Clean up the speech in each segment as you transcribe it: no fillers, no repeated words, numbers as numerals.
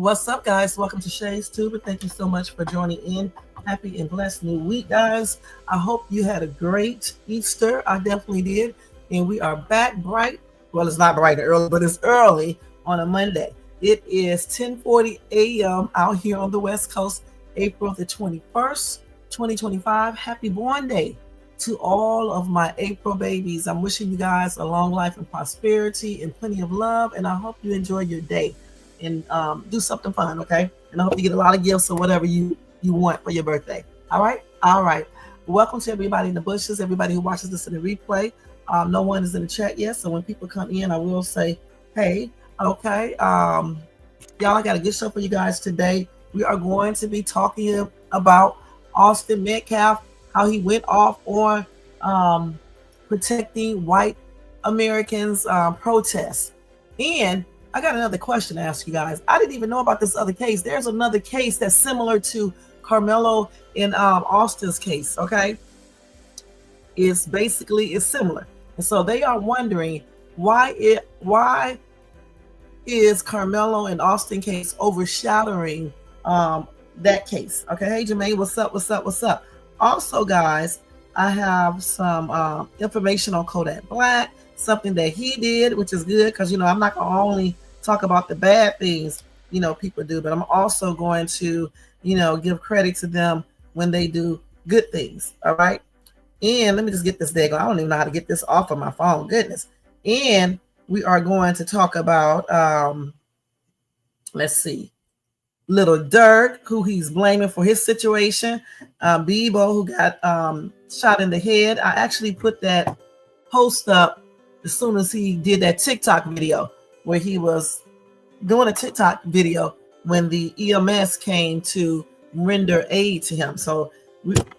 What's up, guys? Welcome to Shay's Tube, and thank you so much for joining in. Happy and blessed new week, guys. I hope you had a great Easter. I definitely did. And we are back bright. Well, it's not bright and early, but it's early on a Monday. It is 10:40 a.m. out here on the West Coast, April the 21st, 2025. Happy born day to all of my April babies. I'm wishing you guys a long life and prosperity and plenty of love, and I hope you enjoy your day and do something fun, okay? And I hope you get a lot of gifts or whatever you want for your birthday. All right. Welcome to everybody in the bushes, everybody who watches this in the replay. No one is in the chat yet, so when people come in, I will say, hey, okay. Y'all, I got a good show for you guys today. We are going to be talking about Austin Metcalf, how he went off on protecting white Americans protests. And I got another question to ask you guys. I didn't even know about this other case. There's another case that's similar to Karmelo and Austin's case, okay? It's similar. And so they are wondering why is Karmelo and Austin case overshadowing that case? Okay, hey Jermaine, what's up? Also, guys, I have some information on Kodakblack, something that he did, which is good because, I'm not going to only talk about the bad things, people do, but I'm also going to, give credit to them when they do good things. All right. And let me just get this day going. I don't even know how to get this off of my phone. Goodness. And we are going to talk about, let's see, lildurk, who he's blaming for his situation. Bebo, who got shot in the head. I actually put that post up as soon as he did that TikTok video where he was doing a TikTok video when the EMS came to render aid to him. So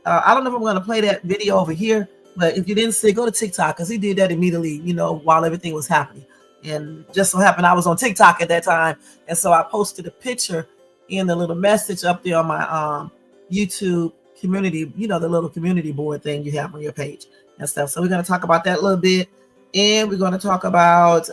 I don't know if I'm going to play that video over here, but if you didn't see it, go to TikTok because he did that immediately, while everything was happening. And just so happened I was on TikTok at that time. And so I posted a picture in the little message up there on my YouTube community, the little community board thing you have on your page and stuff. So we're going to talk about that a little bit. And we're going to talk about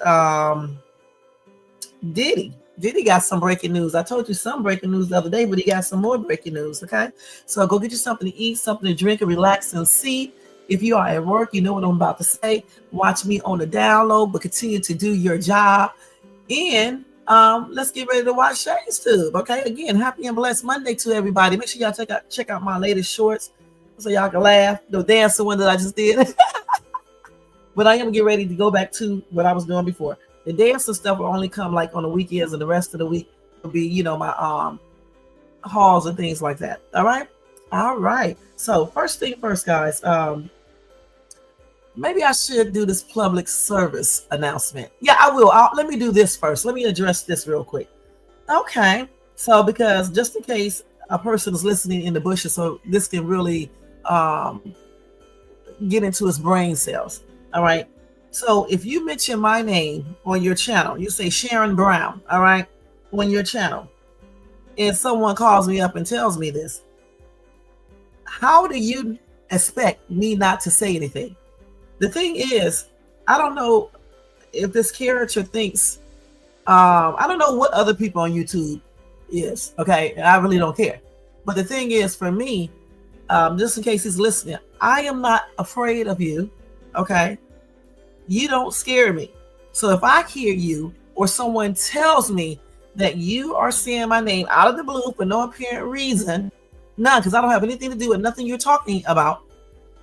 Diddy. Diddy got some breaking news. I told you some breaking news the other day, but he got some more breaking news, okay? So go get you something to eat, something to drink, and relax and see. If you are at work, you know what I'm about to say. Watch me on the download, but continue to do your job. And let's get ready to watch Shay's Tube, okay? Again, happy and blessed Monday to everybody. Make sure y'all check out my latest shorts so y'all can laugh. The dancing one that I just did. But I am getting ready to go back to what I was doing before. The dance and stuff will only come like on the weekends, and the rest of the week will be, my hauls and things like that. All right. So first thing first, guys. Maybe I should do this public service announcement. Yeah, I will. Let me do this first. Let me address this real quick. Okay. So because just in case a person is listening in the bushes, so this can really get into his brain cells. All right. So if you mention my name on your channel, you say Sharon Brown, all right, on your channel, and someone calls me up and tells me this, how do you expect me not to say anything? The thing is, I don't know if this character thinks, I don't know what other people on YouTube is, okay? I really don't care. But the thing is, for me, just in case he's listening, I am not afraid of you, okay? You don't scare me. So if I hear you or someone tells me that you are saying my name out of the blue for no apparent reason, none, because I don't have anything to do with nothing you're talking about,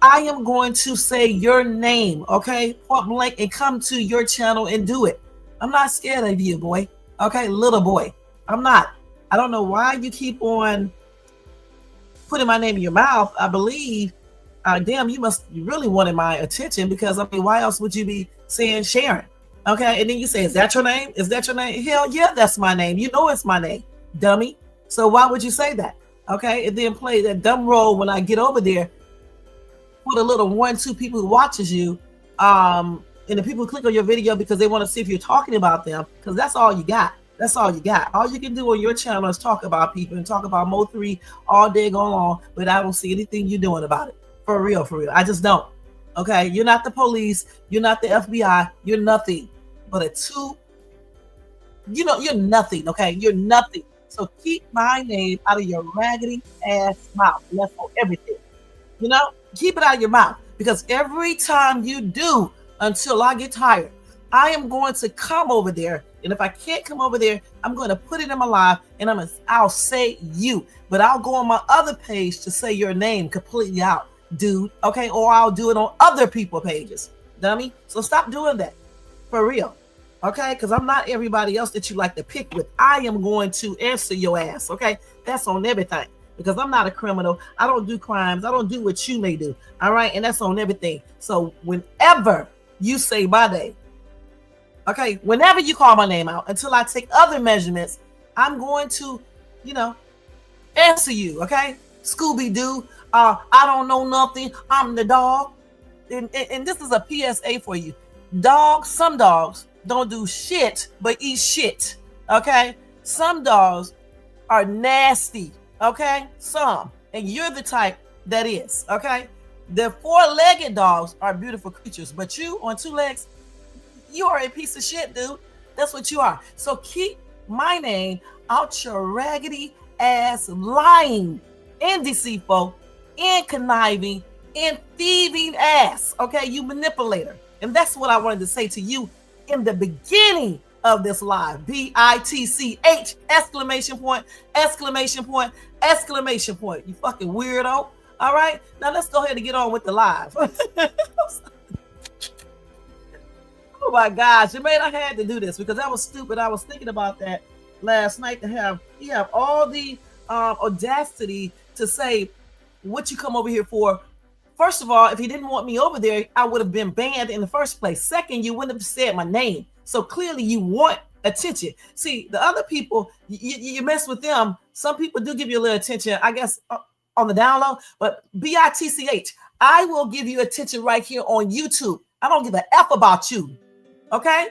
I am going to say your name, okay? Point blank, and come to your channel and do it. I'm not scared of you, boy. Okay, little boy. I'm not. I don't know why you keep on putting my name in your mouth. I believe damn, you really wanted my attention because, why else would you be saying Sharon? Okay, and then you say, is that your name? Is that your name? Hell yeah, that's my name. You know it's my name, dummy. So why would you say that? Okay, and then play that dumb role when I get over there for the little 1-2 people who watches you, and the people who click on your video because they want to see if you're talking about them, because that's all you got. That's all you got. All you can do on your channel is talk about people and talk about Mo3 all day going on, but I don't see anything you're doing about it. For real. I just don't. Okay, you're not the police. You're not the FBI. You're nothing but you're nothing. Okay, you're nothing. So keep my name out of your raggedy ass mouth. And that's on everything. You know, keep it out of your mouth, because every time you do, until I get tired, I am going to come over there. And if I can't come over there, I'm going to put it in my live, and I'll say you, but I'll go on my other page to say your name completely out, dude. Okay. Or I'll do it on other people's pages, dummy. So stop doing that for real. Okay. Cause I'm not everybody else that you like to pick with. I am going to answer your ass. Okay. That's on everything, because I'm not a criminal. I don't do crimes. I don't do what you may do. All right. And that's on everything. So whenever you say my name, okay, whenever you call my name out, until I take other measurements, I'm going to, answer you. Okay. Scooby-Doo. I don't know nothing. I'm the dog. And this is a PSA for you. Some dogs don't do shit but eat shit. Okay. Some dogs are nasty. Okay. And you're the type that is. Okay. The 4-legged dogs are beautiful creatures, but you on 2 legs, you are a piece of shit, dude. That's what you are. So keep my name out your raggedy ass, lying and deceitful and conniving and thieving ass. Okay, you manipulator. And that's what I wanted to say to you in the beginning of this live. BITCH, exclamation point, exclamation point, exclamation point. You fucking weirdo. All right, now let's go ahead and get on with the live. Oh my gosh, Jermaine, I had to do this because that was stupid. I was thinking about that last night, to have all the audacity to say what you come over here for. First of all, if he didn't want me over there, I would have been banned in the first place. Second, you wouldn't have said my name. So clearly you want attention. See, the other people, you mess with them. Some people do give you a little attention, I guess, on the down low, but BITCH, I will give you attention right here on YouTube. I don't give a F about you. Okay?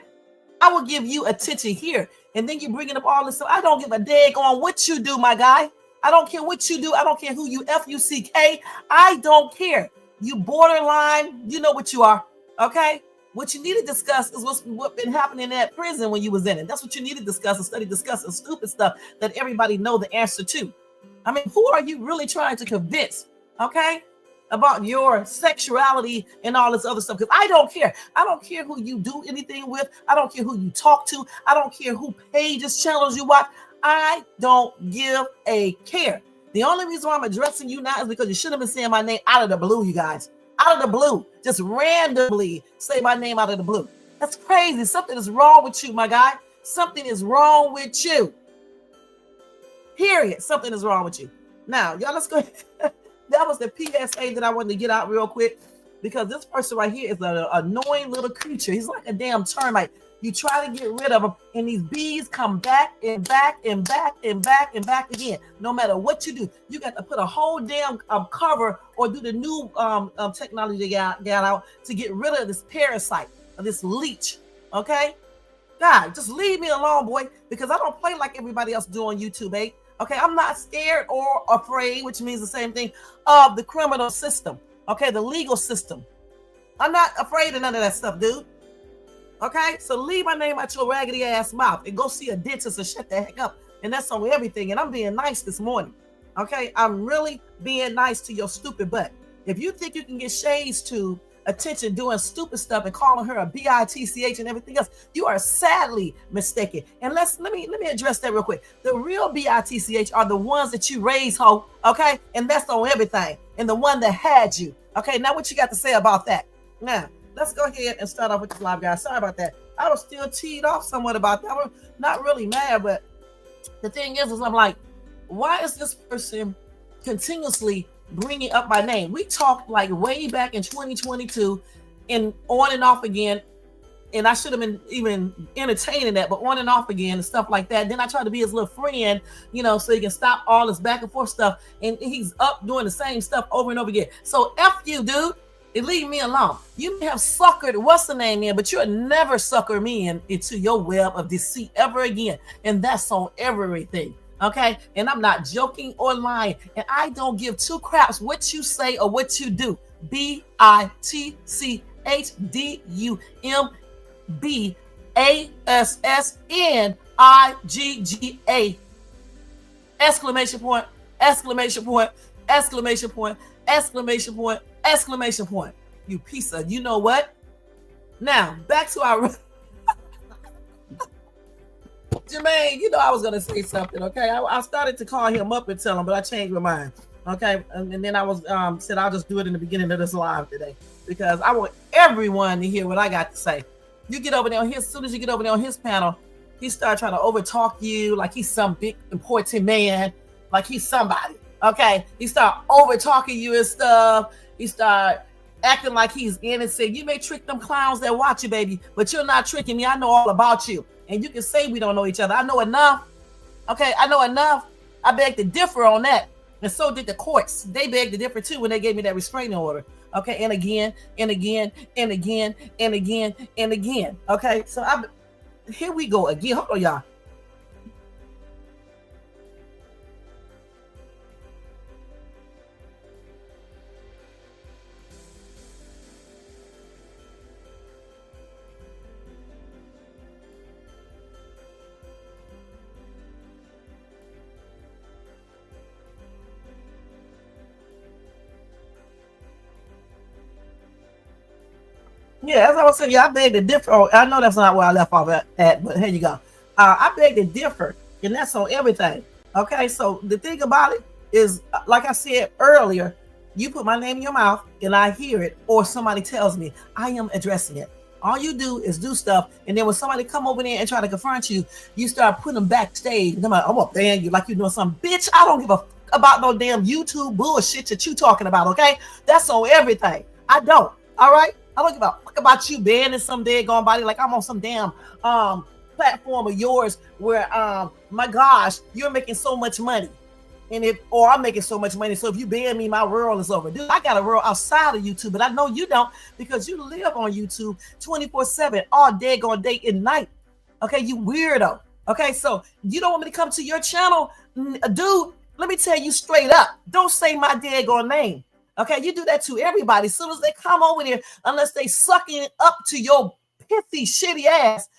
I will give you attention here. And then you're bringing up all this stuff. I don't give a dag on what you do, my guy. I don't care what you do. I don't care who you F-U-C-K. I don't care. You borderline. You know what you are. Okay? What you need to discuss is what's been happening at prison when you was in it. That's what you need to discuss instead of discussing stupid stuff that everybody know the answer to. I mean, who are you really trying to convince? Okay? About your sexuality and all this other stuff, because I don't care. I don't care who you do anything with. I don't care who you talk to. I don't care who pages, channels you watch. I don't give a care. The only reason why I'm addressing you now is because you should have been saying my name out of the blue, you guys. Out of the blue. Just randomly say my name out of the blue. That's crazy. Something is wrong with you, my guy. Something is wrong with you. Period. Something is wrong with you. Now, y'all, let's go ahead. That was the PSA that I wanted to get out real quick, because this person right here is an annoying little creature. He's like a damn termite. You try to get rid of him, and these bees come back and back and back and back and back again. No matter what you do, you got to put a whole damn cover or do the new technology they got out to get rid of this parasite, or this leech. Okay? God, just leave me alone, boy, because I don't play like everybody else do on YouTube, eh? Okay, I'm not scared or afraid, which means the same thing, of the criminal system. Okay, the legal system. I'm not afraid of none of that stuff, dude. Okay, so leave my name out your raggedy ass mouth and go see a dentist and shut the heck up. And that's on everything. And I'm being nice this morning. Okay, I'm really being nice to your stupid butt. If you think you can get shades to attention doing stupid stuff and calling her a BITCH and everything else, you are sadly mistaken. And let me address that real quick. The real BITCH are the ones that you raise, ho. Okay, and that's on everything. And the one that had you. Okay, now what you got to say about that? Now let's go ahead and start off with this live, guys. Sorry about that. I was still teed off somewhat about that. I'm not really mad, but the thing is I'm like, why is this person continuously bringing up my name? We talked like way back in 2022 and on and off again, and I should have been even entertaining that, but on and off again and stuff like that. Then I tried to be his little friend, so he can stop all this back and forth stuff, and he's up doing the same stuff over and over again. So F you, dude, and leave me alone. You may have suckered what's the name in, but you'll never sucker me into your web of deceit ever again, and that's on everything. Okay, and I'm not joking or lying, and I don't give two craps what you say or what you do. BITCHDUMBASSNIGGA. Exclamation point, exclamation point, exclamation point, exclamation point, exclamation point. You piece of, you know what? Now, back to our Jermaine, you know I was going to say something, okay? I started to call him up and tell him, but I changed my mind, okay? And then I was said I'll just do it in the beginning of this live today because I want everyone to hear what I got to say. You get over there on his, as soon as you get over there on his panel, he started trying to overtalk you like he's some big important man, like he's somebody, okay? He started overtalking you and stuff. He started acting like he's innocent. You may trick them clowns that watch you, baby, but you're not tricking me. I know all about you. And you can say we don't know each other. I know enough. Okay, I know enough. I beg to differ on that. And so did the courts. They begged to differ too when they gave me that restraining order. Okay, and again, and again, and again, and again, and again. Okay, so here we go again. Hold on, y'all. Yeah, as I was saying, yeah, I beg to differ. Oh, I know that's not where I left off at, but here you go. I beg to differ, and that's on everything. Okay, so the thing about it is, like I said earlier, you put my name in your mouth and I hear it, or somebody tells me, I am addressing it. All you do is do stuff, and then when somebody come over there and try to confront you, you start putting them backstage. And I'm like, I'm gonna ban you like you're doing something. Bitch, I don't give a fuck about no damn YouTube bullshit that you talking about, okay? That's on everything. I don't, all right? I don't give a fuck about you banning some dead gone body like I'm on some damn platform of yours where my gosh, you're making so much money. And or I'm making so much money. So if you ban me, my world is over. Dude, I got a world outside of YouTube, but I know you don't because you live on YouTube 24/7, all day, gone day and night. Okay, you weirdo. Okay, so you don't want me to come to your channel, dude. Let me tell you straight up. Don't say my daggone name. Okay, you do that to everybody. As soon as they come over there, unless they sucking up to your pithy, shitty ass.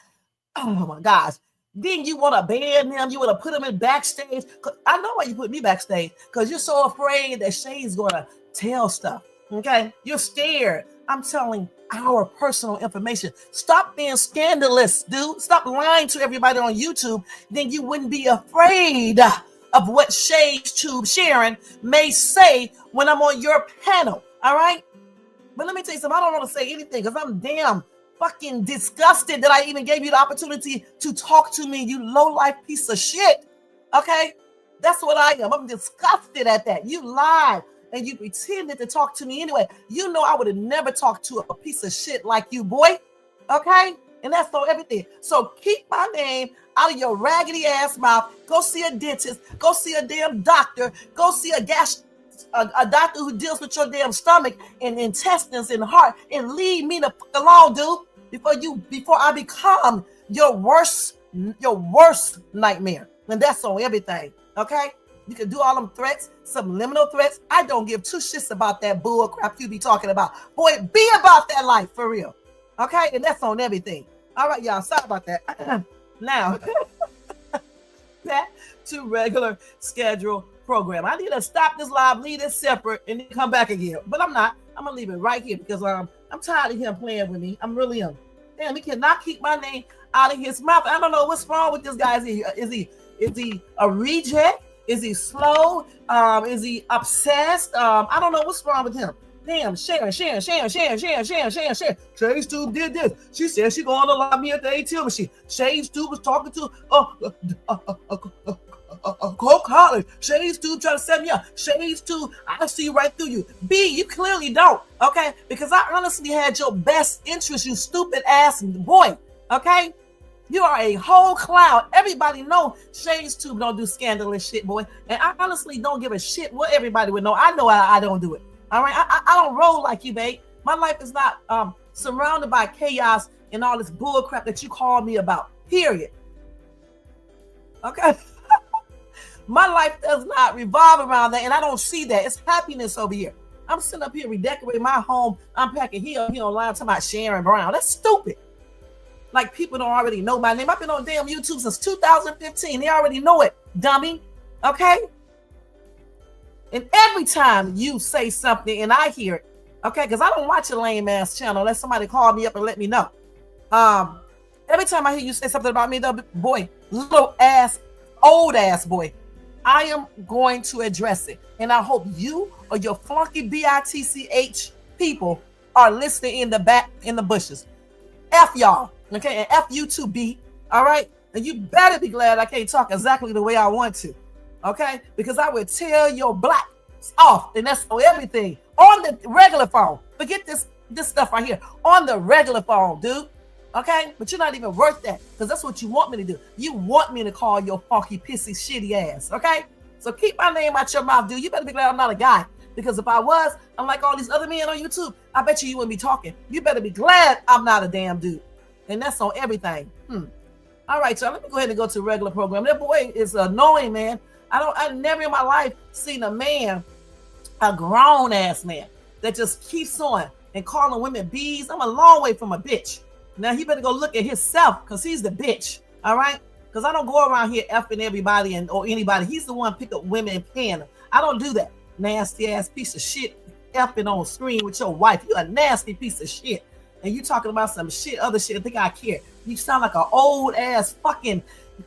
Oh my gosh. Then you want to ban them. You want to put them in backstage. I know why you put me backstage. Because you're so afraid that Shay's going to tell stuff. Okay? You're scared. I'm telling our personal information. Stop being scandalous, dude. Stop lying to everybody on YouTube. Then you wouldn't be afraid of what Shay's Tube Sharon may say when I'm on your panel. All right? But let me tell you something. I don't want to say anything because I'm damn fucking disgusted that I even gave you the opportunity to talk to me, you low-life piece of shit. Okay? That's what I am. I'm disgusted at that. You lied and you pretended to talk to me anyway. You know I would have never talked to a piece of shit like you, boy. Okay? And that's on everything. So keep my name out of your raggedy ass mouth. Go see a dentist. Go see a damn doctor. Go see a doctor who deals with your damn stomach and intestines and heart, and leave me the fuck alone, dude, before I become your worst nightmare. And that's on everything. Okay? You can do all them threats, subliminal threats. I don't give two shits about that bull crap you be talking about. Boy, be about that life for real. Okay? And that's on everything. All right, y'all. Sorry about that. Now, back to regular schedule program. I need to stop this live, leave it separate, and then come back again. But I'm not. I'm gonna leave it right here because I'm tired of him playing with me. I'm really young. Damn, he cannot keep my name out of his mouth. I don't know what's wrong with this guy. Is he a reject? Is he slow? Is he obsessed? I don't know what's wrong with him. Damn, Sharon. Shay's Tube did this. She said she going to lock me at the ATM machine. Shay's Tube was talking to Coke College. Shay's Tube trying to set me up. Shay's Tube, I see right through you. B, you clearly don't, okay? Because I honestly had your best interest, you stupid ass boy, okay? You are a whole clown. Everybody know Shay's Tube don't do scandalous shit, boy. And I honestly don't give a shit what everybody would know. I know I don't do it. All right, I don't roll like you, babe. My life is not surrounded by chaos and all this bull crap that you call me about. Period. Okay. My life does not revolve around that, and I don't see that. It's happiness over here. I'm sitting up here redecorating my home. I'm packing here online talking about Sharon Brown. That's stupid. Like people don't already know my name. I've been on damn YouTube since 2015. They already know it, dummy. Okay? And every time you say something and I hear it, okay, because I don't watch a lame ass channel unless somebody call me up and let me know. Every time I hear you say something about me, though, boy, little ass, old ass boy, I am going to address it. And I hope you or your flunky BITCH people are listening in the back in the bushes. F y'all, okay? And F you too, B, all right? And you better be glad I can't talk exactly the way I want to, okay? Because I will tear your black off, and that's on everything. On the regular phone. Forget this stuff right here. On the regular phone, dude. Okay? But you're not even worth that, because that's what you want me to do. You want me to call your funky, pissy, shitty ass, okay? So keep my name out your mouth, dude. You better be glad I'm not a guy, because if I was, I'm like all these other men on YouTube, I bet you wouldn't be talking. You better be glad I'm not a damn dude. And that's on everything. All right, so let me go ahead and go to regular program. That boy is annoying, man. I never in my life seen a man, a grown ass man, that just keeps on and calling women bees. I'm a long way from a bitch. Now he better go look at himself, because he's the bitch. All right? Because I don't go around here effing everybody or anybody. He's the one pick up women and paying them. I don't do that. Nasty ass piece of shit effing on screen with your wife. You a nasty piece of shit. And you talking about some shit, other shit. I think I care. You sound like an old ass fucking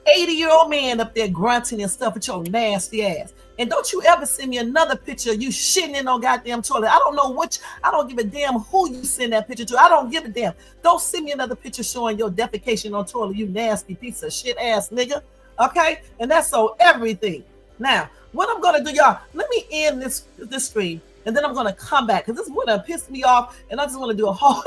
80-year-old man up there grunting and stuff with your nasty ass. And don't you ever send me another picture of you shitting in no goddamn toilet. I don't know I don't give a damn who you send that picture to. I don't give a damn. Don't send me another picture showing your defecation on toilet, you nasty piece of shit ass nigga. Okay? And that's so everything. Now, what I'm gonna do, y'all, let me end this stream, and then I'm gonna come back, because this would have pissed me off, and I just want to do a whole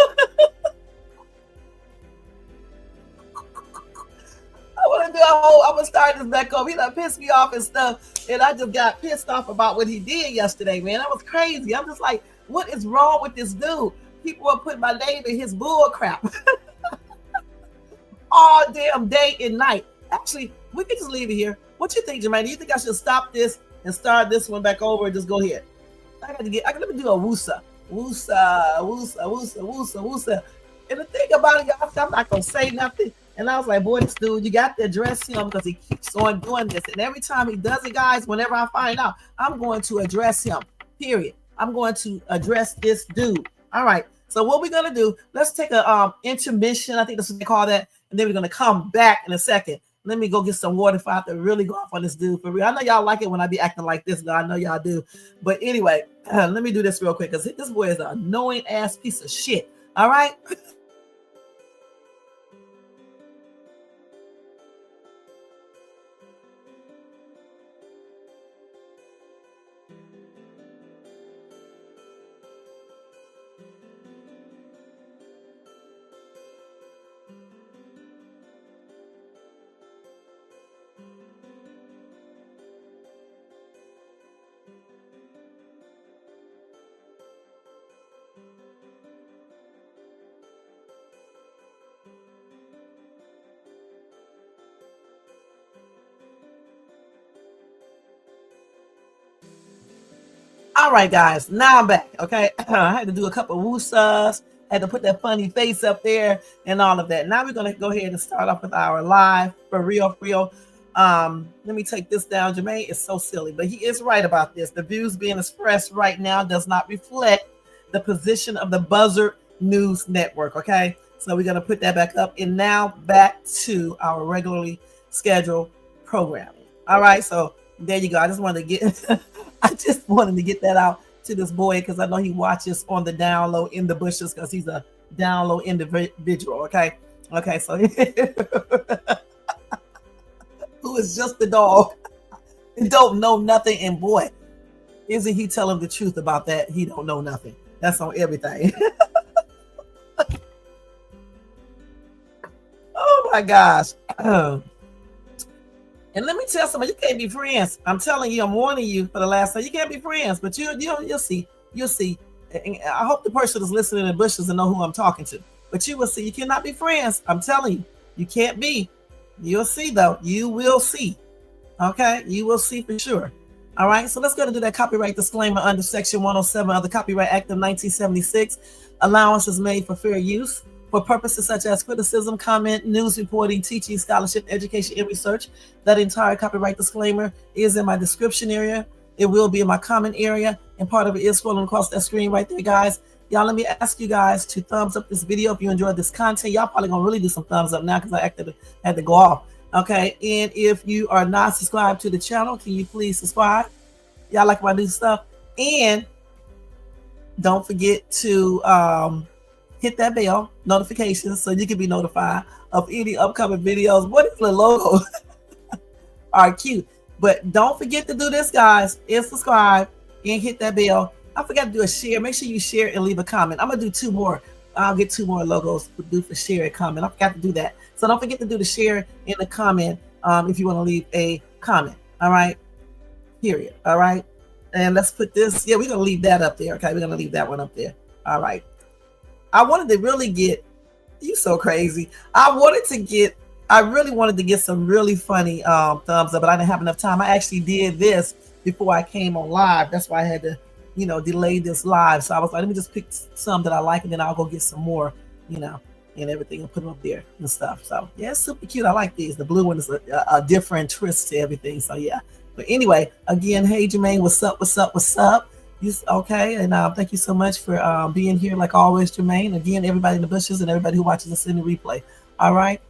I'm gonna start this back up. He done pissed me off and stuff, and I just got pissed off about what he did yesterday, man. That was crazy. I'm just like, what is wrong with this dude? People are putting my name in his bull crap all damn day and night. Actually, we can just leave it here. What you think, Jermaine? Do you think I should stop this and start this one back over and just go ahead? Let me do a woosa. Woosa, woosa, woosa, woosa, woosa. And the thing about it, y'all, I'm not gonna say nothing. And I was like, boy, this dude, you got to address him, because he keeps on doing this. And every time he does it, guys, whenever I find out, I'm going to address him, period. I'm going to address this dude. All right. So what we're going to do, let's take a intermission. I think that's what they call that. And then we're going to come back in a second. Let me go get some water if I have to really go off on this dude for real. I know y'all like it when I be acting like this, though. I know y'all do. But anyway, let me do this real quick, because this boy is an annoying ass piece of shit. All right. All right, guys, now I'm back. Okay, I had to do a couple of woosahs, had to put that funny face up there and all of that. Now we're gonna go ahead and start off with our live for real. Let me take this down. Jermaine is so silly, but he is right about this. The views being expressed right now does not reflect the position of the Buzzard News Network. Okay, so we're gonna put that back up, and now back to our regularly scheduled programming. All right, so there you go. I just wanted to get that out to this boy, because I know he watches on the down low in the bushes, because he's a down low individual. Okay, so who is just the dog and don't know nothing. And boy, isn't he telling the truth about that? He don't know nothing. That's on everything. Oh my gosh. And let me tell somebody, you can't be friends. I'm telling you, I'm warning you for the last time. You can't be friends, but you'll see. You'll see. And I hope the person is listening in the bushes and know who I'm talking to. But you will see. You cannot be friends. I'm telling you, you can't be. You'll see, though. You will see. Okay? You will see for sure. All right? So let's go to do that copyright disclaimer under Section 107 of the Copyright Act of 1976. Allowance is made for fair use. for purposes such as criticism, comment, news reporting, teaching, scholarship, education, and research. That entire copyright disclaimer is in my description area. It will be in my comment area, and part of it is scrolling across that screen right there, guys. Y'all, let me ask you guys to thumbs up this video if you enjoyed this content. Y'all probably gonna really do some thumbs up now because I had to go off. Okay, and if you are not subscribed to the channel, can you please subscribe? Y'all like my new stuff? And don't forget to hit that bell notifications so you can be notified of any upcoming videos. What is the logo? Are cute. But don't forget to do this, guys, and subscribe and hit that bell. I forgot to do a share. Make sure you share and leave a comment. I'm gonna do 2 more. I'll get 2 more logos to do for share and comment. I forgot to do that. So don't forget to do the share and the comment if you want to leave a comment. All right. Period. All right. And let's put this. Yeah, we're gonna leave that up there. Okay, we're gonna leave that one up there. All right. I wanted to really get you so crazy. I really wanted to get some really funny thumbs up, but I didn't have enough time. I actually did this before I came on live. That's why I had to, delay this live. So I was like, let me just pick some that I like, and then I'll go get some more, and everything, and put them up there and stuff. So yeah, it's super cute. I like these. The blue one is a different twist to everything. So yeah. But anyway, again, hey Jermaine, what's up? What's up? What's up? Okay, and thank you so much for being here, like always, Jermaine. Again, everybody in the bushes and everybody who watches this in the replay. All right.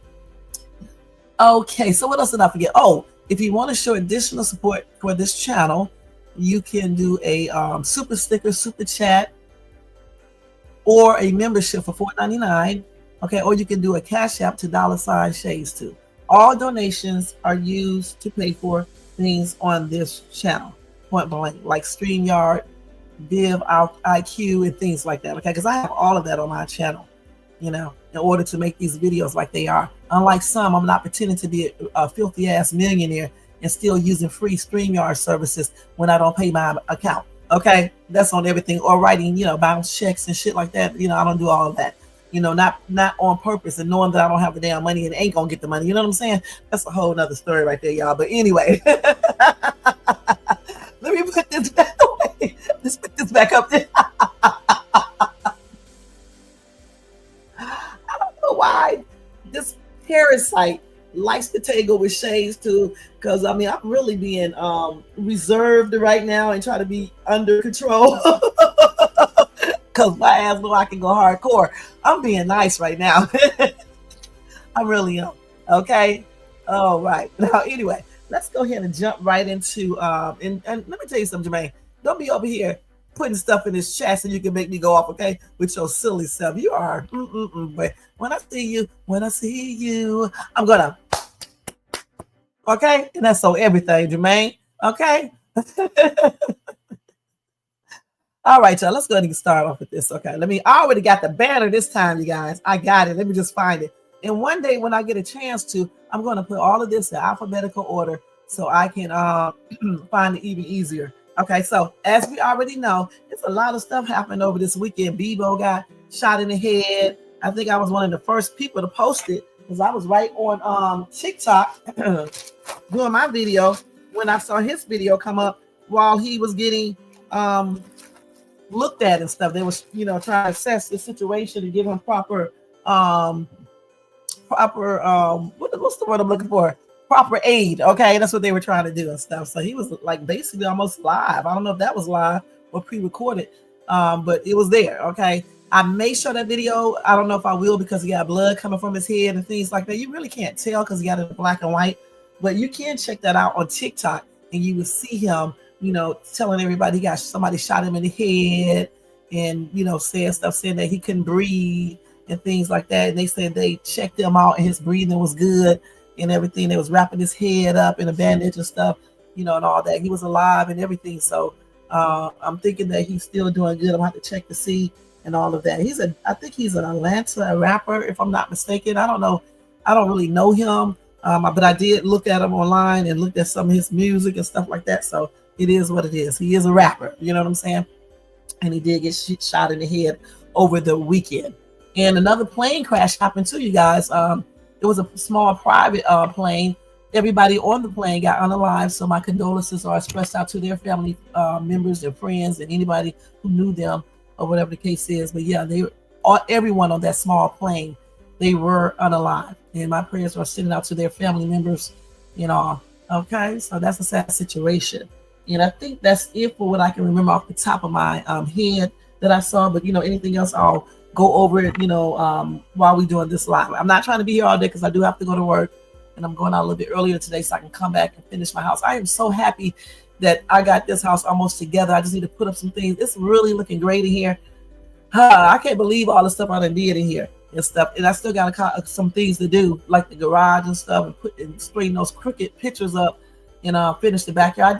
Okay, so what else did I forget? Oh, if you want to show additional support for this channel, you can do a super sticker, super chat, or a membership for $4.99. Okay, or you can do a cash app to $Shades2. All donations are used to pay for things on this channel, point blank, like StreamYard, Viv, IQ, and things like that. Okay, because I have all of that on my channel, in order to make these videos like they are. Unlike some, I'm not pretending to be a filthy ass millionaire and still using free StreamYard services when I don't pay my account. Okay, that's on everything. Or writing, bounce checks and shit like that. I don't do all of that. Not on purpose, and knowing that I don't have the damn money and ain't gonna get the money. You know what I'm saying? That's a whole nother story right there, y'all. But anyway, let me put this back away. Let's put this back up there. I don't know why this parasite likes to tangle with shades too, because I'm really being reserved right now and try to be under control. Because my ass know I can go hardcore. I'm being nice right now. I really am. Okay. All right. Now, anyway, let's go ahead and jump right into and let me tell you something, Jermaine. Don't be over here putting stuff in this chat so you can make me go off, okay? With your silly self. You are. But when I see you, I'm gonna. Okay, and that's so everything, Jermaine. Okay. All right, y'all. Let's go ahead and start off with this. Okay, I already got the banner this time, you guys. I got it. Let me just find it. And one day when I get a chance to, I'm going to put all of this in alphabetical order so I can find it even easier. Okay, so as we already know, it's a lot of stuff happened over this weekend. Bebo got shot in the head. I think I was one of the first people to post it because I was right on TikTok doing my video when I saw his video come up while he was getting looked at and stuff. They was trying to assess the situation and give him proper what's the word I'm looking for? Proper aid. Okay, that's what they were trying to do and stuff. So he was like basically almost live. I don't know if that was live or pre-recorded, but it was there. Okay, I may show that video. I don't know if I will because he got blood coming from his head and things like that. You really can't tell because he got it in black and white, but you can check that out on TikTok and you will see him telling everybody somebody shot him in the head and, saying that he couldn't breathe and things like that. And they said they checked him out and his breathing was good and everything. They was wrapping his head up in a bandage and stuff, and all that. He was alive and everything. So I'm thinking that he's still doing good. I'm gonna have to check to see and all of that. I think he's an Atlanta rapper, if I'm not mistaken. I don't know. I don't really know him. But I did look at him online and looked at some of his music and stuff like that. So it is what it is. He is a rapper, you know what I'm saying? And he did get shot in the head over the weekend. And another plane crash happened too, you guys. It was a small private plane. Everybody on the plane got unalive. So my condolences are expressed out to their family members, their friends, and anybody who knew them or whatever the case is. But yeah, everyone on that small plane, they were unalive. And my prayers are sending out to their family members, you know. Okay, so that's a sad situation. And I think that's it for what I can remember off the top of my head that I saw. But anything else, I'll go over it, while we're doing this live. I'm not trying to be here all day because I do have to go to work, and I'm going out a little bit earlier today so I can come back and finish my house. I am so happy that I got this house almost together. I just need to put up some things. It's really looking great in here. I can't believe all the stuff I done did in here and stuff. And I still got some things to do, like the garage and stuff, and spring those crooked pictures up, and finish the backyard.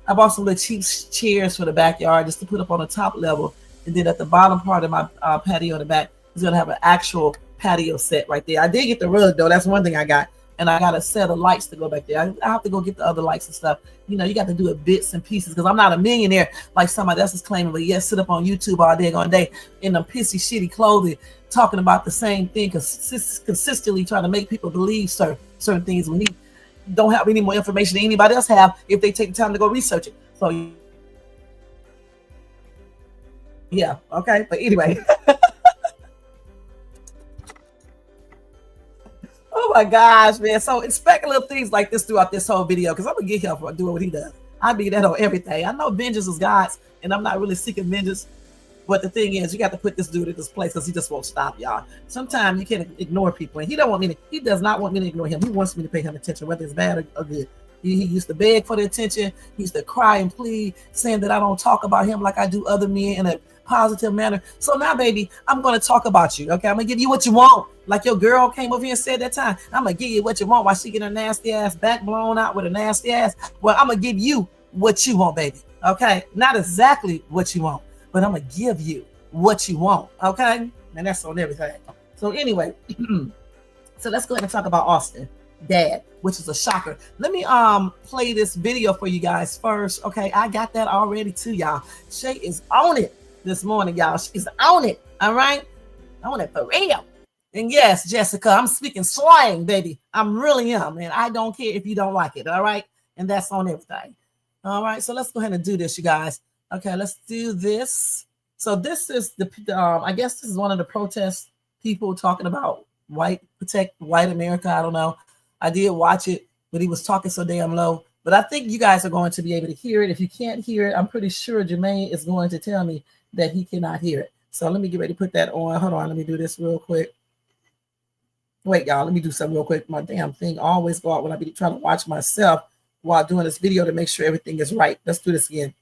I bought some little cheap chairs for the backyard just to put up on the top level. And then at the bottom part of my patio in the back is going to have an actual patio set right there. I did get the rug, though. That's one thing I got. And I got a set of lights to go back there. I have to go get the other lights and stuff. You got to do it bits and pieces because I'm not a millionaire like somebody else is claiming. But yes, sit up on YouTube all day, all day in them pissy, shitty clothing, talking about the same thing, consistently trying to make people believe certain things when he don't have any more information than anybody else have if they take the time to go research it. So, yeah, okay. But anyway. Oh my gosh, man. So expect little things like this throughout this whole video because I'm going to get him for doing what he does. I mean that on everything. I know vengeance is God's and I'm not really seeking vengeance. But the thing is, you got to put this dude in this place because he just won't stop, y'all. Sometimes you can't ignore people. And he does not want me to ignore him. He wants me to pay him attention, whether it's bad or good. He used to beg for the attention. He used to cry and plead, saying that I don't talk about him like I do other men in a positive manner. So now, baby, I'm going to talk about you, okay? I'm going to give you what you want. Like your girl came over here and said that time, I'm going to give you what you want while she get her nasty ass back blown out with a nasty ass. Well, I'm going to give you what you want, baby, okay? Not exactly what you want, but I'm going to give you what you want, okay? And that's on everything. So anyway, so let's go ahead and talk about Austin dad, which is a shocker. Let me play this video for you guys first. Okay, I got that already too, y'all. Shay is on it this morning, y'all. She's on it. All right, on it for real. And yes, Jessica, I'm speaking slang, baby. I'm really am, and I don't care if you don't like it. All right, and that's on everything. All right, so let's go ahead and do this, you guys. Okay, let's do this. So this is the I guess this is one of the protest people talking about protect white America. I don't know. I did watch it, but he was talking so damn low. But I think you guys are going to be able to hear it. If you can't hear it, I'm pretty sure Jermaine is going to tell me that he cannot hear it. So let me get ready to put that on. Hold on, let me do this real quick. Wait, y'all, let me do something real quick. My damn thing always go out when I be trying to watch myself while doing this video to make sure everything is right. Let's do this again.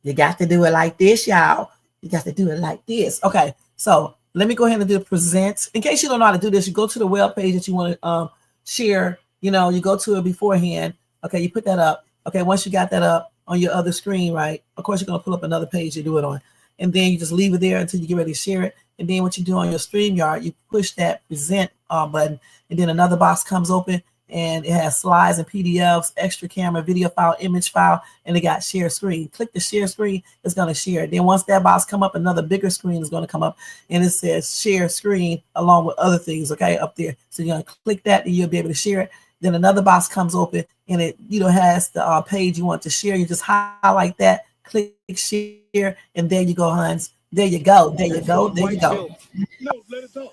You got to do it like this, y'all. You got to do it like this. Okay, so let me go ahead and do present. In case you don't know how to do this, you go to the web page that you want to share. You go to it beforehand. Okay, you put that up. Okay, once you got that up on your other screen, right? Of course, you're going to pull up another page to do it on. And then you just leave it there until you get ready to share it. And then what you do on your StreamYard, you push that present button. And then another box comes open. And it has slides and PDFs, extra camera, video file, image file, and it got share screen. Click the share screen, it's going to share. Then once that box come up, another bigger screen is going to come up, and it says share screen along with other things, okay, up there. So you're going to click that, and you'll be able to share it. Then another box comes open, and it has the page you want to share. You just highlight that, click share, and there you go, Hans. There you go. There you go. There you go. No, let it go.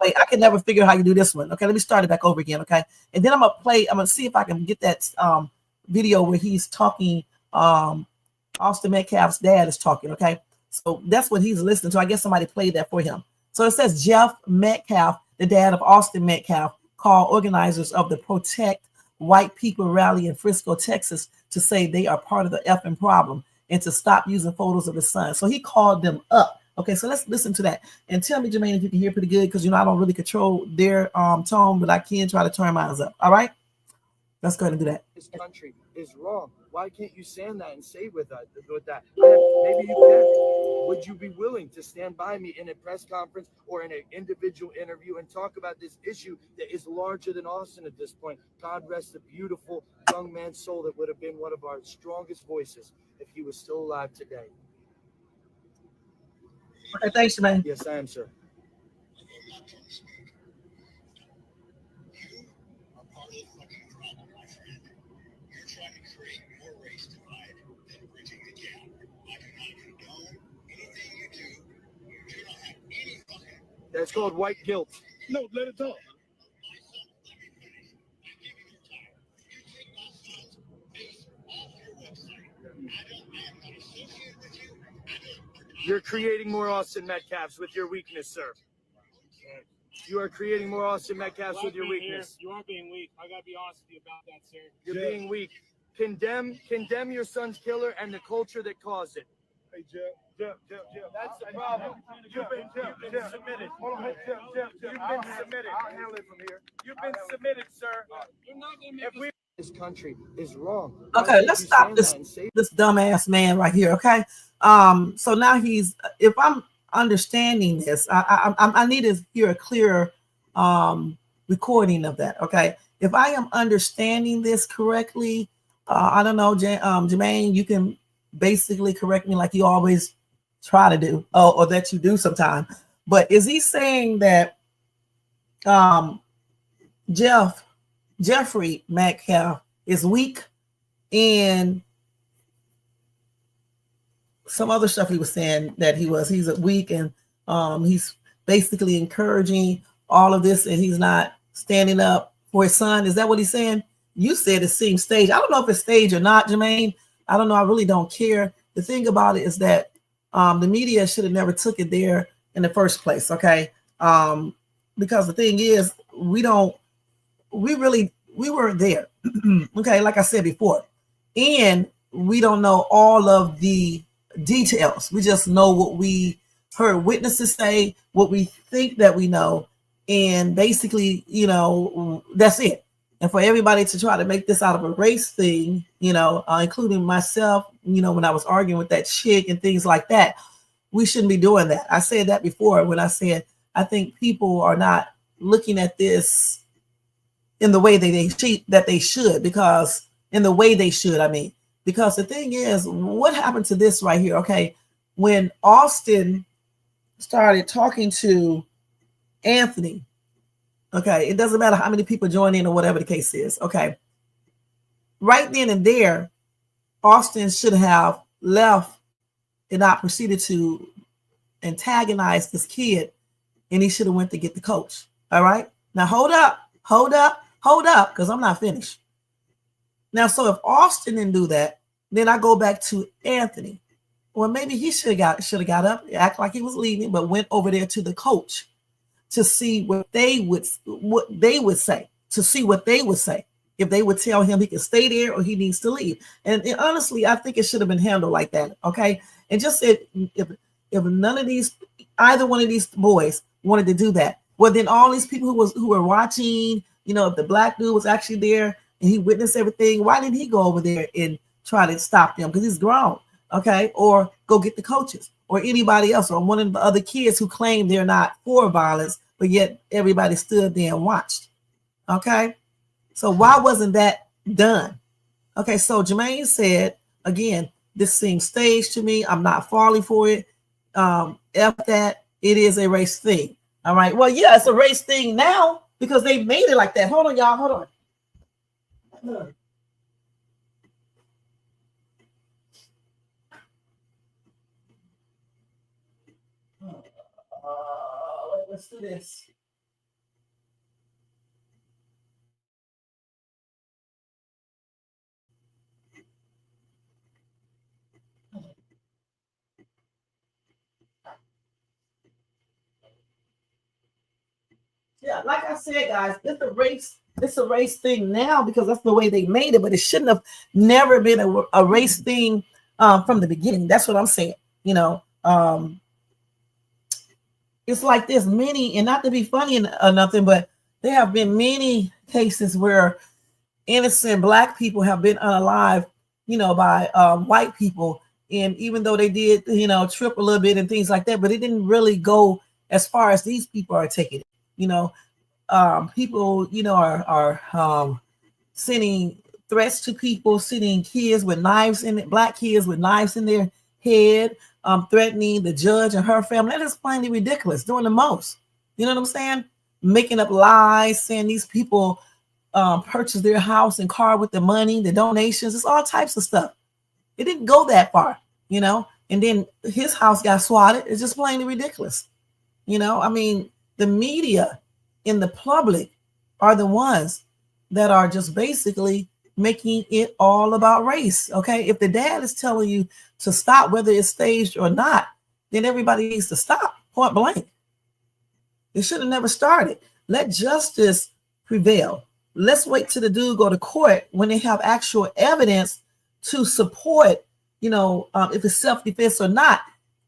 Wait, I can never figure out how you do this one. Okay, let me start it back over again. Okay, and then I'm gonna see if I can get that video where he's talking. Austin Metcalf's dad is talking. Okay, so that's what he's listening to. I guess somebody played that for him. So it says Jeff Metcalf, the dad of Austin Metcalf, called organizers of the Protect White People rally in Frisco, Texas, to say they are part of the effing problem and to stop using photos of his son. So he called them up. Okay, so let's listen to that. And tell me, Jermaine, if you can hear pretty good, because I don't really control their tone, but I can try to turn mine up. All right? Let's go ahead and do that. This country is wrong. Why can't you stand that and say with that? Maybe you can. Would you be willing to stand by me in a press conference or in an individual interview and talk about this issue that is larger than Austin at this point? God rest the beautiful young man's soul that would have been one of our strongest voices if he was still alive today. Okay, thanks, man. Yes, I am, sir. That's called white guilt. No, let it talk. You're creating more Austin Metcalfs with your weakness, sir. You are creating more Austin Metcalfs with your weakness. You are being weak. I gotta be honest with you about that, sir. You're being weak. Condemn your son's killer and the culture that caused it. Hey, Jeff. That's the problem. You've been submitted. Hold on, hey, Jeff. You've been submitted. I'll handle it from here. You've been submitted, sir. You're not gonna make If we this country is wrong. Okay, let's stop this dumbass man right here. Okay. So now if I'm understanding this, I need to hear a clear recording of that. Okay. If I am understanding this correctly, I don't know, Jermaine, you can basically correct me like you always try to do, or that you do sometimes. But is he saying that Jeffrey Metcalf is weak, and some other stuff he was saying that he's weak, and he's basically encouraging all of this, and he's not standing up for his son? Is that what he's saying? You said it seems staged. I don't know if it's staged or not, Jermaine. I don't know. I really don't care. The thing about it is that the media should have never took it there in the first place. Okay. Because the thing is, we weren't there. Okay. Like I said before, and we don't know all of the details. We just know what we heard witnesses say, what we think that we know. And basically, that's it. And for everybody to try to make this out of a race thing, including myself, when I was arguing with that chick and things like that, we shouldn't be doing that. I said that before when I said, I think people are not looking at this in the way that they should, because the thing is, what happened to this right here? Okay. When Austin started talking to Anthony, okay, it doesn't matter how many people join in or whatever the case is. Okay. Right then and there, Austin should have left and not proceeded to antagonize this kid, and he should have went to get the coach. All right. Now hold up, because I'm not finished. Now, so if Austin didn't do that, then I go back to Anthony. Well, maybe he should have got up, act like he was leaving, but went over there to the coach to see what they would say, if they would tell him he can stay there or he needs to leave. And honestly, I think it should have been handled like that. Okay. And just if either one of these boys wanted to do that, well, then all these people who were watching, if the black dude was actually there and he witnessed everything, why didn't he go over there and try to stop them? Because he's grown. Okay. Or go get the coaches or anybody else, or one of the other kids who claim they're not for violence, but yet everybody stood there and watched. Okay. So why wasn't that done? Okay. So Jermaine said, again, this seems staged to me. I'm not falling for it. F that. It is a race thing. All right. Well, yeah, it's a race thing now because they made it like that. Hold on, y'all. Hold on. Let's do this. Yeah, like I said, guys, it's a race. It's a race thing now because that's the way they made it, but it shouldn't have never been a race thing from the beginning. That's what I'm saying. It's like there's many, and not to be funny or nothing, but there have been many cases where innocent black people have been unalived, by white people. And even though they did, trip a little bit and things like that, but it didn't really go as far as these people are taking it. People, are sending threats to people, sending kids with knives in it, black kids with knives in their head, threatening the judge and her family. That is plainly ridiculous, doing the most. You know what I'm saying? Making up lies, saying these people purchased their house and car with the money, the donations. It's all types of stuff. It didn't go that far, and then his house got swatted. It's just plainly ridiculous. the media and the public are the ones that are just basically making it all about race. Okay. If the dad is telling you to stop, whether it's staged or not, then everybody needs to stop, point blank. It should have never started. Let justice prevail. Let's wait till the dude go to court when they have actual evidence to support, if it's self-defense or not.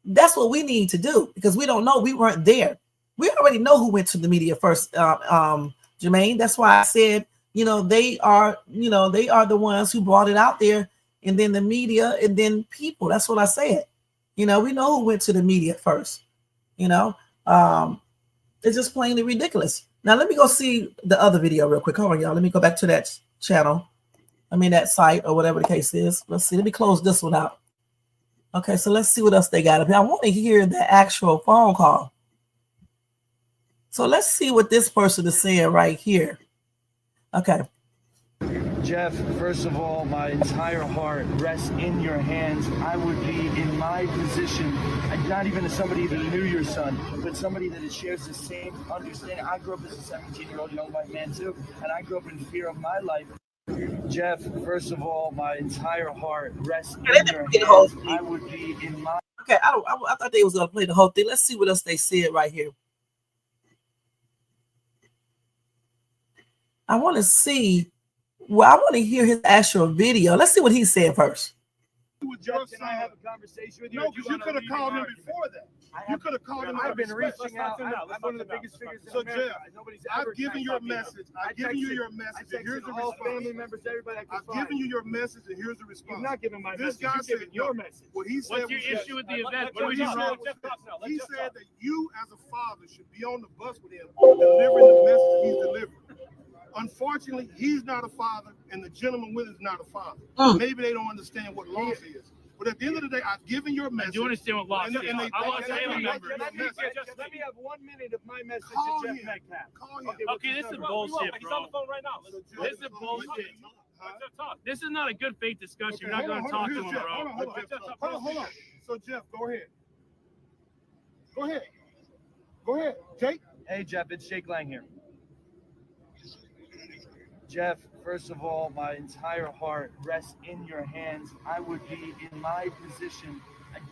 That's what we need to do, because we don't know. We weren't there. We already know who went to the media first, Jermaine. That's why I said, they are the ones who brought it out there, and then the media, and then people. That's what I said. We know who went to the media first. It's just plainly ridiculous. Now let me go see the other video real quick. Hold on, y'all. Let me go back to that channel. That site or whatever the case is. Let's see. Let me close this one out. Okay, so let's see what else they got up here. I want to hear the actual phone call. So let's see what this person is saying right here. Okay. Jeff, first of all, my entire heart rests in your hands. I would be in my position, not even as somebody that knew your son, but somebody that shares the same understanding. I grew up as a 17-year-old young white man too, and I grew up in fear of my life. Jeff, first of all, my entire heart rests in your hands. I would be in my... Okay, I thought they was going to play the whole thing. Let's see what else they said right here. I want to see... Well, I want to hear his actual video. Let's see what he said first. Jeff, can I have a conversation with you? No, because you could have called him before that. You could have called him. I've been reaching out. I'm one of the biggest figures in America. I've given you your message. I've given you your message, and here's the response. Family members, everybody I can I've given you your message, and here's the response. You've not given my this message. Guy You've given your message. What he said. What's your issue with the event? What What he was wrong? he said that you, as a father, should be on the bus with him, delivering the message he's delivering. Unfortunately, he's not a father, and the gentleman with him is not a father. Maybe they don't understand what loss is. But at the end of the day, I've given your message. Do you understand what loss is? I want family members. Let me have 1 minute of my message Call to Jeff him. Metcalf. Call him. Okay, this is bullshit, He's on the bro. phone right now. This is bullshit. This is not a good faith discussion. You're not going to talk to him, bro. Hold on. So, Jeff, go ahead. Go ahead. Jake? Hey, Jeff, it's Jake Lang here. Jeff, first of all, my entire heart rests in your hands. I would be in my position,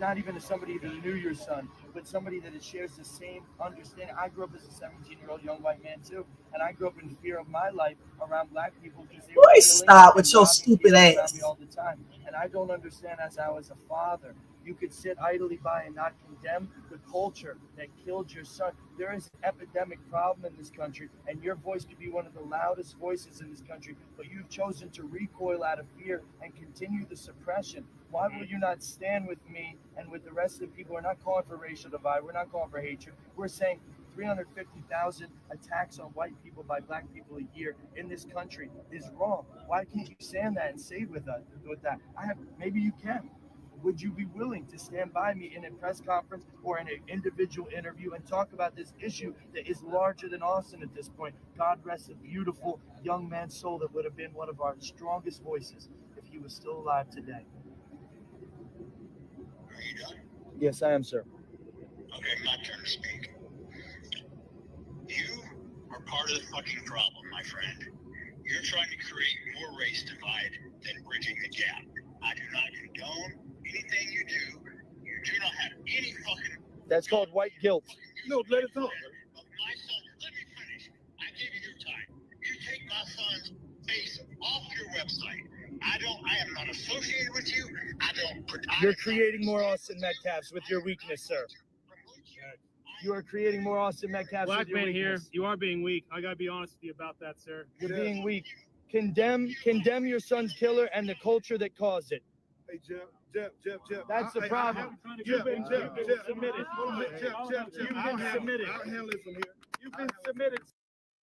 not even as somebody that knew your son, but somebody that shares the same understanding. I grew up as a 17-year-old young white man too, and I grew up in fear of my life around black people because they were stop with your stupid ass all the time. And I don't understand, as I was a father, you could sit idly by and not condemn the culture that killed your son. There is an epidemic problem in this country, and your voice could be one of the loudest voices in this country, but you've chosen to recoil out of fear and continue the suppression. Why will you not stand with me and with the rest of the people? We're not calling for racial divide. We're not calling for hatred. We're saying 350,000 attacks on white people by black people a year in this country is wrong. Why can't you stand that and say with that? Maybe you can. Would you be willing to stand by me in a press conference or in an individual interview and talk about this issue that is larger than Austin at this point? God rest a beautiful young man's soul that would have been one of our strongest voices if he was still alive today. Are you done? Yes, I am, sir. Okay, my turn to speak. You are part of the fucking problem, my friend. You're trying to create more race divide than bridging the gap. I do not condone anything you do. You do not have any fucking... That's called white guilt. No, let it talk. My son, let me finish. I gave you your time. You take my son's face off your website. I am not associated with you. You're creating more Austin Metcalfs with your weakness, sir. You are creating more Austin Metcalfs Black with your man weakness. here, you are being weak. I got to be honest with you about that, sir. You're being weak. Condemn your son's killer and the culture that caused it. Hey, Jeff. That's the problem. You've been submitted. You've been submitted. I'll handle it from here. You've been submitted.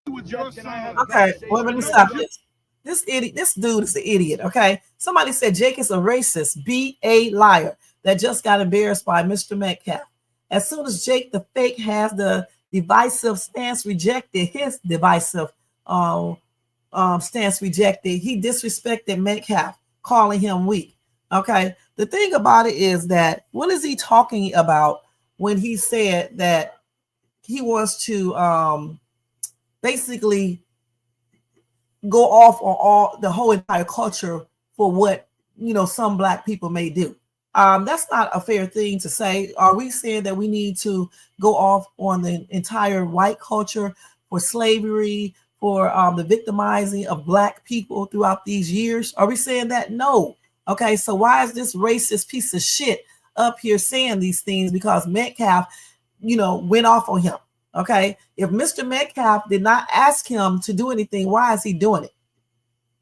With your son. Okay, well, let me stop this. This dude is an idiot. Okay, somebody said Jake is a racist, a liar that just got embarrassed by Mr. Metcalf. As soon as Jake the fake has the divisive stance rejected, his divisive stance rejected, he disrespected Metcalf, calling him weak. Okay, the thing about it is that what is he talking about when he said that he wants to basically go off on all the whole entire culture for what, you know, some Black people may do. That's not a fair thing to say. Are we saying that we need to go off on the entire white culture for slavery, for the victimizing of Black people throughout these years? Are we saying that? No. Okay, so why is this racist piece of shit up here saying these things? Because Metcalf, you know, went off on him. Okay, if Mr. Metcalf did not ask him to do anything, why is he doing it?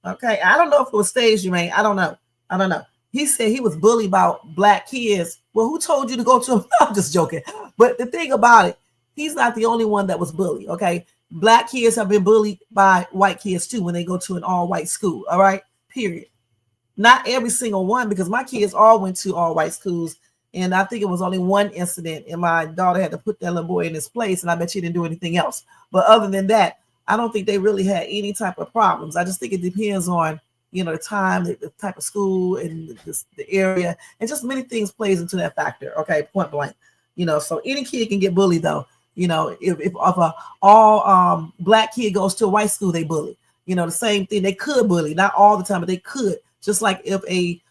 Okay, I don't know if it was staged, Jermaine. I don't know. He said he was bullied by Black kids. Well, who told you to go to him? I'm just joking. But the thing about it, he's not the only one that was bullied. Okay, Black kids have been bullied by white kids too when they go to an all-white school. All right, period. Not every single one, because my kids all went to all-white schools. And I think it was only one incident, and my daughter had to put that little boy in his place, and I bet she didn't do anything else. But other than that, I don't think they really had any type of problems. I just think it depends on, you know, the time, the type of school, and the area, and just many things plays into that factor. Okay, point blank. You know, so any kid can get bullied, though. You know, if a all Black kid goes to a white school, they bully. You know, the same thing. They could bully, not all the time, but they could. Just like if a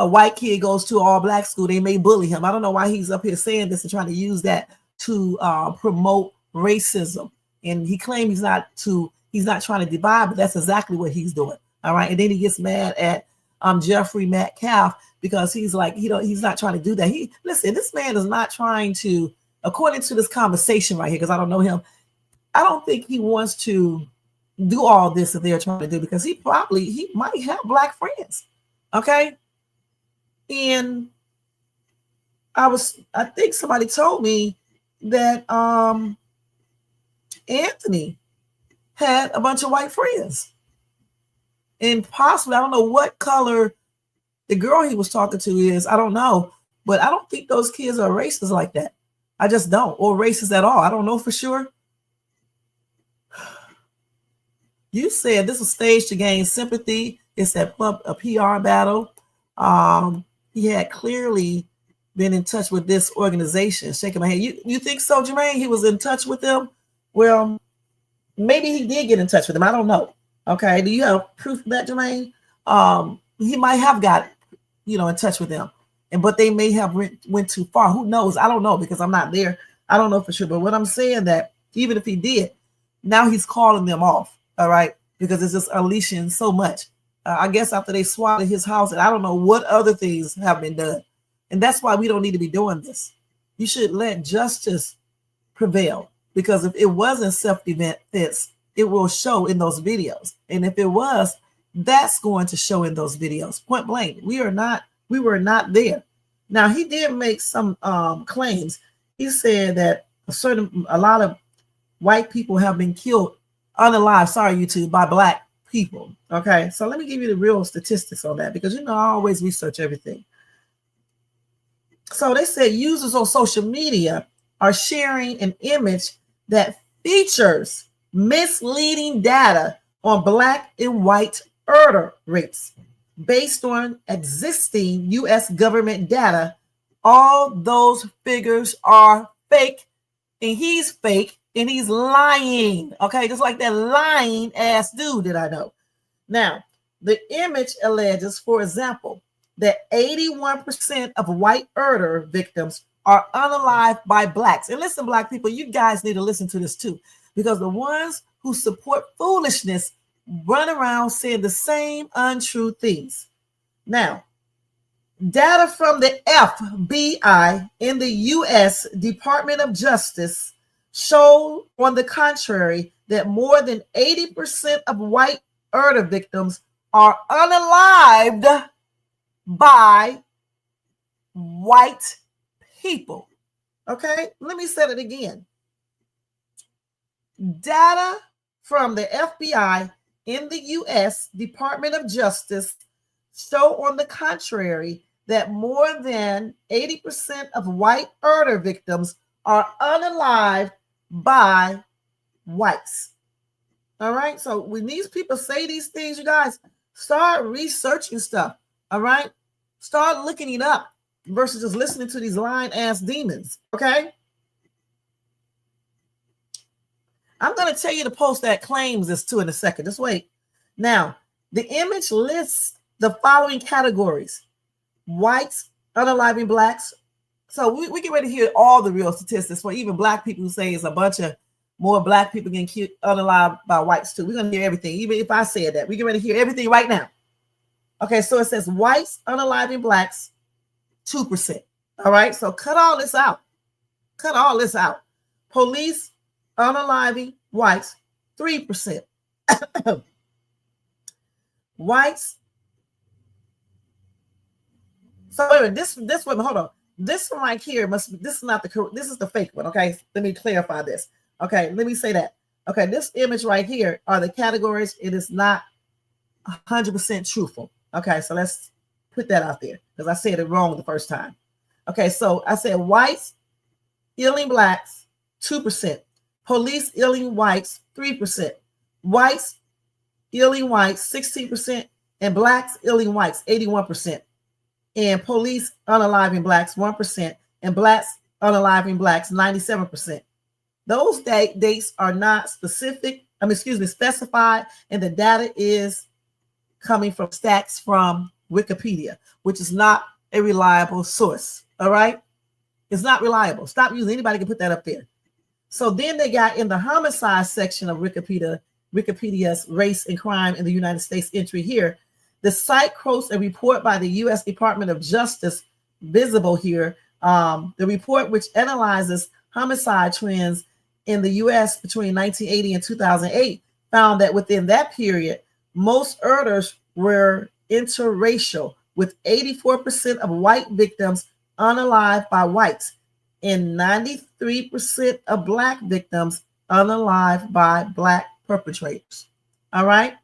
white kid goes to all Black school, they may bully him. I don't know why he's up here saying this and trying to use that to promote racism. And he claims he's not trying to divide, but that's exactly what he's doing. All right. And then he gets mad at Jeffrey Metcalf because he's like, he's not trying to do that. Listen, this man is not trying to, according to this conversation right here, because I don't know him, I don't think he wants to do all this that they're trying to do, because he might have Black friends. Okay. And I think somebody told me that Anthony had a bunch of white friends. And possibly, I don't know what color the girl he was talking to is. I don't know. But I don't think those kids are racist like that. I just don't. Or racist at all. I don't know for sure. You said this was staged to gain sympathy. It's a PR battle. He had clearly been in touch with this organization. Shaking my head. You think so, Jermaine? He was in touch with them? Well, maybe he did get in touch with them. I don't know. Okay. Do you have proof of that, Jermaine? He might have got, in touch with them. But they may have went too far. Who knows? I don't know, because I'm not there. I don't know for sure. But what I'm saying, that even if he did, now he's calling them off. All right. Because it's just unleashing so much. I guess after they swatted his house, and I don't know what other things have been done. And that's why we don't need to be doing this. You should let justice prevail, because if it wasn't self-defense, it will show in those videos. And if it was, that's going to show in those videos. Point blank. We were not there. Now, he did make some claims. He said that a lot of white people have been killed unalive, sorry, YouTube, by Black people. Okay, so let me give you the real statistics on that, because I always research everything. So they said users on social media are sharing an image that features misleading data on Black and white murder rates based on existing U.S. government data. All those figures are fake, and he's fake, and he's lying. Okay, just like that lying ass dude that I know. Now, the image alleges, for example, that 81% of white murder victims are unalived by Blacks. And listen, Black people, you guys need to listen to this too, because the ones who support foolishness run around saying the same untrue things. Now, data from the FBI in the U.S. Department of Justice show, on the contrary, that more than 80% of white murder victims are unalived by white people. Okay, let me say it again. Data from the FBI in the U.S. Department of Justice show, on the contrary, that more than 80% of white murder victims are unalived by whites. All right. So when these people say these things, you guys start researching stuff. All right. Start looking it up versus just listening to these lying ass demons. Okay. I'm going to tell you the post that claims this too in a second. Just wait. Now, the image lists the following categories: whites, unaliving blacks. So we get ready to hear all the real statistics for even black people who say it's a bunch of more black people getting killed unalived by whites too. We're going to hear everything. Even if I said that, we get ready to hear everything right now. Okay, so it says whites, unaliving blacks, 2%. All right, so cut all this out. Cut all this out. Police, unaliving whites, 3%. Whites. So wait a minute, this one, hold on. This one right here this is not the, this is the fake one. Okay, let me clarify this. Okay, let me say that. Okay, this image right here are the categories. It is not 100% truthful. Okay, so let's put that out there because I said it wrong the first time. Okay, so I said whites, illing blacks, 2%. Police, illing whites, 3%. Whites, illing whites, 16%. And blacks, illing whites, 81%. And police, unaliving blacks, 1%. And blacks, unaliving blacks, 97%. Those dates are not specified, and the data is coming from stats from Wikipedia, which is not a reliable source. All right, it's not reliable. Stop using, anybody can put that up there. So then they got in the homicide section of Wikipedia's race and crime in the United States entry here. The site quotes a report by the U.S. Department of Justice, visible here. The report, which analyzes homicide trends in the U.S. between 1980 and 2008, found that within that period, most murders were interracial, with 84% of white victims unalived by whites and 93% of black victims unalived by black perpetrators. All right?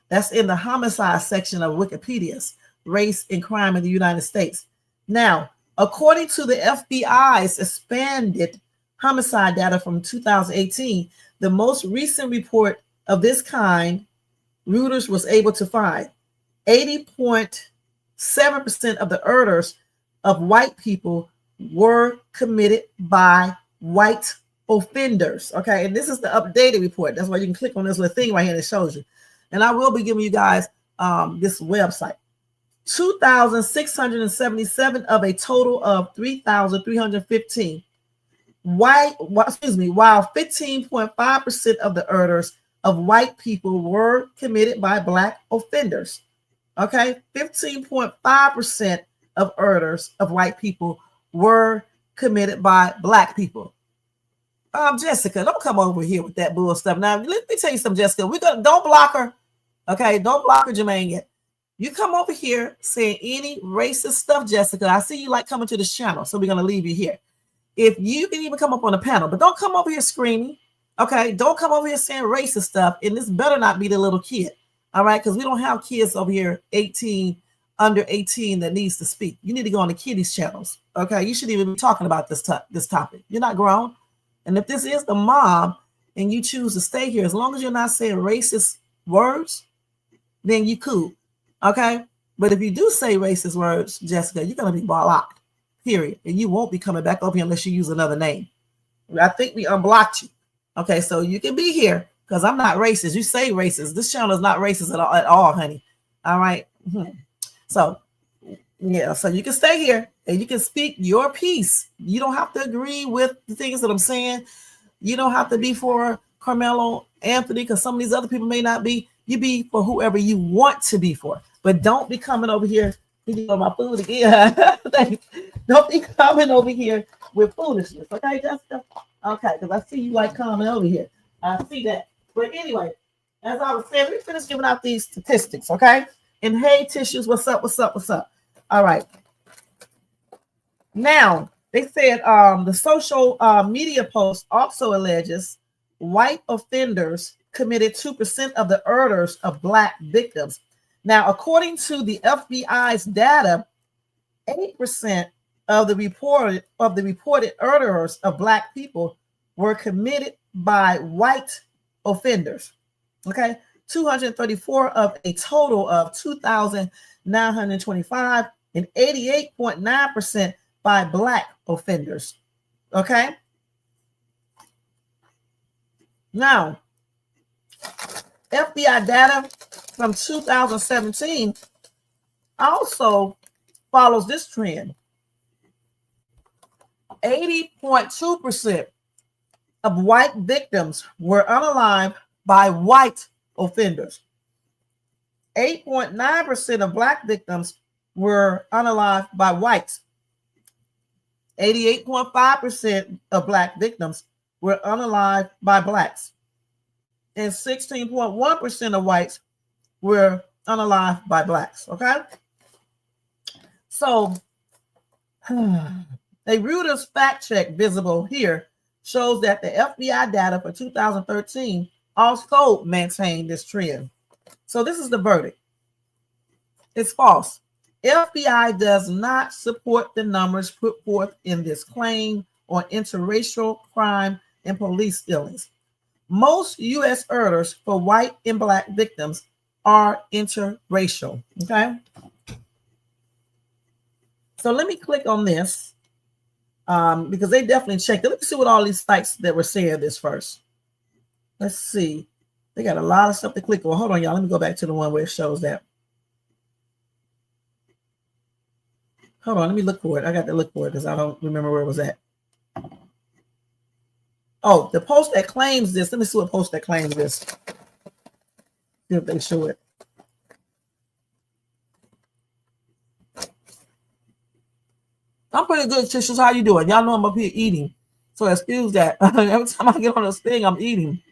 That's in the homicide section of Wikipedia's race and crime in the United States. Now, according to the FBI's expanded homicide data from 2018, the most recent report of this kind, Reuters was able to find 80.7% of the murders of white people were committed by white offenders. Okay, and this is the updated report. That's why you can click on this little thing right here that shows you. And I will be giving you guys this website. 2,677 of a total of 3,315. While 15.5% of the murders of white people were committed by black offenders. Okay, 15.5% of murders of white people were committed by black people. Jessica, don't come over here with that bull stuff. Now, let me tell you something, Jessica. Don't block her. Okay, don't block her, Jermaine, yet. You come over here saying any racist stuff, Jessica. I see you like coming to this channel, so we're going to leave you here. If you can even come up on the panel, but don't come over here screaming. Okay, don't come over here saying racist stuff, and this better not be the little kid. All right, because we don't have kids over here under 18 that needs to speak. You need to go on the kiddies channels. Okay, you shouldn't even be talking about this topic. You're not grown. And if this is the mom and you choose to stay here, as long as you're not saying racist words, then you cool. Okay, but if you do say racist words, Jessica, you're going to be blocked, period. And you won't be coming back over here unless you use another name. I think we unblocked you. Okay, so you can be here because I'm not racist. You say racist. This channel is not racist at all, honey. All right. So, yeah, so you can stay here and you can speak your piece. You don't have to agree with the things that I'm saying. You don't have to be for Karmelo Anthony because some of these other people may not be. You be for whoever you want to be for. But don't be coming over here. On my food again. Don't be coming over here with foolishness. Okay, Jessica? Okay, because I see you like coming over here. I see that. But anyway, as I was saying, let me finish giving out these statistics, okay? And hey, Tissues, what's up? All right. Now, they said the social media post also alleges white offenders committed 2% of the murders of black victims. Now, according to the FBI's data, 8% of the reported murders of black people were committed by white offenders. Okay, 234 of a total of 2,925, and 88.9% by black offenders. Okay. Now, FBI data from 2017 also follows this trend. 80.2% of white victims were unalived by white offenders. 8.9% of black victims were unalived by whites. 88.5% of black victims were unalived by blacks. And 16.1% of whites were unalived by blacks. Okay? So, a Reuters fact check visible here shows that the FBI data for 2013 also maintained this trend. So this is the verdict. It's false. FBI does not support the numbers put forth in this claim on interracial crime and police killings. Most U.S. murders for white and black victims are interracial. Okay. So let me click on this because they definitely checked it. Let me see what all these sites that were saying this first. Let's see. They got a lot of stuff to click on. Hold on, y'all. Let me go back to the one where it shows that. Hold on. Let me look for it. I got to look for it because I don't remember where it was at. Oh, the post that claims this. Let me see what post that claims this. See if they show it. I'm pretty good, Tissues. How you doing? Y'all know I'm up here eating. So excuse that. Every time I get on this thing, I'm eating.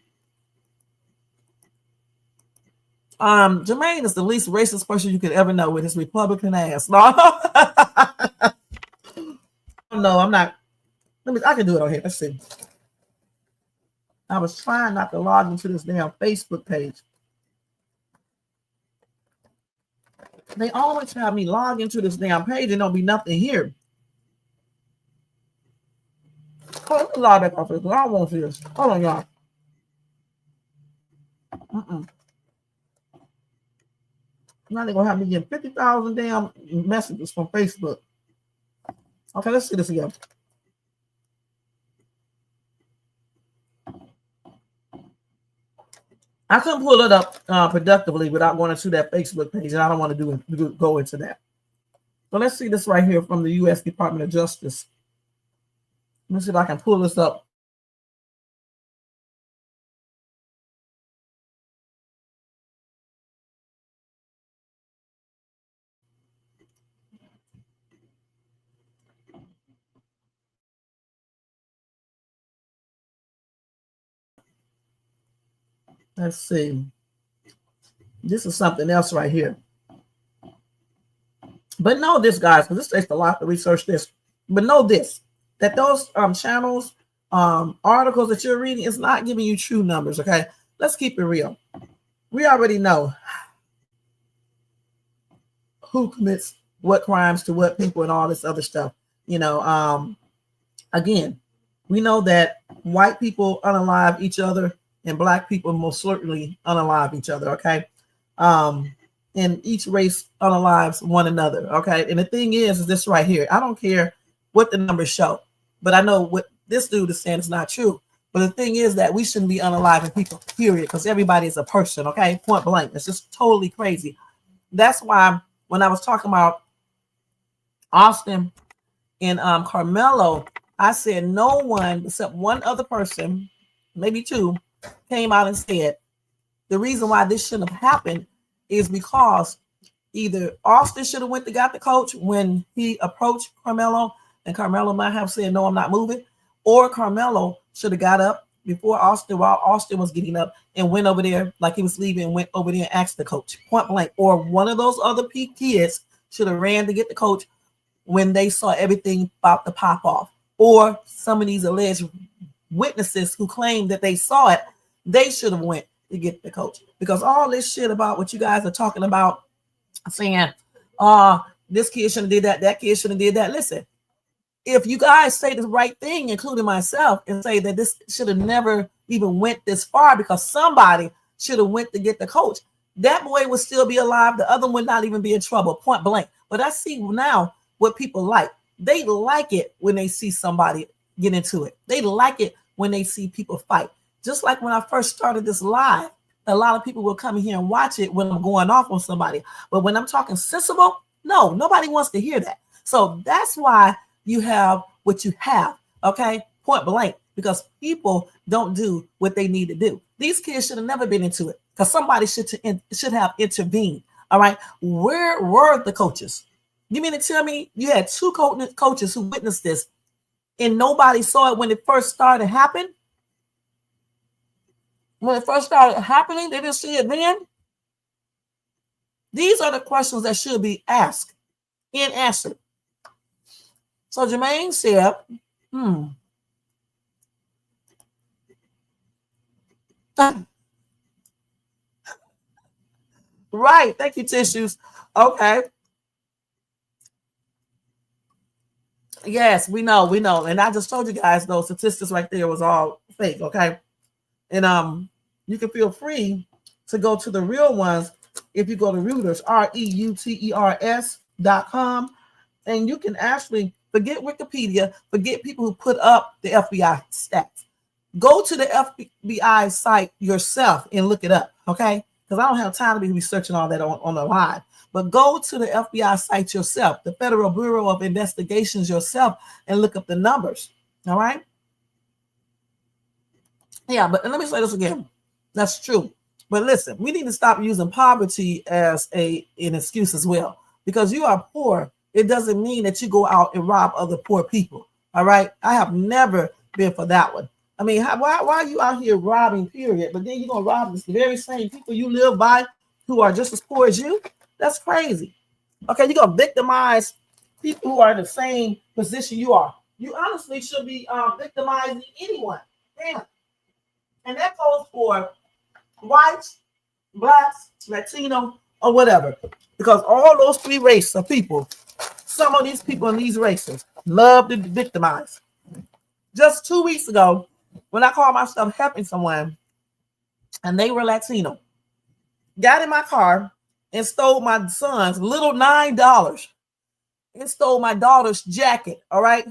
Jermaine is the least racist person you could ever know with his Republican ass. No, no, I'm not. I can do it on here. Let's see. I was trying not to log into this damn Facebook page. They always have me log into this damn page and don't be nothing here. Oh, let me log back off this. I don't want to see this. Hold on, y'all. Now they're going to have me get 50,000 damn messages from Facebook. Okay, let's see this again. I couldn't pull it up productively without going into that Facebook page, and I don't want to go into that. So let's see this right here from the U.S. Department of Justice. Let me see if I can pull this up. Let's see. This is something else right here. But know this, guys, because this takes a lot to research this. But know this, that those channels, articles that you're reading is not giving you true numbers, okay? Let's keep it real. We already know who commits what crimes to what people and all this other stuff. You know, again, we know that white people unalive each other and black people most certainly unalive each other, okay? And each race unalives one another, okay? And the thing is this right here. I don't care what the numbers show, but I know what this dude is saying is not true. But the thing is that we shouldn't be unaliving people, period, because everybody is a person, okay? Point blank. It's just totally crazy. That's why when I was talking about Austin and Karmelo, I said no one except one other person, maybe two, came out and said the reason why this shouldn't have happened is because either Austin should have went to got the coach when he approached Karmelo, and Karmelo might have said, no, I'm not moving, or Karmelo should have got up before Austin while Austin was getting up and went over there like he was leaving and went over there and asked the coach, point blank. Or one of those other kids should have ran to get the coach when they saw everything about to pop off. Or some of these alleged witnesses who claim that they saw it, they should have went to get the coach. Because all this shit about what you guys are talking about, saying, this kid shouldn't have did that kid shouldn't have did that. Listen, if you guys say the right thing, including myself, and say that this should have never even went this far because somebody should have went to get the coach, that boy would still be alive. The other would not even be in trouble, point blank. But I see now what people like. They like it when they see somebody get into it. They like it when they see people fight. Just like when I first started this live, a lot of people will come here and watch it when I'm going off on somebody. But when I'm talking sensible, no, nobody wants to hear that. So that's why you have what you have, okay? Point blank, because people don't do what they need to do. These kids should have never been into it because somebody should have intervened, all right? Where were the coaches? You mean to tell me you had two coaches who witnessed this and nobody saw it when it first started happening? When it first started happening, they didn't see it then? These are the questions that should be asked and answered. So Jermaine said, right. Thank you, Tissues. Okay. Yes, we know. And I just told you guys those statistics right there was all fake. Okay. And you can feel free to go to the real ones if you go to Reuters, reuters.com, and you can actually forget Wikipedia, forget people who put up the FBI stats. Go to the FBI site yourself and look it up, okay? Because I don't have time to be researching all that on the line. But go to the FBI site yourself, the Federal Bureau of Investigations yourself, and look up the numbers, all right? Yeah, but let me say this again. That's true. But listen, we need to stop using poverty as an excuse as well. Because you are poor, it doesn't mean that you go out and rob other poor people, all right? I have never been for that one. I mean, why are you out here robbing, period? But then you're going to rob the very same people you live by who are just as poor as you? That's crazy. Okay, you're going to victimize people who are in the same position you are. You honestly should be victimizing anyone. Damn. And that goes for whites, blacks, Latino, or whatever. Because all those three races of people, some of these people in these races love to victimize. Just 2 weeks ago, when I called myself helping someone, and they were Latino, got in my car and stole my son's little $9 and stole my daughter's jacket, all right?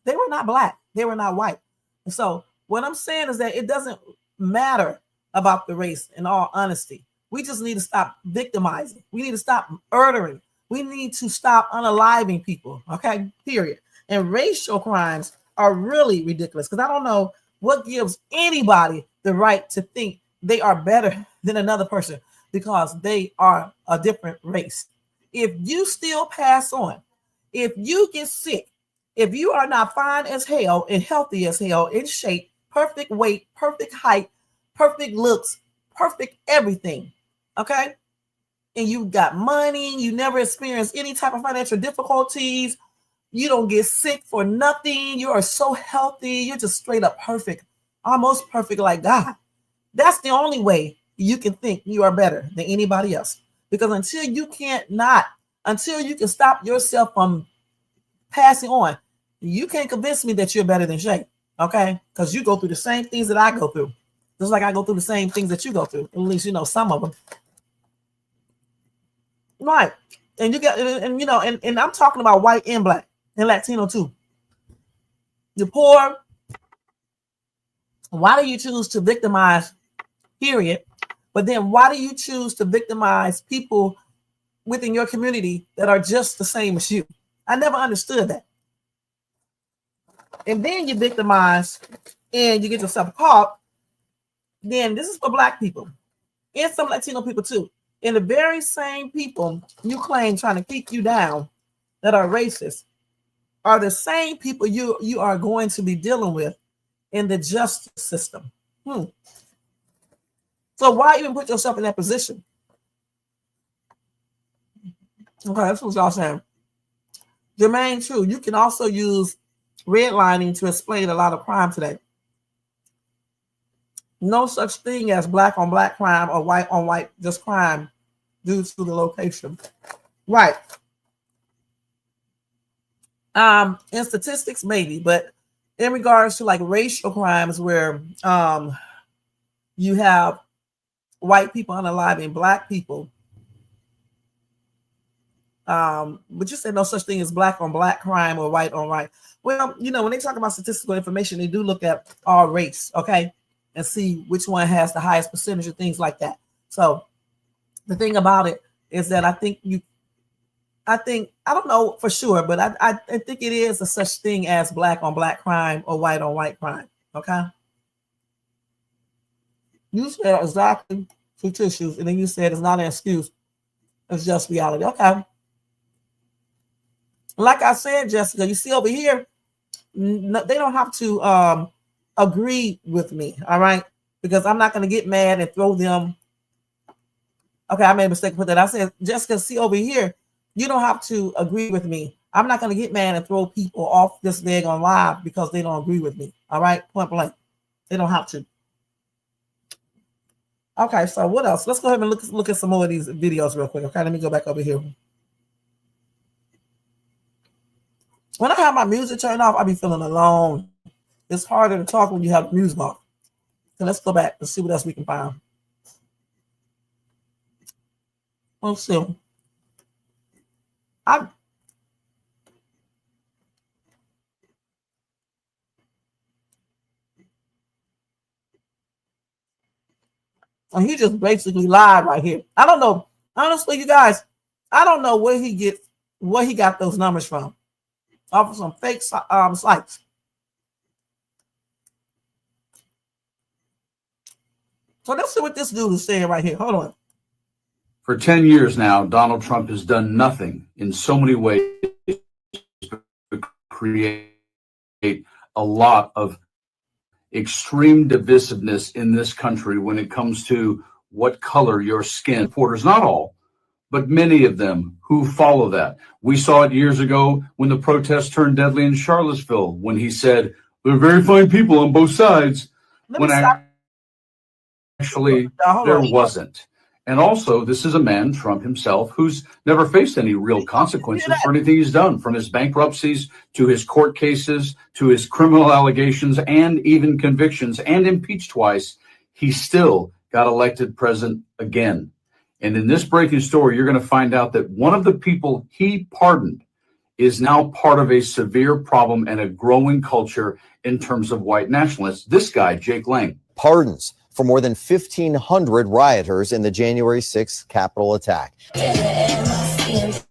They were not black. They were not white. And so what I'm saying is that it doesn't matter about the race, in all honesty. We just need to stop victimizing. We need to stop murdering. We need to stop unaliving people, okay? Period. And racial crimes are really ridiculous because I don't know what gives anybody the right to think they are better than another person because they are a different race. If you still pass on, if you get sick, if you are not fine as hell and healthy as hell, in shape, perfect weight, perfect height, perfect looks, perfect everything, okay? And you got money, you never experienced any type of financial difficulties, you don't get sick for nothing, you are so healthy, you're just straight up perfect, almost perfect like God. That's the only way you can think you are better than anybody else. Because until you can stop yourself from passing on, you can't convince me that you're better than Shay, okay? Because you go through the same things that I go through. Just like I go through the same things that you go through. At least, some of them. Right. And you got, and I'm talking about white and black and Latino too. You're poor. Why do you choose to victimize, period? But then why do you choose to victimize people within your community that are just the same as you? I never understood that. And then you victimize and you get yourself caught. Then this is for black people and some Latino people too. And the very same people you claim trying to keep you down that are racist are the same people you are going to be dealing with in the justice system. So why even put yourself in that position? Okay, that's what y'all saying. Jermaine, true. You can also use redlining to explain a lot of crime today. No such thing as black on black crime or white on white, just crime due to the location. Right. In statistics, maybe, but in regards to like racial crimes where you have white people unaliving black people, but you said no such thing as black on black crime or white on white. Well, when they talk about statistical information, they do look at all race, okay? and see which one has the highest percentage of things like that. So the thing about it is that I don't know for sure, but I think it is a such thing as black on black crime or white on white crime. Okay. You said exactly 2 tissues, and then you said it's not an excuse. It's just reality. Okay. Like I said, Jessica, you see over here, they don't have to agree with me, all right? Because I'm not going to get mad and throw them. Okay, I made a mistake with that. I said, Jessica, see over here, you don't have to agree with me. I'm not going to get mad and throw people off this leg on live because they don't agree with me, all right? Point blank. They don't have to. Okay, so what else? Let's go ahead and look at some more of these videos real quick. Okay, let me go back over here. When I have my music turned off, I be feeling alone. It's harder to talk when you have the music off. So let's go back and see what else we can find. Let's see. And he just basically lied right here. I don't know. Honestly, you guys, I don't know where he got those numbers from. Off of some fake sites. So let's see what this dude is saying right here. Hold on. For 10 years now, Donald Trump has done nothing in so many ways to create a lot of extreme divisiveness in this country when it comes to what color your skin. Reporters, not all, but many of them who follow that. We saw it years ago when the protests turned deadly in Charlottesville, when he said, there are very fine people on both sides, when actually there wasn't. And also, this is a man, Trump himself, who's never faced any real consequences for anything he's done, from his bankruptcies to his court cases to his criminal allegations and even convictions, and impeached twice. He still got elected president again. And in this breaking story, you're going to find out that one of the people he pardoned is now part of a severe problem and a growing culture in terms of white nationalists. This guy, Jake Lang. Pardons for more than 1,500 rioters in the January 6th Capitol attack. That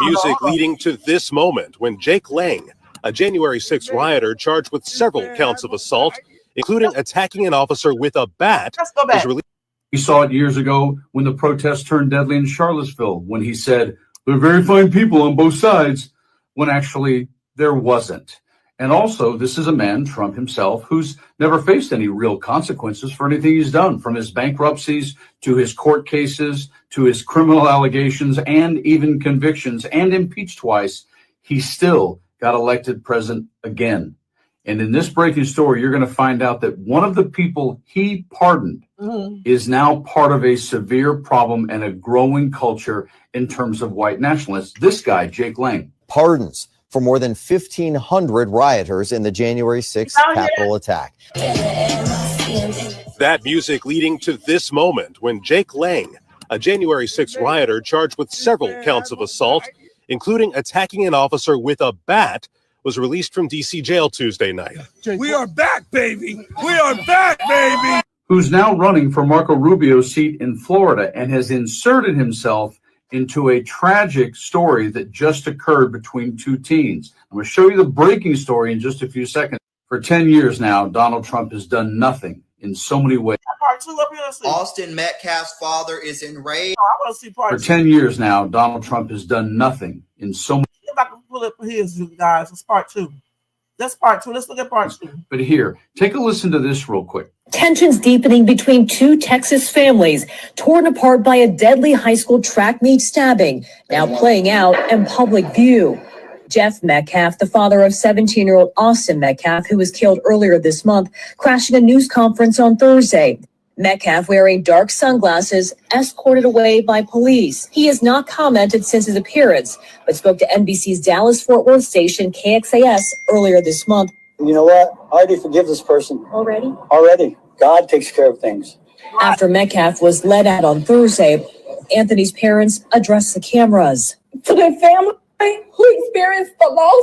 music leading to this moment when Jake Lang, a January 6th rioter charged with several counts of assault, including attacking an officer with a bat, was released. We saw it years ago when the protests turned deadly in Charlottesville, when he said, there are very fine people on both sides, when actually there wasn't. And also, this is a man, Trump himself, who's never faced any real consequences for anything he's done, from his bankruptcies to his court cases to his criminal allegations and even convictions, and impeached twice. He still got elected president again. And in this breaking story, you're going to find out that one of the people he pardoned is now part of a severe problem and a growing culture in terms of white nationalists. This guy, Jake Lang. Pardons for more than 1,500 rioters in the January 6th Capitol attack. That music leading to this moment when Jake Lang, a January 6th rioter charged with several counts of assault, including attacking an officer with a bat, was released from D.C. jail Tuesday night. We are back, baby. We are back, baby. Who's now running for Marco Rubio's seat in Florida and has inserted himself into a tragic story that just occurred between 2 teens. I'm going to show you the breaking story in just a few seconds. For 10 years now, Donald Trump has done nothing in so many ways. Austin Metcalf's father is enraged. For 10 years now, Donald Trump has done nothing in so many. If I can pull up his, guys, it's part 2. That's part 2. Let's look at part 2. But here, take a listen to this real quick. Tensions deepening between 2 Texas families, torn apart by a deadly high school track meet stabbing, now playing out in public view. Jeff Metcalf, the father of 17-year-old Austin Metcalf, who was killed earlier this month, crashing a news conference on Thursday. Metcalf, wearing dark sunglasses, escorted away by police. He has not commented since his appearance, but spoke to NBC's Dallas-Fort Worth station KXAS earlier this month. You know what? I already forgive this person. Already? Already. God takes care of things. After Metcalf was led out on Thursday, Anthony's parents addressed the cameras. To the family who experienced the loss,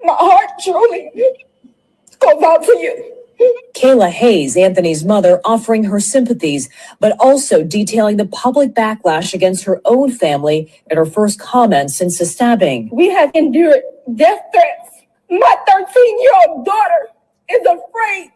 my heart truly goes out to you. Kayla Hayes, Anthony's mother, offering her sympathies, but also detailing the public backlash against her own family in her first comments since the stabbing. We have endured death threats. My 13-year-old daughter is afraid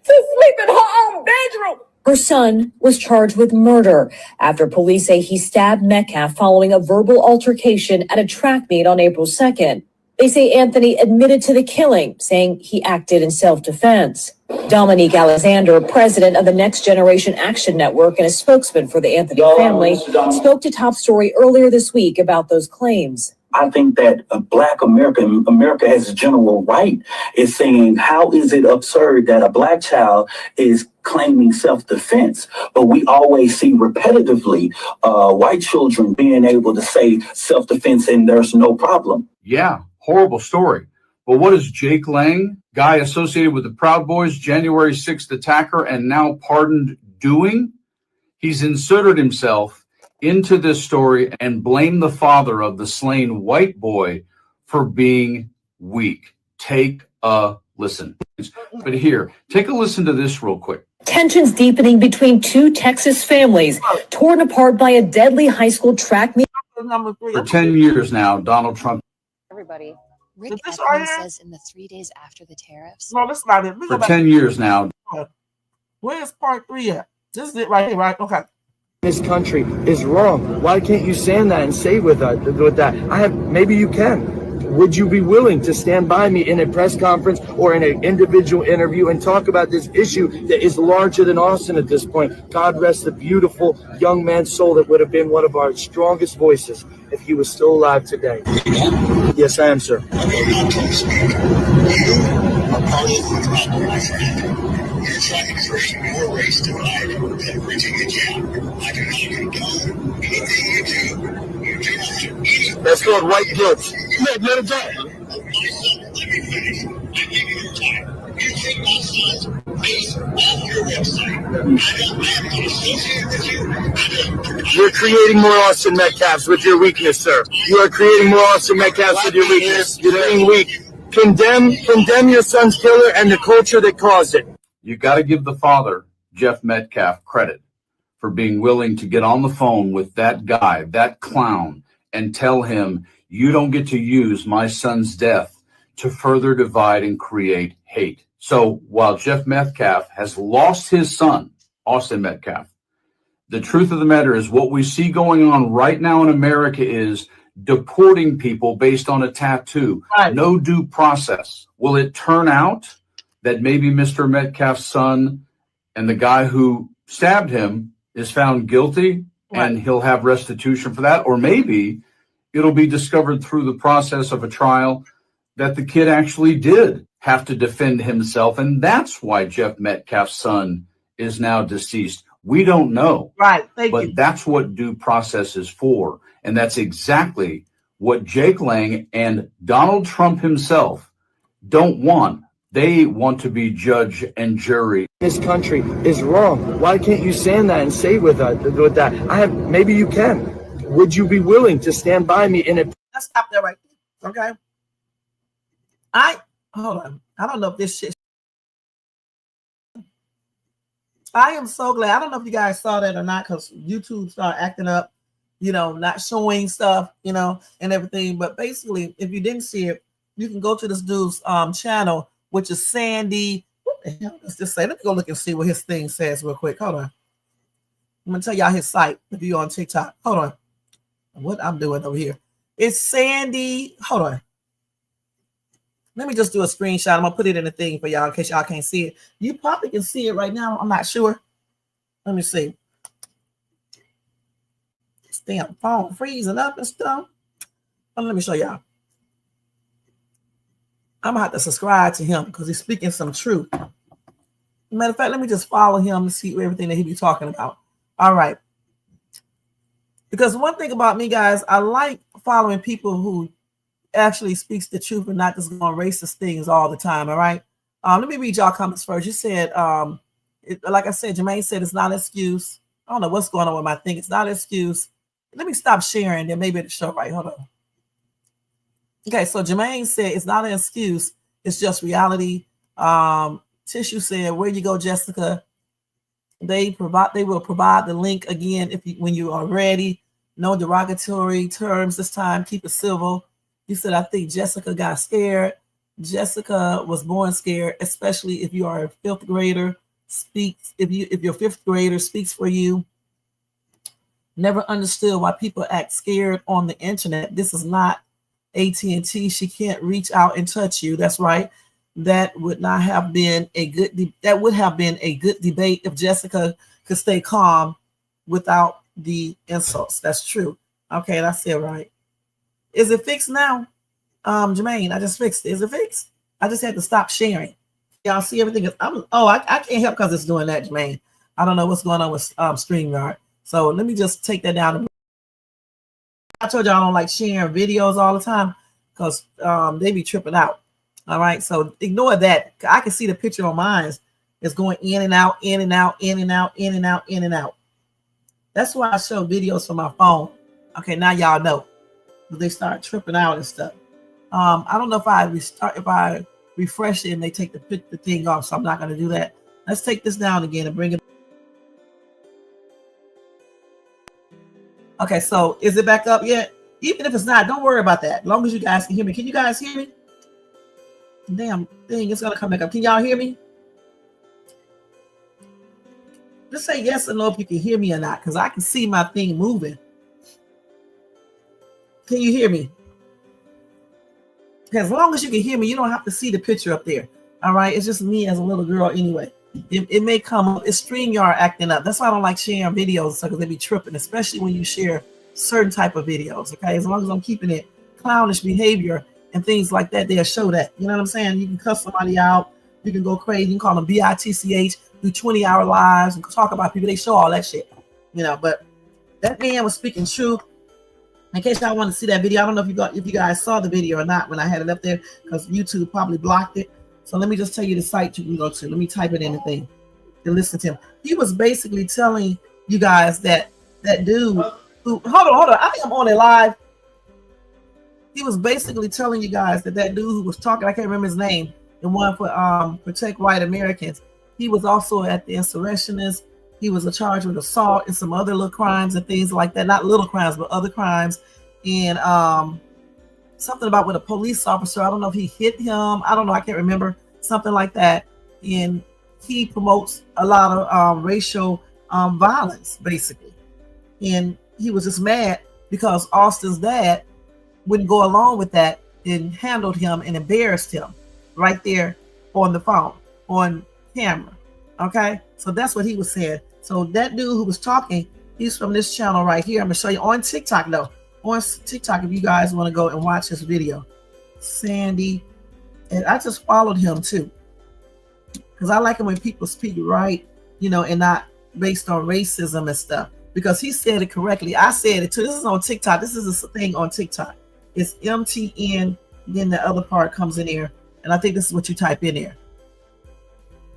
to sleep in her own bedroom. Her son was charged with murder after police say he stabbed Metcalf following a verbal altercation at a track meet on April 2nd. They say Anthony admitted to the killing, saying he acted in self-defense. Dominique Alexander, president of the Next Generation Action Network and a spokesman for the Anthony family, spoke to Top Story earlier this week about those claims. I think that Black America as a general right, is saying, how is it absurd that a Black child is claiming self-defense? But we always see repetitively white children being able to say self-defense and there's no problem. Yeah, horrible story. But what is Jake Lang, guy associated with the Proud Boys, January 6th attacker, and now pardoned, doing? He's inserted himself into this story and blamed the father of the slain white boy for being weak. Take a listen. But here, take a listen to this real quick. Tensions deepening between two Texas families, torn apart by a deadly high school track meet. For 10 years now, Donald Trump. Everybody. Rick this Epstein right says in the 3 days after the tariffs. No, that's not it. For 10 years now. Where's part 3 at? This is it right here, right? Okay. This country is wrong. Why can't you stand that and say with that? Maybe you can. Would you be willing to stand by me in a press conference or in an individual interview and talk about this issue that is larger than Austin at this point? God rest the beautiful young man's soul that would have been one of our strongest voices if he was still alive today. Yes, I am, sir. You're trying to create more race divide than bridging the gap. I do not condone anything you do. You do not have any. That's called white guilt. Let it go. My son, let me finish. I give you your time. You take my son's face off your website. I am not associated with you. You're creating more Austin Metcalfs with your weakness, sir. You are creating more Austin Metcalfs with your weakness. You're being weak. Condemn your son's killer and the culture that caused it. You got to give the father, Jeff Metcalf, credit for being willing to get on the phone with that guy, that clown, and tell him, you don't get to use my son's death to further divide and create hate. So while Jeff Metcalf has lost his son, Austin Metcalf, the truth of the matter is what we see going on right now in America is deporting people based on a tattoo. Right. No due process. Will it turn out that maybe Mr. Metcalf's son and the guy who stabbed him is found guilty and he'll have restitution for that? Or maybe it'll be discovered through the process of a trial that the kid actually did have to defend himself. And that's why Jeff Metcalf's son is now deceased. We don't know. Right. Thank you. But that's what due process is for. And that's exactly what Jake Lang and Donald Trump himself don't want. They want to be judge and jury. This country is wrong. Why can't you stand that and say with that? Maybe you can. Would you be willing to stand by me in a? Let's stop there right there. Okay. Hold on. I don't know if this shit. I am so glad. I don't know if you guys saw that or not, because YouTube started acting up, not showing stuff, and everything. But basically, if you didn't see it, you can go to this dude's channel, which is Sandy. What the hell does this say? Let me go look and see what his thing says real quick. Hold on. I'm going to tell y'all his site if you're on TikTok. Hold on. What I'm doing over here. It's Sandy. Hold on. Let me just do a screenshot. I'm going to put it in the thing for y'all in case y'all can't see it. You probably can see it right now. I'm not sure. Let me see. This damn phone freezing up and stuff. Let me show y'all. I'm going to have to subscribe to him because he's speaking some truth. Matter of fact, let me just follow him and see everything that he be talking about. All right. Because one thing about me, guys, I like following people who actually speaks the truth and not just going racist things all the time. All right. Let me read y'all comments first. You said, like I said, Jermaine said it's not an excuse. I don't know what's going on with my thing. It's not an excuse. Let me stop sharing. Then maybe it'll show right. Hold on. Okay. So Jermaine said it's not an excuse. It's just reality. Tissue said, where you go, Jessica? They will provide the link again when you are ready. No derogatory terms this time. Keep it civil. You said, I think Jessica got scared. Jessica was born scared, especially if you are a fifth grader. If your fifth grader speaks for you. Never understood why people act scared on the internet. This is not AT&T. She can't reach out and touch you. That's right. That would have been a good debate if Jessica could stay calm without the insults. That's true. Okay, that's it, right. Is it fixed now? Jermaine, I just fixed it. Is it fixed? I just had to stop sharing. Y'all see everything? I can't help because it's doing that, Jermaine. I don't know what's going on with StreamYard. So let me just take that down. I told y'all I don't like sharing videos all the time because they be tripping out. All right, so ignore that. I can see the picture on mine is going in and out, in and out, in and out, in and out, in and out. That's why I show videos from my phone. Okay, now y'all know. They start tripping out and stuff. I don't know if I refresh it and they take the thing off, so I'm not going to do that. Let's take this down again and bring it. Okay, so is it back up yet? Even if it's not, don't worry about that. As long as you guys can hear me. Can you guys hear me? Damn thing, it's gonna come back up. Can y'all hear me? Just say yes or no if you can hear me or not, because I can see my thing moving. Can you hear me? As long as you can hear me, you don't have to see the picture up there. All right, it's just me as a little girl anyway. It may come up. It's StreamYard acting up. That's why I don't like sharing videos, because they be tripping, especially when you share certain type of videos. Okay, as long as I'm keeping it clownish behavior and things like that, they'll show that. You know what I'm saying? You can cuss somebody out. You can go crazy. You can call them BITCH, do 20-hour lives and talk about people. They show all that shit. You know, but that man was speaking truth. In case y'all want to see that video, I don't know if you guys saw the video or not when I had it up there, because YouTube probably blocked it. So let me just tell you the site you can go to. Let me type it in the thing to listen to him. He was basically telling you guys that dude who, hold on. I think I'm on it live. He was basically telling you guys that dude who was talking, I can't remember his name, the one for Protect White Americans. He was also at the insurrectionist. He was charged with assault and some other little crimes and things like that. Not little crimes, but other crimes. And something about with a police officer. I don't know if he hit him. I don't know. I can't remember. Something like that. And he promotes a lot of racial violence, basically. And he was just mad because Austin's dad wouldn't go along with that and handled him and embarrassed him right there on the phone, on camera. Okay, so that's what he was saying. So that dude who was talking, he's from this channel right here. I'm gonna show you on TikTok though. On TikTok, if you guys want to go and watch this video. Sandy, and I just followed him too, because I like it when people speak right, you know, and not based on racism and stuff, because he said it correctly. I said it too. This is on TikTok. This is a thing on TikTok. It's MTN, then the other part comes in there, and I think this is what you type in there.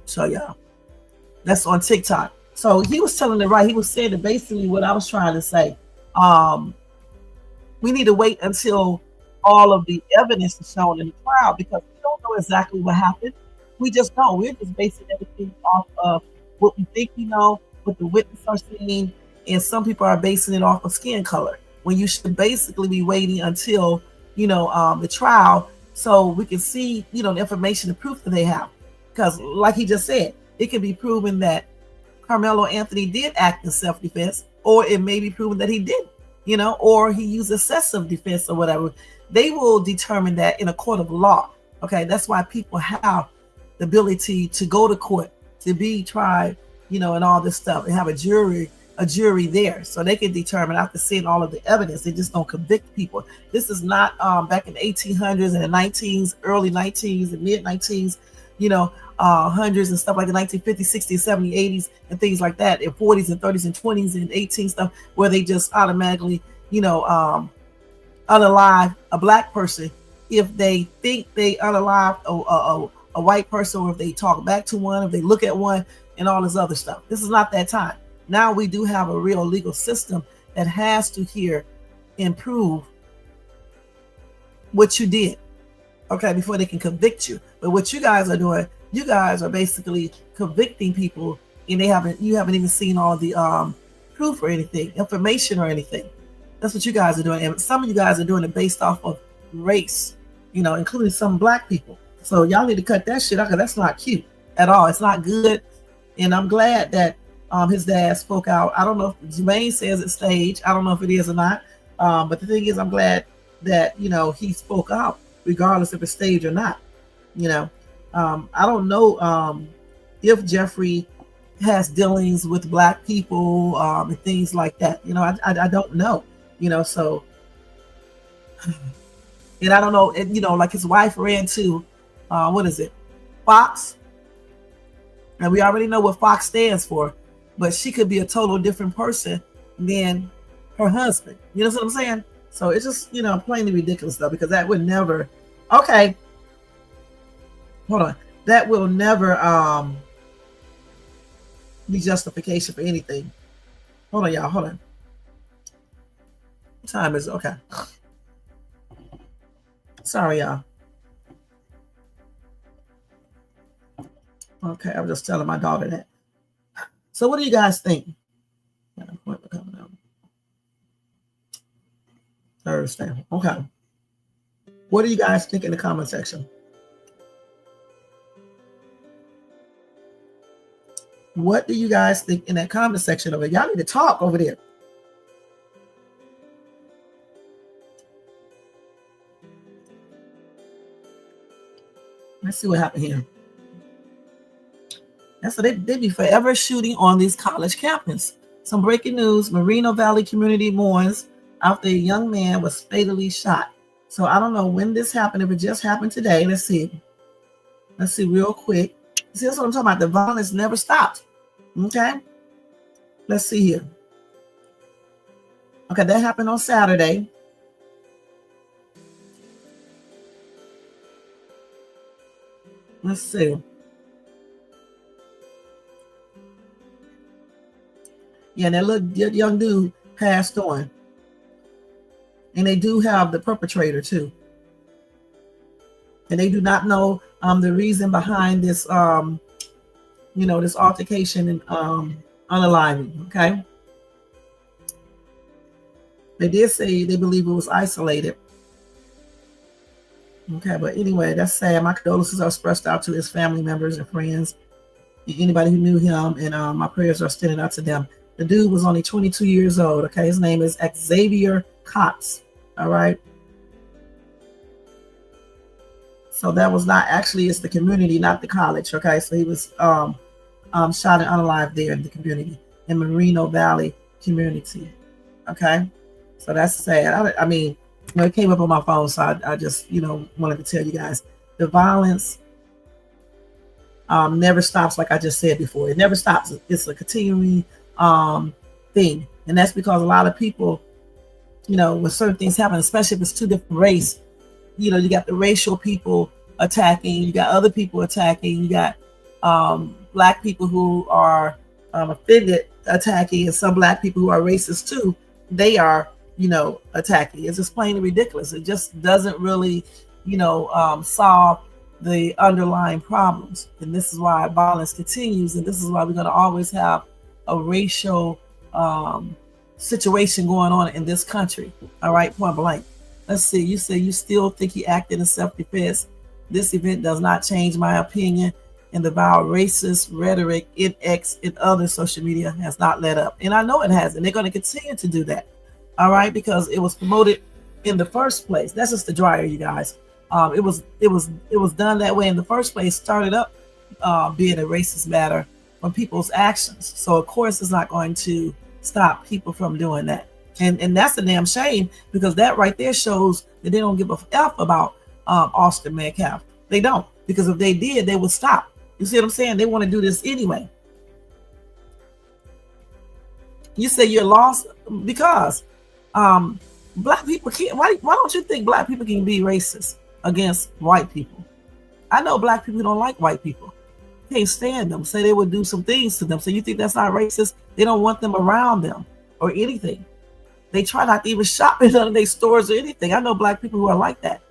So y'all, that's on TikTok. So he was telling it right. He was saying that basically what I was trying to say. We need to wait until all of the evidence is shown in the trial, because we don't know exactly what happened. We just don't. We're just basing everything off of what we think we know, what the witnesses are seeing, and some people are basing it off of skin color, when you should basically be waiting until, you know, the trial, so we can see, you know, the information, the proof that they have. Because like he just said, it can be proven that Karmelo Anthony did act in self-defense, or it may be proven that he didn't, you know, or he used excessive defense or whatever. They will determine that in a court of law. Okay, that's why people have the ability to go to court, to be tried, you know, and all this stuff, and have a jury there, so they can determine after seeing all of the evidence. They just don't convict people. This is not back in the 1800s and the 19s, early 19s and mid 19s, you know, hundreds and stuff like the 1950s, 60s, 70s, 80s, and things like that, in 40s and 30s and 20s and 18 stuff, where they just automatically, you know, unalive a black person if they think they unalive a white person, or if they talk back to one, if they look at one, and all this other stuff. This is not that time. Now we do have a real legal system that has to hear and prove what you did, okay, before they can convict you. But what you guys are doing, You guys are basically convicting people, and you haven't even seen all the proof or anything, information or anything. That's what you guys are doing, and some of you guys are doing it based off of race, including some black people. So y'all need to cut that shit out, because that's not cute at all. It's not good. And I'm glad that his dad spoke out. I don't know if Jermaine says it's staged. I don't know if it is or not. But the thing is, I'm glad that he spoke out, regardless if it's staged or not. I don't know if Jeffrey has dealings with black people and things like that. I don't know. So, and I don't know. And, like his wife ran to what is it, Fox, and we already know what Fox stands for, but she could be a total different person than her husband. You know what I'm saying? So it's just plainly ridiculous though, because that would never. Okay, hold on. That will never be justification for anything. Hold on, y'all. Hold on. What time is it? Okay. Sorry, y'all. Okay, I'm just telling my daughter that. So what do you guys think? Thursday. Okay. What do you guys think in the comment section? What do you guys think in that comment section over there? Y'all need to talk over there. Let's see what happened here. And so they be forever shooting on these college campuses. Some breaking news: Moreno Valley community mourns after a young man was fatally shot. So I don't know when this happened, if it just happened today. Let's see. Let's see real quick. See, that's what I'm talking about. The violence never stops. Okay. Let's see here. Okay, that happened on Saturday. Let's see. Yeah, that young dude passed on. And they do have the perpetrator too. And they do not know the reason behind this this altercation and unaliving. Okay. They did say they believe it was isolated. Okay, but anyway, that's sad. My condolences are expressed out to his family members and friends, and anybody who knew him, and my prayers are extended out to them. The dude was only 22 years old. Okay, his name is Xavier Cox. All right. So that was not actually, it's the community, not the college. Okay, so he was shot and unalive there in the community, in Moreno Valley community. Okay, so that's sad. I mean, it came up on my phone, so I just wanted to tell you guys the violence never stops. Like I just said before, it never stops. It's a continuing thing, and that's because a lot of people, when certain things happen, especially if it's two different race, you got the racial people attacking, you got other people attacking, you got black people who are offended attacking, and some black people who are racist too, they are attacking. It's just plain ridiculous. It just doesn't really solve the underlying problems, and this is why violence continues, and this is why we're going to always have a racial situation going on in this country. All right, point blank. Let's see. You say you still think he acted in self-defense. This event does not change my opinion, and the vile racist rhetoric in X and other social media has not let up. And I know it has, and they're going to continue to do that. All right, because it was promoted in the first place. That's just the dryer, you guys. It was done that way in the first place. Started up being a racist matter from people's actions. So of course it's not going to stop people from doing that. And that's a damn shame, because that right there shows that they don't give a F about Austin Metcalf. They don't, because if they did, they would stop. You see what I'm saying? They want to do this anyway. You say you're lost because black people can't. Why don't you think black people can be racist against white people? I know black people don't like white people. Can't stand them. Say they would do some things to them. So you think that's not racist? They don't want them around them or anything. They try not to even shop in none of their stores or anything. I know black people who are like that.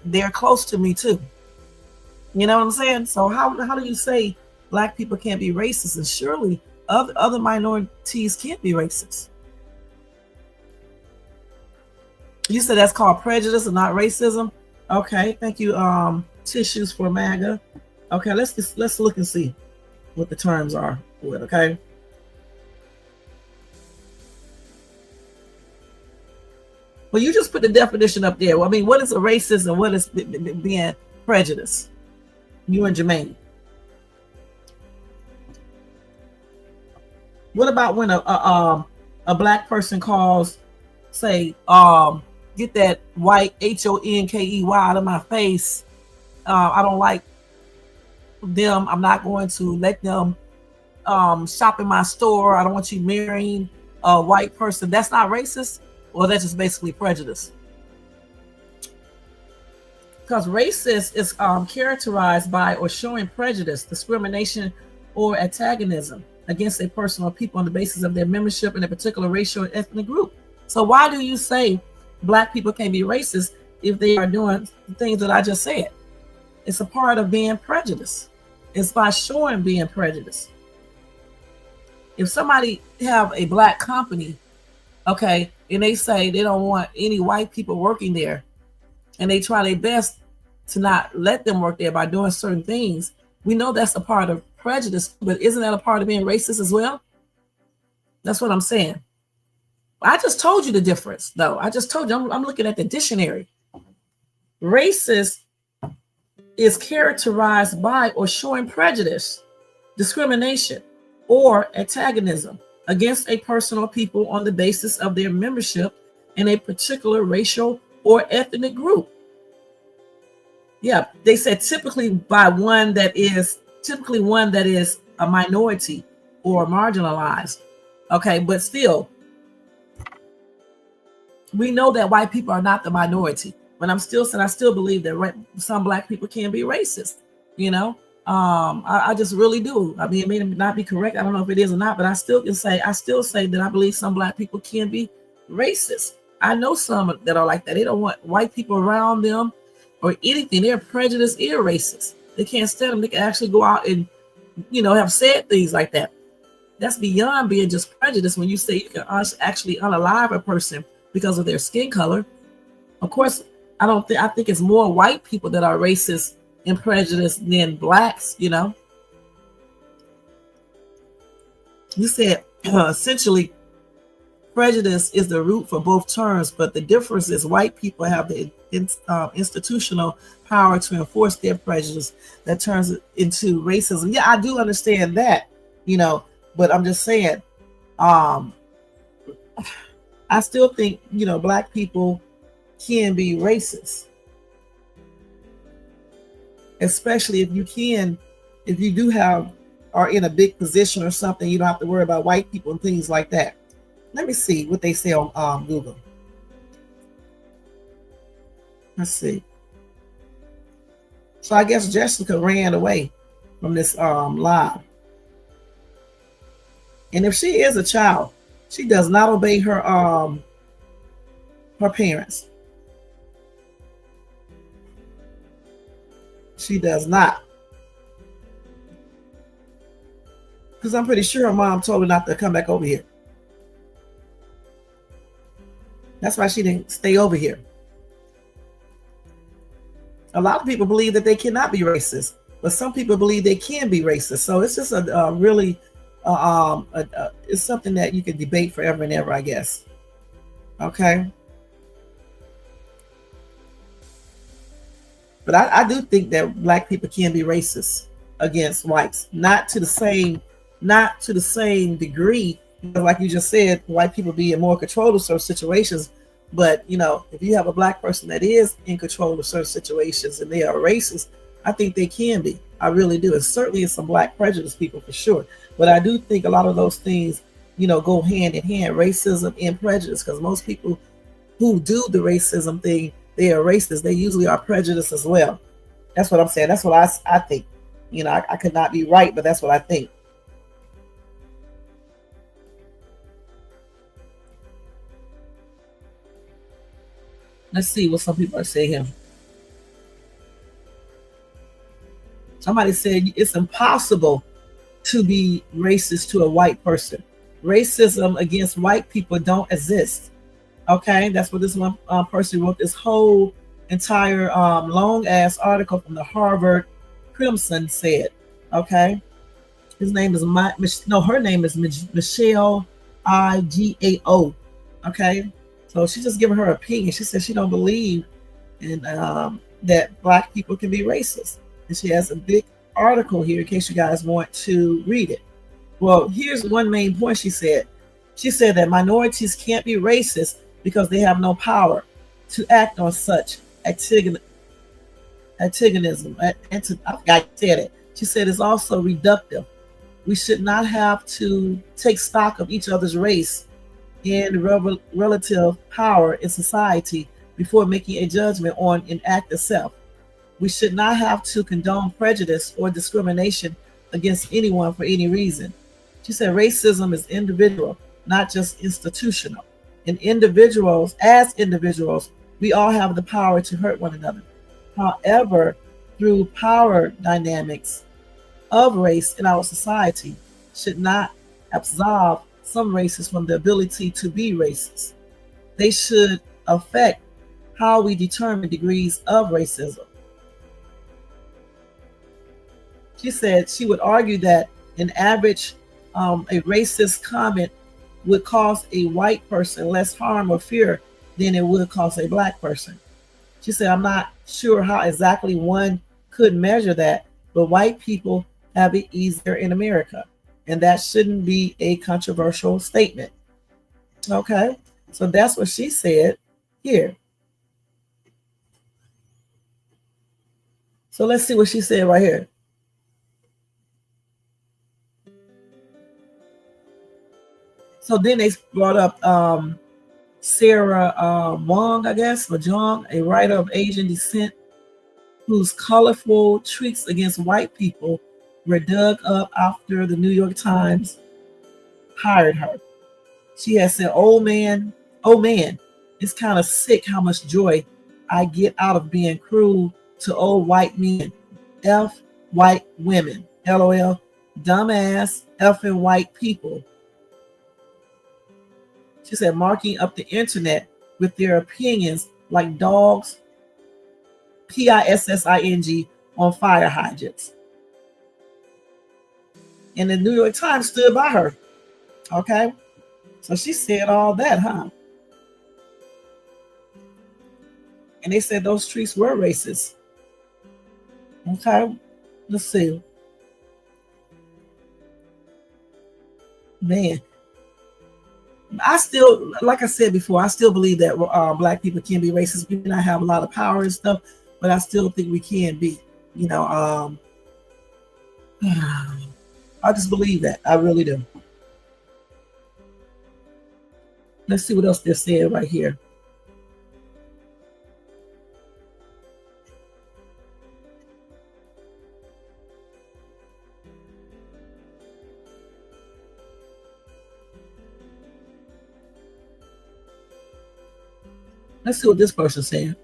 They're close to me too. You know what I'm saying? So how do you say black people can't be racist? And surely other minorities can't be racist. You said that's called prejudice and not racism. Okay, thank you. Tissues for MAGA. Okay, let's look and see what the terms are for it. Okay. Well, you just put the definition up there. Well, I mean, what is a racist and what is being prejudice? You and Jermaine. What about when a black person calls, say, get that white HONKEY out of my face. I don't like them. I'm not going to let them shop in my store. I don't want you marrying a white person. That's not racist? Well, that's just basically prejudice. Because racist is characterized by or showing prejudice, discrimination, or antagonism against a person or people on the basis of their membership in a particular racial or ethnic group. So why do you say black people can't be racist if they are doing the things that I just said? It's a part of being prejudiced. It's by showing being prejudiced. If somebody have a black company, okay, and they say they don't want any white people working there, and they try their best to not let them work there by doing certain things, we know that's a part of prejudice, but isn't that a part of being racist as well? That's what I'm saying. I just told you the difference, though. I just told you, I'm looking at the dictionary. Racist is characterized by or showing prejudice, discrimination, or antagonism against a person or people on the basis of their membership in a particular racial or ethnic group. Yeah, they said typically one that is a minority or marginalized. Okay, but still, we know that white people are not the minority. But I'm still saying I still believe that some black people can be racist. You know, I just really do. I mean, it may not be correct. I don't know if it is or not, but I still say that I believe some black people can be racist. I know some that are like that. They don't want white people around them or anything. They're prejudiced, they're racist. They can't stand them. They can actually go out and, have said things like that. That's beyond being just prejudice when you say you can actually unalive a person because of their skin color. Of course, I think it's more white people that are racist and prejudiced than blacks, You said essentially prejudice is the root for both terms, but the difference is white people have the institutional power to enforce their prejudice that turns it into racism. Yeah, I do understand that, but I'm just saying, I still think, black people can be racist, especially if you are in a big position or something. You don't have to worry about white people and things like that. Let me see what they say on Google. Let's see. So I guess Jessica ran away from this live. And if she is a child, she does not obey her parents. She does not. Because I'm pretty sure her mom told her not to come back over here. That's why she didn't stay over here. A lot of people believe that they cannot be racist, but some people believe they can be racist. So it's just it's something that you can debate forever and ever, I guess. Okay. But I do think that black people can be racist against whites, not to the same degree. Like you just said, white people be in more control of certain situations. But if you have a black person that is in control of certain situations and they are racist, I think they can be. I really do. And certainly some black prejudice people for sure. But I do think a lot of those things, go hand in hand, racism and prejudice, because most people who do the racism thing, they are racist. They usually are prejudiced as well. That's what I'm saying. That's what I think. I could not be right, but that's what I think. Let's see what some people are saying here. Somebody said it's impossible to be racist to a white person. Racism against white people don't exist. Okay, that's what this one person wrote this whole entire long ass article from the Harvard Crimson said. Okay, his name is her name is Michelle Igao. Okay, so she's just giving her opinion. She said she don't believe in that black people can be racist, and she has a big article here in case you guys want to read it. Well, here's one main point she said. She said that minorities can't be racist because they have no power to act on such antagonism. I forgot to say it. She said it's also reductive. We should not have to take stock of each other's race and relative power in society before making a judgment on an act itself. We should not have to condone prejudice or discrimination against anyone for any reason. She said racism is individual, not just institutional. And as individuals, we all have the power to hurt one another. However, through power dynamics of race in our society should not absolve some races from the ability to be racist. They should affect how we determine degrees of racism. She said she would argue that an average, a racist comment would cause a white person less harm or fear than it would cause a black person. She said, I'm not sure how exactly one could measure that, but white people have it easier in America. And that shouldn't be a controversial statement. Okay, so that's what she said here. So let's see what she said right here. So then they brought up Sarah Wong, I guess, or Jong, a writer of Asian descent whose colorful tweets against white people were dug up after the New York Times hired her. She has said, oh man, it's kind of sick how much joy I get out of being cruel to old white men. F white women. LOL. Dumbass effing white people. She said, marking up the internet with their opinions like dogs, PISSING, on fire hydrants. And the New York Times stood by her. Okay? So she said all that, huh? And they said those tweets were racist. Okay? Let's see. Man. I still, like I said before, I still believe that black people can be racist. We may not have a lot of power and stuff, but I still think we can be. You know, I just believe that. I really do. Let's see what else they're saying right here. Let's see what this person's saying.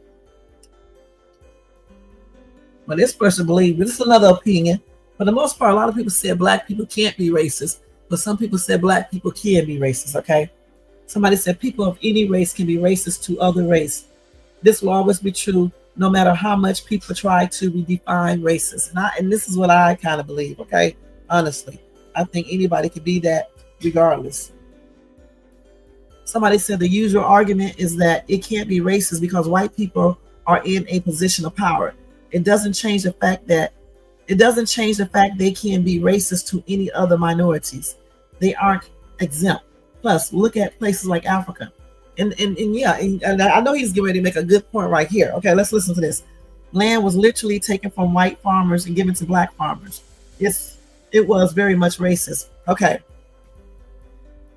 Well, this person believes, this is another opinion. For the most part, a lot of people said black people can't be racist, but some people said black people can be racist, okay? Somebody said people of any race can be racist to other race. This will always be true, no matter how much people try to redefine racist. And this is what I kind of believe, okay? Honestly, I think anybody can be that regardless. Somebody said the usual argument is that it can't be racist because white people are in a position of power. It doesn't change the fact they can be racist to any other minorities. They aren't exempt. Plus, look at places like Africa. And I know he's getting ready to make a good point right here. Okay, let's listen to this. Land was literally taken from white farmers and given to black farmers. It was very much racist. Okay.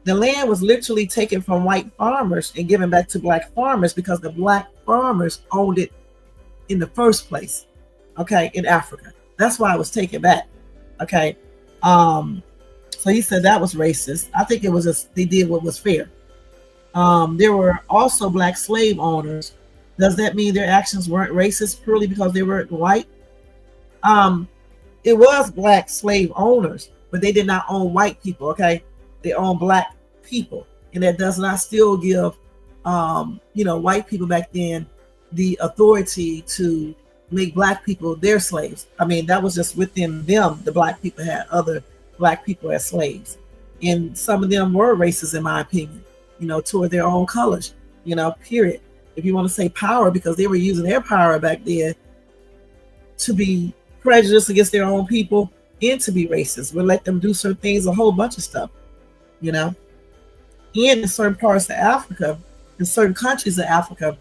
The land was literally taken from white farmers and given back to black farmers because the black farmers owned it in the first place, okay, in Africa. That's why it was taken back, okay? So he said that was racist. I think it was just, they did what was fair. There were also black slave owners. Does that mean their actions weren't racist purely because they weren't white? it was black slave owners, but they did not own white people. Okay, they owned black people, and that does not still give white people back then the authority to make black people their slaves. I mean, that was just within them. The black people had other black people as slaves, and some of them were racist, in my opinion, toward their own colors, period. If you want to say power, because they were using their power back then to be prejudiced against their own people and to be racist. We'll let them do certain things, a whole bunch of stuff, and in certain parts of Africa, in certain countries of Africa,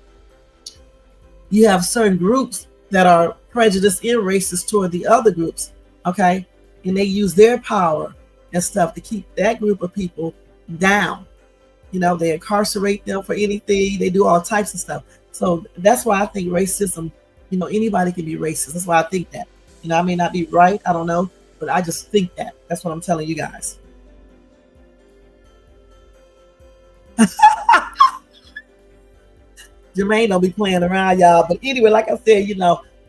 you have certain groups that are prejudiced and racist toward the other groups, okay? And they use their power and stuff to keep that group of people down. They incarcerate them for anything. They do all types of stuff. So that's why I think racism, anybody can be racist. That's why I think that. I may not be right, I don't know, but I just think that. That's what I'm telling you guys. Jermaine don't be playing around, y'all. But anyway, like I said,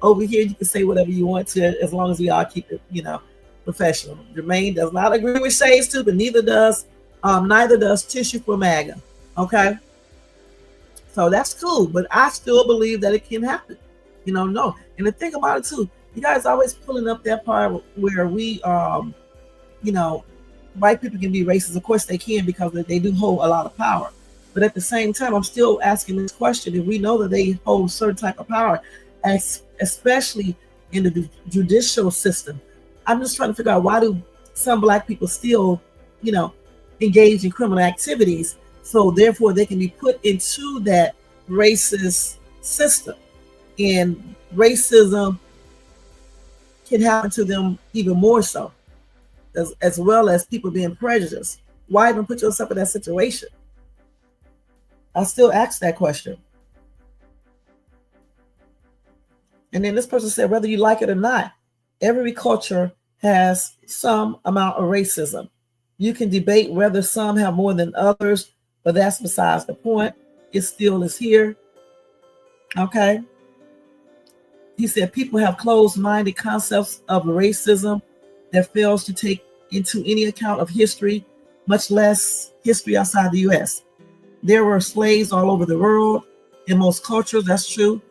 over here you can say whatever you want to, as long as we all keep it, professional. Jermaine does not agree with Shades too, but neither does Tissue for MAGA. Okay, so that's cool. But I still believe that it can happen. No. And the thing about it too, you guys always pulling up that part where we, white people can be racist. Of course they can, because they do hold a lot of power. But at the same time, I'm still asking this question. If we know that they hold certain type of power, especially in the judicial system, I'm just trying to figure out, why do some black people still, engage in criminal activities? So therefore they can be put into that racist system, and racism can happen to them even more so, as well as people being prejudiced. Why even put yourself in that situation? I still ask that question. And then this person said, whether you like it or not, every culture has some amount of racism. You can debate whether some have more than others, but that's besides the point. It still is here. Okay. He said people have closed-minded concepts of racism that fails to take into any account of history, much less history outside the U.S. There were slaves all over the world. In most cultures, that's true.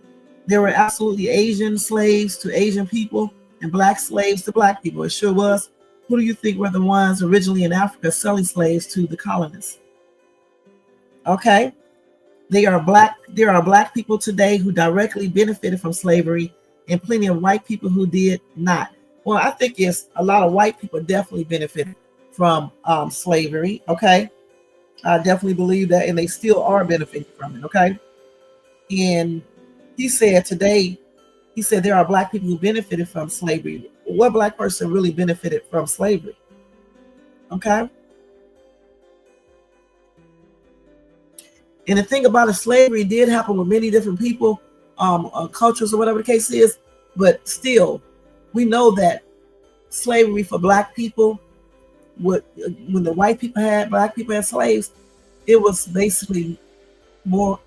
There were absolutely Asian slaves to Asian people and black slaves to black people. It sure was. Who do you think were the ones originally in Africa selling slaves to the colonists? Okay. There are black people today who directly benefited from slavery, and plenty of white people who did not. Well, I think it's a lot of white people definitely benefited from slavery. Okay. I definitely believe that, and they still are benefiting from it, okay? And he said there are black people who benefited from slavery. What black person really benefited from slavery? Okay? And the thing about it, slavery did happen with many different people, cultures, or whatever the case is, but still, we know that slavery for black people, when the white people had black people as slaves, it was basically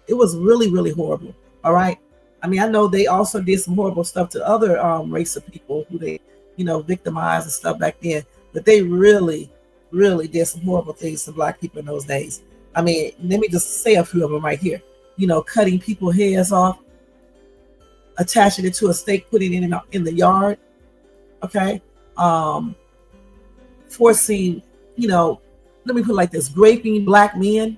it was really, really horrible. All right. I mean, I know they also did some horrible stuff to other race of people who they, victimized and stuff back then, but they really, really did some horrible things to black people in those days. I mean, let me just say a few of them right here. Cutting people's heads off, attaching it to a stake, putting it in the yard. Okay. Forcing, let me put it like this, raping black men,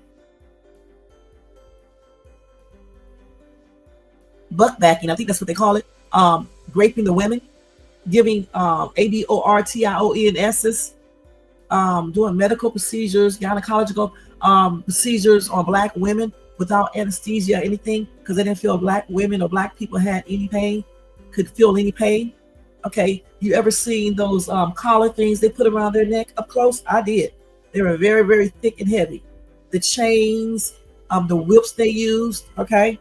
buckbacking, I think that's what they call it, raping the women, giving abortions's, doing medical procedures, gynecological procedures on black women without anesthesia or anything, because they didn't feel black women or black people had any pain, could feel any pain. Okay, you ever seen those collar things they put around their neck up close? I did. They were very, very thick and heavy. The chains, the whips they used. Okay.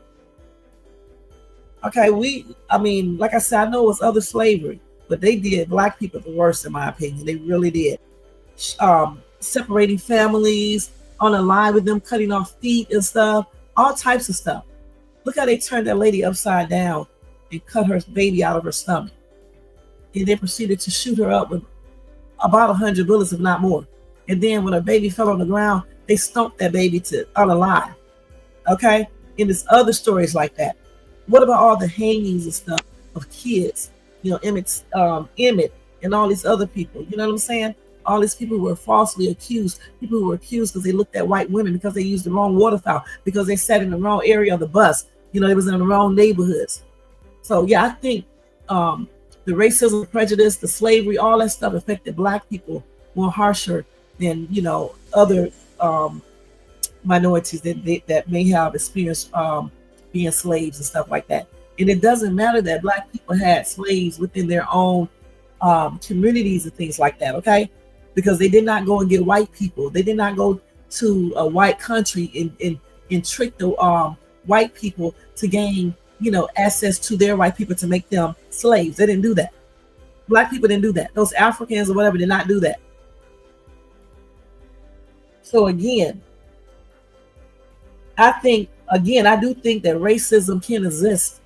Like I said, I know it was other slavery, but they did black people the worst, in my opinion. They really did. Separating families, on a line with them, cutting off feet and stuff, all types of stuff. Look how they turned that lady upside down and cut her baby out of her stomach. and they proceeded to shoot her up with about 100 bullets, if not more. And then when a baby fell on the ground, they stomped that baby to unalive. Okay? And there's other stories like that. What about all the hangings and stuff of kids? You know, Emmett and all these other people. You know what I'm saying? All these people who were falsely accused. People who were accused because they looked at white women, because they used the wrong water fountain, because they sat in the wrong area of the bus. You know, it was in the wrong neighborhoods. So yeah, I think the racism, the prejudice, the slavery, all that stuff affected Black people more harsher than, you know, other minorities that may have experienced being slaves and stuff like that. And it doesn't matter that Black people had slaves within their own communities and things like that, okay? Because they did not go and get white people. They did not go to a white country and trick the white people to gain, you know, access to their white people to make them slaves. They didn't do that. Black people didn't do that. Those Africans or whatever did not do that. So again, I do think that racism can exist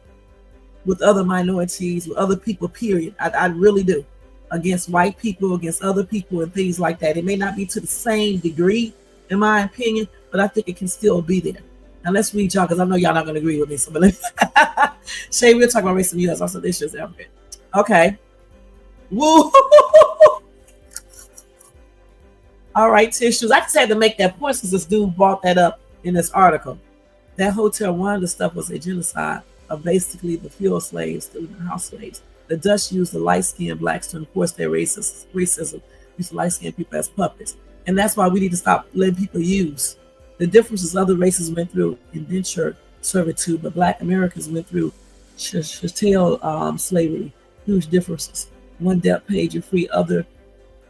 with other minorities, with other people, period. I really do. Against white people, against other people, and things like that. It may not be to the same degree, in my opinion, but I think it can still be there. Now let's read y'all, because I know y'all not going to agree with me. So, but Shay, we're talking about racism in the U.S. Also, this is African. Okay. Woo! All right, tissues. I just had to make that point because this dude brought that up in this article. That Hotel Rwanda stuff was a genocide of basically the field slaves, the house slaves. The Dutch used the light-skinned Blacks to enforce their racism, used light-skinned people as puppets. And that's why we need to stop letting people use. The difference is other races went through indentured servitude, but Black Americans went through chattel slavery. Huge differences. One death paid you free, other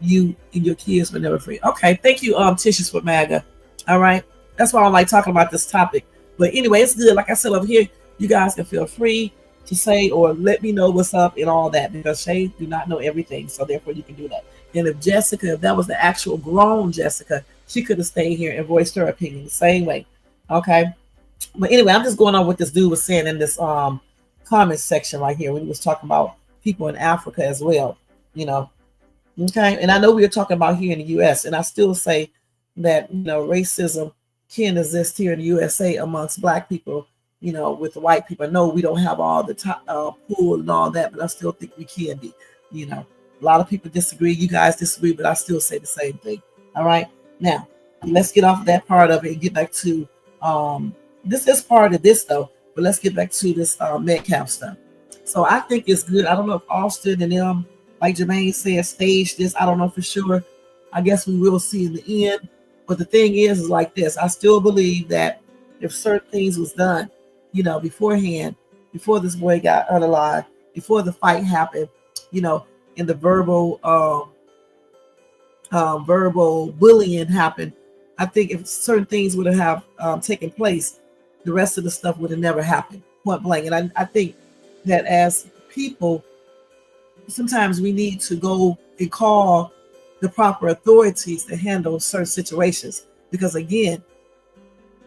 you and your kids were never free. Okay, thank you, Tissues for MAGA. All right, that's why I like talking about this topic. But anyway, it's good. Like I said over here, you guys can feel free to say or let me know what's up and all that, because Shay do not know everything, so therefore you can do that. And if that was the actual grown Jessica, she could have stayed here and voiced her opinion the same way. Okay, but anyway, I'm just going on what this dude was saying in this comment section right here when he was talking about people in Africa as well, you know. Okay, and I know we were talking about here in the U.S., and I still say that, you know, racism can exist here in the USA amongst Black people, you know, with the white people. No, we don't have all the pool and all that, but I still think we can be. You know, a lot of people disagree. You guys disagree, but I still say the same thing. All right, now let's get off of that part of it and get back to this is part of this though, but let's get back to this Metcalf stuff. So I think it's good. I don't know if Austin and them, like Jermaine said, staged this. I don't know for sure. I guess we will see in the end. But the thing is like this. I still believe that if certain things was done, you know, beforehand, before this boy got unalive, before the fight happened, you know, and the verbal bullying happened, I think if certain things would have taken place, the rest of the stuff would have never happened, point blank. And I think that as people, sometimes we need to go and call the proper authorities to handle certain situations. Because again,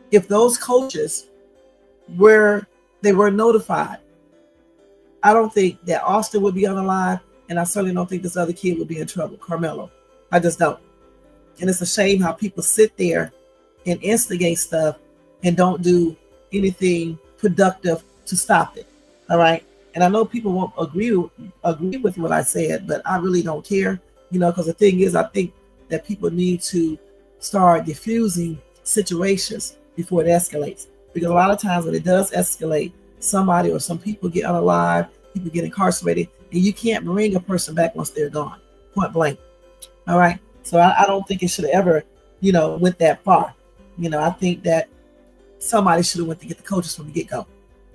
if those coaches were notified, I don't think that Austin would be unalive, and I certainly don't think this other kid would be in trouble, Karmelo. I just don't. And it's a shame how people sit there and instigate stuff and don't do anything productive to stop it. All right. And I know people won't agree with what I said, but I really don't care, you know, because the thing is, I think that people need to start diffusing situations before it escalates. Because a lot of times when it does escalate, somebody or some people get unalive, people get incarcerated, and you can't bring a person back once they're gone, point blank. All right. So I don't think it should have ever, you know, went that far. You know, I think that somebody should have went to get the coaches from the get-go.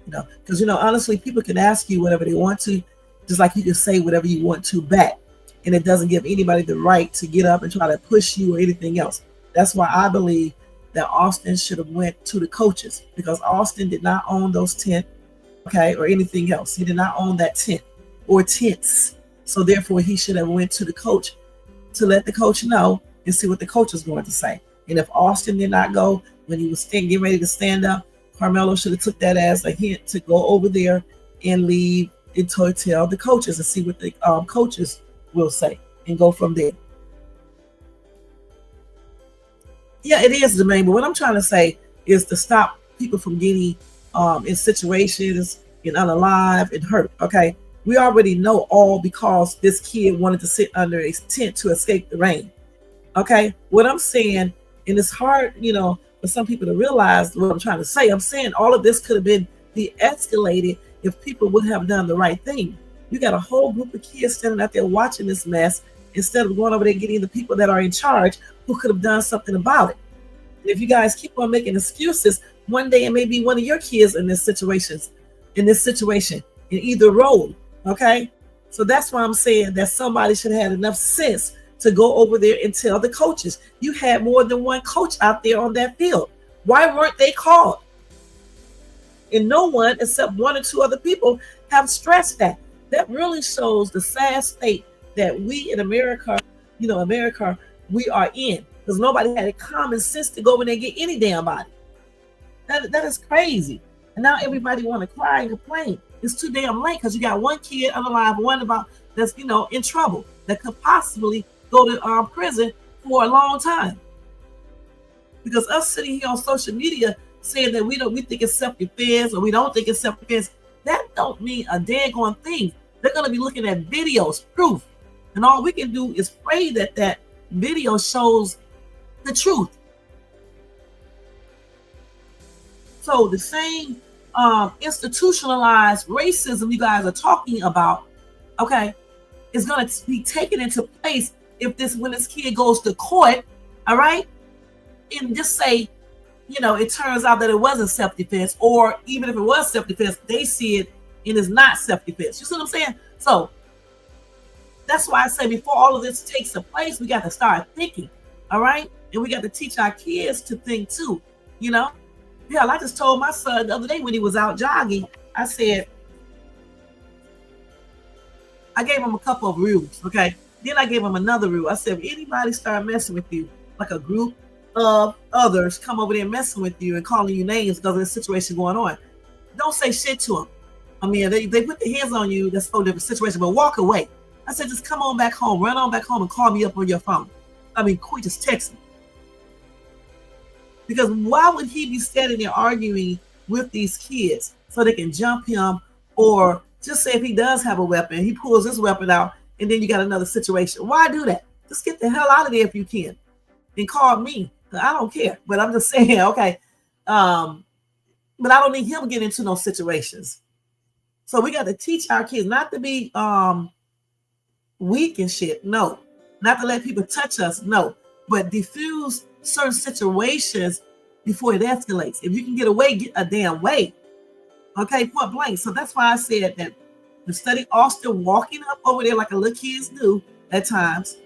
You know, because, you know, honestly, people can ask you whatever they want to, just like you can say whatever you want to back. And it doesn't give anybody the right to get up and try to push you or anything else. That's why I believe that Austin should have went to the coaches, because Austin did not own those tent, okay, or anything else. He did not own that tent or tents. So therefore, he should have went to the coach to let the coach know and see what the coach was going to say. And if Austin did not go when he was getting ready to stand up, Karmelo should have took that as a hint to go over there and leave and to tell the coaches and see what the coaches will say and go from there. Yeah, it is the main, but what I'm trying to say is to stop people from getting in situations and unalive and hurt. Okay, we already know all because this kid wanted to sit under a tent to escape the rain. Okay, what I'm saying, and it's hard, for some people to realize what I'm trying to say. I'm saying all of this could have been de-escalated if people would have done the right thing. You got a whole group of kids standing out there watching this mess instead of going over there getting the people that are in charge who could have done something about it. And if you guys keep on making excuses, one day it may be one of your kids in this situation, in either role. Okay, so that's why I'm saying that somebody should have had enough sense to go over there and tell the coaches. You had more than one coach out there on that field. Why weren't they called? And no one except one or two other people have stressed that. That really shows the sad state that we in America, we are in, because nobody had a common sense to go over there and get any damn body. That is crazy. And now everybody want to cry and complain. It's too damn late because you got one kid unalive, one that's in trouble that could possibly go to prison for a long time. Because us sitting here on social media saying that we think it's self-defense or we don't think it's self-defense, that don't mean a daggone thing. They're going to be looking at videos, proof, and all we can do is pray that that video shows the truth. So the same institutionalized racism you guys are talking about, okay, is going to be taken into place when this kid goes to court, all right, and just say, it turns out that it wasn't self-defense, or even if it was self-defense, they see it and it's not self-defense. You see what I'm saying? So that's why I say before all of this takes place, we got to start thinking, all right, and we got to teach our kids to think too. Hell, I just told my son the other day when he was out jogging, I said, I gave him a couple of rules, okay? Then I gave him another rule. I said, if anybody start messing with you, like a group of others come over there messing with you and calling you names because of the situation going on, don't say shit to them. I mean, they put their hands on you, that's for a different situation, but walk away. I said, just come on back home, run on back home and call me up on your phone. I mean, quit, just text me. Because why would he be standing there arguing with these kids so they can jump him, or just say if he does have a weapon, he pulls his weapon out and then you got another situation. Why do that? Just get the hell out of there if you can and call me. I don't care, but I'm just saying, okay. But I don't need him to get into those situations. So we got to teach our kids not to be weak and shit. No, not to let people touch us. No, but diffuse certain situations before it escalates. If you can get away, get a damn way. Okay, point blank. So that's why I said that the study Austin walking up over there like a little kids do at times.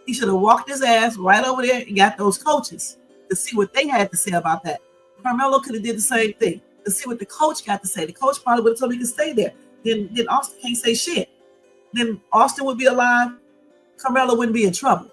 He should have walked his ass right over there and got those coaches to see what they had to say about that. Karmelo could have did the same thing to see what the coach got to say. The coach probably would have told me to stay there. Then Austin can't say shit. Then Austin would be alive. Karmelo wouldn't be in trouble.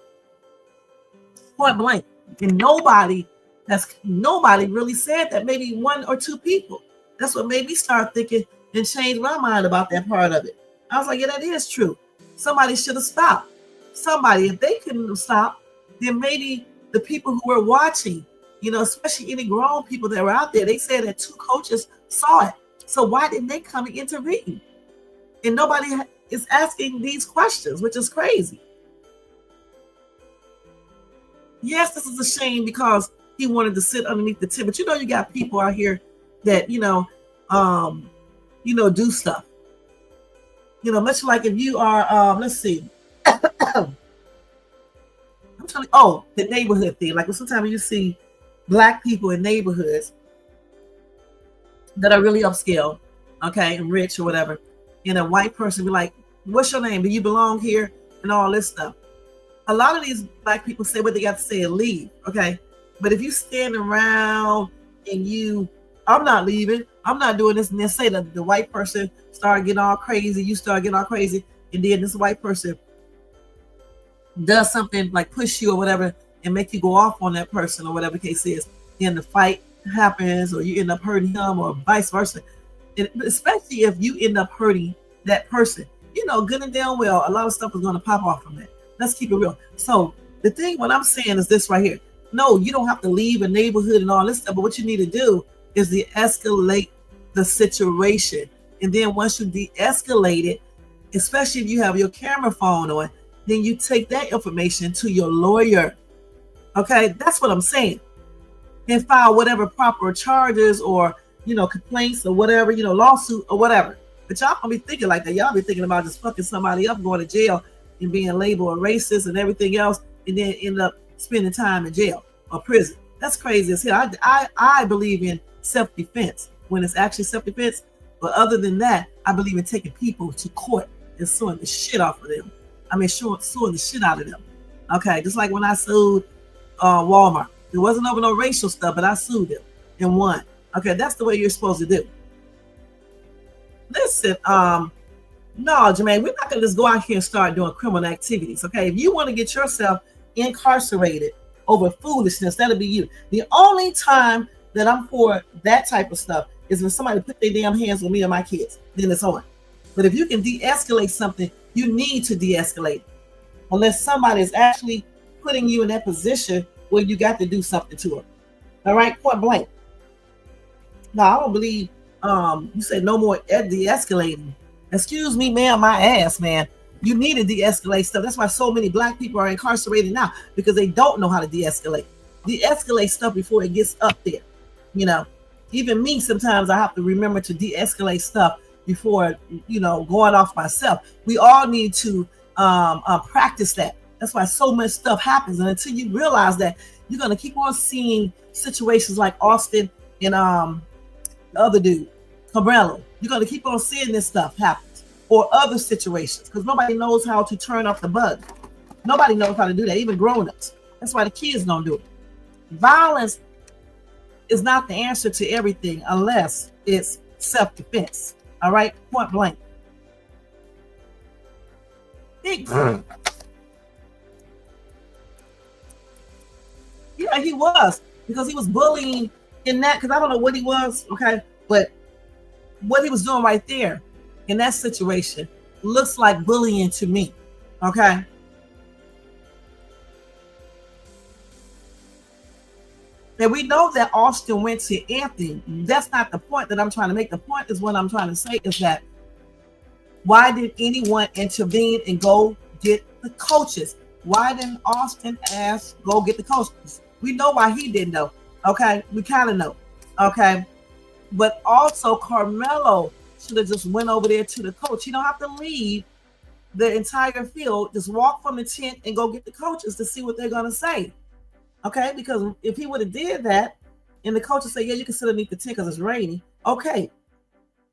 Point blank. And nobody really said that. Maybe one or two people. That's what made me start thinking and change my mind about that part of it. I was like, yeah, that is true. Somebody should have stopped. Somebody, if they couldn't have stopped, then maybe the people who were watching, especially any grown people that were out there, they said that two coaches saw it. So why didn't they come and intervene? And nobody is asking these questions, which is crazy. Yes, this is a shame because he wanted to sit underneath the tent, but you got people out here that do stuff. Much like if you are, let's see. I'm telling you, the neighborhood thing. Like sometimes you see black people in neighborhoods that are really upscale, okay, and rich or whatever, and a white person be like, "What's your name? Do you belong here?" and all this stuff. A lot of these black people say what they got to say and leave, okay? But if you stand around and I'm not leaving, I'm not doing this, and then say that the white person start getting all crazy, you start getting all crazy, and then this white person does something like push you or whatever and make you go off on that person or whatever the case is, then the fight happens or you end up hurting him or vice versa. And especially if you end up hurting that person. You know, good and damn well, a lot of stuff is going to pop off from that. Let's keep it real. So the thing, what I'm saying is this right here. No, you don't have to leave a neighborhood and all this stuff, but what you need to do is de-escalate the situation. And then once you de-escalate it, especially if you have your camera phone on, then you take that information to your lawyer. Okay, that's what I'm saying. And file whatever proper charges or, you know, complaints or whatever, you know, lawsuit or whatever. But y'all don't be thinking like that. Y'all be thinking about just fucking somebody up, going to jail and being labeled a racist and everything else, and then end up spending time in jail or prison. That's crazy as hell. I believe in self-defense when it's actually self-defense. But other than that, I believe in taking people to court and suing the shit off of them. I mean, suing the shit out of them. Okay, just like when I sued Walmart. It wasn't over no racial stuff, but I sued them and won. Okay, that's the way you're supposed to do. Listen, no, Jermaine, we're not gonna just go out here and start doing criminal activities. Okay, if you want to get yourself incarcerated over foolishness, that'll be you. The only time that I'm for that type of stuff is when somebody put their damn hands on me or my kids. Then it's on. But if you can de-escalate something, you need to de-escalate it. Unless somebody is actually putting you in that position where you got to do something to them. All right, point blank. Now, I don't believe you said no more de-escalating. Excuse me, ma'am, my ass, man. You need to de-escalate stuff. That's why so many black people are incarcerated now, because they don't know how to de-escalate. De-escalate stuff before it gets up there. You know, even me, sometimes I have to remember to de-escalate stuff before, you know, going off myself. We all need to practice that. That's why so much stuff happens. And until you realize that, you're going to keep on seeing situations like Austin and the other dude, Karmelo. You're going to keep on seeing this stuff happen, or other situations, because nobody knows how to turn off the bug. Nobody knows how to do that, even grown-ups. That's why the kids don't do it. Violence is not the answer to everything unless it's self-defense. All right, point blank. Yeah, he was, because he was bullying in that, because I don't know what he was, okay, but what he was doing right there in that situation looks like bullying to me, okay? And we know that Austin went to Anthony. That's not the point that I'm trying to make. The point is, what I'm trying to say is that, why did anyone intervene and go get the coaches? Why didn't Austin ask, go get the coaches? We know why he didn't know, okay? We kind of know, okay? But also, Karmelo should have just went over there to the coach. You don't have to leave the entire field. Just walk from the tent and go get the coaches to see what they're going to say, okay? Because if he would have did that, and the coaches say, yeah, you can sit underneath the tent because it's rainy, okay,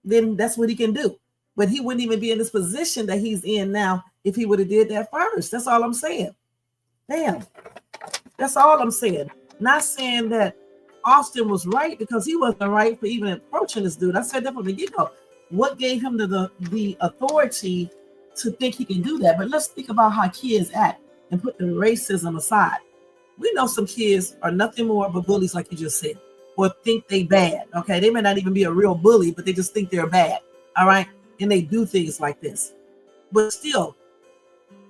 then that's what he can do. But he wouldn't even be in this position that he's in now if he would have did that first. That's all I'm saying. Damn. That's all I'm saying. Not saying that Austin was right, because he wasn't right for even approaching this dude. I said that from the get-go. What gave him the authority to think he can do that? But let's think about how kids act and put the racism aside. We know some kids are nothing more but bullies, like you just said, or think they bad, okay? They may not even be a real bully, but they just think they're bad, all right? And they do things like this. But still,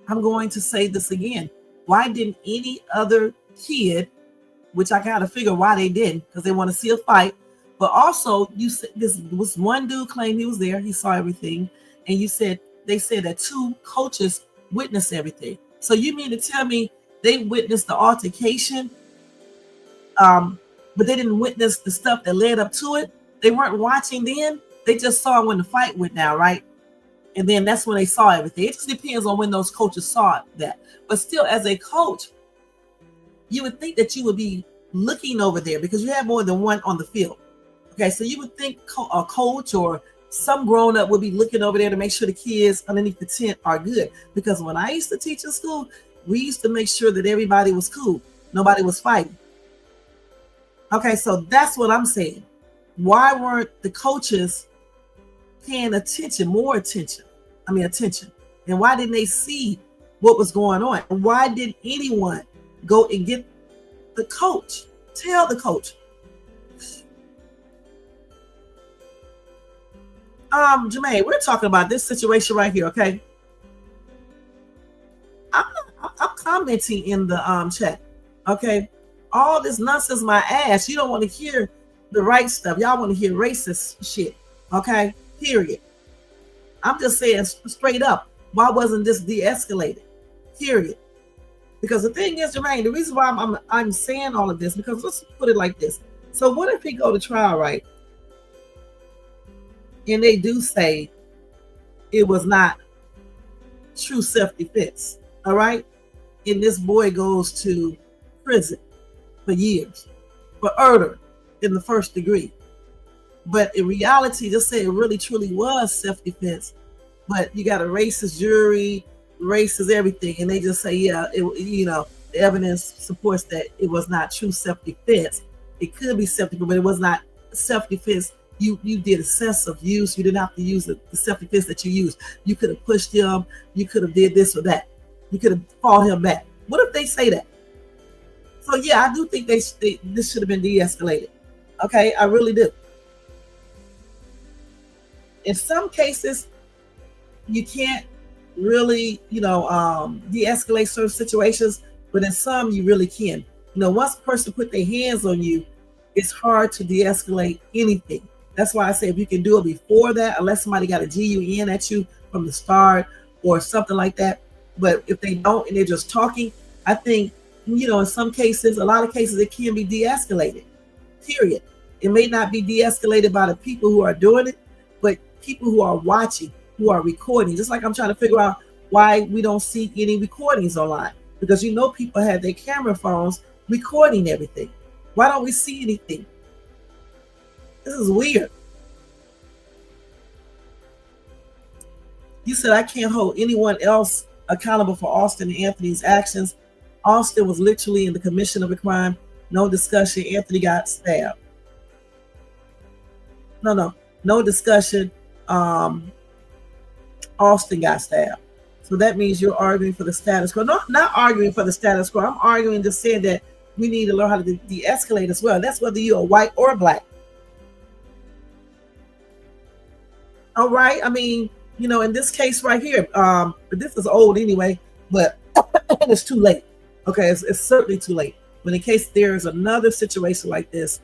I'm going to say this again. Why didn't any other kid, which I gotta figure why they didn't, because they want to see a fight, but also you said this was one dude claimed he was there, he saw everything, and you said they said that 2 coaches witnessed everything. So you mean to tell me they witnessed the altercation, but they didn't witness the stuff that led up to it? They weren't watching then? They just saw when the fight went down, right? And then that's when they saw everything. It just depends on when those coaches saw that. But still, as a coach, you would think that you would be looking over there, because you have more than one on the field. Okay, so you would think a coach or some grown-up would be looking over there to make sure the kids underneath the tent are good. Because when I used to teach in school, we used to make sure that everybody was cool. Nobody was fighting. Okay, so that's what I'm saying. Why weren't the coaches paying attention, more attention? Attention. And why didn't they see what was going on? And why didn't anyone go and get the coach? Tell the coach. Jermaine, we're talking about this situation right here, okay? I'm commenting in the chat, okay? All this nonsense, my ass. You don't want to hear the right stuff. Y'all want to hear racist shit, okay? Period. I'm just saying straight up, why wasn't this de-escalated? Period. Because the thing is, Jermaine, the reason why I'm saying all of this, because let's put it like this. So what if he go to trial, right? And they do say it was not true self-defense, all right? And this boy goes to prison for years for murder in the first degree. But in reality, just say it really truly was self-defense. But you got a racist jury, racist everything, and they just say, yeah, the evidence supports that it was not true self-defense. It could be self-defense, but it was not self-defense. You did excessive use. You didn't have to use the self-defense that you used. You could have pushed him. You could have did this or that. You could have fought him back. What if they say that? So yeah, I do think this should have been de-escalated. Okay, I really do. In some cases, you can't really, de-escalate certain situations, but in some you really can. Once a person put their hands on you, it's hard to de-escalate anything. That's why I say if you can do it before that, unless somebody got a GUN at you from the start or something like that. But if they don't and they're just talking, I think, in some cases, a lot of cases, it can be de-escalated, period. It may not be de-escalated by the people who are doing it, but people who are watching, who are recording. Just like I'm trying to figure out why we don't see any recordings online. Because people have their camera phones recording everything. Why don't we see anything? This is weird. You said I can't hold anyone else accountable for Austin and Anthony's actions. Austin was literally in the commission of a crime. No discussion. Anthony got stabbed. No discussion. Austin got stabbed. So that means you're arguing for the status quo. No, not arguing for the status quo. I'm arguing just saying that we need to learn how to de-escalate as well. That's whether you're white or black. All right. I mean, in this case right here, but this is old anyway, but it's too late. Okay, it's certainly too late. But in case there is another situation like this,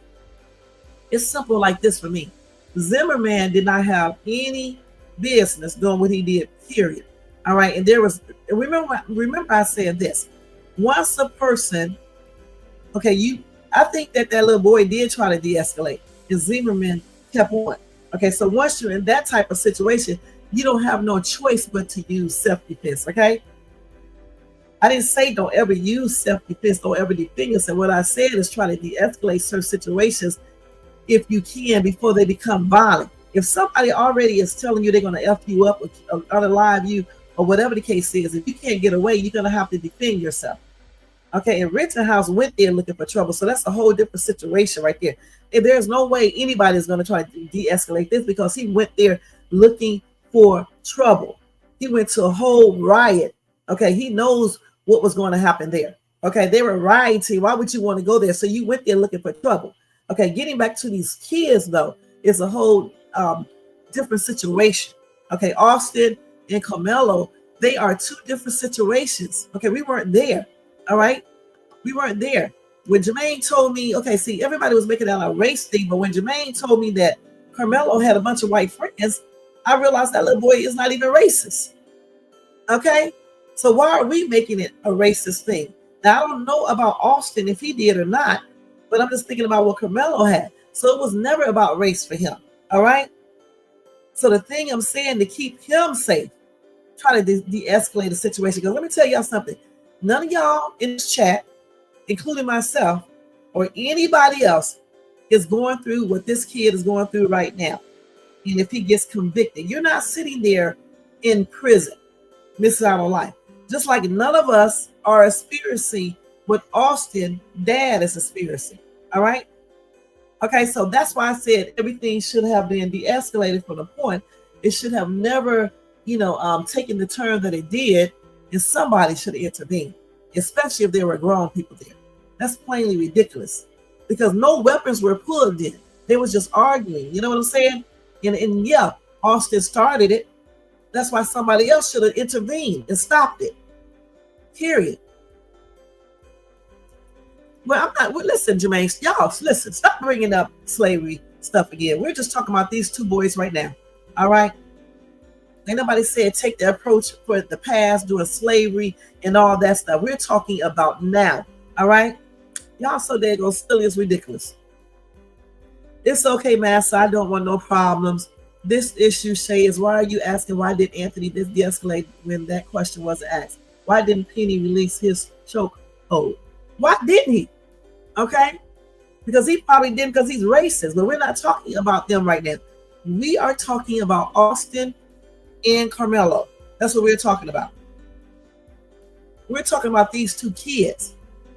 it's simple like this for me. Zimmerman did not have any business doing what he did, period. All right, and remember I said this. Once a person, I think that little boy did try to de-escalate, and Zimmerman kept on. Okay, so once you're in that type of situation, you don't have no choice but to use self-defense, okay? I didn't say don't ever use self-defense, don't ever defend yourself. What I said is try to de-escalate certain situations if you can before they become violent. If somebody already is telling you they're going to F you up or unalive you or whatever the case is, if you can't get away, you're going to have to defend yourself. Okay, and Rittenhouse went there looking for trouble, so that's a whole different situation right there. And there's no way anybody is going to try to de-escalate this because he went there looking for trouble. He went to a whole riot. Okay, he knows what was going to happen there. Okay, they were rioting. Why would you want to go there? So you went there looking for trouble. Okay, getting back to these kids though is a whole different situation. Okay, Austin and Karmelo, they are two different situations. Okay, we weren't there. All right, we weren't there. When Jermaine told me, see, everybody was making that a race thing, but when Jermaine told me that Karmelo had a bunch of white friends, I realized that little boy is not even racist. Okay, so why are we making it a racist thing? Now, I don't know about Austin if he did or not, but I'm just thinking about what Karmelo had. So it was never about race for him. All right. So the thing I'm saying to keep him safe, try to de-escalate the situation. Because let me tell y'all something. None of y'all in this chat, including myself or anybody else, is going through what this kid is going through right now. And if he gets convicted, you're not sitting there in prison, missing out on life. Just like none of us are experiencing what Austin dad is experiencing. All right. Okay, so that's why I said everything should have been de-escalated from the point. It should have never, taken the turn that it did, and somebody should intervene, especially if there were grown people there. That's plainly ridiculous because no weapons were pulled in. They was just arguing. You know what I'm saying? And yeah, Austin started it. That's why somebody else should have intervened and stopped it. Period. Well, I'm not. Well, listen, Jermaine, y'all, listen. Stop bringing up slavery stuff again. We're just talking about these two boys right now. All right. Ain't nobody said take the approach for the past, doing slavery and all that stuff. We're talking about now. All right. Y'all so there goes silly, it's ridiculous. It's okay, Master. I don't want no problems. This issue, Shay, is why are you asking why did Anthony de-escalate when that question wasn't asked? Why didn't Penny release his chokehold? Why didn't he? Okay? Because he probably didn't because he's racist, but we're not talking about them right now. We are talking about Austin and Karmelo. That's what we're talking about. We're talking about these two kids.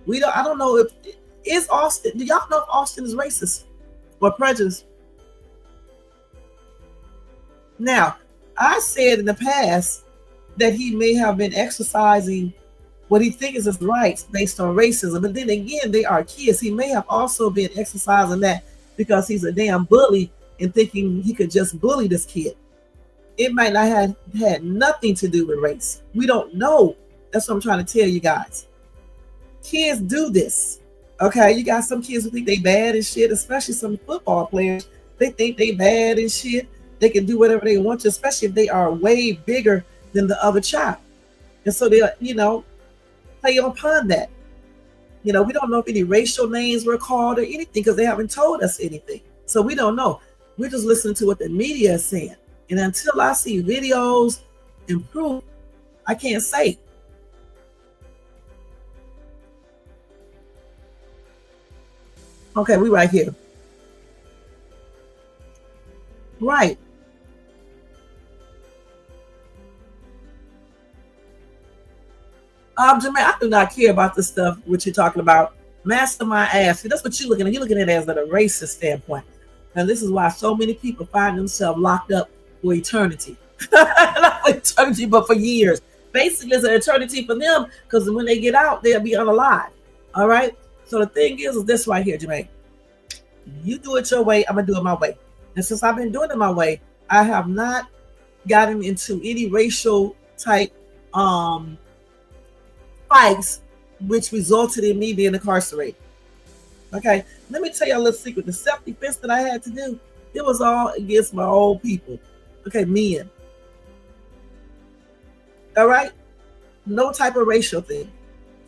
I don't know if is Austin. Do y'all know if Austin is racist or prejudiced? Now, I said in the past that he may have been exercising what he thinks is his rights based on racism, but then again, they are kids. He may have also been exercising that because he's a damn bully and thinking he could just bully this kid. It might not have had nothing to do with race. We don't know. That's what I'm trying to tell you guys. Kids do this. Okay, you got some kids who think they bad and shit, especially some football players. They think they bad and shit. They can do whatever they want to, especially if they are way bigger than the other child. And so they, play upon that. We don't know if any racial names were called or anything because they haven't told us anything. So we don't know. We're just listening to what the media is saying. And until I see videos and proof, I can't say. Okay, we right here. Right. Jermaine, I do not care about this stuff, what you're talking about. Master my ass. See, that's what you're looking at. You're looking at it as a racist standpoint. And this is why so many people find themselves locked up for eternity. Not for eternity, but for years. Basically, it's an eternity for them because when they get out, they'll be unalive. All right? So the thing is this right here, Jermaine. You do it your way, I'm going to do it my way. And since I've been doing it my way, I have not gotten into any racial type fights which resulted in me being incarcerated. Okay, let me tell you a little secret. The self-defense that I had to do, it was all against my own people. Okay, men. All right? No type of racial thing.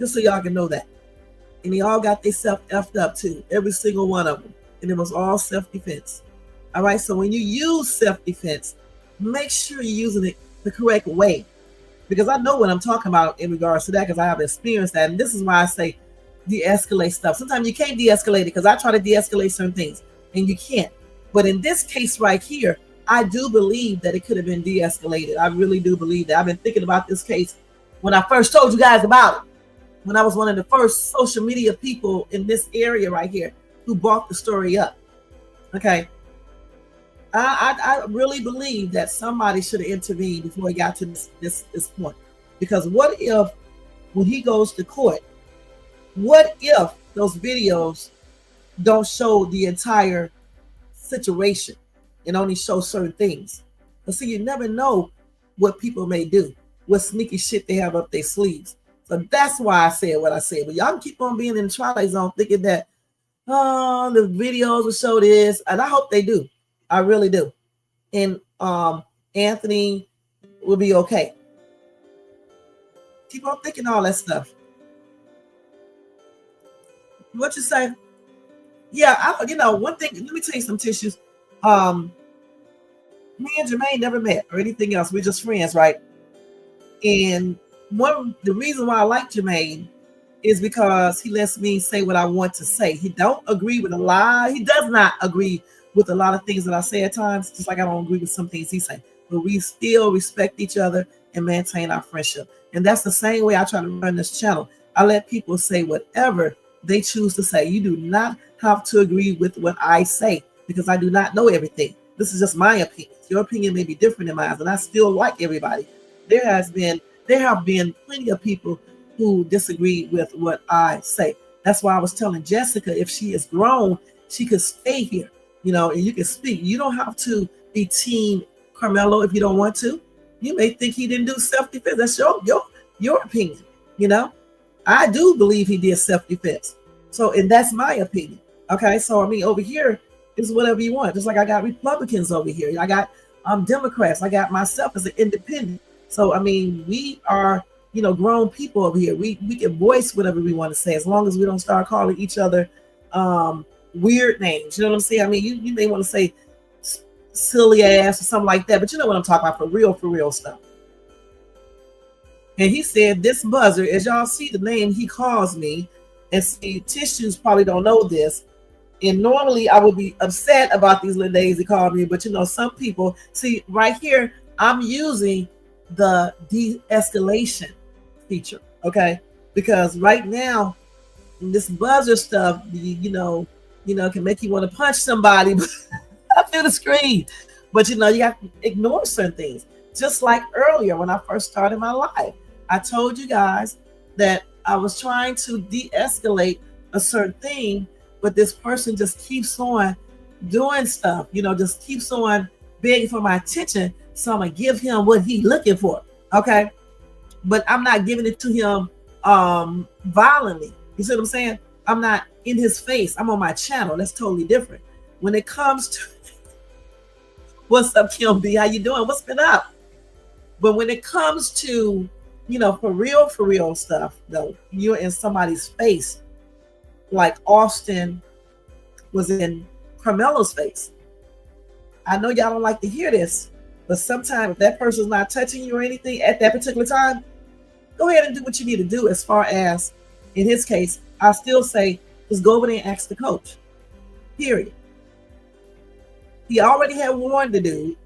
Just so y'all can know that. And they all got themselves effed up too. Every single one of them. And it was all self-defense. All right, so when you use self-defense, make sure you're using it the correct way. Because I know what I'm talking about in regards to that because I have experienced that. And this is why I say de-escalate stuff. Sometimes you can't de-escalate it because I try to de-escalate certain things and you can't. But in this case right here, I do believe that it could have been de-escalated. I really do believe that. I've been thinking about this case when I first told you guys about it. When I was one of the first social media people in this area right here who brought the story up. Okay. I really believe that somebody should have intervened before he got to this point. Because what if, when he goes to court, what if those videos don't show the entire situation and only show certain things? But see, you never know what people may do, what sneaky shit they have up their sleeves. So that's why I said what I said. But y'all keep on being in the twilight zone thinking that, oh, the videos will show this. And I hope they do. I really do. And Anthony will be okay. Keep on thinking all that stuff. What you say? Yeah, one thing, let me tell you some tissues. Me and Jermaine never met or anything else. We're just friends, right? And the reason why I like Jermaine is because he lets me say what I want to say. He don't agree with a lot. He does not agree with a lot of things that I say at times, just like I don't agree with some things he say. But we still respect each other and maintain our friendship. And that's the same way I try to run this channel. I let people say whatever they choose to say. You do not have to agree with what I say because I do not know everything. This is just my opinion. Your opinion may be different than mine, and I still like everybody. There have been plenty of people who disagree with what I say. That's why I was telling Jessica, if she is grown, she could stay here, and you can speak. You don't have to be team Karmelo, if you don't want to. You may think he didn't do self-defense. That's your opinion. You know, I do believe he did self-defense. So, and that's my opinion. Okay, so I mean, over here is whatever you want. Just like I got Republicans over here. I got Democrats. I got myself as an independent. So I mean, we are, you know, grown people over here. We can voice whatever we want to say as long as we don't start calling each other weird names. You know what I'm saying? I mean, you may want to say silly ass or something like that, but you know what I'm talking about, for real stuff. And he said, this buzzer, as y'all see the name he calls me, and see, tissues probably don't know this. And normally I would be upset about these little names he called me, but you know, some people see right here, I'm using the de-escalation feature, okay? Because right now, this buzzer stuff, you know, can make you want to punch somebody up through the screen. But you know, you have to ignore certain things. Just like earlier when I first started my life, I told you guys that I was trying to de-escalate a certain thing, but this person just keeps on doing stuff, you know, just keeps on begging for my attention. So I'm gonna give him what he's looking for, okay? But I'm not giving it to him violently. You see what I'm saying? I'm not in his face. I'm on my channel. That's totally different. When it comes to what's up, Kim B? How you doing? What's been up? But when it comes to, you know, for real stuff, though, you're in somebody's face, like Austin was in Karmelo's face. I know y'all don't like to hear this, but sometimes if that person's not touching you or anything at that particular time, go ahead and do what you need to do. As far as in his case, I still say just go over there and ask the coach. Period. He already had warned the dude.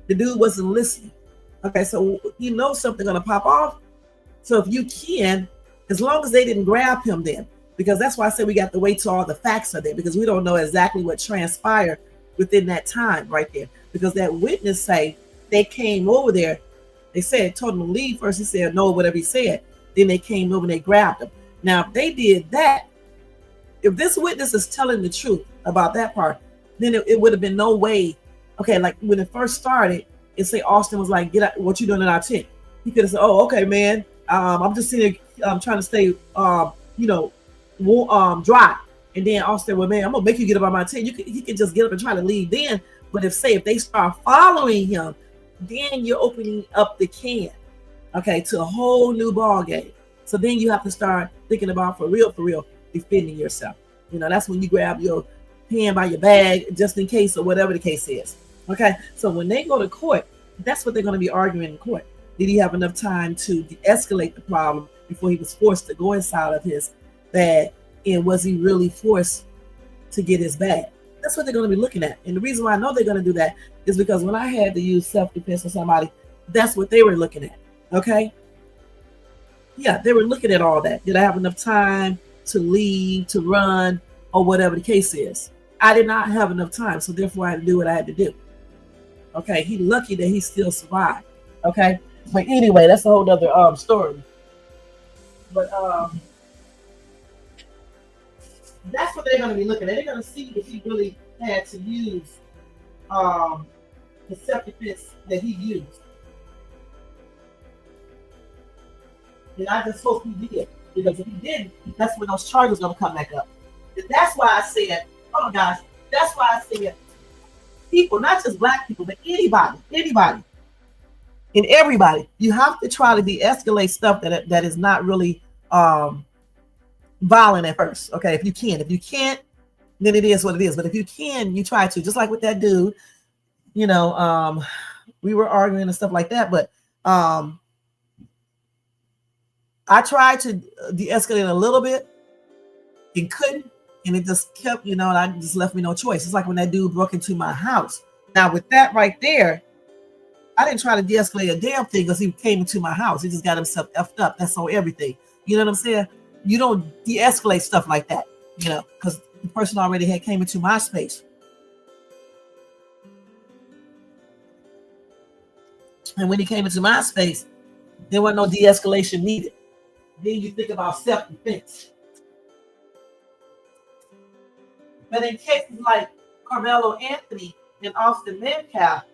The dude wasn't listening. Okay, so you know something gonna pop off. So if you can, as long as they didn't grab him then, because that's why I said we got to wait till all the facts are there, because we don't know exactly what transpired within that time right there. Because that witness say they came over there, they said, told him to leave first. He said no, whatever he said. Then they came over and they grabbed him. Now, if they did that, if this witness is telling the truth about that part, then it would have been no way. Okay, like when it first started, it say Austin was like, "Get out! What you doing in our tent?" He could have said, "Oh, okay, man. I'm just sitting here, trying to stay, dry." And then Austin, "Well, man, I'm gonna make you get up on my tent." He could just get up and try to leave then. But if they start following him, then you're opening up the can, okay, to a whole new ball game. So then you have to start thinking about for real, defending yourself. You know, that's when you grab your hand by your bag just in case, or whatever the case is. Okay, so when they go to court, that's what they're going to be arguing in court. Did he have enough time to de-escalate the problem before he was forced to go inside of his bag? And was he really forced to get his bag? That's what they're going to be looking at. And the reason why I know they're going to do that is because when I had to use self-defense on somebody, that's what they were looking at. Okay? Yeah, they were looking at all that. Did I have enough time to leave, to run, or whatever the case is? I did not have enough time, so therefore I had to do what I had to do. Okay, he's lucky that he still survived. Okay, but anyway, that's a whole other story. But that's what they're going to be looking at. They're going to see if he really had to use the self-defense that he used. And I just hope he did, because if he didn't, that's when those charges are going to come back up. And that's why I said, oh my gosh, that's why I said people, not just black people, but anybody, and everybody, you have to try to de-escalate stuff that is not really violent at first. Okay, if you can. If you can't, then it is what it is. But if you can, you try to. Just like with that dude, you know, we were arguing and stuff like that, but I tried to de-escalate a little bit and couldn't, and it just kept, you know, and I just left me no choice. It's like when that dude broke into my house. Now with that right there, I didn't try to de-escalate a damn thing because he came into my house. He just got himself effed up. That's on everything. You know what I'm saying? You don't de-escalate stuff like that, you know, because the person already had came into my space. And when he came into my space, there wasn't no de-escalation needed. Then you think about self-defense. But in cases like Karmeloanthony and Metcalf,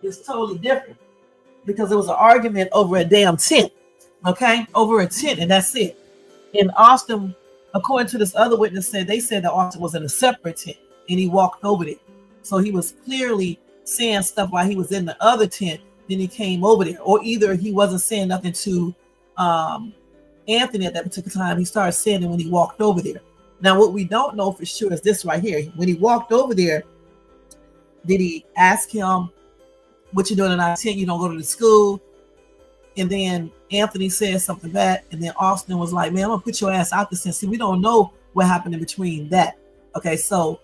is totally different because it was an argument over a damn tent, okay? Over a tent, and that's it. And Austin, according to this other witness, said that Austin was in a separate tent and he walked over there. So he was clearly saying stuff while he was in the other tent, then he came over there. Or either he wasn't saying nothing to Anthony at that particular time. He started saying it when he walked over there. Now, what we don't know for sure is this right here. When he walked over there, did he ask him, what you doing in our tent? You don't go to the school? And then Anthony said something back, and then Austin was like, man, I'm gonna put your ass out this tent. See, we don't know what happened in between that. Okay, so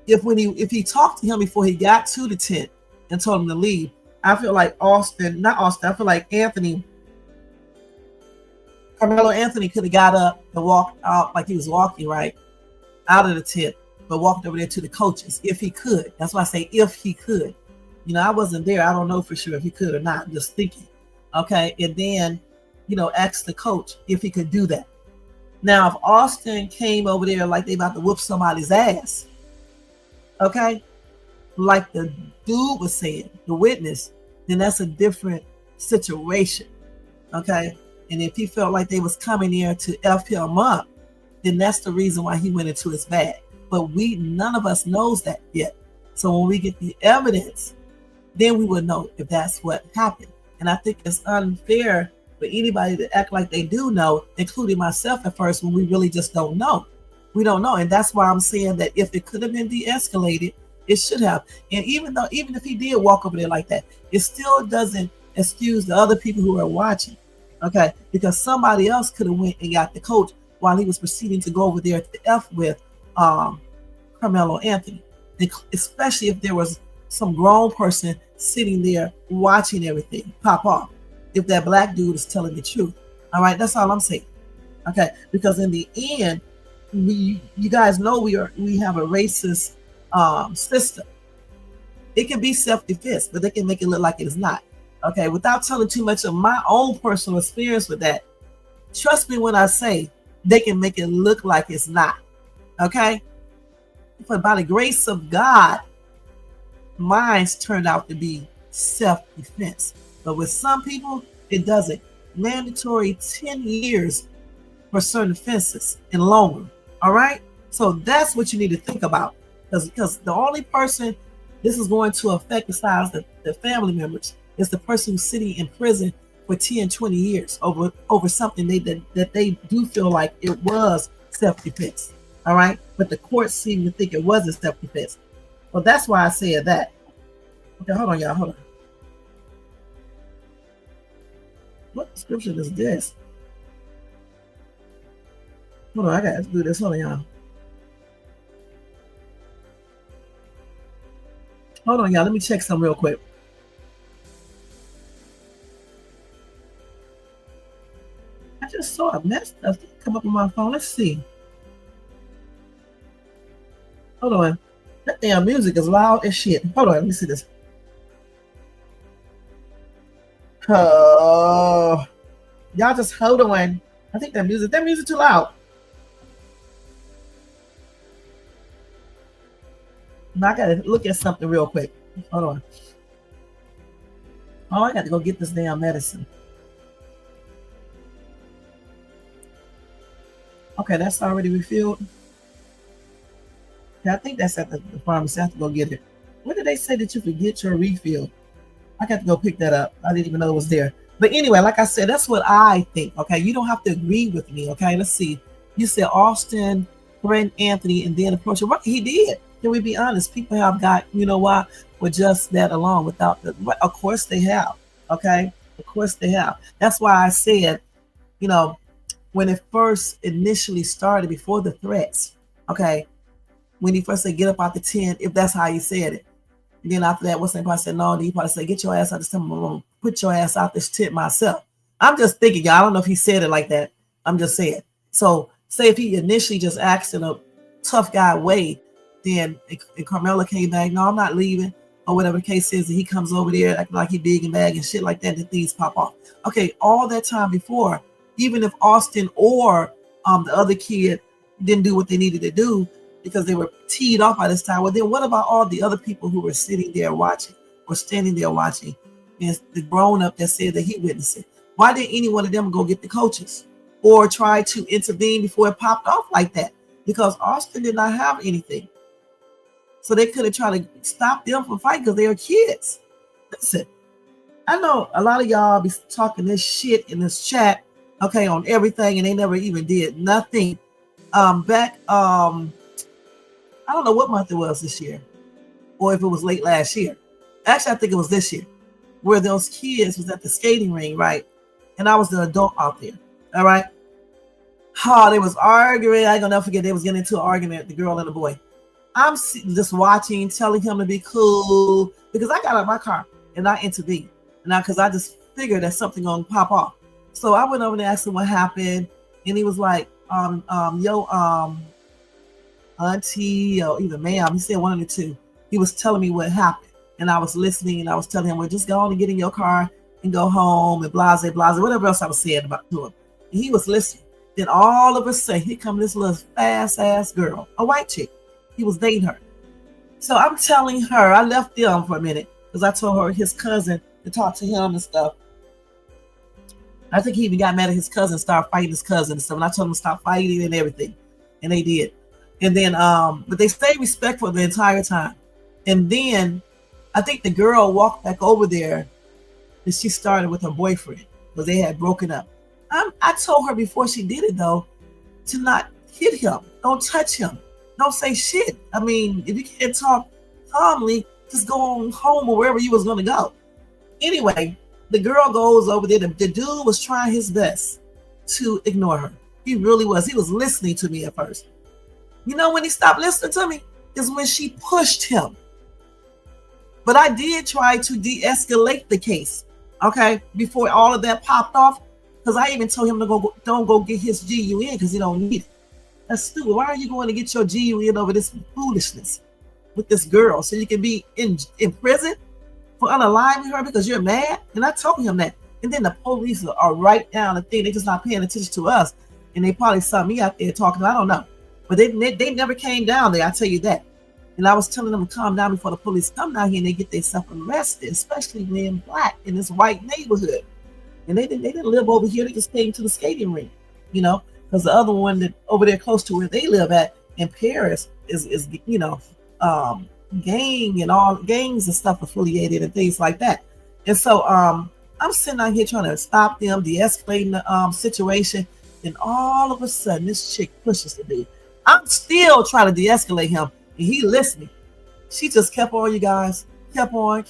if he talked to him before he got to the tent and told him to leave, I feel like I feel like Karmelo Anthony could have got up and walked out like he was walking right out of the tent, but walked over there to the coaches if he could. That's why I say if he could. You know, I wasn't there. I don't know for sure if he could or not. I'm just thinking. Okay. And then, ask the coach if he could do that. Now, if Austin came over there like they about to whoop somebody's ass, okay, like the dude was saying, the witness, then that's a different situation. Okay. And if he felt like they was coming here to F him up, then that's the reason why he went into his bag. But none of us knows that yet. So when we get the evidence, then we will know if that's what happened. And I think it's unfair for anybody to act like they do know, including myself at first, when we really just don't know. We don't know. And that's why I'm saying that if it could have been de-escalated, it should have. And even if he did walk over there like that, it still doesn't excuse the other people who are watching. Okay, because somebody else could have went and got the coach while he was proceeding to go over there to F with Karmelo Anthony, especially if there was some grown person sitting there watching everything pop off. If that black dude is telling the truth, all right, that's all I'm saying. Okay, because in the end, you guys know we have a racist system. It can be self-defense, but they can make it look like it is not. Okay, without telling too much of my own personal experience with that, trust me when I say they can make it look like it's not. Okay, but by the grace of God, mine's turned out to be self-defense. But with some people, it doesn't. Mandatory 10 years for certain offenses and longer. All right, so that's what you need to think about, because the only person this is going to affect besides the family members is the person who's sitting in prison for 10, 20 years over something that they do feel like it was self-defense. All right, but the courts seem to think it wasn't self-defense. Well, that's why I said that. Okay, hold on, y'all. Hold on. What scripture is this? Hold on, I got to do this. Hold on, y'all. Hold on, y'all. Let me check something real quick. I just saw a mess stuff come up on my phone. Let's see. Hold on. That damn music is loud as shit. Hold on, let me see this. Oh, y'all just hold on. I think that music too loud. Now I gotta look at something real quick. Hold on. Oh, I got to go get this damn medicine. Okay, that's already refilled. Yeah, I think that's at the pharmacy. I have to go get it. When did they say that you could get your refill? I got to go pick that up. I didn't even know it was there. But anyway, like I said, that's what I think. Okay, you don't have to agree with me. Okay, let's see. You said Austin threatened Anthony and then approached him. What he did. Can we be honest? People have got, why, with just that alone, without the. Of course they have. Okay, of course they have. That's why I said, when it first initially started, before the threats. Okay, when he first said get up out the tent, if that's how he said it. And then after that, what's that probably said? No, he probably said, get your ass out this tent. I'm gonna put your ass out this tent myself. I'm just thinking, y'all. I don't know if he said it like that. I'm just saying. So say if he initially just acts in a tough guy way, then and Karmelo came back, no, I'm not leaving, or whatever the case is, and he comes over there acting like he big and bag and shit like that, then things pop off. Okay, all that time before, even if Austin or the other kid didn't do what they needed to do, because they were teed off by this time. Well, then what about all the other people who were sitting there watching or standing there watching? And the grown up that said that he witnessed it. Why didn't any one of them go get the coaches or try to intervene before it popped off like that? Because Austin did not have anything. So they could have tried to stop them from fighting because they were kids. Listen, I know a lot of y'all be talking this shit in this chat, okay, on everything, and they never even did nothing. I don't know what month it was this year, or if it was late last year. Actually, I think it was this year, where those kids was at the skating ring, right? And I was the adult out there, all right? Oh, they was arguing. I ain't gonna never forget, they was getting into an argument, the girl and the boy. I'm just watching, telling him to be cool, because I got out of my car and I intervened. Now, because I just figured that something gonna pop off. So I went over there and asked him what happened, and he was like, auntie, or either ma'am, he said one of the two. He was telling me what happened, and I was listening, and I was telling him, well, just go on and get in your car and go home, and blase, whatever else I was saying about to him. And he was listening. Then all of a sudden, here comes this little fast-ass girl, a white chick. He was dating her. So I'm telling her, I left them for a minute, because I told her his cousin to talk to him and stuff. I think he even got mad at his cousin, started fighting his cousin and stuff. And I told him to stop fighting and everything. And they did. And then, but they stayed respectful the entire time. And then I think the girl walked back over there and she started with her boyfriend because they had broken up. I told her before she did it, though, to not hit him. Don't touch him. Don't say shit. I mean, if you can't talk calmly, just go on home or wherever you was going to go. Anyway, the girl goes over there. The dude was trying his best to ignore her. He really was. He was listening to me at first. You know when he stopped listening to me? Is when she pushed him. But I did try to de-escalate the case, okay, before all of that popped off. Because I even told him to don't go get his GUN because he don't need it. That's stupid. Why are you going to get your GUN over this foolishness with this girl so you can be in prison for unaliving her because you're mad? And I told him that. And then the police are right down the thing. They're just not paying attention to us. And they probably saw me out there talking. I don't know. But they never came down there. I tell you that. And I was telling them to calm down before the police come down here and they get themselves arrested, especially when black in this white neighborhood. And they didn't live over here. They just came to the skating rink, you know, because the other one that over there close to where they live at in Paris is you know, gang and all gangs and stuff affiliated and things like that. And so I'm sitting out here trying to stop them, de-escalating the situation. And all of a sudden, this chick pushes the dude. I'm still trying to de-escalate him, and he listening. She just kept on, you guys. Kept on.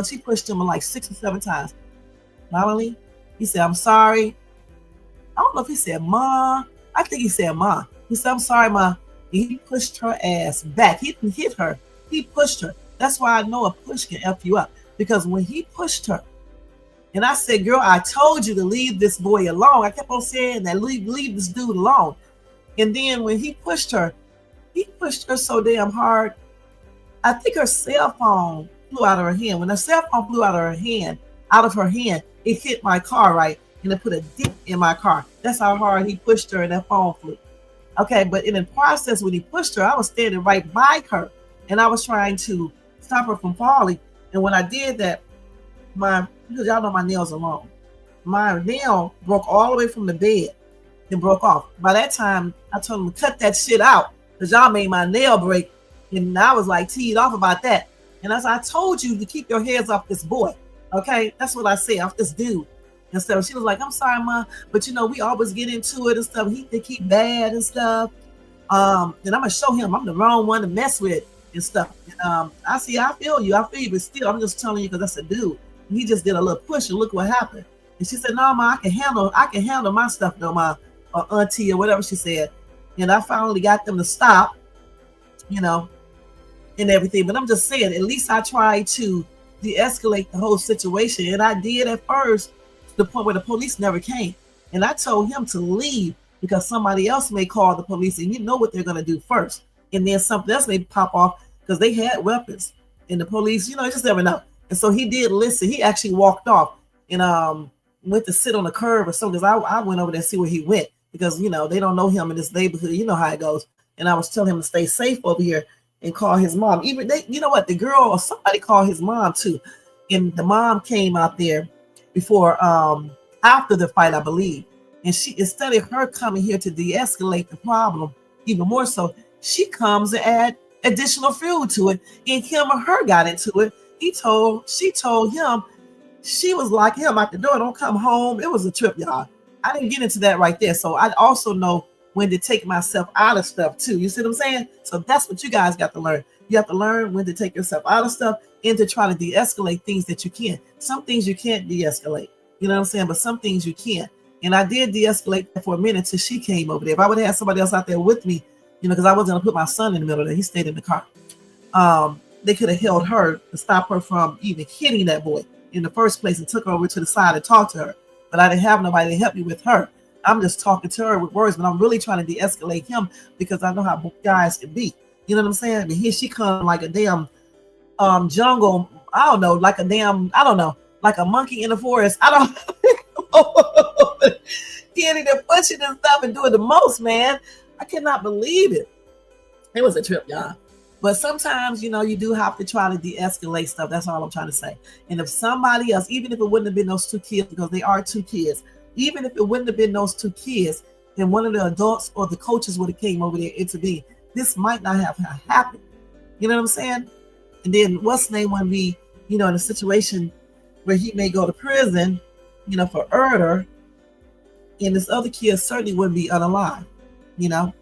She pushed him like 6 or 7 times. Finally, he said, I'm sorry. I don't know if he said, Ma. I think he said, Ma. He said, I'm sorry, Ma. And he pushed her ass back. He didn't hit her. He pushed her. That's why I know a push can F you up. Because when he pushed her, and I said, girl, I told you to leave this boy alone. I kept on saying that, leave this dude alone. And then when he pushed her so damn hard. I think her cell phone flew out of her hand. When her cell phone flew out of her hand, it hit my car, right? And it put a dent in my car. That's how hard he pushed her and that phone flew. Okay, but in the process, when he pushed her, I was standing right by her. And I was trying to stop her from falling. And when I did that, because y'all know my nails are long. My nail broke all the way from the bed and broke off. By that time, I told him to cut that shit out because y'all made my nail break. And I was like teed off about that. And as I told you to keep your hands off this boy. Okay, that's what I said, off this dude. And so she was like, I'm sorry, Ma, but you know, we always get into it and stuff. He think he bad and stuff. And I'm gonna show him I'm the wrong one to mess with and stuff. And I feel you, but still, I'm just telling you because that's a dude. And he just did a little push and look what happened. And she said, no, Ma, I can handle my stuff though, Ma, or auntie or whatever she said. And I finally got them to stop, you know, and everything. But I'm just saying, at least I tried to de-escalate the whole situation. And I did at first to the point where the police never came. And I told him to leave because somebody else may call the police and you know what they're going to do first. And then something else may pop off because they had weapons. And the police, you know, you just never know. And so he did listen. He actually walked off and went to sit on the curb or something. Because I went over there to see where he went because, you know, they don't know him in this neighborhood. You know how it goes. and I was telling him to stay safe over here and call his mom. Even they, you know what, the girl or somebody called his mom too, and the mom came out there before after the fight, I believe, and she, instead of her coming here to de-escalate the problem even more so, she comes and add additional fuel to it, and him or her got into it. She told him, she was like him out the door, don't come home. It was a trip, y'all. I didn't get into that right there. So I also know when to take myself out of stuff too. You see what I'm saying? So that's what you guys got to learn. You have to learn when to take yourself out of stuff and to try to de-escalate things that you can. Some things you can't de-escalate. You know what I'm saying? But some things you can. And I did de-escalate for a minute till she came over there. If I would have had somebody else out there with me, you know, because I wasn't going to put my son in the middle of it. He stayed in the car. They could have held her to stop her from even hitting that boy in the first place and took her over to the side and talked to her. But I didn't have nobody to help me with her. I'm just talking to her with words, but I'm really trying to de-escalate him because I know how guys can be. You know what I'm saying? I mean, here she comes like a damn jungle. I don't know, like a damn, I don't know, like a monkey in the forest. I don't know. Getting and pushing and stuff and doing the most, man. I cannot believe it. It was a trip, y'all. But sometimes, you know, you do have to try to de-escalate stuff. That's all I'm trying to say. And if somebody else, even if it wouldn't have been those two kids, because they are two kids, even if it wouldn't have been those two kids, then one of the adults or the coaches would have came over there to intervene. This might not have happened. You know what I'm saying? And then what's name would be, you know, in a situation where he may go to prison, you know, for murder, and this other kid certainly wouldn't be unalive, you know?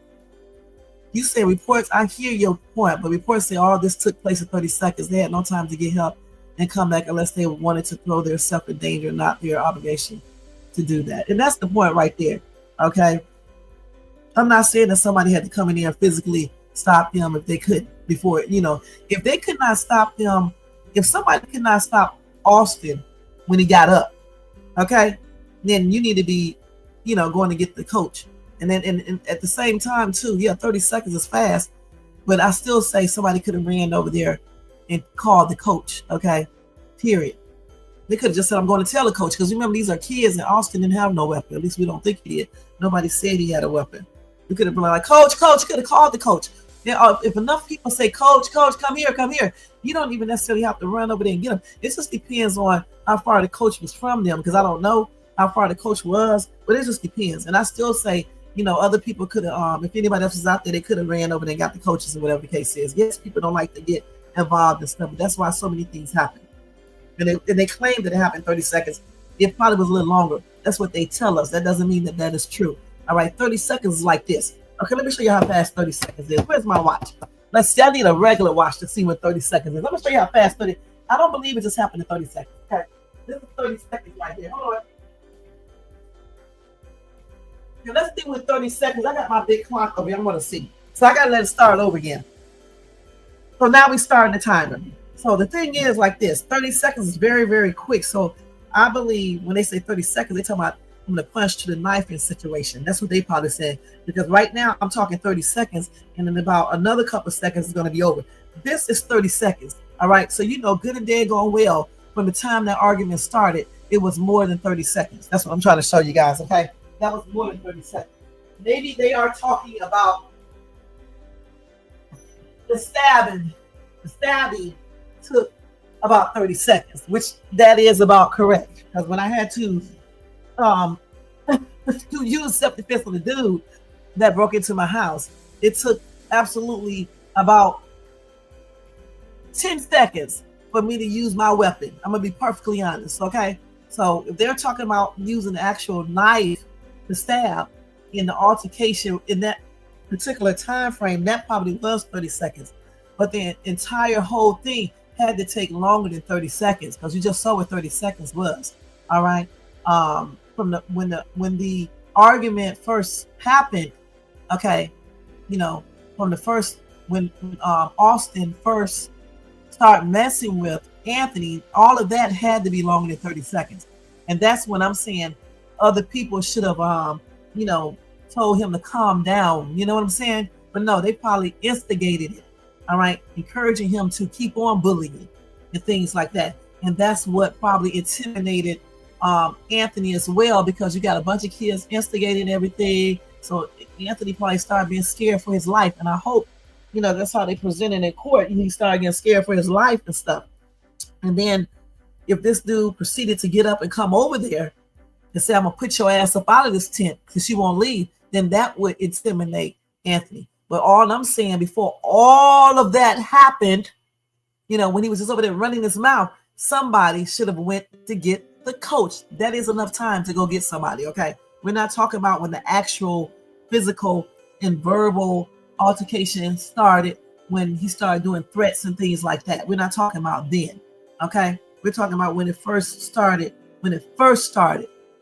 You say reports, I hear your point, but reports say all this took place in 30 seconds. They had no time to get help and come back unless they wanted to throw their self in danger, not their obligation to do that. And that's the point right there, okay? I'm not saying that somebody had to come in there and physically stop them if they could before, you know, if they could not stop them, if somebody could not stop Austin when he got up, okay, then you need to be, you know, going to get the coach. And then and at the same time too, yeah, 30 seconds is fast, but I still say somebody could have ran over there and called the coach, okay, period. They could have just said, I'm going to tell the coach, because remember, these are kids and Austin didn't have no weapon. At least we don't think he did. Nobody said he had a weapon. We could have been like, coach, could have called the coach. Yeah, if enough people say, coach, come here, you don't even necessarily have to run over there and get them. It just depends on how far the coach was from them, because I don't know how far the coach was, but it just depends. And I still say, you know, other people could have, if anybody else was out there, they could have ran over there and got the coaches or whatever the case is. Yes, people don't like to get involved in stuff, but that's why so many things happen. And they claim that it happened 30 seconds. It probably was a little longer. That's what they tell us. That doesn't mean that that is true. All right, 30 seconds is like this. Okay, let me show you how fast 30 seconds is. Where's my watch? Let's see, I need a regular watch to see what 30 seconds is. Let me show you how fast 30. I don't believe it just happened in 30 seconds. Okay, this is 30 seconds right here. Hold on. Okay, let's see with 30 seconds. I got my big clock over here. I'm going to see. So I got to let it start over again. So now we start the timer. So the thing is like this. 30 seconds is very, very quick. So I believe when they say 30 seconds, they're talking about I'm going to punch to the knife in situation. That's what they probably said. Because right now I'm talking 30 seconds. And in about another couple of seconds, it's going to be over. This is 30 seconds. All right. So, you know, good and dead going well. From the time that argument started, it was more than 30 seconds. That's what I'm trying to show you guys. Okay. That was more than 30 seconds. Maybe they are talking about the stabbing. The stabbing took about 30 seconds, which that is about correct. Because when I had to use self-defense on the dude that broke into my house, it took absolutely about 10 seconds for me to use my weapon. I'm gonna be perfectly honest, okay? So if they're talking about using the actual knife to stab in the altercation in that particular time frame, that probably was 30 seconds. But the entire whole thing had to take longer than 30 seconds because you just saw what 30 seconds was. All right. From the when the argument first happened, okay, you know, from the first when Austin first started messing with Anthony, all of that had to be longer than 30 seconds. And that's when I'm saying other people should have you know, told him to calm down. You know what I'm saying? But no, they probably instigated it. All right, encouraging him to keep on bullying and things like that. And that's what probably intimidated Anthony as well, because you got a bunch of kids instigating everything. So Anthony probably started being scared for his life, and I hope, you know, that's how they presented in court. He started getting scared for his life and stuff. And then if this dude proceeded to get up and come over there and say, I'm gonna put your ass up out of this tent because she won't leave, then that would intimidate Anthony. But all I'm saying, before all of that happened, you know, when he was just over there running his mouth, somebody should have went to get the coach. That is enough time to go get somebody, okay? We're not talking about when the actual physical and verbal altercation started, when he started doing threats and things like that. We're not talking about then, okay? We're talking about when it first started,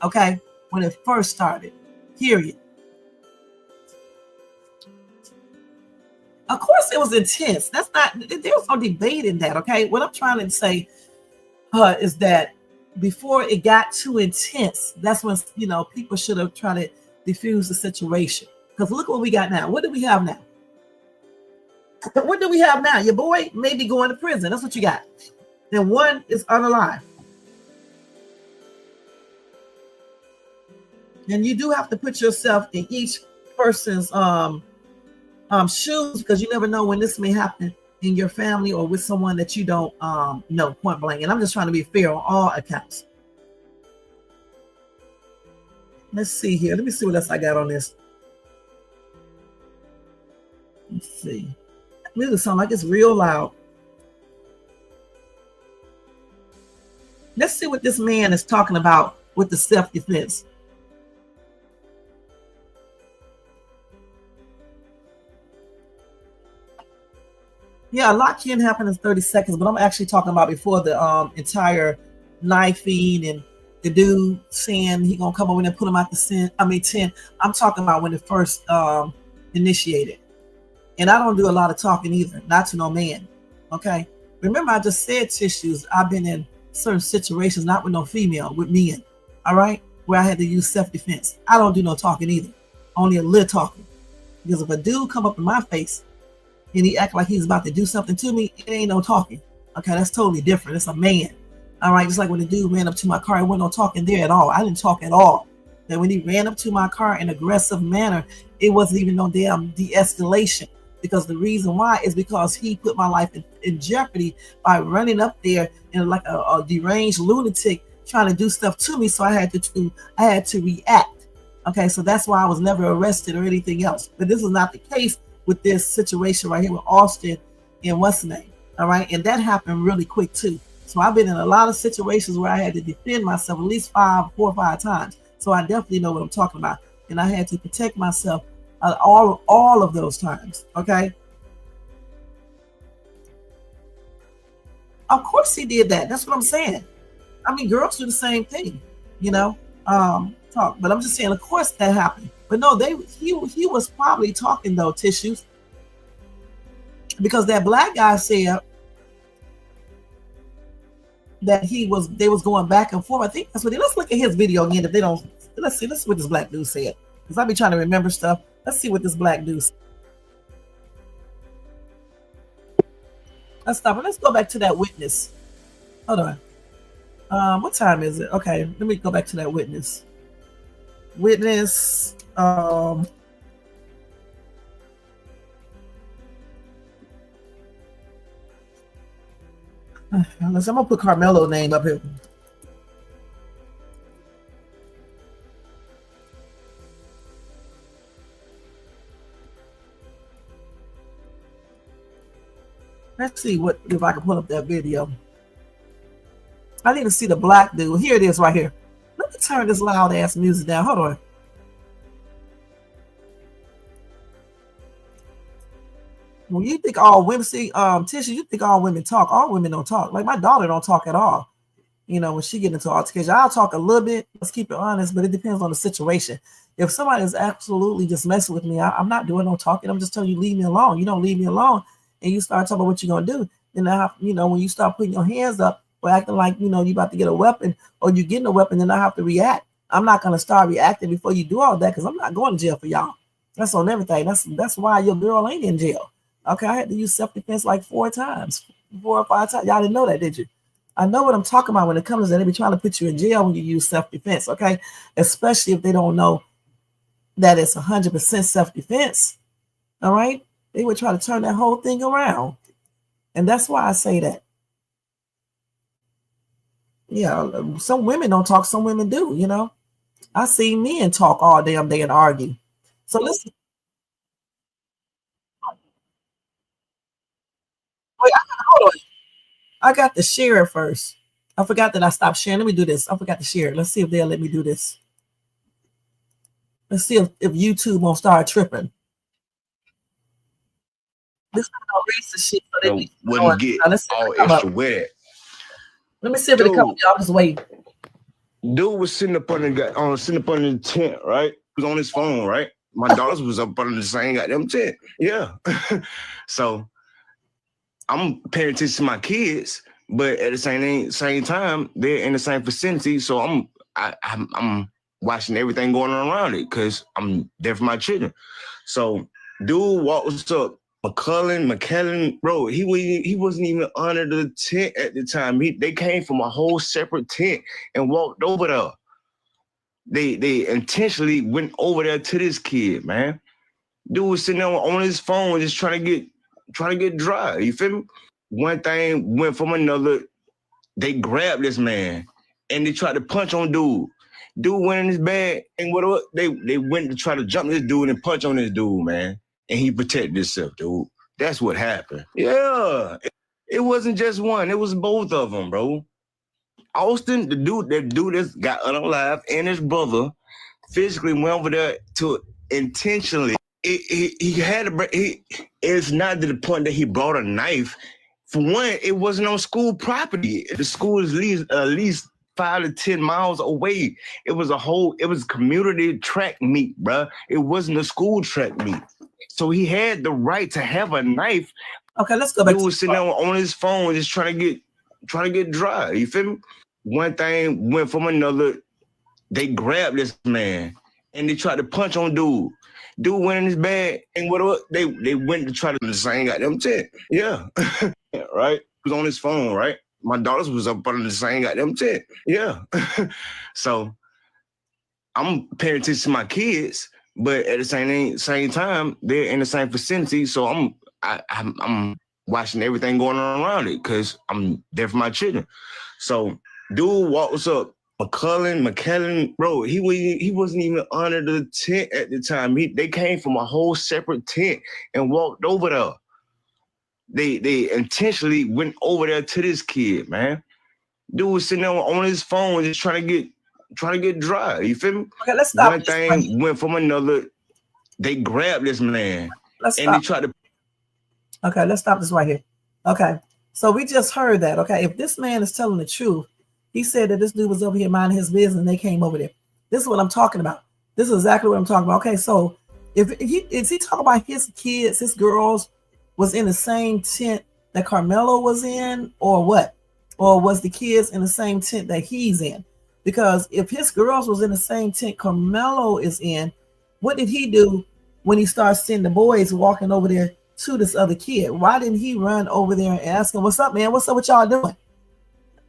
okay? When it first started, period. Of course, it was intense. That's not, there's no debate in that, okay? What I'm trying to say is that before it got too intense, that's when, you know, people should have tried to diffuse the situation. Because look what we got now. What do we have now? What do we have now? Your boy may be going to prison. That's what you got. And one is unalive. And you do have to put yourself in each person's shoes, because you never know when this may happen in your family or with someone that you don't know, point blank. And I'm just trying to be fair on all accounts. Let's see here. Let me see what else I got on this. Let's see. It really sounds like it's real loud. Let's see what this man is talking about with the self-defense. Yeah, a lot can happen in 30 seconds, but I'm actually talking about before the entire knifing and the dude saying he gonna come over and put him out the 10. I'm talking about when it first initiated. And I don't do a lot of talking either, not to no man. Okay. Remember, I just said tissues. I've been in certain situations, not with no female, with men. All right, where I had to use self-defense. I don't do no talking either. Only a little talking. Because if a dude come up in my face and he act like he's about to do something to me, it ain't no talking. Okay, that's totally different. It's a man. All right, just like when the dude ran up to my car, it wasn't no talking there at all. I didn't talk at all. Then when he ran up to my car in an aggressive manner, it wasn't even no damn de-escalation. Because the reason why is because he put my life in jeopardy by running up there and like a deranged lunatic trying to do stuff to me. So I had to react. Okay, so that's why I was never arrested or anything else. But this is not the case with this situation right here with Austin and what's the name. All right, and that happened really quick too. So I've been in a lot of situations where I had to defend myself at least 4 or 5 times. So I definitely know what I'm talking about. And I had to protect myself all of those times. Okay. Of course he did that. That's what I'm saying. I mean, girls do the same thing, you know, talk. But I'm just saying, of course that happened. But no, he was probably talking though, tissues. Because that black guy said that they was going back and forth. I think that's what let's look at his video again. If they don't, let's see what this black dude said. Because I be trying to remember stuff. Let's see what this black dude said. Let's stop it. Let's go back to that witness. Hold on. What time is it? Okay, let me go back to that witness. Witness. I'm gonna put Karmelo name up here. Let's see if I can pull up that video. I need to see the black dude. Here it is right here. Let me turn this loud ass music down. Hold on. When you think all women see Tisha, you think all women talk. All women don't talk. Like my daughter don't talk at all. You know, when she get into altercation, I'll talk a little bit. Let's keep it honest, but it depends on the situation. If somebody is absolutely just messing with me, I'm not doing no talking. I'm just telling you, leave me alone. You don't leave me alone, and you start talking about what you're gonna do. Then I have, you know, when you start putting your hands up or acting like, you know, you're about to get a weapon or you're getting a weapon, then I have to react. I'm not gonna start reacting before you do all that, because I'm not going to jail for y'all. That's on everything. That's why your girl ain't in jail. Okay, I had to use self-defense like 4 or 5 times. Y'all didn't know that, did you? I know what I'm talking about when it comes to that. They be trying to put you in jail when you use self-defense, okay? Especially if they don't know that it's 100% self-defense, all right? They would try to turn that whole thing around. And that's why I say that. Yeah, some women don't talk, some women do, you know? I see men talk all damn day and argue. So listen. Wait, hold on. I got to share it first. I forgot that I stopped sharing. Let me do this. I forgot to share it. Let's see if they'll let me do this. Let's see if YouTube won't start tripping. This is no racist shit. So they wouldn't get all extra wet. Let me see if it comes. Y'all just wait. Dude was sitting up under the tent, right? He was on his phone, right? My daughters was up under the same goddamn tent. Yeah. So I'm paying attention to my kids, but at the same time, they're in the same vicinity. So I'm watching everything going on around it because I'm there for my children. So dude walks up, McKellen, bro, he wasn't even under the tent at the time. They came from a whole separate tent and walked over there. They intentionally went over there to this kid, man. Dude was sitting there on his phone just trying to get dry. You feel me? One thing went from another. They grabbed this man and they tried to punch on dude. Dude went in his bag and whatever. They went to try to jump this dude and punch on this dude, man. And he protected himself, dude. That's what happened. Yeah. It wasn't just one. It was both of them, bro. Austin, that dude that got unalive, and his brother physically went over there to intentionally. It's not to the point that he brought a knife. For one, it wasn't on school property. The school is at least 5 to 10 miles away. It was community track meet, bro. It wasn't a school track meet. So he had the right to have a knife. Okay, let's go back. He was sitting there on his phone just trying to get dry. You feel me? One thing went from another. They grabbed this man and they tried to punch on dude. Dude went in his bag and whatever. They went to try to the same goddamn tent. Yeah. Right? He was on his phone, right? My daughters was up under the same goddamn tent. Yeah. So I'm paying attention to my kids, but at the same time, they're in the same vicinity. So I'm watching everything going on around it because I'm there for my children. So dude walks up, McKellen, bro, he wasn't even under the tent at the time. They came from a whole separate tent and walked over there. They intentionally went over there to this kid, man. Dude was sitting there on his phone just trying to get dry. You feel me? Okay, let's stop. One thing went from another. They grabbed this man they tried to. Okay, let's stop this right here. Okay, so we just heard that. Okay, if this man is telling the truth, he said that this dude was over here minding his business and they came over there. This is what I'm talking about. This is exactly what I'm talking about. Okay, so is he talking about his kids, his girls was in the same tent that Karmelo was in, or what? Or was the kids in the same tent that he's in? Because if his girls was in the same tent Karmelo is in, what did he do when he started seeing the boys walking over there to this other kid? Why didn't he run over there and ask him, what's up, man? What's up with y'all doing?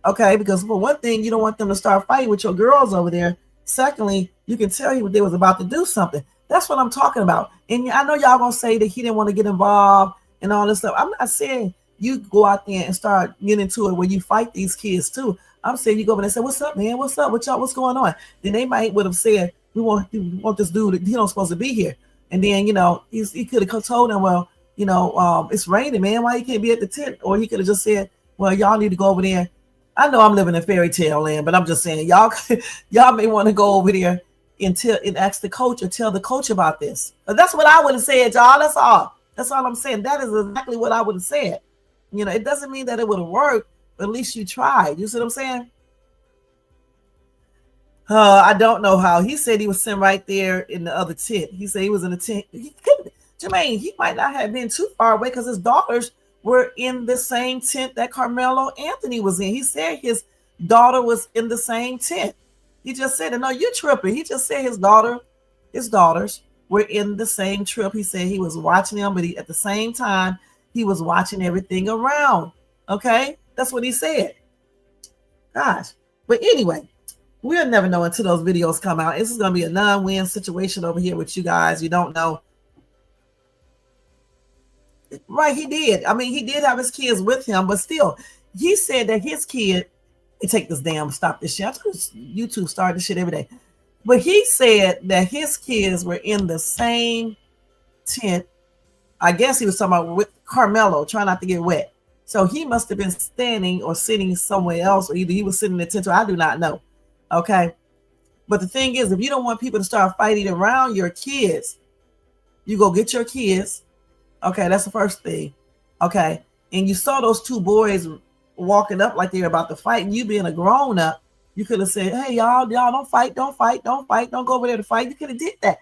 Okay, because for one thing, you don't want them to start fighting with your girls over there. Secondly, you can tell he they was about to do something. That's what I'm talking about. And I know y'all gonna say that he didn't want to get involved and all this stuff. I'm not saying you go out there and start getting into it when you fight these kids too. I'm saying you go over there and say, what's up, man? What's up with y'all? What's going on? Then they might would have said, we want this dude, he don't supposed to be here. And then, you know, he could have told them, well, you know, it's raining, man. Why you can't be at the tent? Or he could have just said, well, y'all need to go over there. I know I'm living in fairy tale land, but I'm just saying y'all may want to go over there and ask the coach or tell the coach about this. But that's what I would have said, y'all. That's all I'm saying. That is exactly what I would have said. You know, it doesn't mean that it would have worked, but at least you tried. You see what I'm saying? I don't know how. He said he was sitting right there in the other tent. He said he was in the tent. He couldn't, Jermaine, he might not have been too far away because his daughters were in the same tent that Karmelo Anthony was in. He said his daughter was in the same tent. He just said it. No, you're tripping. He just said his daughters were in the same trip. He said he was watching them, but at the same time, he was watching everything around. Okay? That's what he said. Gosh. But anyway, we'll never know until those videos come out. This is going to be a non-win situation over here with you guys. You don't know. Right, he did. I mean, he did have his kids with him, but still, he said that his kid, take this damn, stop this shit. I told YouTube started this shit every day. But he said that his kids were in the same tent. I guess he was talking about with Karmelo, trying not to get wet. So he must have been standing or sitting somewhere else, or either he was sitting in the tent, or I do not know. Okay. But the thing is, if you don't want people to start fighting around your kids, you go get your kids. Okay, that's the first thing. Okay. And you saw those two boys walking up like they were about to fight, and you being a grown-up, you could have said, hey, y'all don't fight, don't go over there to fight. You could have did that.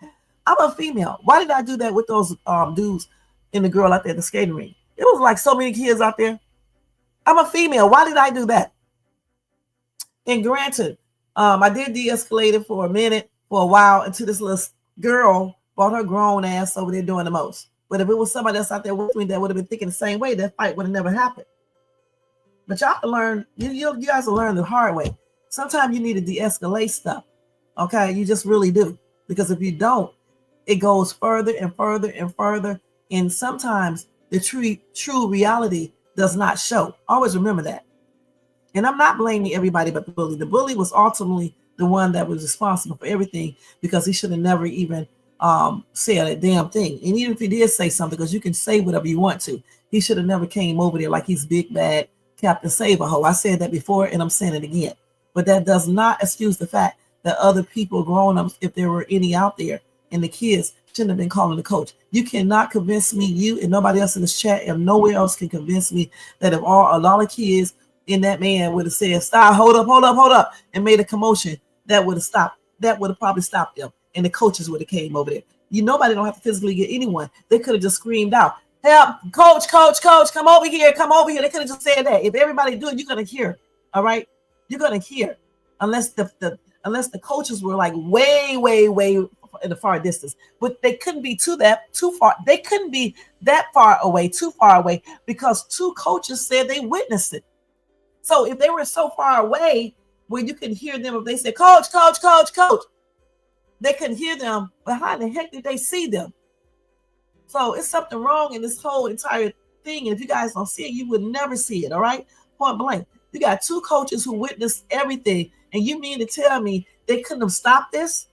I'm a female. Why did I do that with those dudes and the girl out there at the skating rink? It was like so many kids out there. I'm a female. Why did I do that? And granted, I did de-escalate it for a minute, for a while, until this little girl brought her grown ass over there doing the most. But if it was somebody else out there with me that would have been thinking the same way, that fight would have never happened. But y'all learn, you guys will learn the hard way. Sometimes you need to de-escalate stuff. Okay, you just really do. Because if you don't, it goes further and further and further. And sometimes the true reality does not show. Always remember that. And I'm not blaming everybody but the bully. The bully was ultimately the one that was responsible for everything, because he should have never even said a damn thing. And even if he did say something, because you can say whatever you want to, he should have never came over there like he's big bad Captain Save-A-Ho. I said that before and I'm saying it again. But that does not excuse the fact that other people, grown-ups, if there were any out there, and the kids shouldn't have been calling the coach. You cannot convince me, you and nobody else in this chat, and nowhere else can convince me that if a lot of kids in that man would have said, stop, hold up, and made a commotion, that would have stopped. That would have probably stopped them. And the coaches would have came over there. Nobody don't have to physically get anyone. They could have just screamed out, help, coach, come over here. They could have just said that. If everybody do it, you're going to hear. All right? You're going to hear. Unless the coaches were like way in the far distance. But they couldn't be too far. They couldn't be that far away, too far away, because two coaches said they witnessed it. So if they were so far away where you can hear them, if they said, coach, they couldn't hear them, but how the heck did they see them? So it's something wrong in this whole entire thing. And if you guys don't see it, you would never see it. All right. Point blank. You got two coaches who witnessed everything. And you mean to tell me they couldn't have stopped this?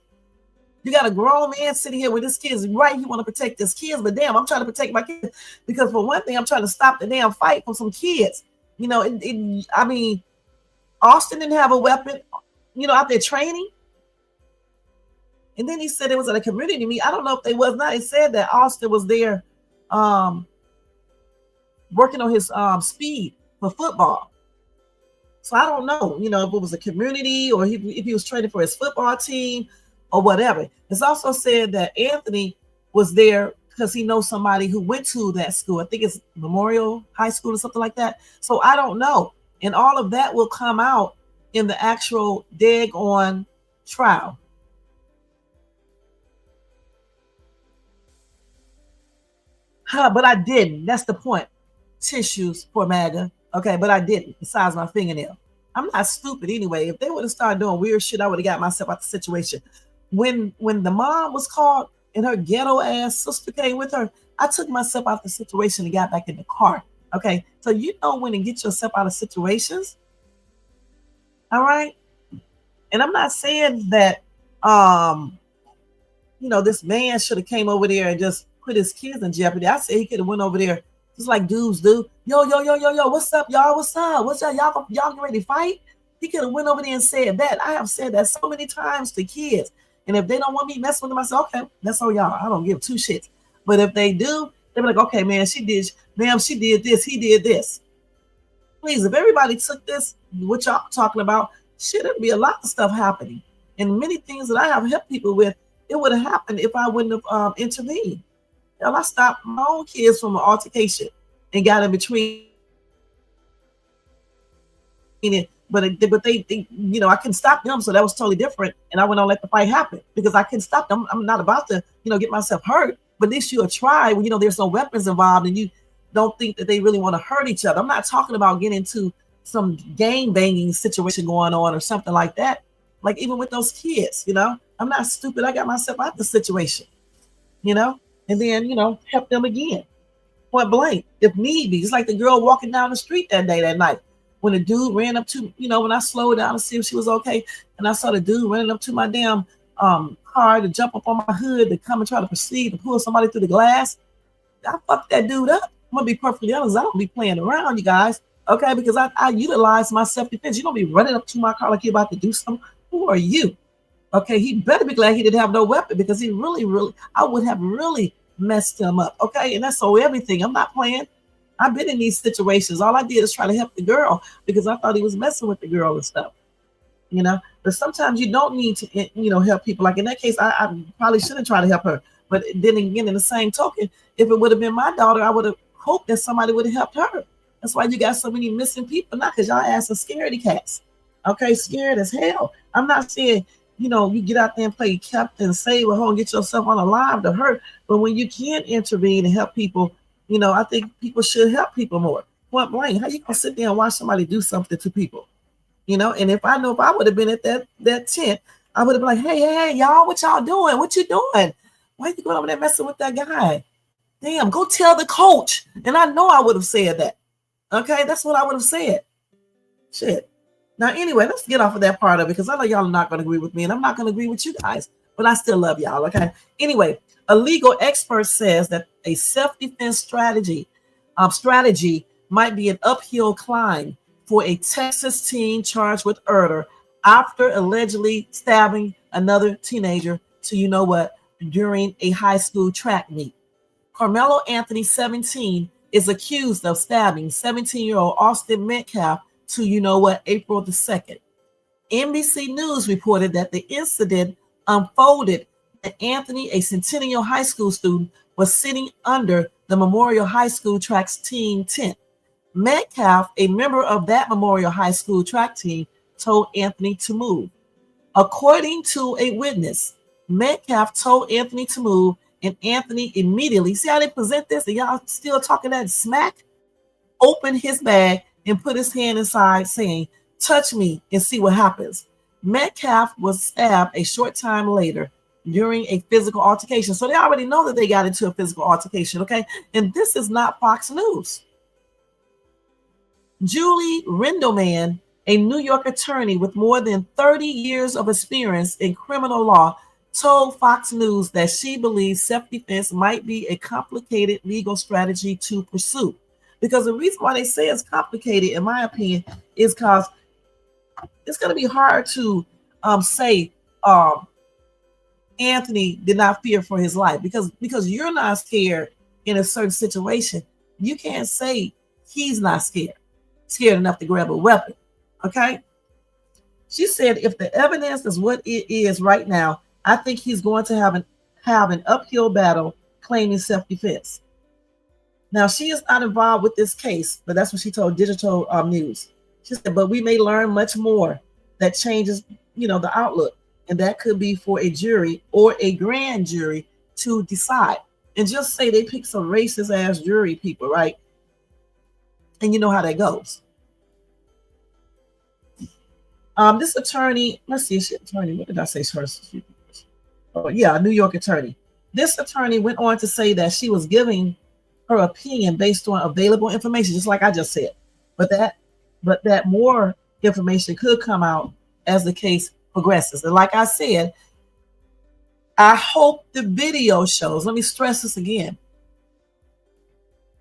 You got a grown man sitting here with his kids, right? You want to protect his kids, but damn, I'm trying to protect my kids. Because for one thing, I'm trying to stop the damn fight from some kids. I mean, Austin didn't have a weapon, out there training. And then he said it was at a community meet. I don't know if they was not. It said that Austin was there working on his speed for football. So I don't know, if it was a community or if he was training for his football team or whatever. It's also said that Anthony was there because he knows somebody who went to that school. I think it's Memorial High School or something like that. So I don't know. And all of that will come out in the actual daggone trial. But I didn't. That's the point. Tissues for MAGA. Okay, but I didn't. Besides my fingernail. I'm not stupid anyway. If they would have started doing weird shit, I would have got myself out the situation. When the mom was called and her ghetto ass sister came with her, I took myself out the situation and got back in the car. Okay, so you know when to get yourself out of situations. All right. And I'm not saying that this man should have came over there and just put his kids in jeopardy. I say he could have went over there just like dudes do. Yo, what's up, y'all? What's up? Y'all get ready to fight? He could have went over there and said that. I have said that so many times to kids. And if they don't want me messing with them, I say, okay, that's all y'all. I don't give two shits. But if they do, they'll be like, okay, man, she did this, he did this. Please, if everybody took this, what y'all talking about, shit, it'd be a lot of stuff happening. And many things that I have helped people with, it would have happened if I wouldn't have intervened. I stopped my own kids from an altercation and got in between it. But they I couldn't stop them, so that was totally different. And I went on and let the fight happen because I couldn't stop them. I'm not about to, get myself hurt. But at least you'll try when there's no weapons involved and you don't think that they really want to hurt each other. I'm not talking about getting into some gang banging situation going on or something like that. Like even with those kids, I'm not stupid. I got myself out the situation, and then, help them again. Point blank, if need be. It's like the girl walking down the street that night. When the dude ran up to, when I slowed down to see if she was okay, and I saw the dude running up to my damn car to jump up on my hood to come and try to proceed to pull somebody through the glass, I fucked that dude up. I'm gonna be perfectly honest. I don't be playing around, you guys. Okay, because I utilize my self-defense. You don't be running up to my car like you're about to do something. Who are you? Okay, he better be glad he didn't have no weapon, because he really, I would have really messed him up. Okay, and that's so everything. I'm not playing. I've been in these situations. All I did is try to help the girl because I thought he was messing with the girl and stuff. But sometimes you don't need to, help people. Like in that case, I probably shouldn't try to help her. But then again, in the same token, if it would have been my daughter, I would have hoped that somebody would have helped her. That's why you got so many missing people now, because y'all ass are scaredy cats. Okay, scared as hell. I'm not saying, you get out there and play Captain Save a Hole and get yourself on a line to hurt. But when you can intervene and help people, I think people should help people more. Point blank, how you gonna sit there and watch somebody do something to people? And if I would have been at that tent, I would have been like, hey, y'all, what y'all doing? What you doing? Why you going over there messing with that guy? Damn, go tell the coach. And I know I would have said that. Okay, that's what I would have said. Shit. Now, anyway, let's get off of that part of it, because I know y'all are not going to agree with me, and I'm not going to agree with you guys, but I still love y'all, okay? Anyway, a legal expert says that a self-defense strategy might be an uphill climb for a Texas teen charged with murder after allegedly stabbing another teenager to, during a high school track meet. Karmelo Anthony, 17, is accused of stabbing 17-year-old Austin Metcalf to April the 2nd. NBC News reported that the incident unfolded that Anthony, a Centennial High School student, was sitting under the Memorial High School track's team tent. Metcalf, a member of that Memorial High School track team, told Anthony to move. According to a witness, Metcalf told Anthony to move, and Anthony immediately, see how they present this, and y'all still talking that smack, opened his bag and put his hand inside, saying, "Touch me and see what happens." Metcalf was stabbed a short time later during a physical altercation. So they already know that they got into a physical altercation, okay? And this is not Fox News. Julie Rindelman, a New York attorney with more than 30 years of experience in criminal law, told Fox News that she believes self-defense might be a complicated legal strategy to pursue. Because the reason why they say it's complicated, in my opinion, is because it's going to be hard to say Anthony did not fear for his life, because you're not scared in a certain situation. You can't say he's not scared enough to grab a weapon. Okay. She said, if the evidence is what it is right now, I think he's going to have an uphill battle claiming self-defense. Now, she is not involved with this case, but that's what she told Digital News. She said, but we may learn much more that changes, the outlook. And that could be for a jury or a grand jury to decide. And just say they pick some racist ass jury people, right? And you know how that goes. This attorney, let's see, attorney, what did I say first? Oh, yeah, a New York attorney. This attorney went on to say that she was giving her opinion based on available information, just like I just said. But that more information could come out as the case progresses. And like I said, I hope the video shows, let me stress this again.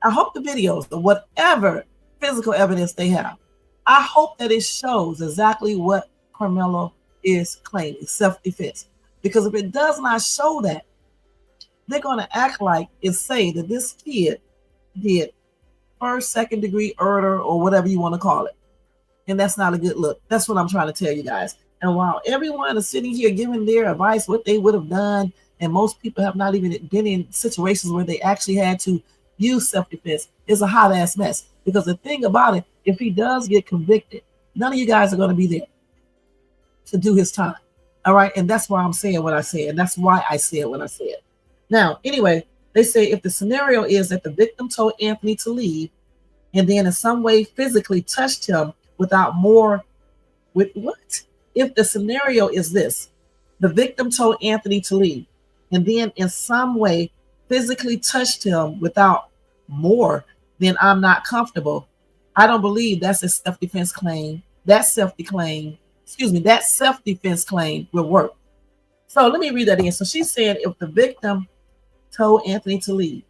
I hope the videos, or whatever physical evidence they have, I hope that it shows exactly what Karmelo is claiming, self-defense. Because if it does not show that, they're going to act like and say that this kid did first, second degree murder, or whatever you want to call it. And that's not a good look. That's what I'm trying to tell you guys. And while everyone is sitting here giving their advice, what they would have done, and most people have not even been in situations where they actually had to use self-defense, is a hot ass mess. Because the thing about it, if he does get convicted, none of you guys are going to be there to do his time. All right. And that's why I'm saying what I said. And that's why I said what I said. Now, anyway, they say if the scenario is that the victim told Anthony to leave and then in some way physically touched him without more. With what? If the scenario is this, the victim told Anthony to leave and then in some way physically touched him without more, then I'm not comfortable. I don't believe that's a self-defense claim. That self-defense claim will work. So let me read that again. So she said if the victim told Anthony to leave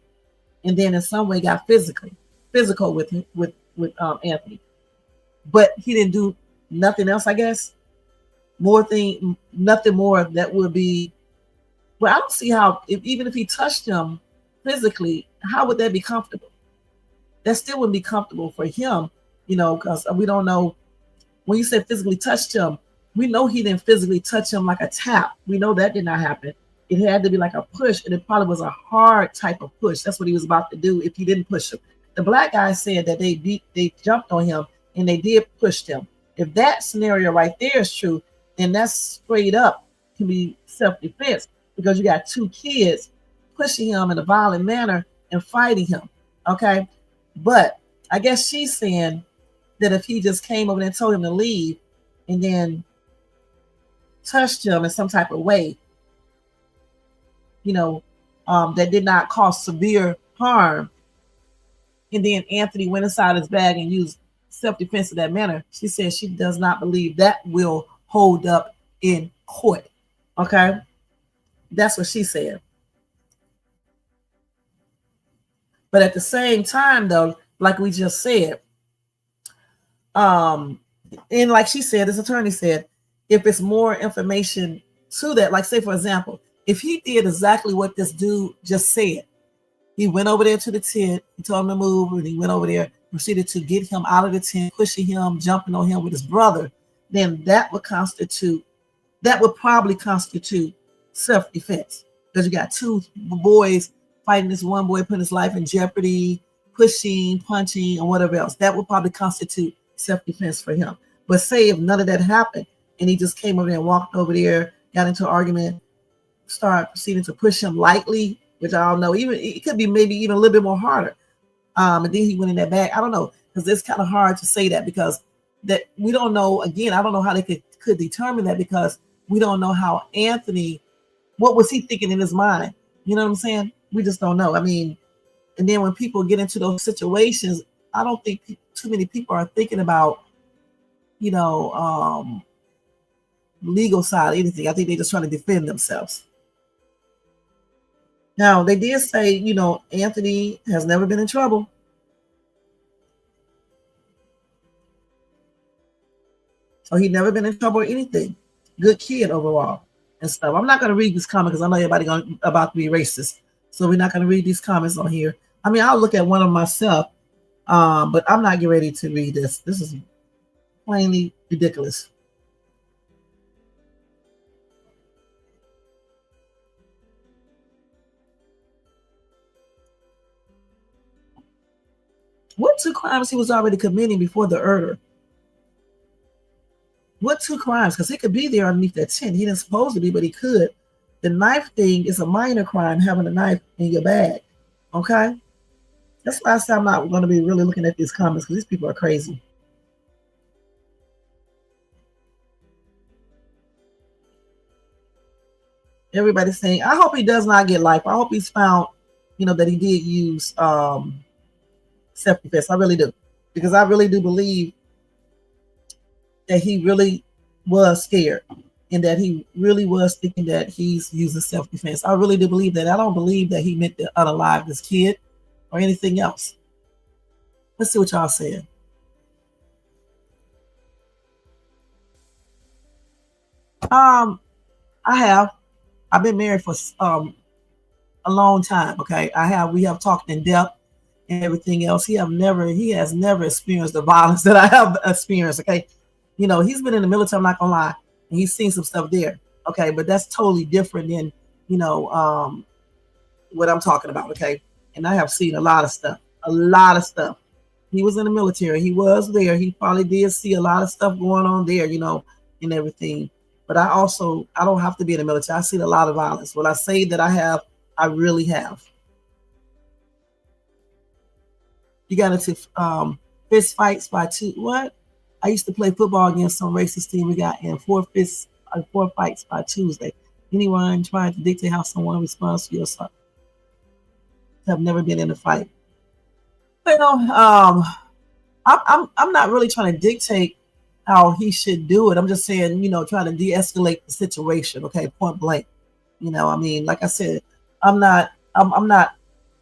and then in some way got physical with Anthony, but he didn't do nothing else, I guess. Nothing more that would be. Well, I don't see how, even if he touched him physically, how would that be comfortable? That still wouldn't be comfortable for him, because we don't know. When you said physically touched him, we know he didn't physically touch him like a tap. We know that did not happen. It had to be like a push, and it probably was a hard type of push. That's what he was about to do if he didn't push him. The black guy said that they jumped on him and they did push him. If that scenario right there is true, then that's straight up can be self-defense because you got two kids pushing him in a violent manner and fighting him. Okay. But I guess she's saying that if he just came over there and told him to leave and then touched him in some type of way, that did not cause severe harm, and then Anthony went inside his bag and used self-defense in that manner, she says she does not believe that will hold up in court. Okay? That's what she said. But at the same time, though, like we just said, and like she said, this attorney said, if it's more information to that, like say, for example, if he did exactly what this dude just said, he went over there to the tent, he told him to move, and he went over there, proceeded to get him out of the tent, pushing him, jumping on him with his brother, then that would probably constitute self-defense. Because you got two boys fighting this one boy, putting his life in jeopardy, pushing, punching, and whatever else. That would probably constitute self-defense for him. But say if none of that happened, and he just came over there and walked over there, got into an argument, started proceeding to push him lightly, which I don't know, even it could be maybe even a little bit more harder. And then he went in that bag. I don't know, because it's kind of hard to say that because that we don't know. Again, I don't know how they could determine that because we don't know how Anthony, what was he thinking in his mind? You know what I'm saying? We just don't know. I mean, and then when people get into those situations, I don't think too many people are thinking about, legal side of anything. I think they're just trying to defend themselves. Now, they did say, Anthony has never been in trouble. So he'd never been in trouble or anything. Good kid overall and stuff. I'm not going to read these comments because I know everybody about to be racist. So we're not going to read these comments on here. I mean, I'll look at one of myself, but I'm not getting ready to read this. This is plainly ridiculous. What two crimes he was already committing before the murder? What two crimes? Because he could be there underneath that tent. He didn't supposed to be, but he could. The knife thing is a minor crime, having a knife in your bag. Okay? That's why I said I'm not going to be really looking at these comments because these people are crazy. Everybody's saying, I hope he does not get life. I hope he's found, that he did use self-defense. I really do. Because I really do believe that he really was scared and that he really was thinking that he's using self-defense. I really do believe that. I don't believe that he meant to unalive this kid or anything else. Let's see what y'all saying. I've been married for a long time. Okay. We have talked in depth and everything else. He has never experienced the violence that I have experienced. Okay. He's been in the military, I'm not gonna lie, and he's seen some stuff there. Okay, but that's totally different than what I'm talking about. Okay, and I have seen a lot of stuff. He was in the military, he was there, he probably did see a lot of stuff going on there, and everything. But I don't have to be in the military. I've seen a lot of violence. When I say that I have, I really have. You got into fist fights by two, what? I used to play football against some racist team. We got in 4 fights by Tuesday. Anyone trying to dictate how someone responds to your son? Have never been in a fight. Well, I'm not really trying to dictate how he should do it. I'm just saying, trying to de-escalate the situation. Okay, point blank. I mean, like I said, I'm not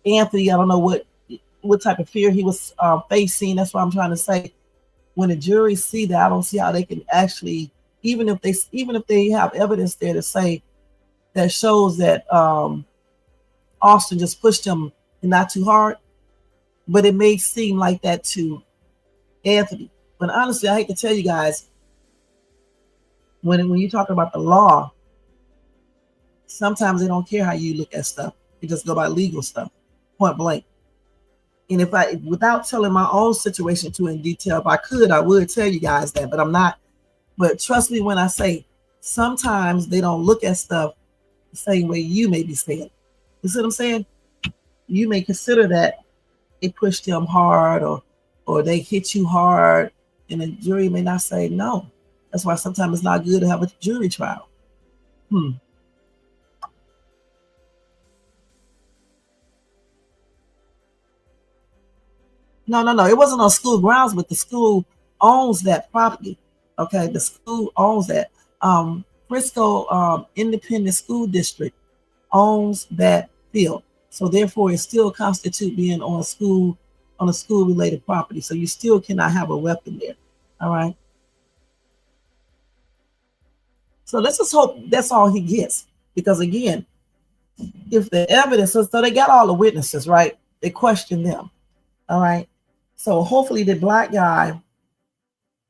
Anthony. I don't know what type of fear he was facing. That's what I'm trying to say. When the jury see that, I don't see how they can actually, even if they have evidence there to say that shows that Austin just pushed him and not too hard, but it may seem like that to Anthony. But honestly, I hate to tell you guys, when you talk about the law, sometimes they don't care how you look at stuff. They just go by legal stuff, point blank. And if without telling my own situation too in detail, if I could, I would tell you guys that, but I'm not. But trust me when I say, sometimes they don't look at stuff the same way you may be saying. You see what I'm saying? You may consider that they pushed him hard or they hit you hard, and the jury may not say no. That's why sometimes it's not good to have a jury trial. No. It wasn't on school grounds, but the school owns that property. Okay, the school owns that. Frisco Independent School District owns that field, so therefore it still constitutes being on a school related property. So you still cannot have a weapon there. All right. So let's just hope that's all he gets, because again, if the evidence, so they got all the witnesses, right? They questioned them. All right. So hopefully the black guy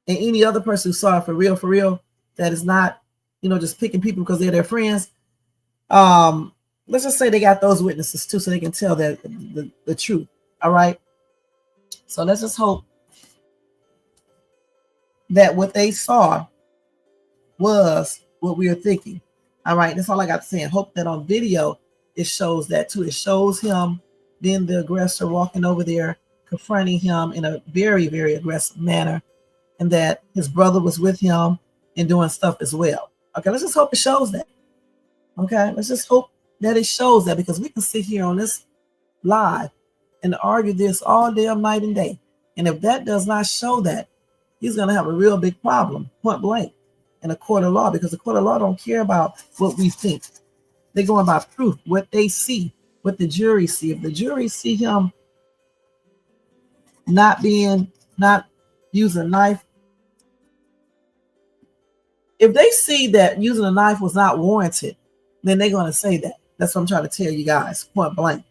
and any other person who saw it for real, that is not, just picking people because they're their friends. Let's just say they got those witnesses too, so they can tell the truth. All right. So let's just hope that what they saw was what we were thinking. All right. That's all I got to say. And hope that on video it shows that too. It shows him being the aggressor, walking over there, confronting him in a very, very aggressive manner, and that his brother was with him and doing stuff as well. Okay, let's just hope it shows that. Okay, let's just hope that it shows that, because we can sit here on this live and argue this all damn night and day. And if that does not show that, he's going to have a real big problem, point blank, in a court of law, because the court of law don't care about what we think. They're going by proof, what they see, what the jury see. If the jury see him not using a knife, if they see that using a knife was not warranted, then they're going to say that. That's what I'm trying to tell you guys, point blank.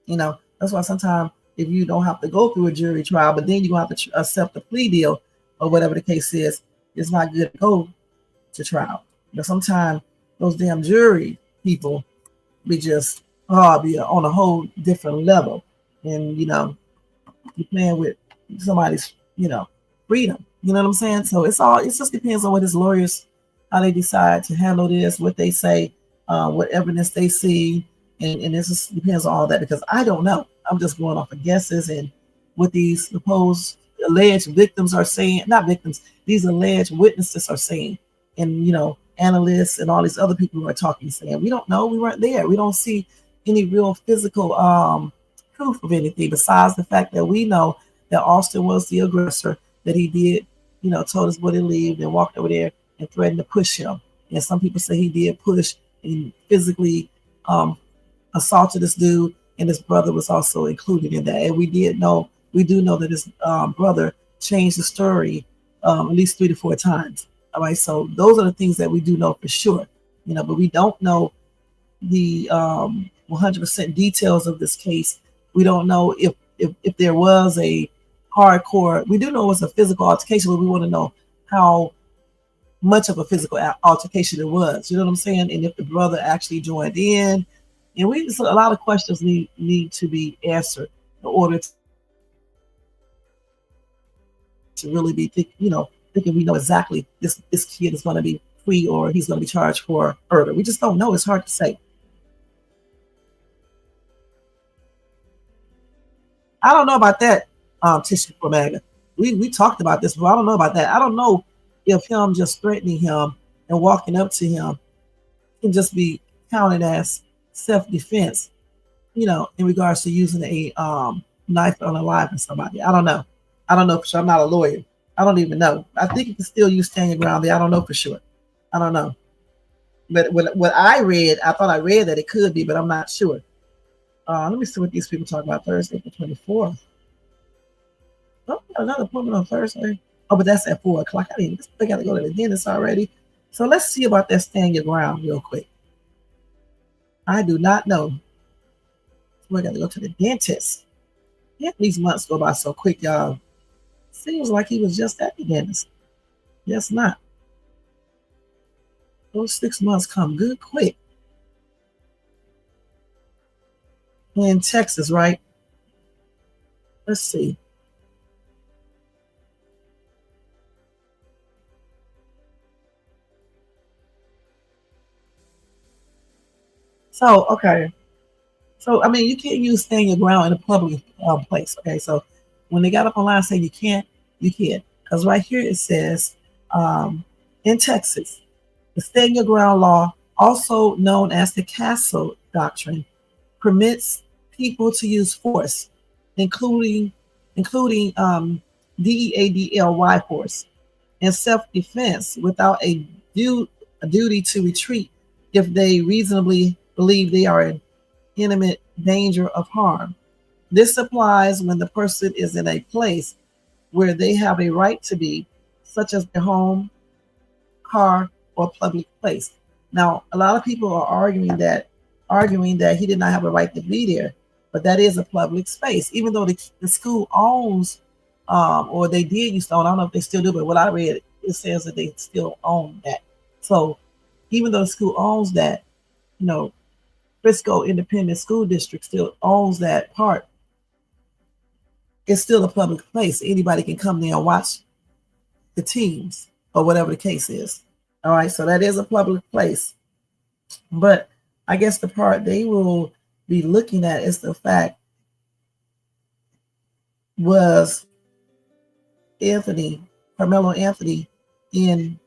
That's why sometimes if you don't have to go through a jury trial, but then you're going to have to accept a plea deal or whatever the case is, it's not good to go to trial. But sometimes those damn jury people be just be on a whole different level. And, you're playing with somebody's, freedom. You know what I'm saying? So it just depends on what his lawyers, how they decide to handle this, what they say, what evidence they see. And this just depends on all that, because I don't know. I'm just going off of guesses and what these supposed alleged victims are saying, not victims, these alleged witnesses are saying. And, analysts and all these other people who are talking, saying, we don't know, we weren't there. We don't see any real physical proof of anything besides the fact that we know that Austin was the aggressor, that he did, told his boy to leave and walked over there and threatened to push him. And some people say he did push and physically assaulted this dude, and his brother was also included in that. And we do know that his brother changed the story at least 3 to 4 times. All right, so those are the things that we do know for sure, but we don't know the 100% details of this case. We don't know if there was a hardcore. We do know it was a physical altercation, but we want to know how much of a physical altercation it was. You know what I'm saying? And if the brother actually joined in. And a lot of questions need to be answered in order to really be thinking we know exactly this kid is going to be free or he's going to be charged for murder. We just don't know. It's hard to say. I don't know about that, Tissue for MAGA. We talked about this, but I don't know about that. I don't know if him just threatening him and walking up to him can just be counted as self-defense, you know, in regards to using a knife unaliving somebody. I don't know. I don't know for sure. I'm not a lawyer. I don't even know. I think you can still use stand your ground there. I don't know for sure. I don't know. But what I read, I thought I read that it could be, but I'm not sure. Let me see what these people talk about Thursday, the 24th. Oh, another appointment on Thursday. Oh, but that's at 4 o'clock. I got to go to the dentist already. So let's see about that stand your ground real quick. I do not know. We got to go to the dentist. Yeah, these months go by so quick, y'all. Seems like he was just at the dentist. Yes, not. Those 6 months come good quick. In Texas, right? Let's see. So, okay. So, I mean, you can't use stand your ground in a public place. Okay. So, when they got up online saying you can't, you can't. Because right here it says in Texas, the stand your ground law, also known as the castle doctrine, permits people to use force, including DEADLY force, and self-defense without a duty to retreat if they reasonably believe they are in imminent danger of harm. This applies when the person is in a place where they have a right to be, such as their home, car, or public place. Now, a lot of people are arguing that he did not have a right to be there, but that is a public space. Even though the school owns, or they did used to own, I don't know if they still do, but what I read, it says that they still own that. So even though the school owns that, you know, Frisco Independent School District still owns that part, it's still a public place. Anybody can come there and watch the teams or whatever the case is. All right, so that is a public place. But I guess the part they will be looking at is the fact, was Karmelo Anthony in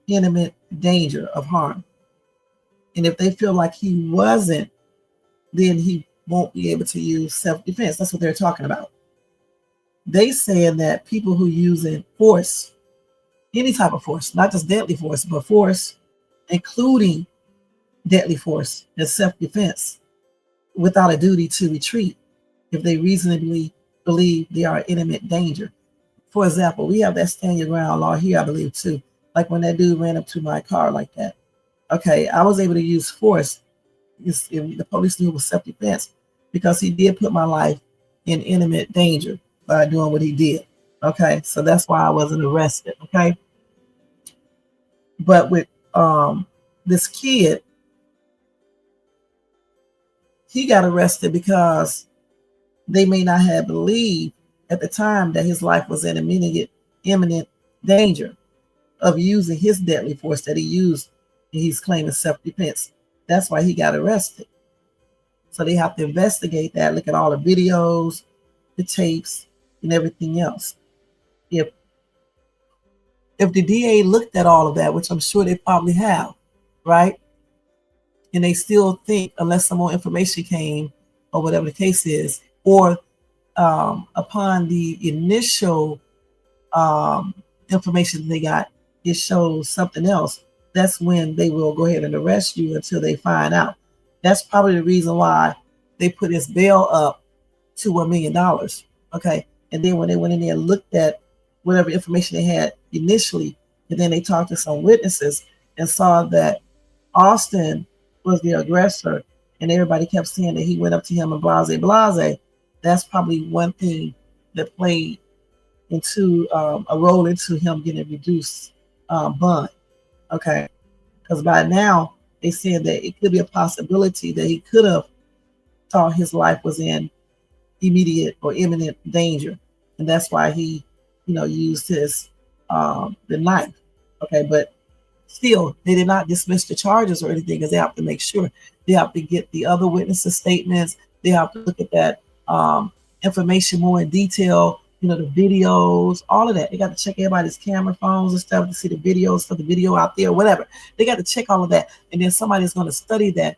imminent danger of harm? And if they feel like he wasn't, then he won't be able to use self-defense. That's what they're talking about. They saying that people who using force, any type of force, not just deadly force, but force, including deadly force and self-defense, without a duty to retreat if they reasonably believe they are in imminent danger. For example, we have that stand your ground law here, I believe, too. Like when that dude ran up to my car like that. Okay, I was able to use force. The police knew it was self-defense because he did put my life in imminent danger by doing what he did. Okay, so that's why I wasn't arrested. Okay, but with this kid, he got arrested because they may not have believed at the time that his life was in imminent danger of using his deadly force that he used. And he's claiming self-defense. That's why he got arrested. So they have to investigate that, look at all the videos, the tapes, and everything else. If the DA looked at all of that, which I'm sure they probably have, right? And they still think, unless some more information came or whatever the case is, or upon the initial information they got, it shows something else, that's when they will go ahead and arrest you until they find out. That's probably the reason why they put his bail up to $1 million. Okay. And then when they went in there and looked at whatever information they had initially, and then they talked to some witnesses and saw that Austin was the aggressor, and everybody kept saying that he went up to him and blase. That's probably one thing that played into a role into him getting reduced bond. Okay, because by now they said that it could be a possibility that he could have thought his life was in immediate or imminent danger, and that's why he, used his the knife. Okay, but still, they did not dismiss the charges or anything, because they have to make sure, they have to get the other witnesses' statements, they have to look at that information more in detail the videos, all of that. They got to check everybody's camera phones and stuff to see the videos, so the video out there, whatever. They got to check all of that. And then somebody's going to study that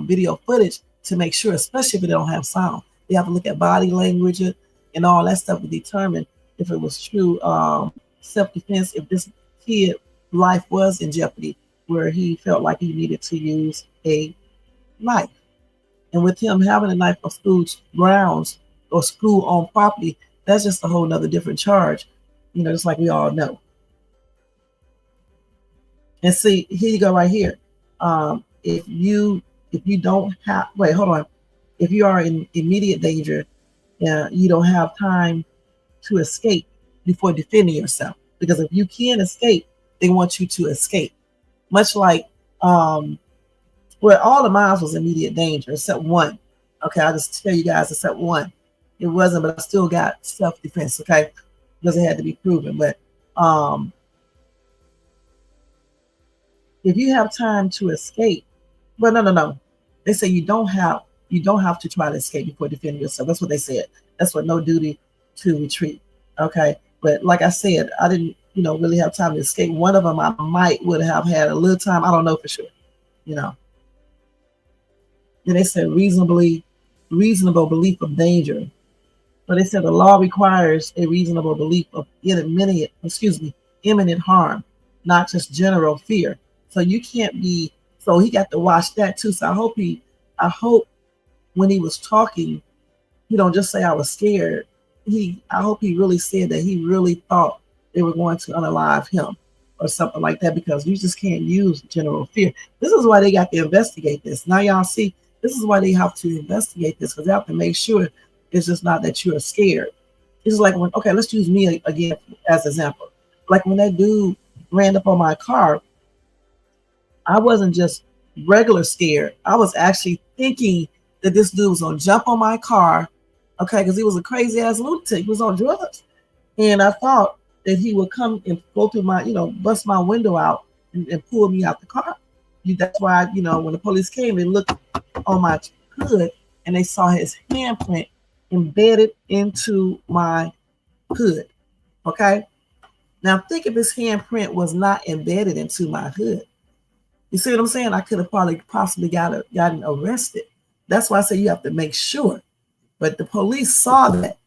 video footage to make sure, especially if they don't have sound. They have to look at body language and all that stuff to determine if it was true self-defense, if this kid life was in jeopardy, where he felt like he needed to use a knife. And with him having a knife on school grounds or school-owned property, that's just a whole nother different charge, just like we all know. And see, here you go right here. If you don't have, wait, hold on. If you are in immediate danger, you don't have time to escape before defending yourself. Because if you can escape, they want you to escape. Much like, all the miles was immediate danger, except one. Okay, I'll just tell you guys, except one. It wasn't, but I still got self-defense, okay? Because it had to be proven. But if you have time to escape, well, no. They say you don't have to try to escape before defending yourself. That's what they said. That's what no duty to retreat. Okay. But like I said, I didn't, really have time to escape. One of them I would have had a little time. I don't know for sure. Then they said reasonable belief of danger. But they said the law requires a reasonable belief of imminent harm, not just general fear. So you can't be, so he got to watch that too. So I hope when he was talking, he don't just say I was scared. I hope he really said that he really thought they were going to unalive him or something like that, because you just can't use general fear. This is why they got to investigate this. Now y'all see, this is why they have to investigate this, because they have to make sure it's just not that you're scared. It's like when, okay, let's use me again as an example. Like when that dude ran up on my car, I wasn't just regular scared. I was actually thinking that this dude was going to jump on my car, okay, because he was a crazy ass lunatic. He was on drugs. And I thought that he would come and go through my, bust my window out and pull me out the car. That's why, when the police came, they looked on my hood and they saw his handprint embedded into my hood. Okay. Now think if his handprint was not embedded into my hood. You see what I'm saying? I could have possibly gotten arrested. That's why I say you have to make sure. But the police saw that.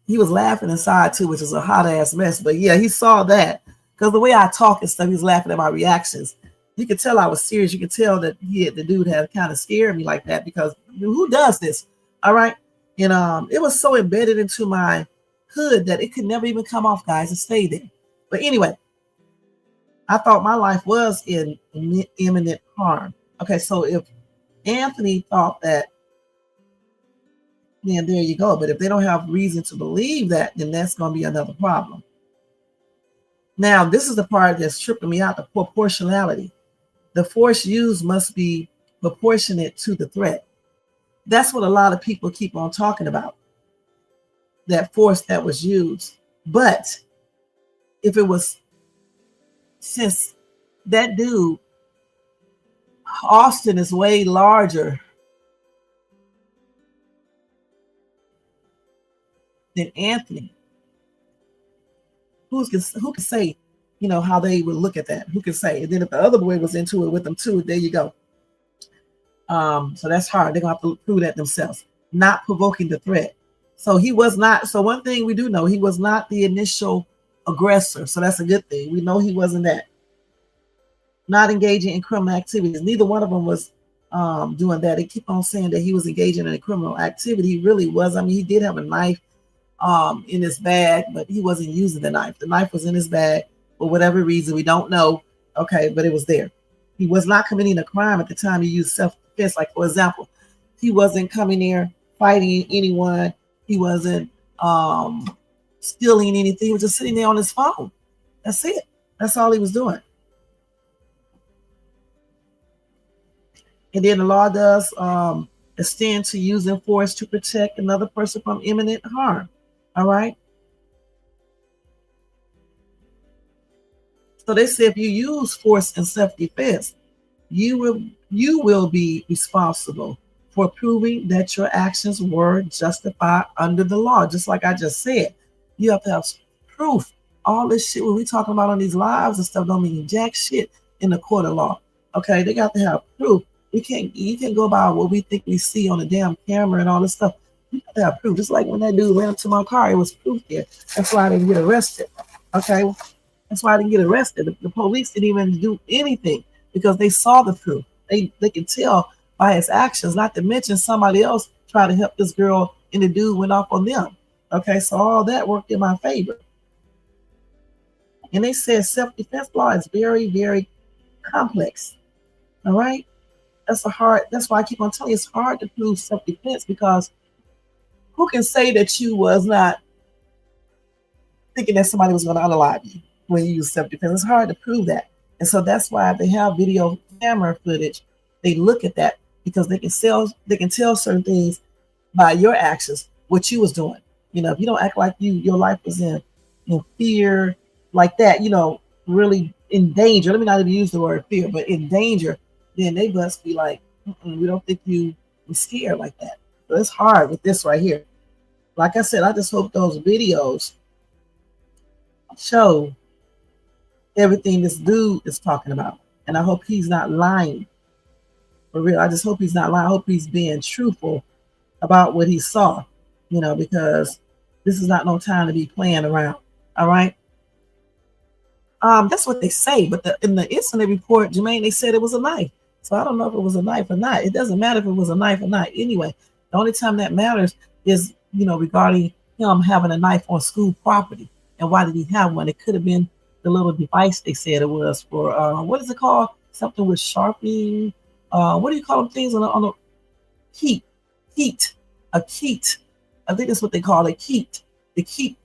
He was laughing inside too, which is a hot ass mess. But yeah, he saw that because the way I talk and stuff, he was laughing at my reactions. You could tell I was serious. You could tell that the dude had kind of scared me like that, because who does this? All right. And it was so embedded into my hood that it could never even come off, guys. It stayed there. But anyway, I thought my life was in imminent harm. Okay, so if Anthony thought that, then there you go. But if they don't have reason to believe that, then that's going to be another problem. Now, this is the part that's tripping me out, the proportionality. The force used must be proportionate to the threat. That's what a lot of people keep on talking about, that force that was used. But if it was, since that dude, Austin, is way larger than Anthony, who can say, how they would look at that? Who can say? And then if the other boy was into it with them too, there you go. So that's hard. They're gonna have to prove that themselves. Not provoking the threat. So he was not. So one thing we do know, he was not the initial aggressor. So that's a good thing. We know he wasn't that. Not engaging in criminal activities. Neither one of them was doing that. They keep on saying that he was engaging in a criminal activity. He really was. I mean, he did have a knife in his bag, but he wasn't using the knife. The knife was in his bag for whatever reason. We don't know. Okay, but it was there. He was not committing a crime at the time he used self-defense. Like, for example, he wasn't coming there fighting anyone. He wasn't stealing anything. He was just sitting there on his phone. That's it. That's all he was doing. And then the law does extend to using force to protect another person from imminent harm. All right. So they say if you use force in self-defense, you will be responsible for proving that your actions were justified under the law. Just like I just said, you have to have proof. All this shit when we talking about on these lives and stuff don't mean jack shit in the court of law. Okay, they got to have proof. You can't go by what we think we see on the damn camera and all this stuff. You got to have proof. Just like when that dude ran up to my car, it was proof there. That's why I didn't get arrested. Okay, that's why I didn't get arrested. The police didn't even do anything because they saw the proof. They can tell by his actions. Not to mention somebody else tried to help this girl, and the dude went off on them. Okay, so all that worked in my favor. And they said self-defense law is very, very complex. All right, that's why I keep on telling you it's hard to prove self-defense, because who can say that you was not thinking that somebody was going to unalive you when you use self-defense? It's hard to prove that. And so that's why they have video camera footage. They look at that because they can tell certain things by your actions, what you was doing. You know, if you don't act like your life was in fear like that, you know, really in danger. Let me not even use the word fear, but in danger, then they must be like, we don't think you were scared like that. So it's hard with this right here. Like I said, I just hope those videos show everything this dude is talking about. And I hope he's not lying. For real, I just hope he's not lying. I hope he's being truthful about what he saw, you know, because this is not no time to be playing around. All right. That's what they say. But in the incident report, Jermaine, they said it was a knife. So I don't know if it was a knife or not. It doesn't matter if it was a knife or not. Anyway, the only time that matters is, you know, regarding him having a knife on school property. And why did he have one? It could have been the little device they said it was for, what is it called? Something with sharpening. What do you call them things on the heat? A keet. I think that's what they call it, keet. The heat,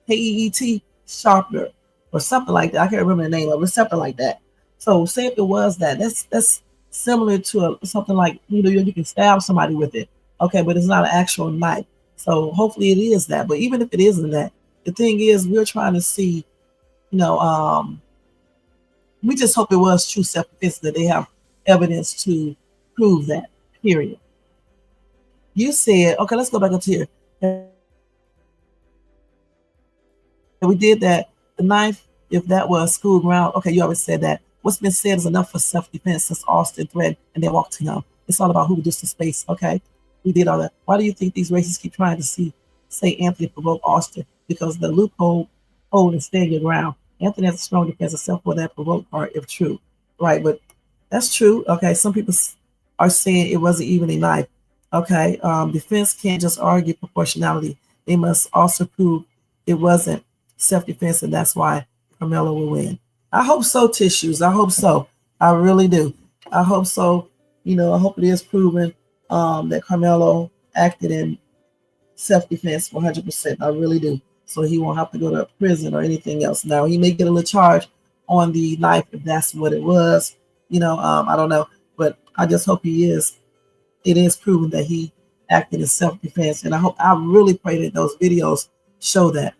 K-E-E-T, sharpener, or something like that. I can't remember the name of it, something like that. So say if it was that, that's similar to something like, you know, you can stab somebody with it. Okay, but it's not an actual knife. So hopefully it is that. But even if it isn't that, the thing is, we're trying to see, you know, we just hope it was true self-defense, that they have evidence to prove that, period. You said, okay, let's go back up to here. We did that. The knife, if that was school ground, okay, you already said that. What's been said is enough for self-defense since Austin threatened and they walked to him. It's all about who reduced the space, okay? We did all that. Why do you think these racists keep trying to say Anthony provoked Austin? Because the loophole hold and stand your ground. Anthony has a strong defense of self for that provoked part, if true. Right, but that's true. Okay, some people are saying it wasn't even a knife. Okay, defense can't just argue proportionality. They must also prove it wasn't self-defense, and that's why Karmelo will win. I hope so, Tissues. I hope so. I really do. I hope so. You know, I hope it is proven that Karmelo acted in self-defense 100%. I really do. So he won't have to go to prison or anything else. Now, he may get a little charge on the knife if that's what it was. You know, I don't know. But I just hope it is proven that he acted in self-defense. And I really pray that those videos show that.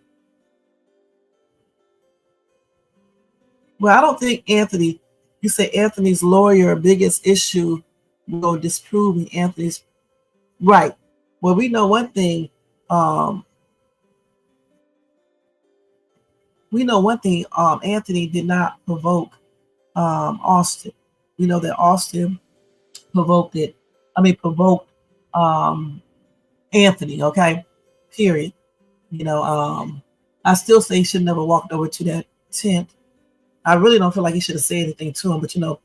Well, I don't think Anthony, you say Anthony's lawyer biggest issue will disproving Anthony's right. Well, we know one thing. Anthony did not provoke Austin. We know that Austin provoked Anthony, okay? Period. You know, I still say he should never walked over to that tent. I really don't feel like he should have said anything to him, but you know,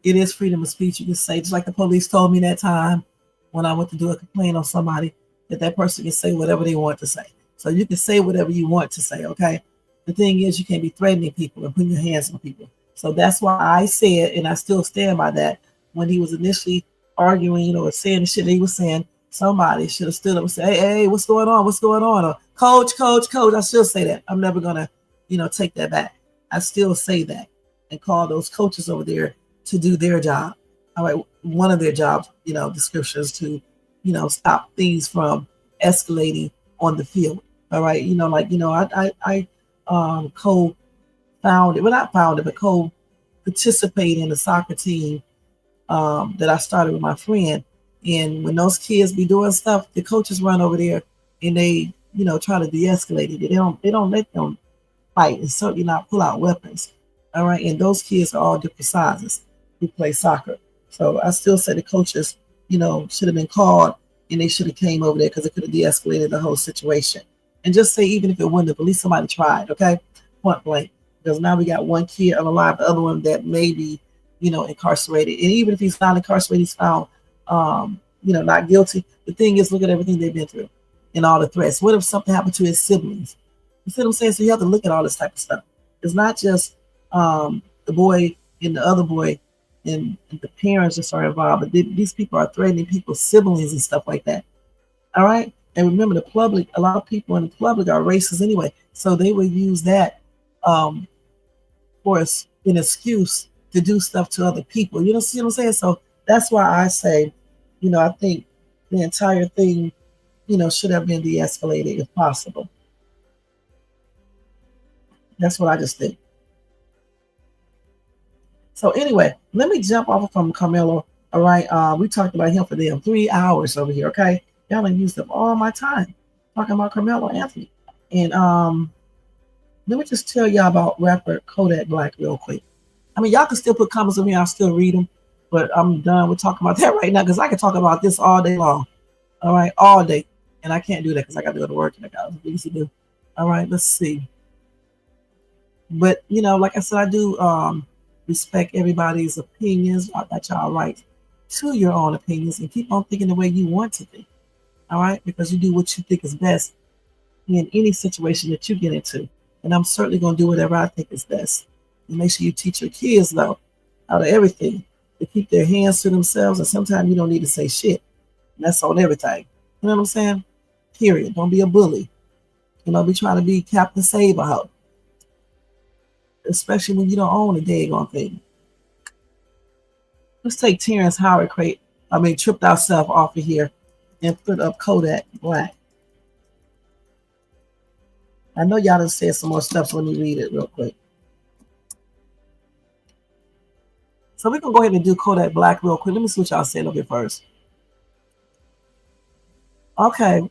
it is freedom of speech. You can say, just like the police told me that time when I went to do a complaint on somebody, that person can say whatever they want to say. So you can say whatever you want to say, okay? The thing is, you can't be threatening people and putting your hands on people. So that's why I said, and I still stand by that, when he was initially arguing or saying the shit that he was saying, somebody should have stood up and said, hey, what's going on? What's going on? Or coach. I still say that. I'm never going to, you know, take that back. I still say that and call those coaches over there to do their job. All right, one of their jobs, you know, descriptions to, you know, stop things from escalating on the field. All right, you know, like, you know, I co-founded, well, not founded, but co-participated in the soccer team that I started with my friend. And when those kids be doing stuff, the coaches run over there and they, try to de-escalate it. They don't let them fight and certainly not pull out weapons. All right. And those kids are all different sizes who play soccer. So I still say the coaches, should have been called and they should have came over there because it could have de-escalated the whole situation. And just say, even if it wouldn't have, at least somebody tried, okay? Point blank. Because now we got one kid unalive, the other one that may be, incarcerated. And even if he's not incarcerated, he's found, not guilty. The thing is, look at everything they've been through and all the threats. What if something happened to his siblings? You see what I'm saying? So you have to look at all this type of stuff. It's not just the boy and the other boy and the parents just are involved, but these people are threatening people's siblings and stuff like that. All right? And remember, the public, a lot of people in the public are racist anyway. So they would use that for an excuse to do stuff to other people. You know, see what I'm saying? So that's why I say, I think the entire thing, should have been de-escalated if possible. That's what I just think. So anyway, let me jump off from Karmelo. All right. We talked about him for them 3 hours over here. Okay. Y'all done used up all my time talking about Karmelo Anthony. And let me just tell y'all about rapper kodakblack real quick. I mean, y'all can still put comments on me. I'll still read them. But I'm done with talking about that right now because I can talk about this all day long. All right. All day. And I can't do that because I got to go to work and I got things to do. All right. Let's see. But, like I said, I do respect everybody's opinions. I got y'all right to your own opinions and keep on thinking the way you want to think. All right, because you do what you think is best in any situation that you get into. And I'm certainly going to do whatever I think is best. And make sure you teach your kids, though, out of everything, to keep their hands to themselves. And sometimes you don't need to say shit. And that's on everything. You know what I'm saying? Period. Don't be a bully. Be trying to be Captain Save-A-Ho. Especially when you don't own a daggone thing. Let's take Terrence Howard tripped ourselves off of here and put up kodakblack. I know y'all done said some more stuff, so let me read it real quick. So we're going to go ahead and do kodakblack real quick. Let me see what y'all said over here first. Okay.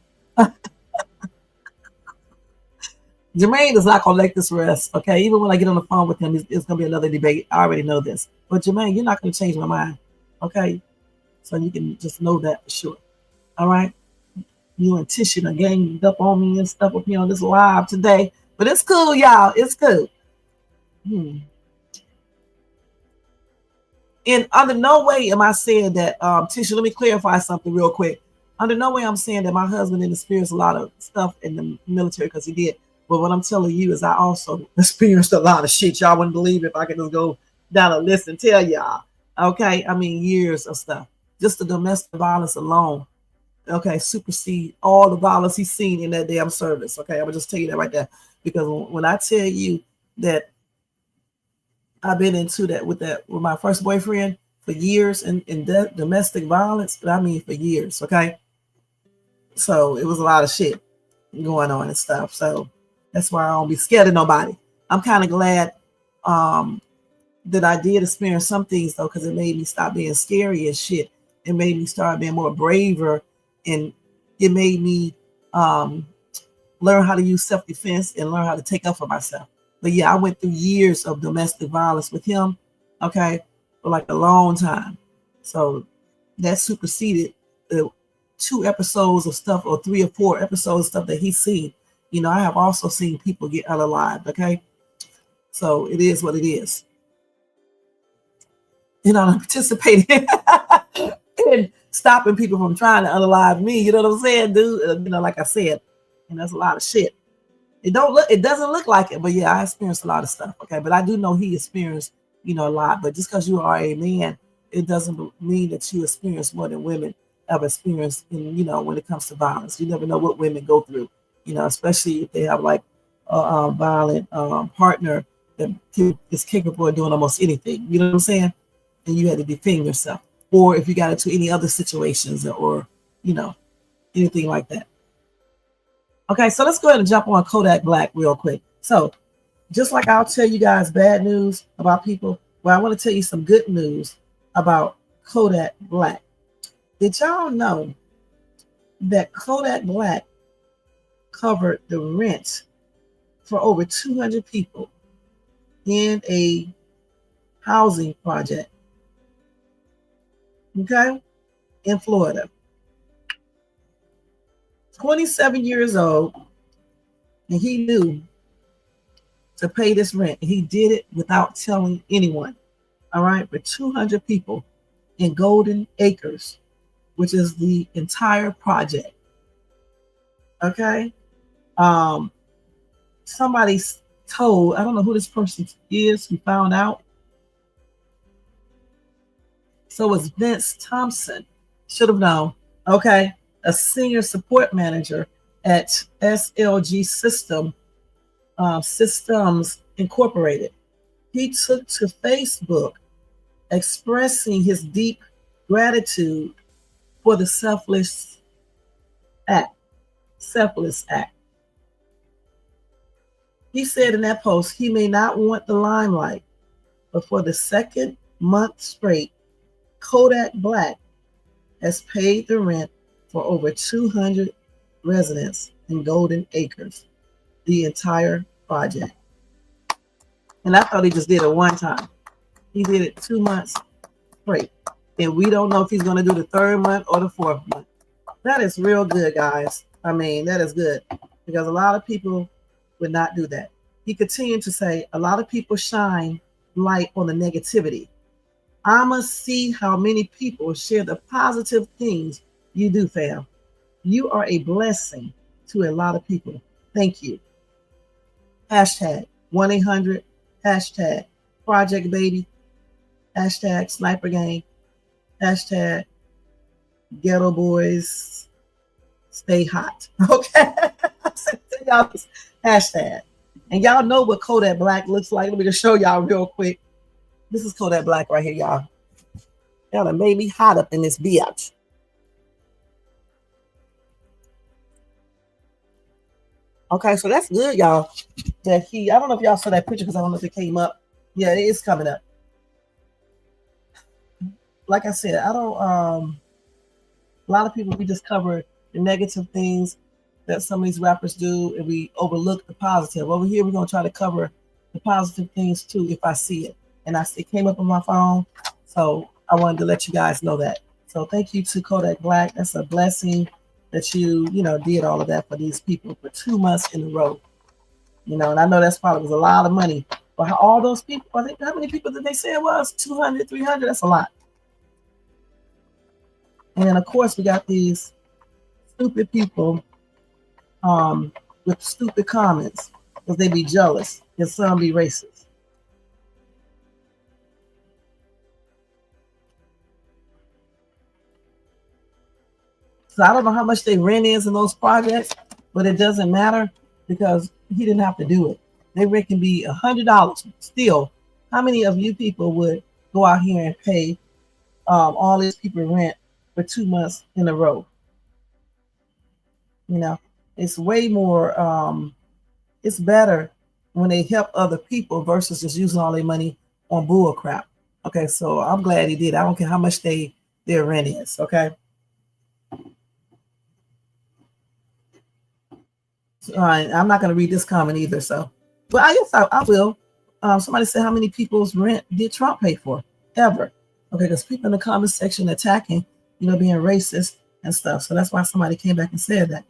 Jermaine is not going to let this rest, okay? Even when I get on the phone with him, it's going to be another debate. I already know this. But Jermaine, you're not going to change my mind, okay? So you can just know that for sure. All right? You and Tisha done ganged up on me and stuff with me on this live today. But it's cool, y'all. It's cool. And under no way am I saying that, Tisha, let me clarify something real quick. Under no way I'm saying that my husband didn't experience a lot of stuff in the military, because he did. But what I'm telling you is I also experienced a lot of shit y'all wouldn't believe if I could just go down a list and tell y'all. Okay? I mean, years of stuff. Just the domestic violence alone, okay, supersede all the violence he's seen in that damn service. Okay? I'm going to just tell you that right there. Because when I tell you that I've been into that with my first boyfriend for years and domestic violence, I mean for years, okay? So it was a lot of shit going on and stuff. So that's why I don't be scared of nobody. I'm kind of glad that I did experience some things, though, because it made me stop being scary as shit. It made me start being more braver, and it made me learn how to use self-defense and learn how to take up for myself. But yeah, I went through years of domestic violence with him, okay, for like a long time. So that superseded the 2 episodes of stuff, or 3 or 4 episodes of stuff that he's seen. I have also seen people get unalived, okay? So it is what it is. I'm participating in stopping people from trying to unalive me. You know what I'm saying, dude? Like I said, and that's a lot of shit. It doesn't look like it, but yeah, I experienced a lot of stuff, okay? But I do know he experienced, a lot. But just because you are a man, it doesn't mean that you experience more than women have experienced in, when it comes to violence. You never know what women go through, especially if they have like a violent partner that is capable of doing almost anything. You know what I'm saying? And you had to defend yourself. Or if you got into any other situations or anything like that. Okay, so let's go ahead and jump on kodakblack real quick. So just like I'll tell you guys bad news about people, well, I want to tell you some good news about kodakblack. Did y'all know that Kodak Black covered the rent for over 200 people in a housing project, okay, in Florida? 27 years old, and he knew to pay this rent. He did it without telling anyone, all right, for 200 people in Golden Acres, which is the entire project, okay? Somebody told, I don't know who this person is who found out. So it's Vince Thompson, should have known, okay? A senior support manager at SLG Systems Incorporated. He took to Facebook expressing his deep gratitude for the selfless act. He said in that post, he may not want the limelight, but for the second month straight, Kodak Black has paid the rent for over 200 residents in Golden Acres, the entire project. And I thought he just did it one time. He did it 2 months straight. And we don't know if he's going to do the third month or the fourth month. That is real good, guys. I mean, that is good, because a lot of people would not do that. He continued to say, a lot of people shine light on the negativity. I must see how many people share the positive things you do, fam. You are a blessing to a lot of people. Thank you. Hashtag 1-800, hashtag Project Baby, hashtag Sniper Gang, hashtag Ghetto Boys Stay Hot. Okay? Y'all this hashtag. And y'all know what Kodak Black looks like. Let me just show y'all real quick. This is Kodak Black right here, y'all. Y'all done made me hot up in this bitch. Okay, so that's good, y'all. That I don't know if y'all saw that picture, because I don't know if it came up. Yeah, it is coming up. Like I said, a lot of people, we just cover the negative things that some of these rappers do, and we overlook the positive. Over here, we're going to try to cover the positive things too, if I see it. And it came up on my phone, so I wanted to let you guys know that. So thank you to Kodak Black. That's a blessing that you did all of that for these people for 2 months in a row. And I know that's probably was a lot of money. But all those people, I think, how many people did they say it was? 200, 300? That's a lot. And then, of course, we got these stupid people with stupid comments, because they be jealous and some be racist. So I don't know how much they rent is in those projects, but it doesn't matter, because he didn't have to do it. Their rent can be $100 still. How many of you people would go out here and pay all these people rent for 2 months in a row? It's way more, it's better when they help other people versus just using all their money on bull crap. Okay, so I'm glad he did. I don't care how much their rent is, okay? All right, I'm not going to read this comment either, so. But I guess I will. Somebody said, how many people's rent did Trump pay for ever? Okay, because people in the comment section attacking, being racist and stuff. So that's why somebody came back and said that.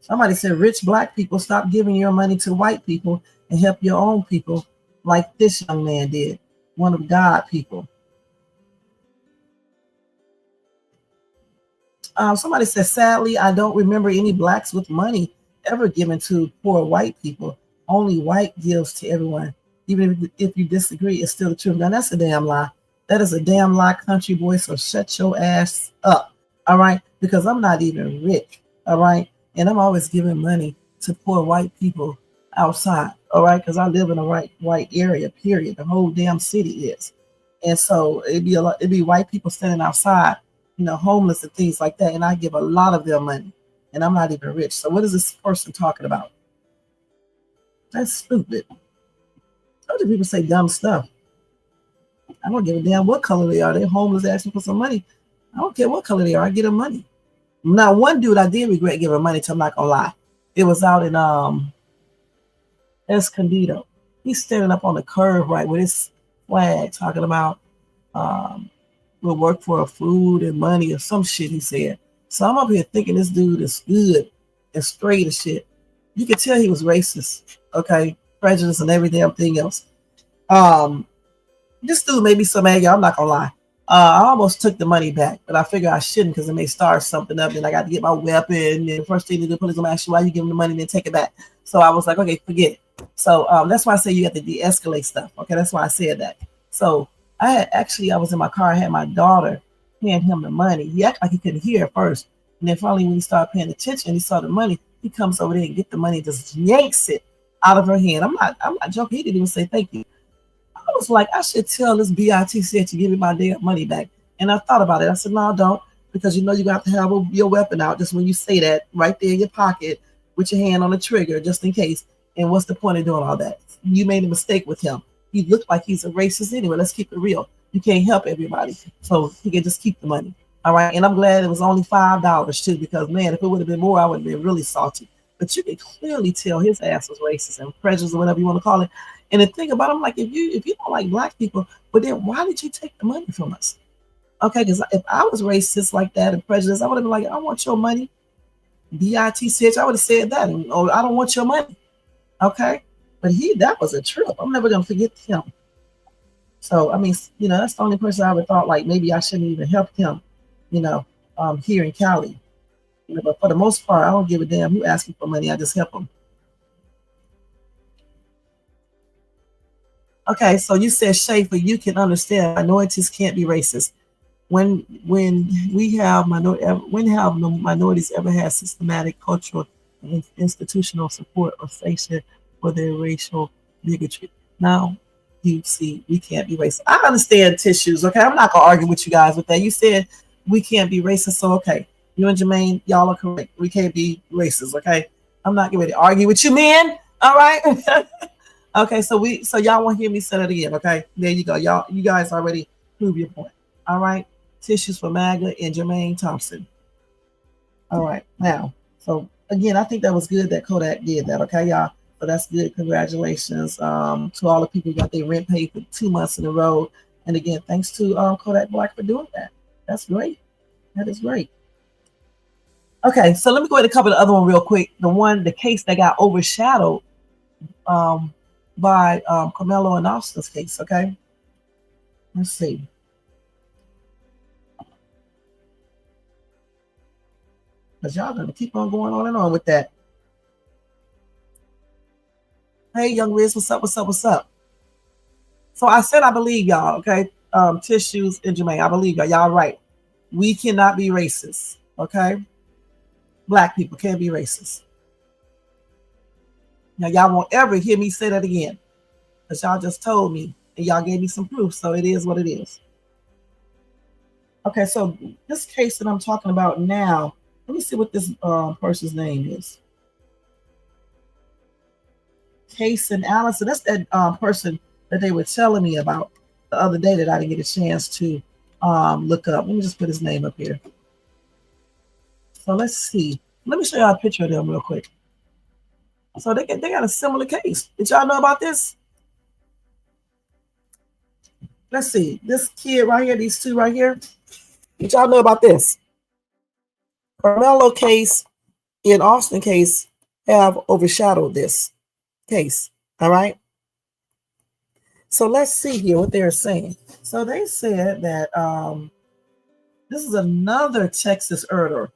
Somebody said, rich black people, stop giving your money to white people and help your own people like this young man did, one of God people. Somebody said, sadly, I don't remember any blacks with money ever given to poor white people. Only white gives to everyone. Even if you disagree, it's still the truth. Now, that's a damn lie. That is a damn lie, country boy, so shut your ass up, all right? Because I'm not even rich, all right? And I'm always giving money to poor white people outside, all right? Because I live in a white area, period. The whole damn city is. And so it'd be white people standing outside, homeless and things like that. And I give a lot of their money, and I'm not even rich. So what is this person talking about? That's stupid. Other people say dumb stuff. I don't give a damn what color they are. They're homeless asking for some money. I don't care what color they are. I get them money. Now, one dude I did regret giving money to. I'm not gonna lie. It was out in Escondido. He's standing up on the curb, right, with his flag, talking about we'll work for food and money or some shit. He said. So I'm up here thinking this dude is good and straight as shit. You could tell he was racist, okay, prejudice and every damn thing else. This dude made me so mad, y'all. I'm not gonna lie. I almost took the money back, but I figured I shouldn't because it may start something up. And I got to get my weapon. And the first thing the police will ask you why you give them the money, and then take it back. So I was like, okay, forget it. So that's why I say you have to de-escalate stuff. Okay, that's why I said that. So I was in my car. I had my daughter paying him the money. He acted like he couldn't hear at first, and then finally when he started paying attention, he saw the money. He comes over there and get the money, just yanks it out of her hand. I'm not joking. He didn't even say thank you. I was like, I should tell this BITC to give me my damn money back. And I thought about it. I said, no, don't, because you know you got to have your weapon out just when you say that, right there in your pocket with your hand on the trigger, just in case. And what's the point of doing all that? You made a mistake with him. He looked like he's a racist anyway. Let's keep it real. You can't help everybody. So he can just keep the money. All right. And I'm glad it was only $5 too, because man, if it would have been more, I would have been really salty. But you can clearly tell his ass was racist and prejudiced or whatever you want to call it. And the thing about it, I'm like, if you don't like black people, but then why did you take the money from us? Okay, because if I was racist like that and prejudiced, I would have been like, I want your money. BITCH, I would have said that. Or I don't want your money. Okay. But that was a trip. I'm never gonna forget him. So I mean, that's the only person I ever thought like maybe I shouldn't even help him, here in Cali. But for the most part, I don't give a damn who asks me for money. I just help them. Okay, so you said, Schaefer, you can understand minorities can't be racist. When have minorities ever had systematic cultural and institutional support or sanction for their racial bigotry? Now you see, we can't be racist. I understand tissues. Okay, I'm not gonna argue with you guys with that. You said we can't be racist, so okay. You and Jermaine, y'all are correct. We can't be racist, okay? I'm not getting ready to argue with you, men. All right. Okay, so y'all won't hear me say that again, okay? There you go. You guys already proved your point. All right. Tissues for MAGA and Jermaine Thompson. All right. Now, so again, I think that was good that Kodak did that, okay, y'all? So that's good. Congratulations to all the people who got their rent paid for 2 months in a row. And again, thanks to kodakblack for doing that. That's great. That is great. Okay, so let me go ahead and cover the other one real quick. The case that got overshadowed by Karmelo and Austin's case, okay? Let's see. Because y'all gonna keep on going on and on with that. Hey, young Riz, what's up, what's up, what's up? So I said I believe y'all, okay? Tissues and Jermaine, I believe y'all. Y'all right. We cannot be racist, okay? Black people can't be racist. Now, y'all won't ever hear me say that again, because y'all just told me and y'all gave me some proof, so it is what it is. Okay, so this case that I'm talking about now, let me see what this person's name is. Case and Allison, that's that person that they were telling me about the other day that I didn't get a chance to look up. Let me just put his name up here. So let's see. Let me show y'all a picture of them real quick. So they got a similar case. Did y'all know about this? Let's see. This kid right here, these two right here. Did y'all know about this? Karmelo case and Austin case have overshadowed this case. All right. So let's see here what they're saying. So they said that this is another Texas murder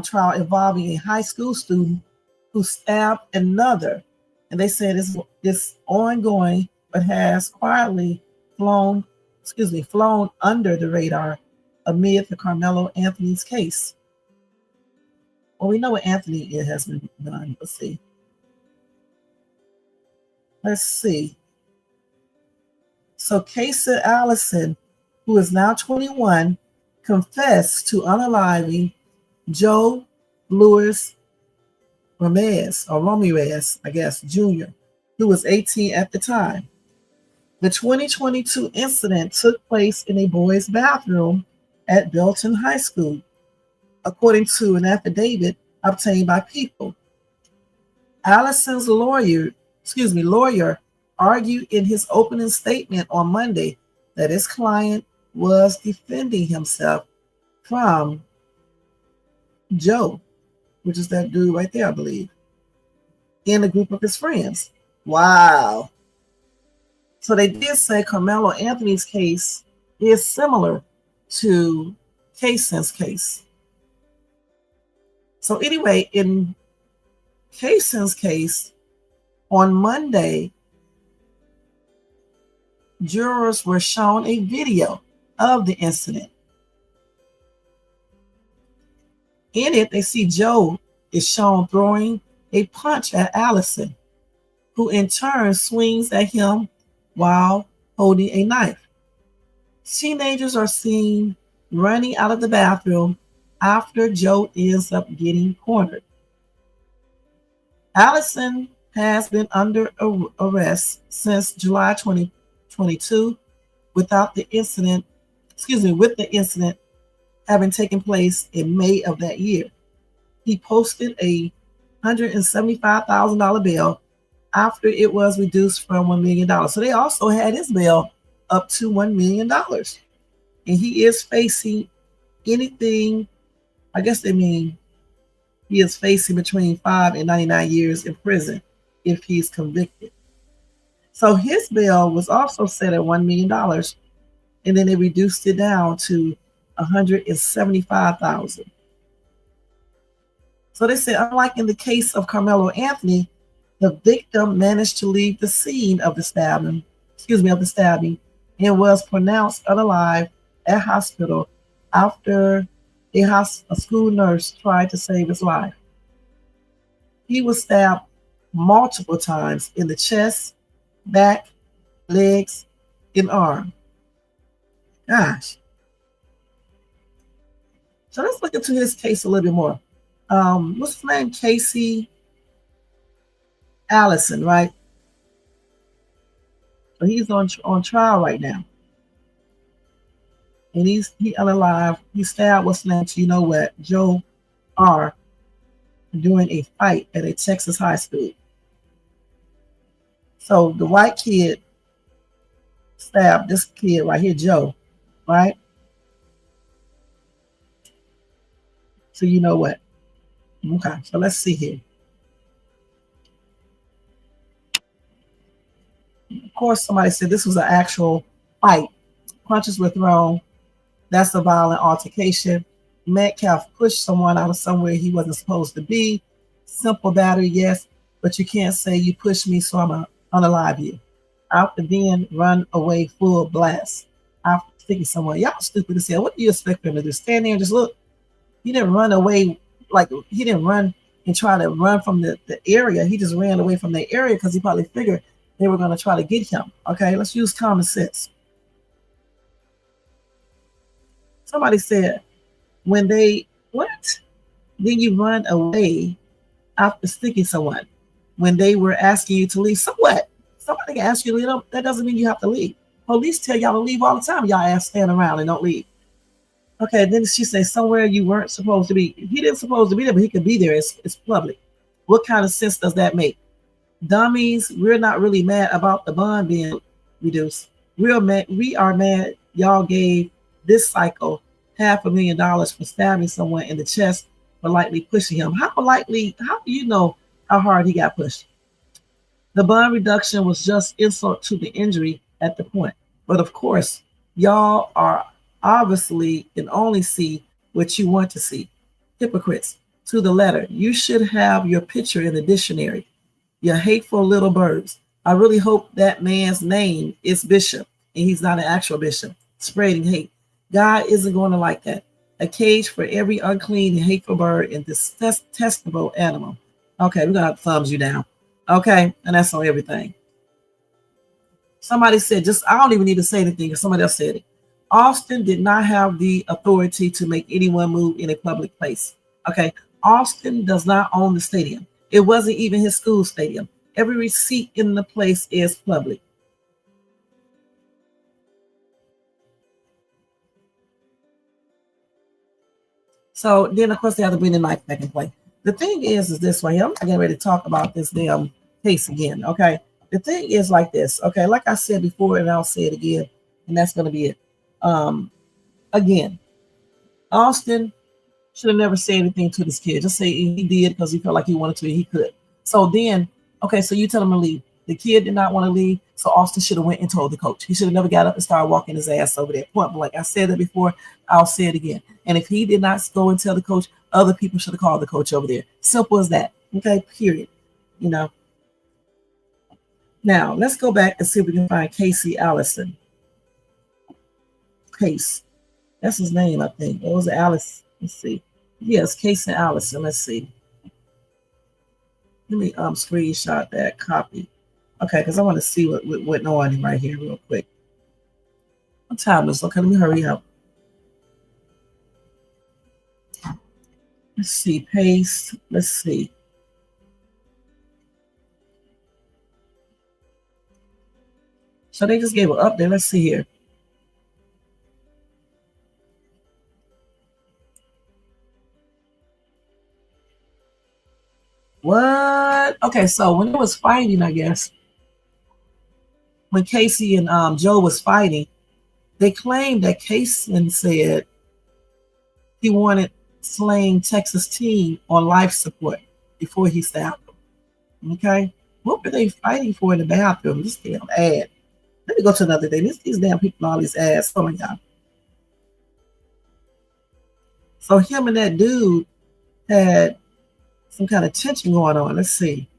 trial involving a high school student who stabbed another. And they said it's ongoing, but has quietly flown under the radar amid the Karmelo Anthony's case. Well, we know what Anthony has been done. Let's see. So Casey Allison, who is now 21, confessed to unaliving Joe Louis Ramirez, I guess, Jr., who was 18 at the time. The 2022 incident took place in a boys' bathroom at Belton High School, according to an affidavit obtained by People. Allison's lawyer argued in his opening statement on Monday that his client was defending himself from Joe, which is that dude right there, I believe, in a group of his friends. Wow. So they did say Karmelo Anthony's case is similar to Kaysen's case. So anyway, in Kaysen's case, on Monday, jurors were shown a video of the incident. In it, they see Joe is shown throwing a punch at Allison, who in turn swings at him while holding a knife. Teenagers are seen running out of the bathroom after Joe ends up getting cornered. Allison has been under arrest since July 2022 with the incident having taken place in May of that year. He posted a $175,000 bail after it was reduced from $1 million. So they also had his bail up to $1 million. And he is facing anything, I guess they mean he is facing between 5 and 99 years in prison if he's convicted. So his bail was also set at $1 million, and then they reduced it down to $175,000. So they said, unlike in the case of Karmelo Anthony, the victim managed to leave the scene of the stabbing, and was pronounced unalive at hospital after a school nurse tried to save his life. He was stabbed multiple times in the chest, back, legs, and arm. Gosh. So let's look into his case a little bit more. What's his name? Casey Allison, right? So he's on trial right now. And he unalive. He stabbed what's his name? You know what? Joe R. during a fight at a Texas high school. So the white kid stabbed this kid right here, Joe, right? So you know what? Okay, so let's see here. Of course, somebody said this was an actual fight. Punches were thrown. That's a violent altercation. Metcalf pushed someone out of somewhere he wasn't supposed to be. Simple battery, yes, but you can't say you pushed me, so I'm unalive you. After then, run away full blast. After sticking someone, y'all stupid as hell. What do you expect them to do? Stand there and just look? He didn't run away, like he didn't run and try to run from the area. He just ran away from the area because he probably figured they were going to try to get him. Okay, let's use common sense. Somebody said, when they, what? Then you run away after sticking someone when they were asking you to leave. So what? Somebody can ask you to leave. That doesn't mean you have to leave. Police tell y'all to leave all the time. Y'all ass stand around and don't leave. Okay, then she says somewhere you weren't supposed to be. He didn't supposed to be there, but he could be there. It's public. What kind of sense does that make? Dummies, we're not really mad about the bond being reduced. We are mad y'all gave this cycle $500,000 for stabbing someone in the chest for lightly pushing him. How do you know how hard he got pushed? The bond reduction was just insult to the injury at the point. But of course, y'all are obviously can only see what you want to see. Hypocrites to the letter. You should have your picture in the dictionary. You hateful little birds. I really hope that man's name is Bishop and he's not an actual bishop spreading hate. God isn't going to like that. A cage for every unclean and hateful bird and detestable animal. Okay, we're going to have to thumbs you down. Okay, and that's on everything. Somebody said, I don't even need to say anything because somebody else said it. Austin did not have the authority to make anyone move in a public place. Okay, Austin does not own the stadium. It wasn't even his school stadium. Every receipt in the place is public. So then, of course, they have to bring the knife back in play. The thing is this right here. I'm getting ready to talk about this damn case again. Okay. The thing is like this. Okay. Like I said before, and I'll say it again, and that's going to be it. Again, Austin should have never said anything to this kid. Just say he did because he felt like he wanted to. He could. So then, okay, so you tell him to leave. The kid did not want to leave, so Austin should have went and told the coach. He should have never got up and started walking his ass over there. Point blank. I said that before. I'll say it again. And if he did not go and tell the coach, other people should have called the coach over there. Simple as that. Okay, period. You know. Now, let's go back and see if we can find Casey Allison. Case. That's his name, I think. What was it, Alice? Let's see. Yes, Casey Allison. Let's see. Let me screenshot that copy. Okay, because I want to see what went on right here real quick. What time is it? Okay, let me hurry up. Let's see. Paste. Let's see. So they just gave an update. Let's see here. What? Okay, so when it was fighting, I guess, when Casey and Joe was fighting, they claimed that Casey said he wanted slain Texas team on life support before he stabbed them. Okay? What were they fighting for in the bathroom? This damn ad. Let me go to another day. These damn people, all these ads. Oh my God. So him and that dude had some kind of tension going on. Let's see.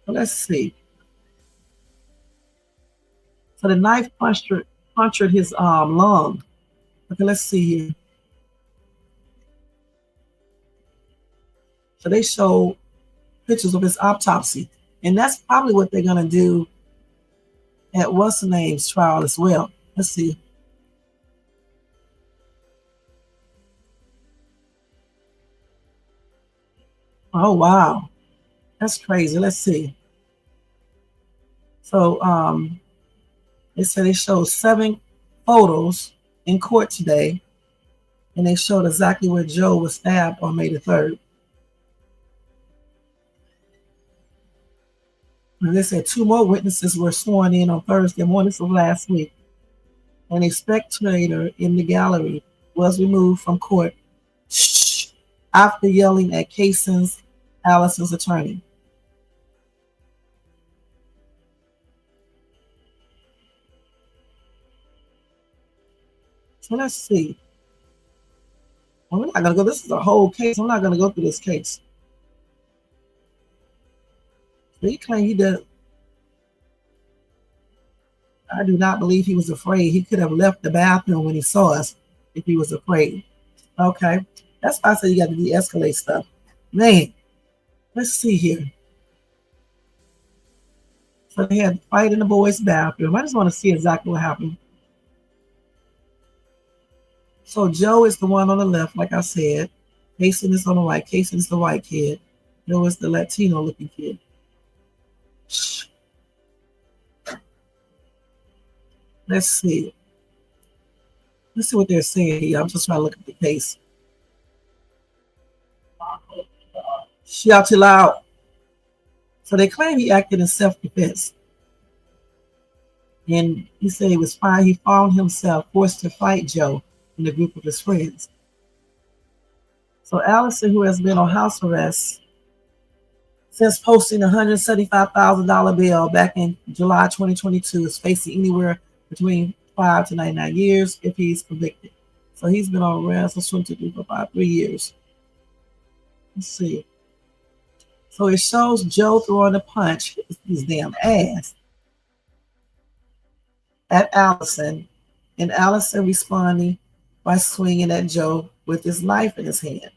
Let's see. So the knife punctured his lung. Okay, let's see here. So they show pictures of his autopsy. And that's probably what they're going to do at what's the name's trial as well. Let's see. Oh, wow. That's crazy. Let's see. So they said they showed 7 photos in court today, and they showed exactly where Joe was stabbed on May the 3rd. And they said 2 more witnesses were sworn in on Thursday morning. This was last week. And a spectator in the gallery was removed from court after yelling at Allison's attorney. So let's see. Well, we're not going to go. This is a whole case. I'm not going to go through this case. So he claimed he did. I do not believe he was afraid. He could have left the bathroom when he saw us if he was afraid. Okay. That's why I said you got to de-escalate stuff. Man, let's see here. So they had a fight in the boys' bathroom. I just want to see exactly what happened. So Joe is the one on the left, like I said. Casey is on the right. Casey is the white kid. Joe is the Latino-looking kid. Let's see. Let's see what they're saying here. I'm just trying to look at the case. Shout too loud. So they claim he acted in self-defense. And he said he was fine. He found himself forced to fight Joe and a group of his friends. So Allison, who has been on house arrest since posting a $175,000 bail back in July 2022, is facing anywhere between 5 to 99 years if he's convicted. So he's been on arrest for 3 years. Let's see. So it shows Joe throwing a punch, his damn ass, at Allison, and Allison responding by swinging at Joe with his knife in his hand.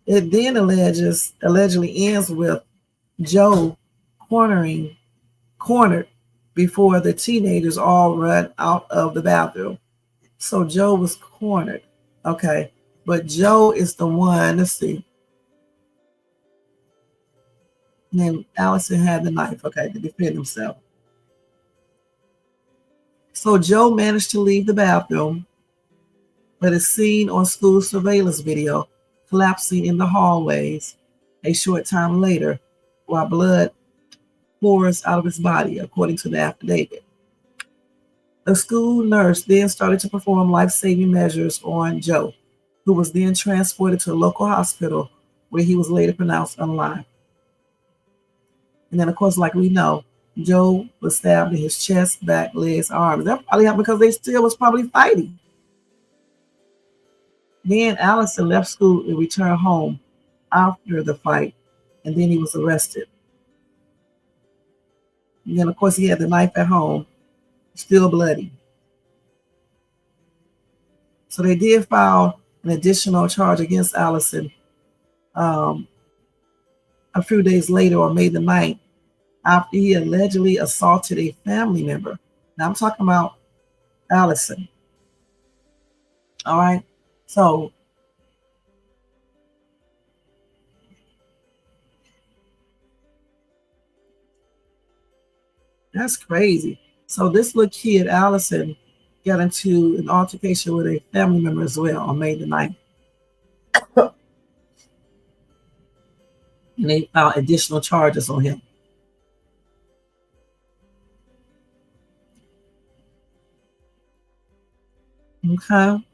It then allegedly ends with Joe cornered before the teenagers all run out of the bathroom. So Joe was cornered. Okay. But Joe is the one, let's see. And then Allison had the knife, okay, to defend himself. So Joe managed to leave the bathroom, but is seen on school surveillance video collapsing in the hallways a short time later while blood pours out of his body, according to the affidavit. The school nurse then started to perform life-saving measures on Joe, who was then transported to a local hospital where he was later pronounced unalive. And then, of course, like we know, Joe was stabbed in his chest, back, legs, arms. That probably happened because they still was probably fighting. Then Allison left school and returned home after the fight, and then he was arrested. And then, of course, he had the knife at home, still bloody. So they did file an additional charge against Allison a few days later, on May the 9th, after he allegedly assaulted a family member. Now I'm talking about Allison. All right. So that's crazy. So this little kid, Allison, got into an altercation with a family member as well on May the 9th. And they filed additional charges on him. Okay.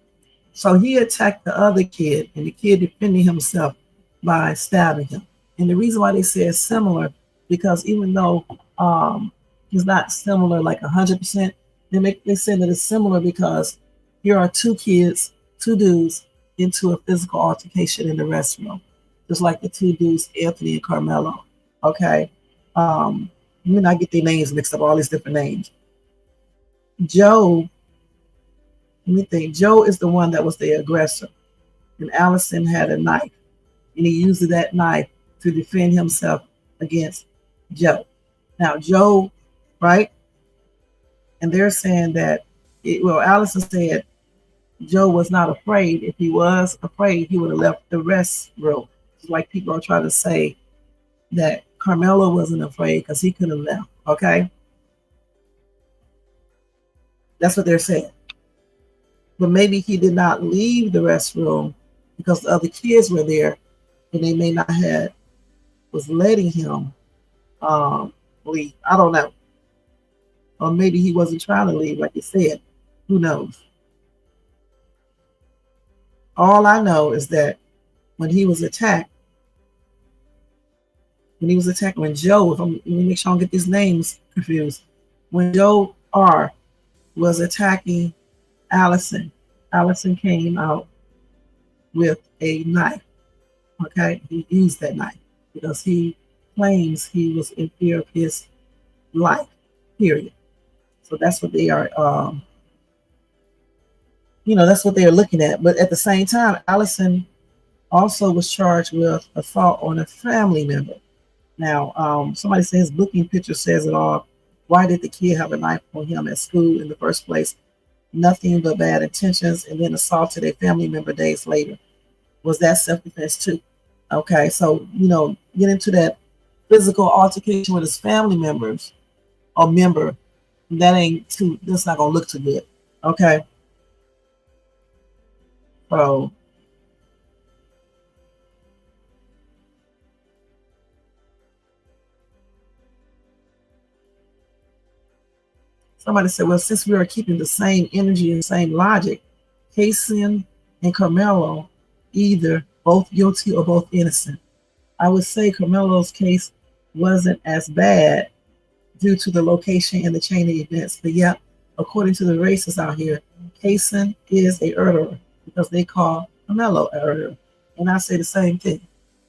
So he attacked the other kid, and the kid defended himself by stabbing him. And the reason why they say it's similar, because even though it's not similar like 100%, they say that it's similar because here are two kids, two dudes, into a physical altercation in the restroom, just like the two dudes, Anthony and Karmelo. Okay. Let me not get their names mixed up, all these different names. Joe is the one that was the aggressor, and Allison had a knife, and he used that knife to defend himself against Joe. Now, Joe, right? And they're saying that, Allison said Joe was not afraid. If he was afraid, he would have left the restroom. It's like people are trying to say that Karmelo wasn't afraid because he could have left, okay? That's what they're saying. But maybe he did not leave the restroom because the other kids were there, and they may not have was letting him leave. I don't know. Or maybe he wasn't trying to leave, like you said. Who knows? All I know is that when he was attacked, when Joe, let me make sure I don't get these names confused. When Joe R was attacking Allison came out with a knife. Okay, he used that knife because he claims he was in fear of his life, period. So that's what they are, that's what they're looking at. But at the same time, Allison also was charged with assault on a family member. Now, somebody says his booking picture says it all. Why did the kid have a knife on him at school in the first place? Nothing but bad intentions, and then assaulted a family member days later. Was that self-defense too? Okay, so, get into that physical altercation with his family members or member, that's not going to look too good. Okay. So, somebody said, well, since we are keeping the same energy and same logic, Kaysen and Karmelo, either both guilty or both innocent. I would say Karmelo's case wasn't as bad due to the location and the chain of events. But yeah, according to the racists out here, Kaysen is a murderer because they call Karmelo a murderer. And I say the same thing.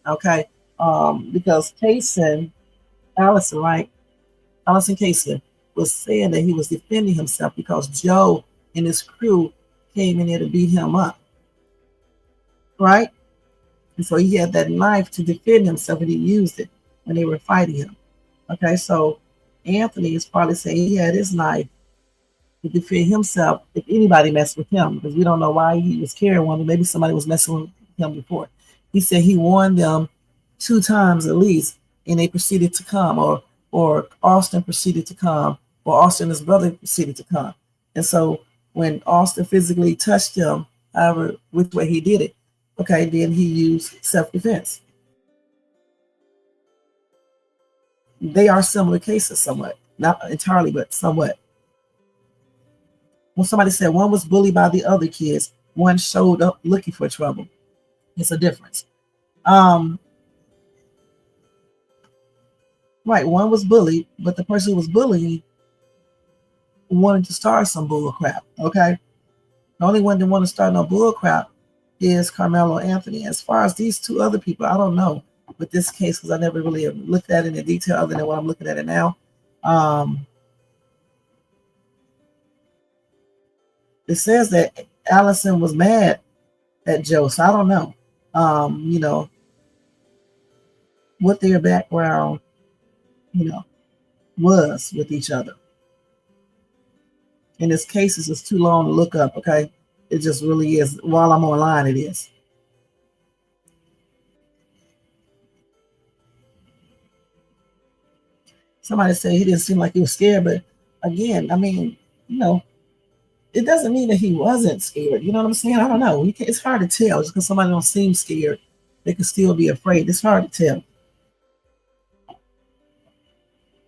Okay. Because Kaysen, Allison Kaysen, was saying that he was defending himself because Joe and his crew came in there to beat him up. Right? And so he had that knife to defend himself, and he used it when they were fighting him. Okay, so Anthony is probably saying he had his knife to defend himself if anybody messed with him, because we don't know why he was carrying one, but maybe somebody was messing with him before. He said he warned them 2 times at least, and they proceeded to come, or Austin proceeded to come, or Austin and his brother proceeded to come. And so when Austin physically touched him, however, which way he did it, okay, then he used self-defense. They are similar cases somewhat. Not entirely, but somewhat. When somebody said one was bullied by the other kids, one showed up looking for trouble. It's a difference. Right, one was bullied, but the person who was bullying wanted to start some bull crap, okay? The only one that wanted to start no bull crap is Karmelo Anthony. As far as these two other people, I don't know with this case because I never really looked at it in detail other than what I'm looking at it now. It says that Allison was mad at Joe, so I don't know, you know, what their background, you know, was with each other. In this case, it's just too long to look up, okay? It just really is. While I'm online, it is. Somebody said he didn't seem like he was scared, but again, I mean, you know, it doesn't mean that he wasn't scared. You know what I'm saying? I don't know. It's hard to tell. Just because somebody don't seem scared, they could still be afraid. It's hard to tell.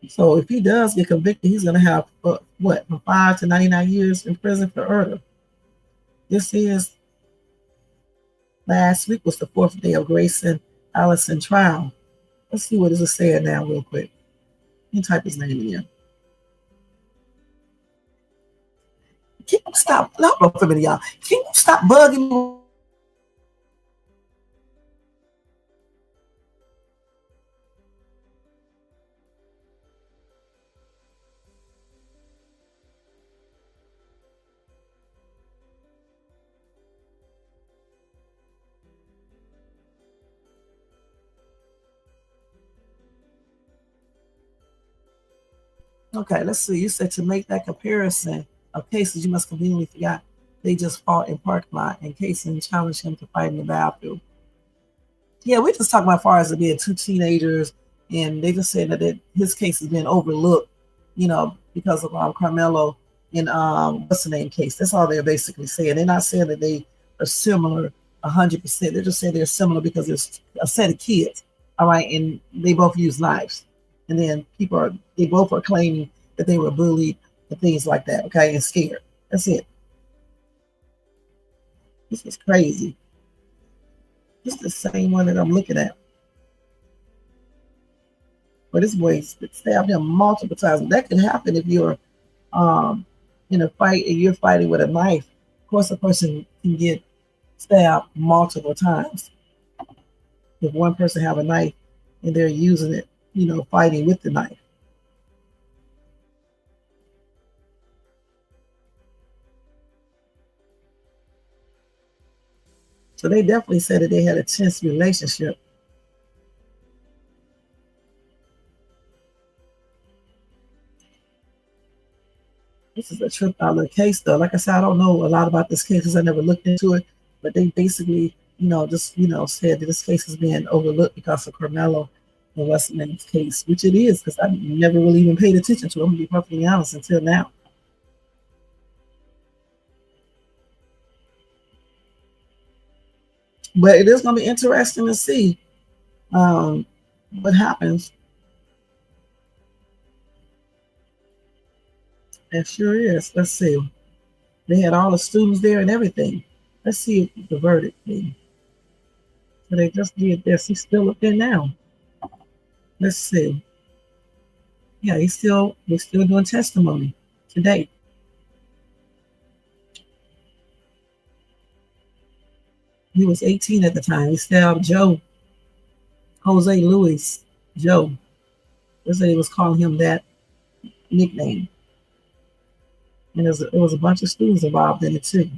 So if he does get convicted, he's going to have, what, from 5 to 99 years in prison for murder. This is, last week was the 4th day of Grayson Allison trial. Let's see what is it saying now real quick. Let me type his name in here. Can you stop? No, for a minute, y'all. Can you stop bugging me? Okay, let's see. You said to make that comparison of cases, you must conveniently forgot they just fought in parking lot and Casey challenged him to fight in the bathroom. Yeah, we just talking about as far as it being two teenagers, and they just said that his case has been overlooked, you know, because of Karmelo and what's the name case. That's all they're basically saying. They're not saying that they are similar 100%. They're just saying they're similar because there's a set of kids, all right, and they both use knives. And then they both are claiming that they were bullied and things like that, okay, and scared. That's it. This is crazy. This is the same one that I'm looking at. But this boy stabbed him multiple times. That can happen if you're in a fight and you're fighting with a knife. Of course, a person can get stabbed multiple times. If one person have a knife and they're using it, you know, fighting with the knife. So they definitely said that they had a tense relationship. This is a trip out of the case, though. Like I said, I don't know a lot about this case because I never looked into it. But they basically, you know, just, you know, said that this case is being overlooked because of Karmelo and what's the name's case, which it is, because I never really even paid attention to it. I'm going to be perfectly honest until now. But it is going to be interesting to see what happens. It sure is. Let's see. They had all the students there and everything. Let's see the verdict thing. So they just did this. He's still up there now. Let's see. Yeah, they're still doing testimony today. He was 18 at the time. He stabbed Jose Luis Joe. They was calling him that nickname. And there was a bunch of students involved in it too.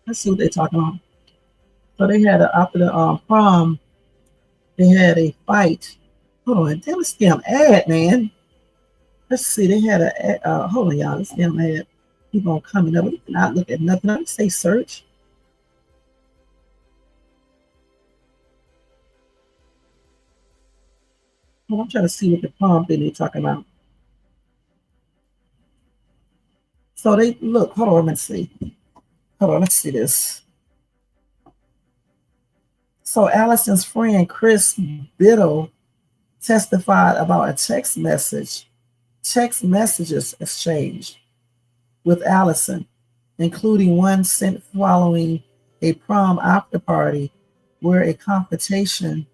Let's see what they're talking about. So they had after the prom, they had a fight. Hold on, damn this damn ad, man. Let's see, they had a hold on, y'all. This damn ad keep on coming up. We cannot look at nothing. I say search. Well, I'm trying to see what the prom thing they're talking about. So they look, hold on, let's see. Hold on, let's see this. So Allison's friend Chris Biddle testified about a text messages exchanged with Allison, including one sent following a prom after party where a confrontation,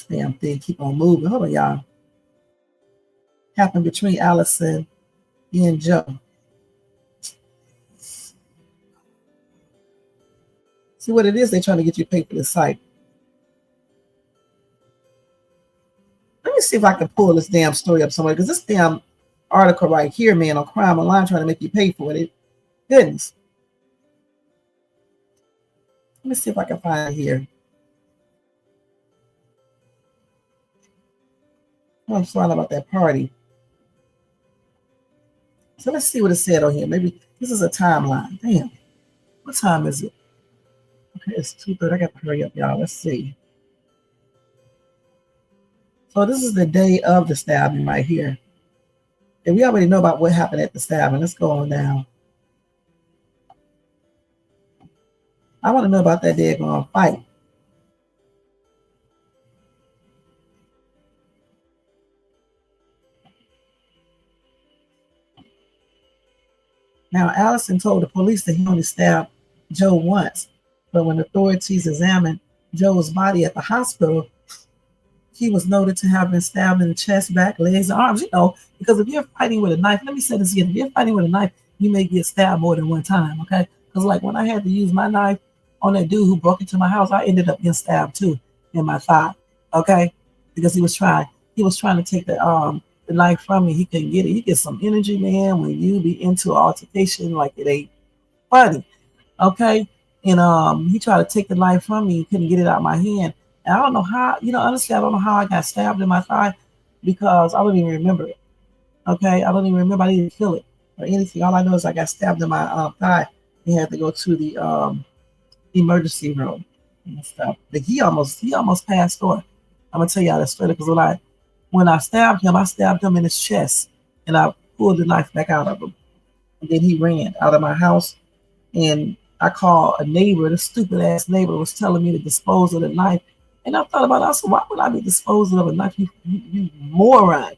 damn thing, keep on moving, hold on y'all, happened between Allison and Joe. See what it is, they're trying to get you to pay for the site. Let me see if I can pull this damn story up somewhere, because this damn article right here, man, on Crime Online trying to make you pay for it. Goodness. Let me see if I can find it here. I'm sorry about that party. So let's see what it said on here. Maybe this is a timeline. Damn. What time is it? Okay, it's 2:30. I got to hurry up, y'all. Let's see. So this is the day of the stabbing right here. And we already know about what happened at the stabbing. Let's go on down. I want to know about that daggone fight. Now, Allison told the police that he only stabbed Joe once, but when authorities examined Joe's body at the hospital, he was noted to have been stabbed in the chest, back, legs, and arms. You know, because if you're fighting with a knife, let me say this again, if you're fighting with a knife, you may get stabbed more than one time, okay? Because like when I had to use my knife on that dude who broke into my house, I ended up getting stabbed too in my thigh, okay? Because he was trying to take the knife from me. He couldn't get it. You get some energy, man, when you be into altercation like it ain't funny, okay? And he tried to take the knife from me. He couldn't get it out of my hand. And I don't know how, honestly, I don't know how I got stabbed in my thigh because I don't even remember it, okay? I don't even remember. I didn't feel it or anything. All I know is I got stabbed in my thigh and had to go to the emergency room and stuff. But he almost passed on. I'm going to tell y'all that story because when I stabbed him in his chest, and I pulled the knife back out of him. And then he ran out of my house, and I called a neighbor. The stupid ass neighbor was telling me to dispose of the knife. And I thought about it. I said, why would I be disposing of a knife, you moron?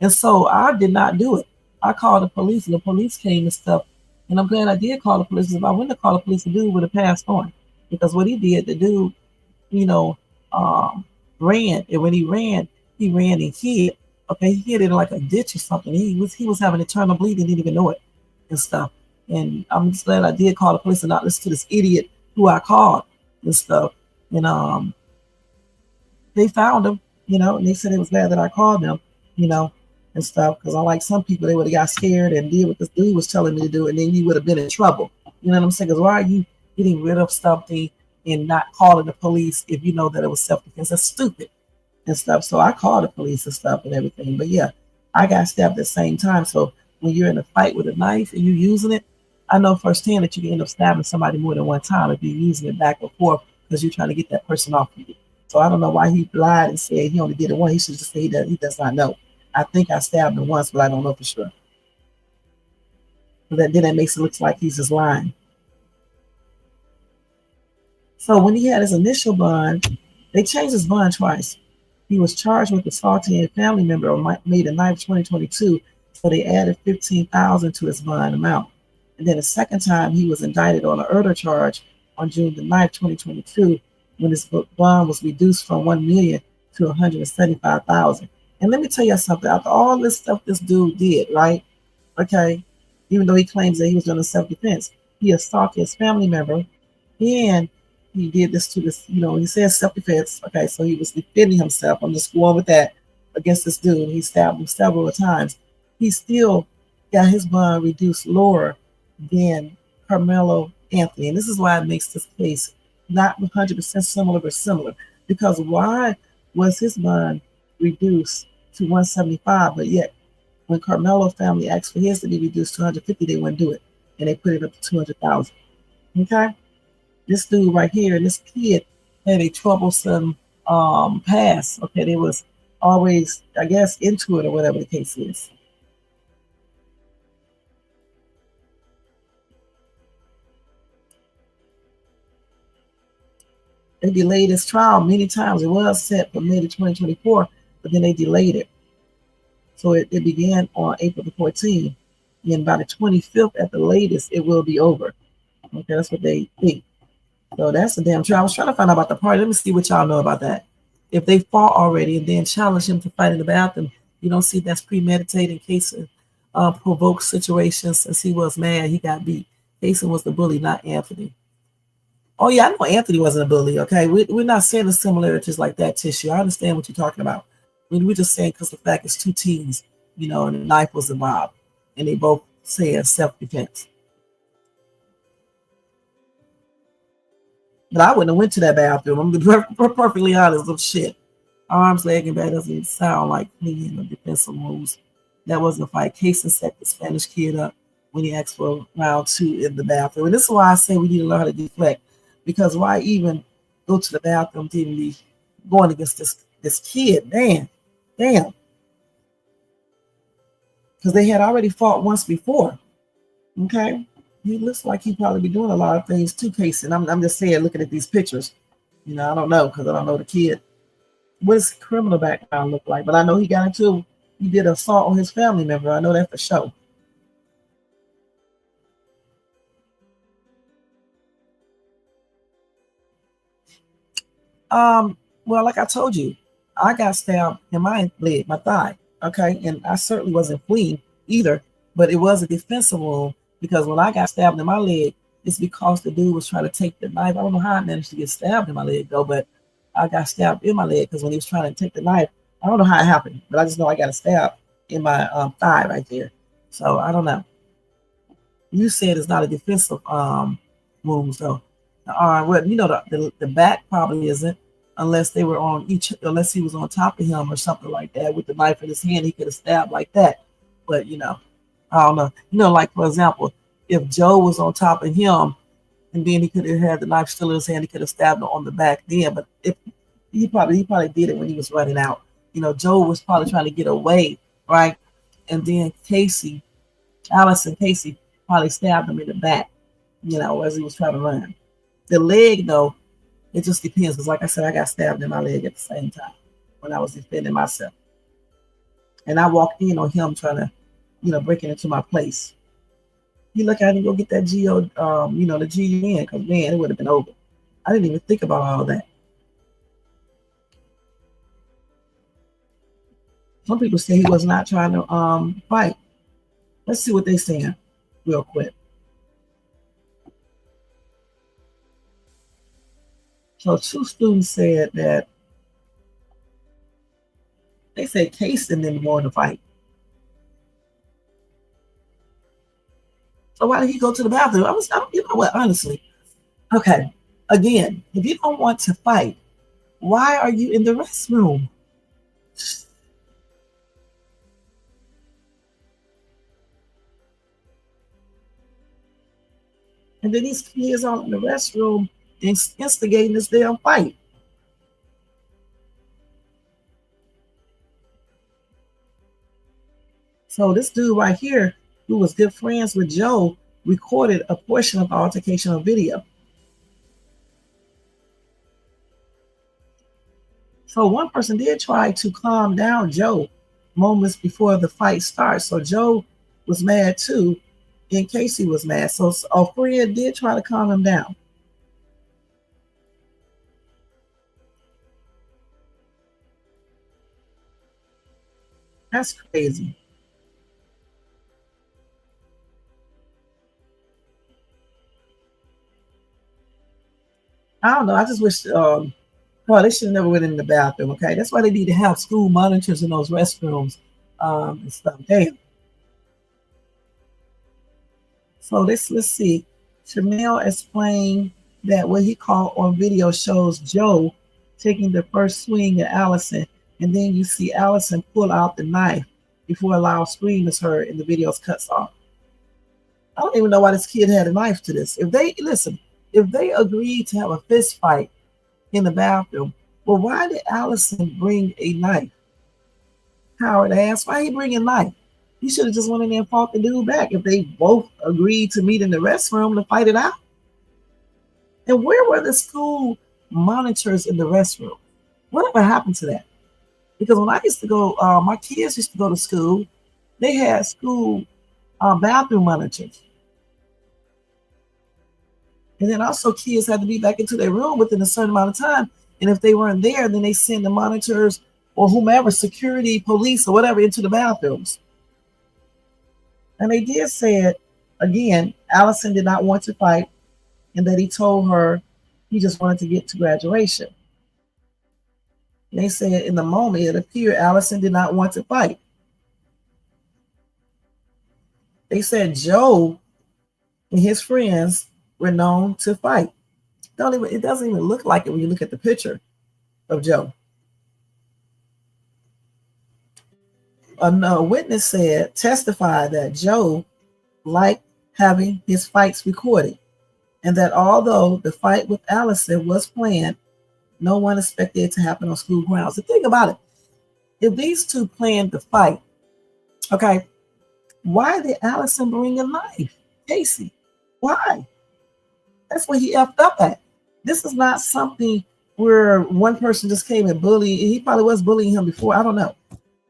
And so I did not do it. I called the police, and the police came and stuff. And I'm glad I did call the police. If I wouldn't have called the police, the dude would have passed on. Because what he did, the dude, ran. And when he ran and hid. Okay, he hid it in like a ditch or something. He was having internal bleeding, didn't even know it and stuff. And I'm just glad I did call the police and not listen to this idiot who I called and stuff. And they found him, and they said it was glad that I called them, and stuff. Because unlike some people, they would have got scared and did what this dude was telling me to do, and then you would have been in trouble. You know what I'm saying? Because why are you getting rid of something and not calling the police if you know that it was self-defense? That's stupid and stuff. So I called the police and stuff and everything. But yeah, I got stabbed at the same time. So when you're in a fight with a knife and you're using it, I know firsthand that you can end up stabbing somebody more than one time if you're using it back and forth because you're trying to get that person off of you. So I don't know why he lied and said he only did it once. He should just say he does not know. I think I stabbed him once, but I don't know for sure. Then that makes it look like he's just lying. So when he had his initial bond, they changed his bond twice. He was charged with assaulting a family member on May the 9th, 2022. So they added $15,000 to his bond amount. And then the second time he was indicted on an murder charge on June the 9th, 2022, when his bond was reduced from $1 million to $175,000. And let me tell you something. After all this stuff this dude did, right? Okay, even though he claims that he was doing a self-defense, he assaulted his family member, and he did this to this. He says self-defense. Okay, so he was defending himself. I'm just going with that against this dude. He stabbed him several times. He still got his bond reduced lower than Karmelo Anthony, and this is why it makes this case not 100% similar, but similar. Because why was his bond reduced to $175, but yet when Karmelo family asked for his to be reduced to $150, they wouldn't do it, and they put it up to $200,000. Okay, this dude right here, this kid had a troublesome past. Okay, there was always, I guess, into it or whatever the case is. They delayed his trial many times. It was set for May 2024, but then they delayed it. So it began on April the 14th. And by the 25th at the latest, it will be over. Okay, that's what they think. So that's a damn trial. I was trying to find out about the party. Let me see what y'all know about that. If they fought already and then challenge him to fight in the bathroom, you don't see that's premeditated in case of provoked situations. Since he was mad, he got beat. Jason was the bully, not Anthony. Oh, yeah, I know Anthony wasn't a bully, okay? We're not saying the similarities like that, Tissue. I understand what you're talking about. We're just saying because the fact it's two teams, and the knife was involved, and they both said self-defense. But I wouldn't have went to that bathroom. I'm going to be perfectly honest. Little shit. Arms, leg, and back doesn't sound like me in the defensive moves. That wasn't a fight. Casey set the Spanish kid up when he asked for round 2 in the bathroom. And this is why I say we need to learn how to deflect. Because why even go to the bathroom to even be going against this kid? Damn. Because they had already fought once before. Okay? He looks like he'd probably be doing a lot of things too, Casey. And I'm just saying, looking at these pictures. I don't know because I don't know the kid. What does criminal background look like? But I know he did assault on his family member. I know that for sure. Well, like I told you, I got stabbed in my leg, my thigh. Okay, and I certainly wasn't fleeing either, but it was a defensive wound because when I got stabbed in my leg, it's because the dude was trying to take the knife. I don't know how I managed to get stabbed in my leg though, but I got stabbed in my leg because when he was trying to take the knife, I don't know how it happened, but I just know I got a stab in my thigh right there. So I don't know. You said it's not a defensive wound, so the arm, well, the back probably isn't, unless they were unless he was on top of him or something like that with the knife in his hand, he could have stabbed like that. But I don't know. Like for example, if Joe was on top of him and then he could have had the knife still in his hand, he could have stabbed him on the back then. But if he probably did it when he was running out. Joe was probably trying to get away, right? And then Allison Casey probably stabbed him in the back, as he was trying to run. The leg, though, it just depends. Because like I said, I got stabbed in my leg at the same time when I was defending myself. And I walked in on him trying to, breaking into my place. He look at him, go get that the GUN, because man, it would have been over. I didn't even think about all of that. Some people say he was not trying to fight. Let's see what they're saying real quick. So 2 students said that they said Casey didn't want to fight. So why did he go to the bathroom? You know what, honestly. Okay, again, if you don't want to fight, why are you in the restroom? And then these kids are in the restroom instigating this damn fight. So this dude right here, who was good friends with Joe, recorded a portion of the altercation on video. So one person did try to calm down Joe moments before the fight starts. So Joe was mad too, and Casey was mad. So a friend did try to calm him down. That's crazy. I don't know. I just wish, they should have never went in the bathroom. Okay, that's why they need to have school monitors in those restrooms and stuff. Damn. So let's see. Shamel explained that what he caught on video shows Joe taking the first swing at Allison, and then you see Allison pull out the knife before a loud scream is heard and the video cuts off. I don't even know why this kid had a knife to this. If they agreed to have a fist fight in the bathroom, well, why did Allison bring a knife? Howard asked, why he bringing knife? He should have just went in there and fought the dude back if they both agreed to meet in the restroom to fight it out. And where were the school monitors in the restroom? Whatever happened to that? Because when I used to go, my kids used to go to school, they had school bathroom monitors. And then also kids had to be back into their room within a certain amount of time. And if they weren't there, then they send the monitors or whomever, security, police, or whatever, into the bathrooms. And they did say it again, Allison did not want to fight, and that he told her he just wanted to get to graduation. And they said in the moment, it appeared Allison did not want to fight. They said Joe and his friends were known to fight. It doesn't even look like it when you look at the picture of Joe. A witness testified that Joe liked having his fights recorded, and that although the fight with Allison was planned, no one expected it to happen on school grounds. The thing about it, if these two planned the fight, okay, why did Allison bring a knife? Casey, why? That's what he effed up at. This is not something where one person just came and bullied. He probably was bullying him before. I don't know.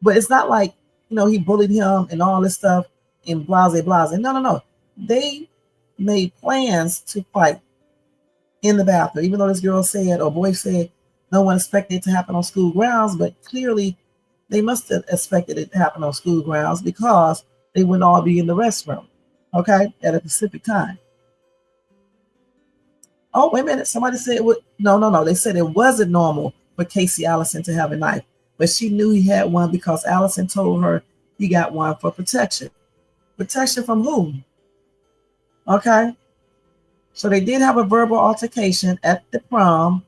But it's not like, he bullied him and all this stuff and blase. No. They made plans to fight in the bathroom, even though this girl said, or boy said, no one expected it to happen on school grounds. But clearly, they must have expected it to happen on school grounds because they wouldn't all be in the restroom, okay, at a specific time. Oh, wait a minute. Somebody said, no. They said it wasn't normal for Casey Allison to have a knife. But she knew he had one because Allison told her he got one for protection. Protection from whom? Okay. So they did have a verbal altercation at the prom,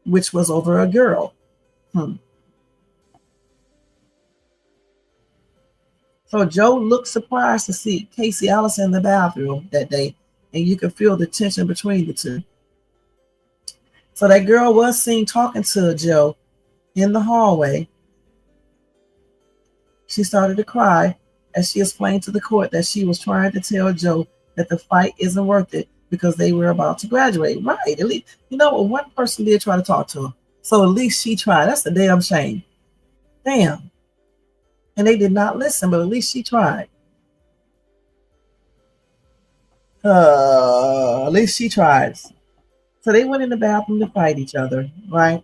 which was over a girl. So Joe looked surprised to see Casey Allison in the bathroom that day, and you could feel the tension between the two. So that girl was seen talking to Joe in the hallway. She started to cry as she explained to the court that she was trying to tell Joe that the fight isn't worth it because they were about to graduate. Right. At least, one person did try to talk to her. So at least she tried. That's a damn shame. Damn. And they did not listen, but at least she tried. At least she tried. So they went in the bathroom to fight each other, right?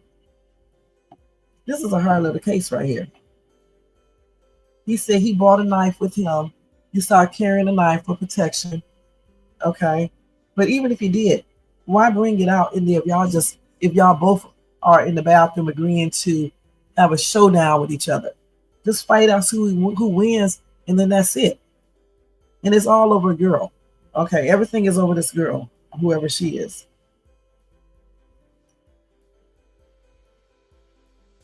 This is a hard little case right here. He said he brought a knife with him. You start carrying a knife for protection. Okay. But even if you did, why bring it out in there if y'all both are in the bathroom agreeing to have a showdown with each other? Just fight out who wins, and then that's it. And it's all over a girl. Okay, everything is over this girl, whoever she is.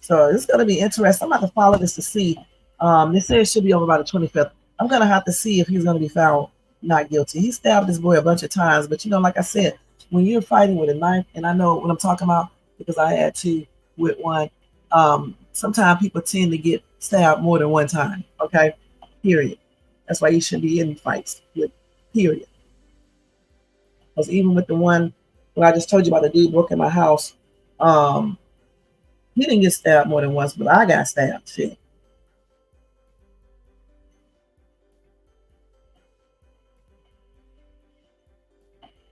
So it's going to be interesting. I'm about to follow this to see. They say it should be over by the 25th. I'm going to have to see if he's going to be found not guilty. He stabbed this boy a bunch of times, but like I said, when you're fighting with a knife, and I know what I'm talking about because I had to with one, sometimes people tend to get stabbed more than one time, okay? Period. That's why you shouldn't be in fights with, period. Because even with the one, when I just told you about the dude broke in my house, he didn't get stabbed more than once, but I got stabbed. Shit.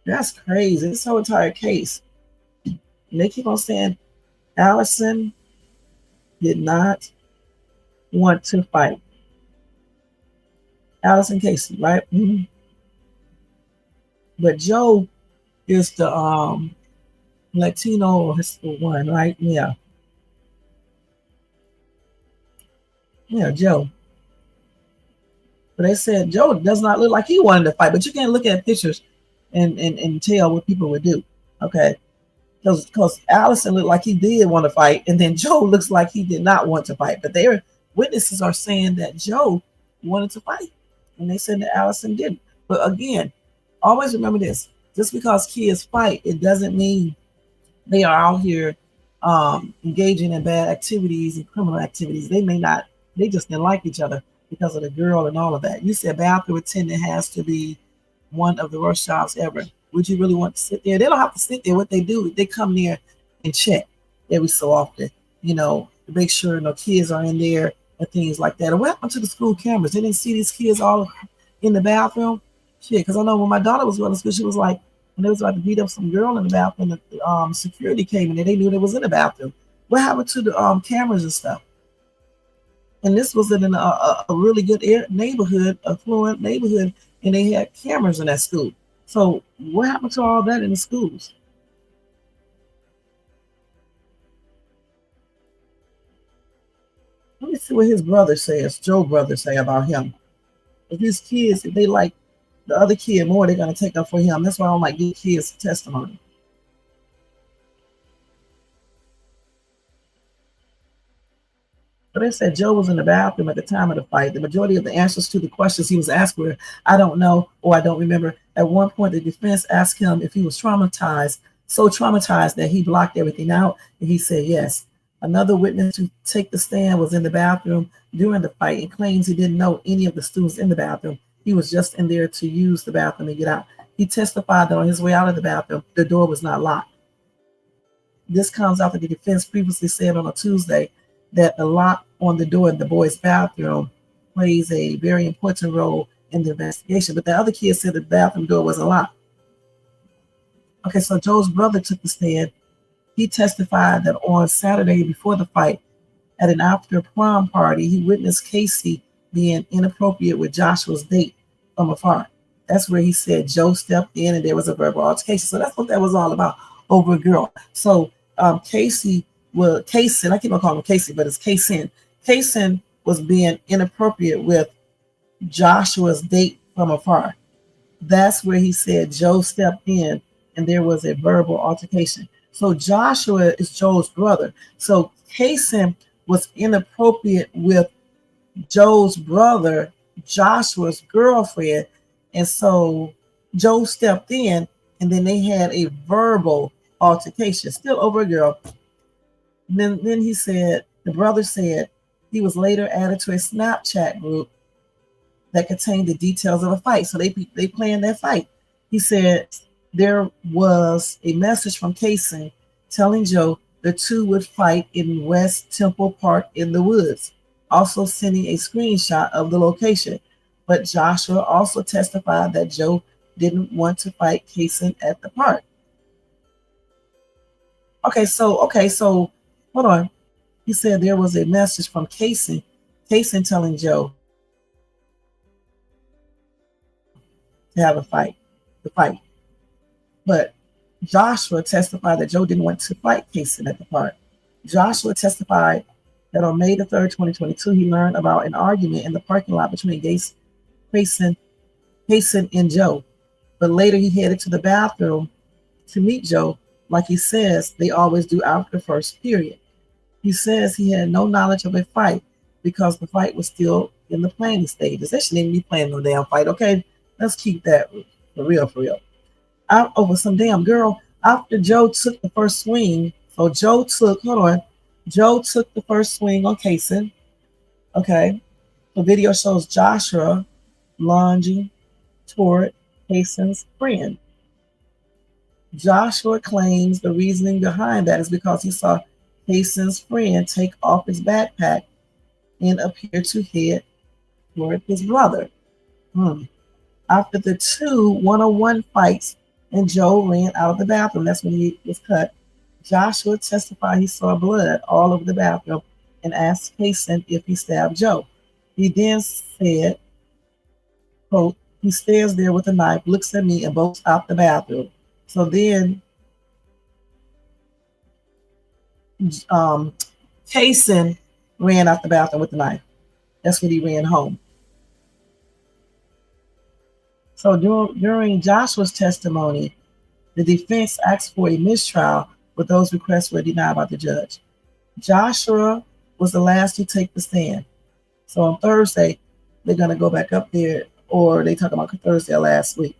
That's crazy. This whole entire case. And they keep on saying Allison did not want to fight. Allison Casey, right? Mm-hmm. But Joe is the Latino one, right? Yeah. Yeah, Joe. But they said Joe does not look like he wanted to fight, but you can't look at pictures and tell what people would do. Okay. Because Allison looked like he did want to fight, and then Joe looks like he did not want to fight. But their witnesses are saying that Joe wanted to fight, and they said that Allison didn't. But again, always remember this. Just because kids fight, it doesn't mean they are out here engaging in bad activities and criminal activities. They may not They just didn't like each other because of the girl and all of that. You said bathroom attendant has to be one of the worst jobs ever. Would you really want to sit there? They don't have to sit there. What they do, they come there and check every so often, to make sure no kids are in there and things like that. And what happened to the school cameras? They didn't see these kids all in the bathroom? Shit, because I know when my daughter was going to school, she was like, when they was about to beat up some girl in the bathroom, the security came in and they knew they was in the bathroom. What happened to the cameras and stuff? And this was in a really good neighborhood, affluent neighborhood, and they had cameras in that school. So what happened to all that in the schools? Let me see what his brother says, Joe's brother say about him. If his kids, if they like the other kid more, they're going to take up for him. That's why I don't like give kids testimony. But they said Joe was in the bathroom at the time of the fight. The majority of the answers to the questions he was asked were, I don't know, or I don't remember. At one point, the defense asked him if he was traumatized, so traumatized that he blocked everything out, and he said yes. Another witness to take the stand was in the bathroom during the fight and claims he didn't know any of the students in the bathroom. He was just in there to use the bathroom and get out. He testified that on his way out of the bathroom, the door was not locked. This comes after the defense previously said on a Tuesday that the lock on the door in the boys' bathroom plays a very important role in the investigation. But the other kid said the bathroom door wasn't locked. Okay, so Joe's brother took the stand. He testified that on Saturday before the fight, at an after prom party, he witnessed Casey being inappropriate with Joshua's date from afar. That's where he said Joe stepped in and there was a verbal altercation. So that's what that was all about, over a girl. So Casey, I keep on calling him Casey, but it's Kaysen. Kaysen was being inappropriate with Joshua's date from afar. That's where he said Joe stepped in and there was a verbal altercation. So Joshua is Joe's brother. So Kaysen was inappropriate with Joe's brother, Joshua's girlfriend. And so Joe stepped in and then they had a verbal altercation, still over a girl. Then he said, the brother said he was later added to a Snapchat group that contained the details of a fight. So they planned that fight. He said there was a message from Kaysen telling Joe the two would fight in West Temple Park in the woods, also sending a screenshot of the location. But Joshua also testified that Joe didn't want to fight Kaysen at the park. Okay, so hold on. He said there was a message from Kaysen telling Joe to have the fight. But Joshua testified that Joe didn't want to fight Kaysen at the park. Joshua testified that on May the 3rd, 2022, he learned about an argument in the parking lot between Kaysen and Joe. But later he headed to the bathroom to meet Joe, like he says they always do after the first period. He says he had no knowledge of a fight because the fight was still in the planning stages. They shouldn't even be planning no damn fight, okay? Let's keep that for real. Over some damn girl. After Joe took the first swing, Joe took the first swing on Kaysen. Okay. The video shows Joshua lunging toward Kaysen's friend. Joshua claims the reasoning behind that is because he saw Kaysen's friend take off his backpack and appear to head toward his brother. After the two one-on-one fights and Joe ran out of the bathroom, that's when he was cut. Joshua testified he saw blood all over the bathroom and asked Kaysen if he stabbed Joe. He then said, quote, he stands there with a knife, looks at me, and bolts out the bathroom. So then Kaysen ran out the bathroom with the knife. That's when he ran home. So during Joshua's testimony, the defense asked for a mistrial, but those requests were denied by the judge. Joshua was the last to take the stand. So on Thursday, they're going to go back up there, or they talk about Thursday or last week.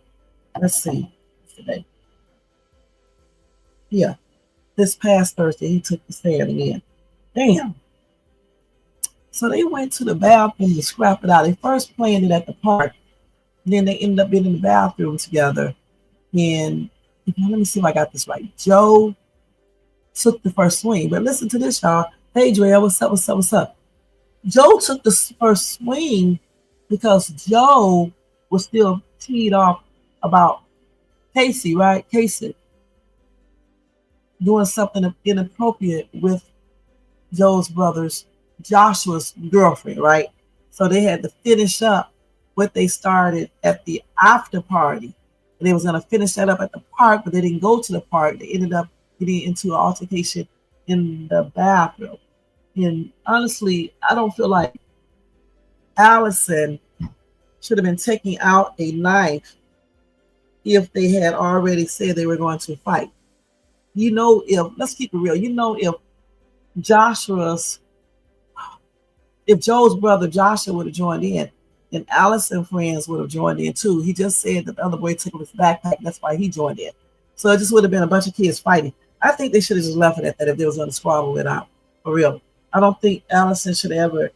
Let's see. Today. This past Thursday, he took the stand again. Damn. So they went to the bathroom to scrap it out. They first planned it at the park. Then they ended up being in the bathroom together. And let me see if I got this right. Joe took the first swing. But listen to this, y'all. Hey, Drea, what's up, what's up, what's up? Joe took the first swing because Joe was still teed off about Casey, right? Casey doing something inappropriate with Joe's brother's, Joshua's girlfriend, right? So they had to finish up what they started at the after party. And they was going to finish that up at the park, but they didn't go to the park. They ended up getting into an altercation in the bathroom. And honestly, I don't feel like Allison should have been taking out a knife if they had already said they were going to fight. You know, let's keep it real, you know, if Joe's brother Joshua would have joined in, then Allison friends would have joined in too. He just said that the other boy took his backpack, that's why he joined in. So it just would have been a bunch of kids fighting. I think they should have just left it at that if they was going to squabble it out, for real. I don't think Allison should have ever,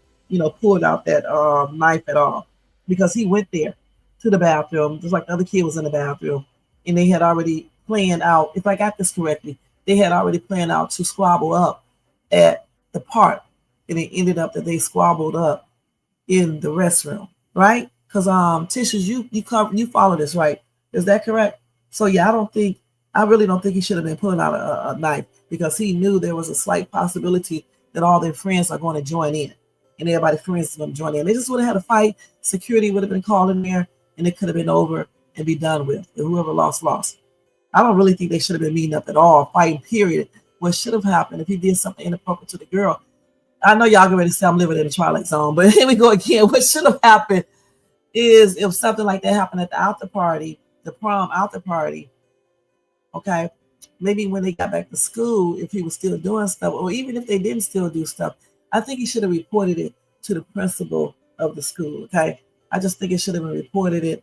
pulled out that knife at all, because he went there to the bathroom, just like the other kid was in the bathroom, and they had already planned out, if I got this correctly, they had already planned out to squabble up at the park, and it ended up that they squabbled up in the restroom, right? Because Tissues, you follow this, right? Is that correct? So yeah, I really don't think he should have been pulling out a knife, because he knew there was a slight possibility that all their friends are going to join in, and everybody's friends is going to join in. They just would have had a fight. Security would have been called in there, and it could have been over and be done with. And whoever lost. I don't really think they should have been meeting up at all, fighting, period. What should have happened if he did something inappropriate to the girl? I know y'all already say I'm living in the Twilight Zone, but here we go again. What should have happened is if something like that happened at the after party, the prom after party, okay, maybe when they got back to school, if he was still doing stuff, or even if they didn't still do stuff, I think he should have reported it to the principal of the school, okay? I just think it should have been reported,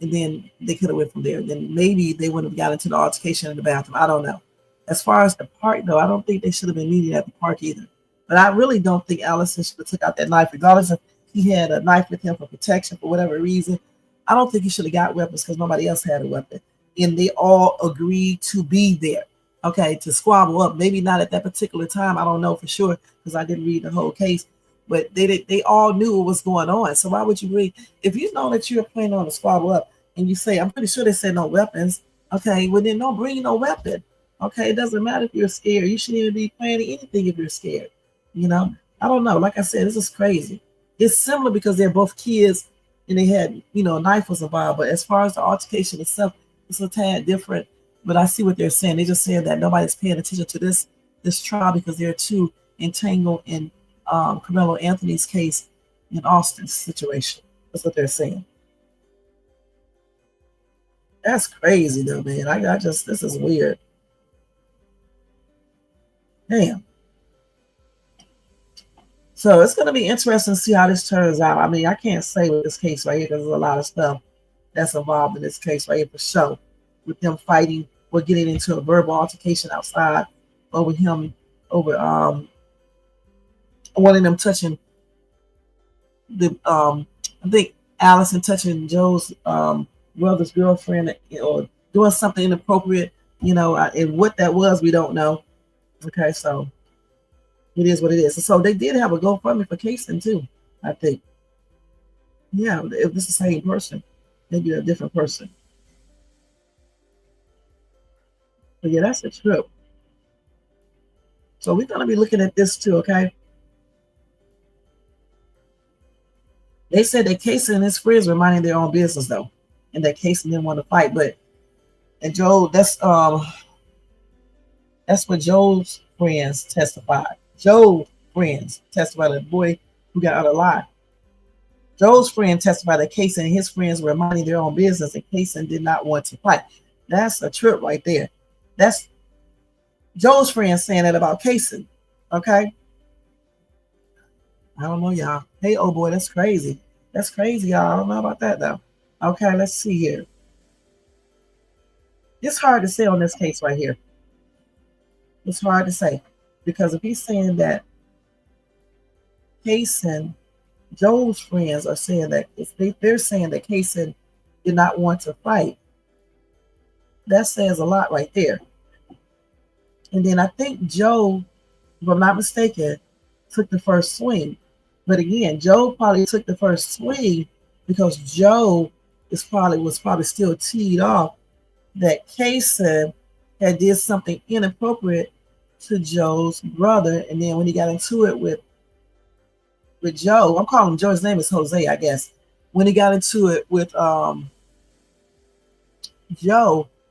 and then they could have went from there. Then maybe they wouldn't have got into the altercation in the bathroom. I don't know. As far as the park, though, I don't think they should have been meeting at the park either. But I really don't think Allison should have took out that knife, regardless if he had a knife with him for protection for whatever reason. I don't think he should have got weapons because nobody else had a weapon. And they all agreed to be there, okay, to squabble up. Maybe not at that particular time. I don't know for sure because I didn't read the whole case. But they all knew what was going on. So why would you read? If you know that you're planning on to squabble up and you say, I'm pretty sure they said no weapons, okay, well then don't bring no weapon. Okay, it doesn't matter if you're scared. You shouldn't even be planning anything if you're scared. I don't know. Like I said, this is crazy. It's similar because they're both kids and they had, a knife was involved. But as far as the altercation itself, it's a tad different. But I see what they're saying. They just saying that nobody's paying attention to this trial because they're too entangled in Karmelo Anthony's case in Austin's situation. That's what they're saying. That's crazy though, man. This is weird. Damn. So it's going to be interesting to see how this turns out. I mean, I can't say with this case right here because there's a lot of stuff that's involved in this case right here for sure. With them fighting or getting into a verbal altercation outside over one of them touching the I think Allison touching Joe's brother's girlfriend or doing something inappropriate, and what that was, we don't know. Okay, so it is what it is. So they did have a GoFundMe for Kason too, I think. Yeah, if it's the same person, maybe a different person. But yeah, that's a trip. So we're gonna be looking at this too, okay? They said that Kason and his friends were minding their own business though, and that Kason didn't want to fight. And Joe, that's what Joe's friends testified. Joe's friends testified that the boy who got out alive. Joe's friend testified that Kason and his friends were minding their own business, and Kason did not want to fight. That's a trip right there. That's Joe's friend saying that about Kason. Okay. I don't know, y'all. Hey, oh boy, that's crazy. That's crazy, y'all. I don't know about that though. Okay, let's see here. It's hard to say on this case right here. It's hard to say because if he's saying that Kaysen, Joe's friends are saying that they're saying that Kaysen did not want to fight. That says a lot right there. And then I think Joe, if I'm not mistaken, took the first swing. But again, Joe probably took the first swing because Joe was probably still teed off that Kaysen had did something inappropriate to Joe's brother. And then when he got into it with Joe, I'm calling him Joe, his name is Jose, I guess. When he got into it with Joe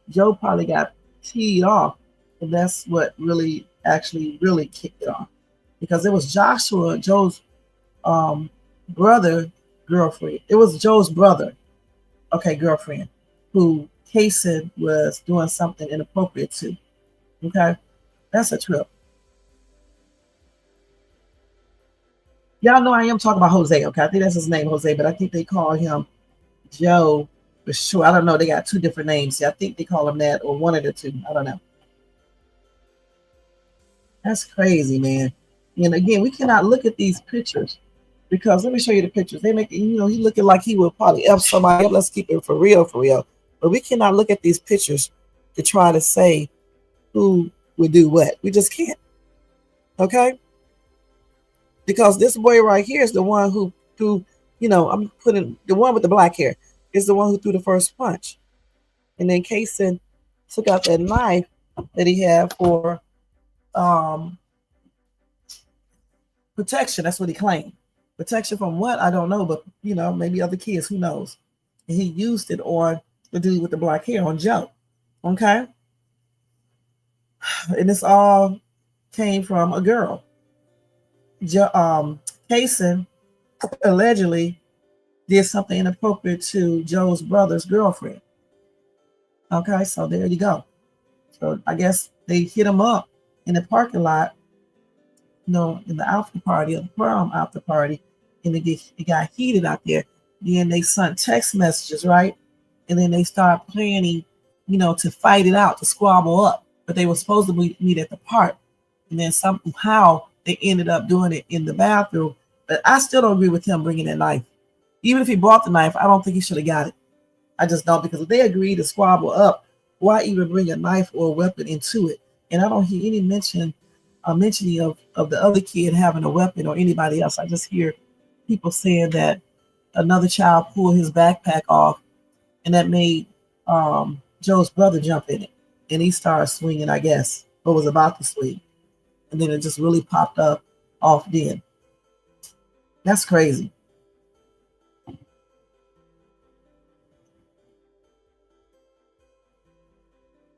probably got teed off. And that's what really kicked it off. Because it was Joshua, Joe's brother, girlfriend. It was Joe's brother, girlfriend, who Kaysen was doing something inappropriate to. Okay? That's a trip. Y'all know I am talking about Jose, okay? I think that's his name, Jose, but I think they call him Joe for sure. I don't know. They got two different names. I think they call him that, or one of the two. I don't know. That's crazy, man. And again, we cannot look at these pictures because let me show you the pictures. They make it, he looking like he would probably F somebody up. Let's keep it for real. But we cannot look at these pictures to try to say who would do what. We just can't. Okay? Because this boy right here is the one who threw, I'm putting the one with the black hair is the one who threw the first punch. And then Kaysen took out that knife that he had for protection. That's what he claimed. Protection from what? I don't know, but maybe other kids, who knows? And he used it on the dude with the black hair, on Joe. Okay? And this all came from a girl. Kaysen allegedly did something inappropriate to Joe's brother's girlfriend. Okay, so there you go. So I guess they hit him up in the parking lot, in the after party, or the prom after party, and it got heated out there. Then they sent text messages, right? And then they started planning, to fight it out, to squabble up. But they were supposed to meet at the park. And then somehow they ended up doing it in the bathroom. But I still don't agree with him bringing that knife. Even if he brought the knife, I don't think he should have got it. I just don't, because if they agreed to squabble up, why even bring a knife or a weapon into it? And I don't hear any mentioning of the other kid having a weapon or anybody else. I just hear people saying that another child pulled his backpack off, and that made Joe's brother jump in it. And he started swinging, I guess, or was about to swing. And then it just really popped up off then. That's crazy.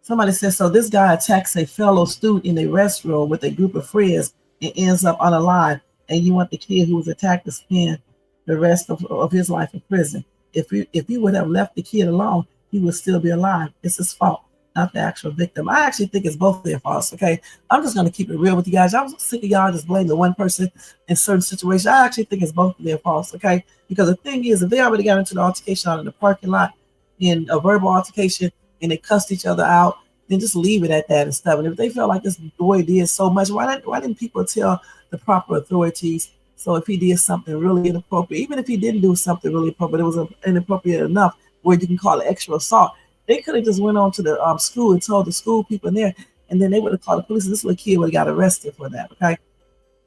Somebody says, so this guy attacks a fellow student in a restroom with a group of friends and ends up unalive, and you want the kid who was attacked to spend the rest of his life in prison. If you would have left the kid alone, he would still be alive. It's his fault, not the actual victim. I actually think it's both their faults, okay? I'm just going to keep it real with you guys. I was sick of y'all just blaming the one person in certain situations. I actually think it's both of their faults, okay? Because the thing is, if they already got into the altercation out in the parking lot, in a verbal altercation, and they cussed each other out, then just leave it at that and stuff. And if they felt like this boy did so much, why didn't people tell the proper authorities? So if he did something really inappropriate, even if he didn't do something really appropriate, it was inappropriate enough where you can call it extra assault, they could have just went on to the school and told the school people in there, and then they would have called the police. This little kid would have got arrested for that, okay?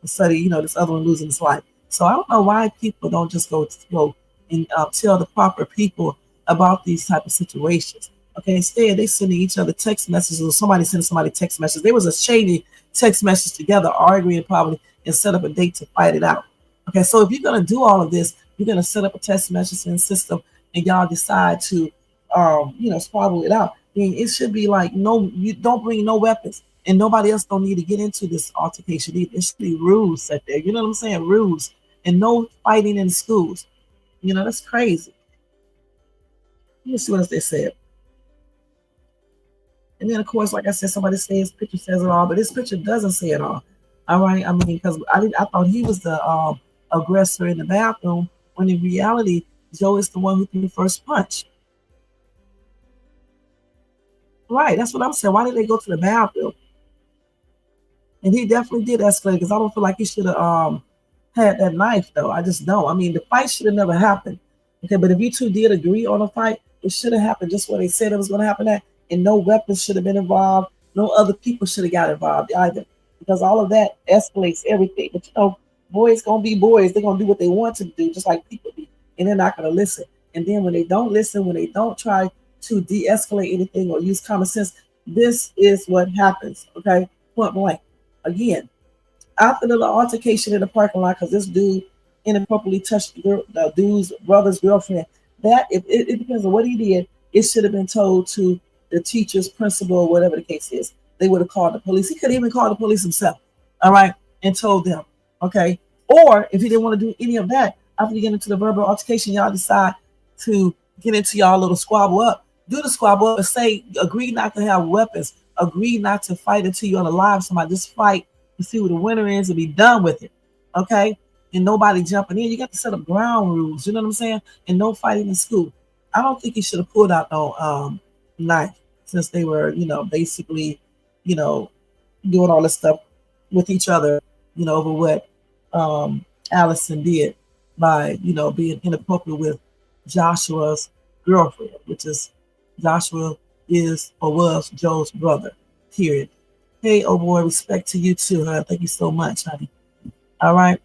Instead of, this other one losing his life. So I don't know why people don't just go and tell the proper people about these type of situations. Okay, instead they sending each other text messages, or somebody sending somebody text messages. They was a shady text message together, arguing probably, and set up a date to fight it out. Okay, so if you're gonna do all of this, you're gonna set up a text messaging system, and y'all decide to, squabble it out. Then it should be like, no, you don't bring no weapons, and nobody else don't need to get into this altercation either. It should be rules set there. You know what I'm saying? Rules, and no fighting in schools. That's crazy. Let's see what else they said. And then, of course, like I said, somebody says his picture says it all, but this picture doesn't say it all. All right, I mean, because I thought he was the aggressor in the bathroom, when in reality, Joe is the one who threw the first punch. Right, that's what I'm saying. Why did they go to the bathroom? And he definitely did escalate, because I don't feel like he should have had that knife, though. I just don't. I mean, the fight should have never happened. Okay, but if you two did agree on a fight, it should have happened just where they said it was going to happen at, and no weapons should have been involved. No other people should have got involved either, because all of that escalates everything. But boys gonna be boys. They're gonna do what they want to do, just like people do, and they're not gonna listen. And then when they don't listen, when they don't try to de-escalate anything or use common sense, this is what happens. Okay, point blank. Again, after the altercation in the parking lot, because this dude inappropriately touched the dude's brother's girlfriend, that if it depends on what he did, it should have been told to the teacher's principal or whatever the case is. They would have called the police. He could even call the police himself, all right, and told them, okay. Or if he didn't want to do any of that, after you get into the verbal altercation, y'all decide to get into y'all little squabble up. Do the squabble up and say, agree not to have weapons. Agree not to fight until you're alive. Somebody just fight to see who the winner is and be done with it, okay? And nobody jumping in. You got to set up ground rules, you know what I'm saying? And no fighting in school. I don't think he should have pulled out no knife, since they were, basically, doing all this stuff with each other, over what Allison did by, being inappropriate with Joshua's girlfriend, which is Joshua is or was Joe's brother, period. Hey, oh boy, respect to you too, huh? Thank you so much, honey. All right.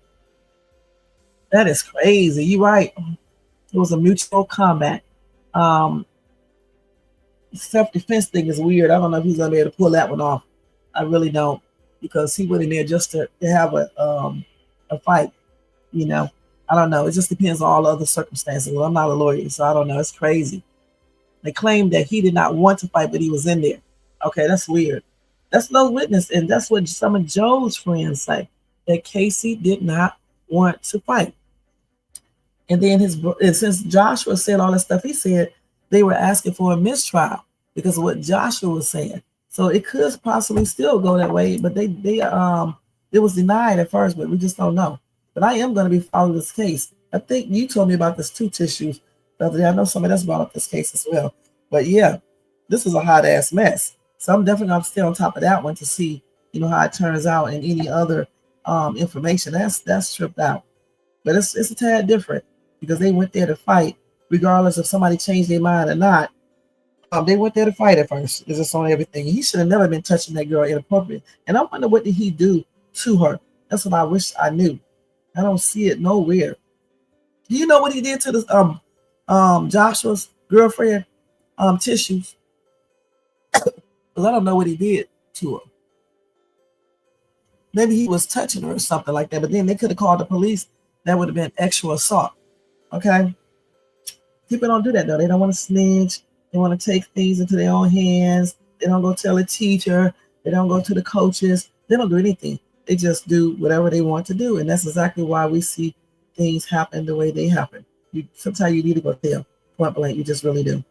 That is crazy. You're right. It was a mutual combat. Self-defense thing is weird. I don't know if he's gonna be able to pull that one off. I really don't, because he went in there just to have a fight. I don't know. It just depends on all the other circumstances. Well, I'm not a lawyer, so I don't know. It's crazy. They claim that he did not want to fight, but he was in there. Okay, that's weird. That's no witness, and that's what some of Joe's friends say, that Casey did not want to fight. And then since Joshua said all this stuff, he said they were asking for a mistrial because of what Joshua was saying. So it could possibly still go that way, but it was denied at first, but we just don't know. But I am going to be following this case. I think you told me about this 2 tissues the other day. I know somebody else brought up this case as well. But yeah, this is a hot ass mess. So I'm definitely going to stay on top of that one to see, how it turns out, and any other information that's tripped out. But it's a tad different, because they went there to fight, regardless if somebody changed their mind or not. They went there to fight at first. It's just on everything. He should have never been touching that girl inappropriate. And I wonder, what did he do to her? That's what I wish I knew. I don't see it nowhere. Do you know what he did to this Joshua's girlfriend tissues? Because I don't know what he did to her. Maybe he was touching her or something like that, but then they could have called the police. That would have been extra assault. Okay? People don't do that, though. They don't want to snitch. They want to take things into their own hands. They don't go tell a teacher. They don't go to the coaches. They don't do anything. They just do whatever they want to do. And that's exactly why we see things happen the way they happen. Sometimes you need to go tell, point blank. You just really do.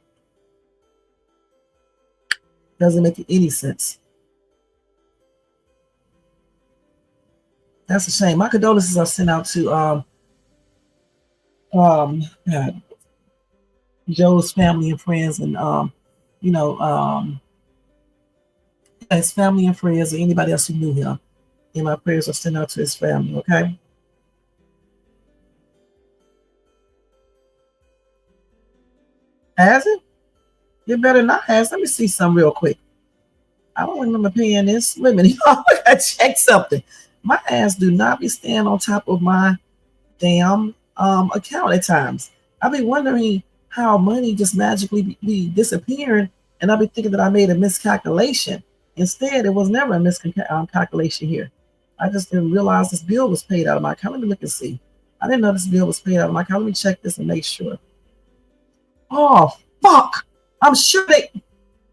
Doesn't make any sense. That's a shame. My condolences are sent out to Joe's family and friends, and his family and friends, or anybody else who knew him. And my prayers are sent out to his family. Okay. Has it? You better not has. Let me see some real quick. I don't remember paying this. Wait a minute. I gotta check something. My ass do not be staying on top of my damn account at times. I be wondering how money just magically be disappearing, and I be thinking that I made a miscalculation. Instead, it was never a miscalculation here. I just didn't realize this bill was paid out of my account. Let me look and see. I didn't know this bill was paid out of my account. Let me check this and make sure. Oh, fuck. I'm sure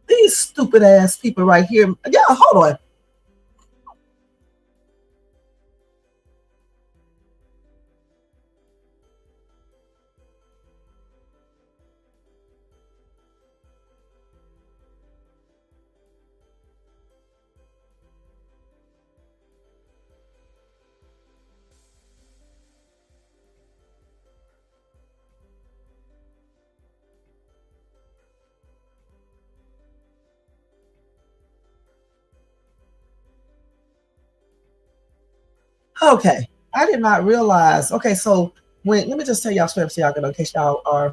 these stupid ass people right here. Yeah, hold on. Okay, I did not realize. Okay, so let me just tell y'all straight up so y'all can know in case y'all are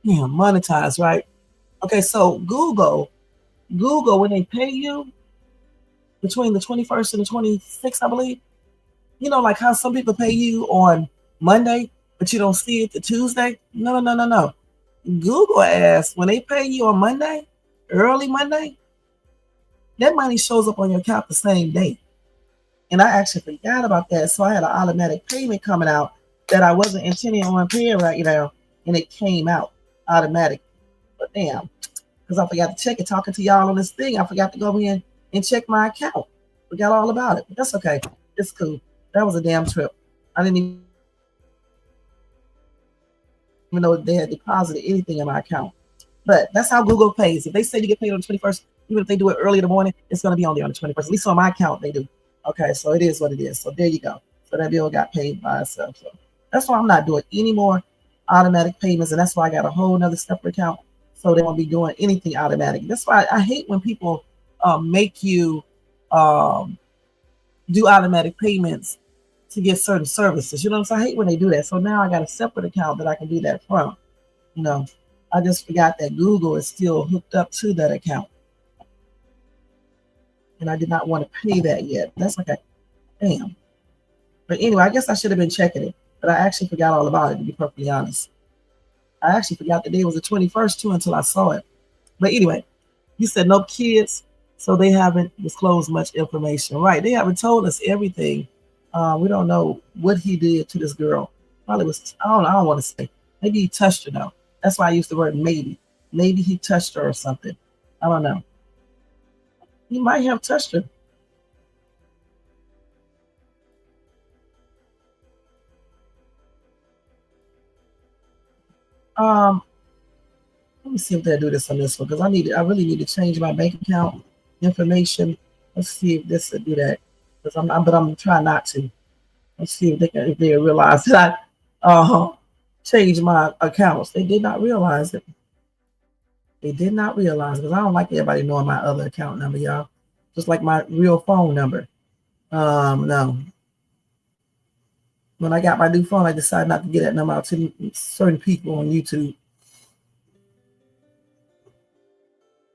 monetized, right? Okay, so Google, when they pay you between the 21st and the 26th, I believe, you know, like how some people pay you on Monday, but you don't see it to Tuesday. No. Google asks when they pay you on Monday, early Monday, that money shows up on your account the same day. And I actually forgot about that. So I had an automatic payment coming out that I wasn't intending on paying right now, and it came out automatic. But damn, because I forgot to check it. Talking to y'all on this thing, I forgot to go in and check my account. Forgot all about it. But that's okay. It's cool. That was a damn trip. I didn't even know they had deposited anything in my account. But that's how Google pays. If they say you get paid on the 21st, even if they do it early in the morning, it's going to be on there on the 21st. At least on my account, they do. Okay, so it is what it is. So there you go. So that bill got paid by itself. So that's why I'm not doing any more automatic payments. And that's why I got a whole nother separate account. So they won't be doing anything automatic. That's why I hate when people make you do automatic payments to get certain services. You know what I'm saying? I hate when they do that. So now I got a separate account that I can do that from. You know, I just forgot that Google is still hooked up to that account. And I did not want to pay that yet. That's okay. Damn. But anyway, I guess I should have been checking it. But I actually forgot all about it, to be perfectly honest. I actually forgot the day was the 21st, too, until I saw it. But anyway, you said no kids, so they haven't disclosed much information. Right. They haven't told us everything. We don't know what he did to this girl. Probably was, I don't want to say. Maybe he touched her, though. That's why I used the word maybe. Maybe he touched her or something. I don't know. He might have touched her. Let me see if they do this on this one because I really need to change my bank account information. Let's see if this will do that. Because I'm trying not to. Let's see if they realize that I changed my accounts. They did not realize it. They did not realize because I don't like everybody knowing my other account number, y'all. Just like my real phone number. No. When I got my new phone, I decided not to get that number out to certain people on YouTube.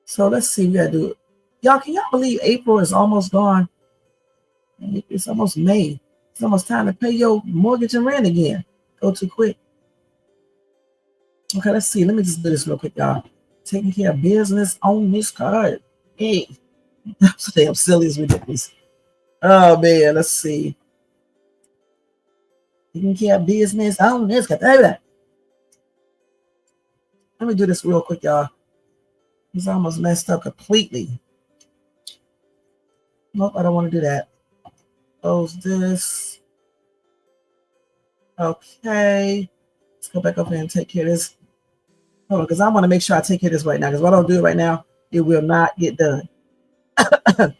So let's see, we gotta do it. Y'all, can y'all believe April is almost gone? It's almost May. It's almost time to pay your mortgage and rent again. Go too quick. Okay, let's see. Let me just do this real quick, y'all. Taking care of business on this card. Hey, that's damn silly as ridiculous. Oh man, let's see. Taking care of business on this card. Let me do this real quick, y'all. It's almost messed up completely. Nope, I don't want to do that. Close this. Okay. Let's go back over here and take care of this. Hold on, because I want to make sure I take care of this right now. Because if I don't do it right now, it will not get done. Let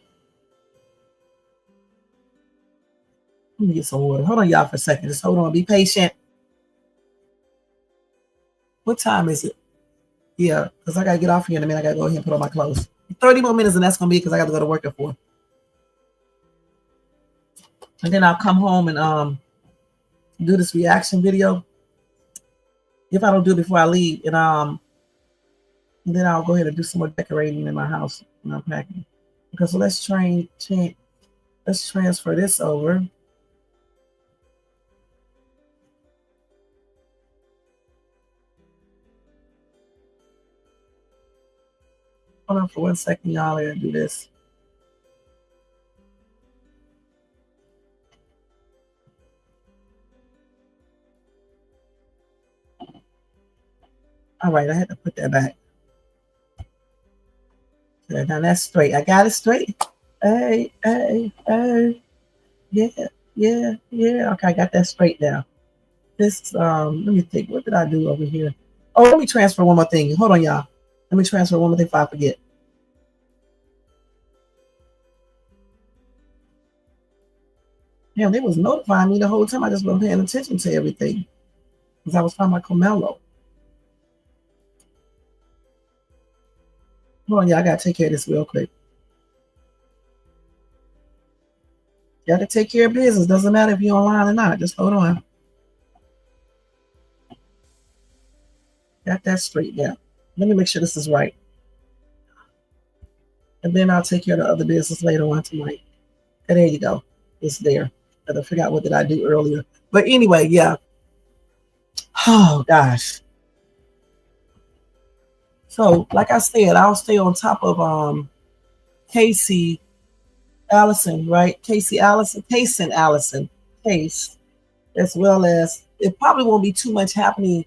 me get some water. Hold on, y'all, for a second. Just hold on. Be patient. What time is it? Yeah, because I got to get off here in a minute. I got to go ahead and put on my clothes. 30 more minutes, and that's going to be because I got to go to work at 4. And then I'll come home and do this reaction video. If I don't do it before I leave, and then I'll go ahead and do some more decorating in my house and unpacking. Okay, so let's transfer this over. Hold on for 1 second, y'all. I gotta do this. All right, I had to put that back. Okay, now that's straight. I got it straight. Hey. Yeah. Okay, I got that straight now. This, let me think. What did I do over here? Oh, let me transfer one more thing. Hold on, y'all. Let me transfer one more thing before I forget. Yeah, they was notifying me the whole time. I just wasn't paying attention to everything. Because I was talking about Karmelo. Hold on, y'all. I got to take care of this real quick. got to take care of business. Doesn't matter if you're online or not. Just hold on. Got that straight down. Let me make sure this is right. And then I'll take care of the other business later on tonight. And there you go. It's there. I forgot what did I do earlier. But anyway, yeah. Oh, gosh. So, like I said, I'll stay on top of Casey Allison, right? Casey Allison, case, as well as it probably won't be too much happening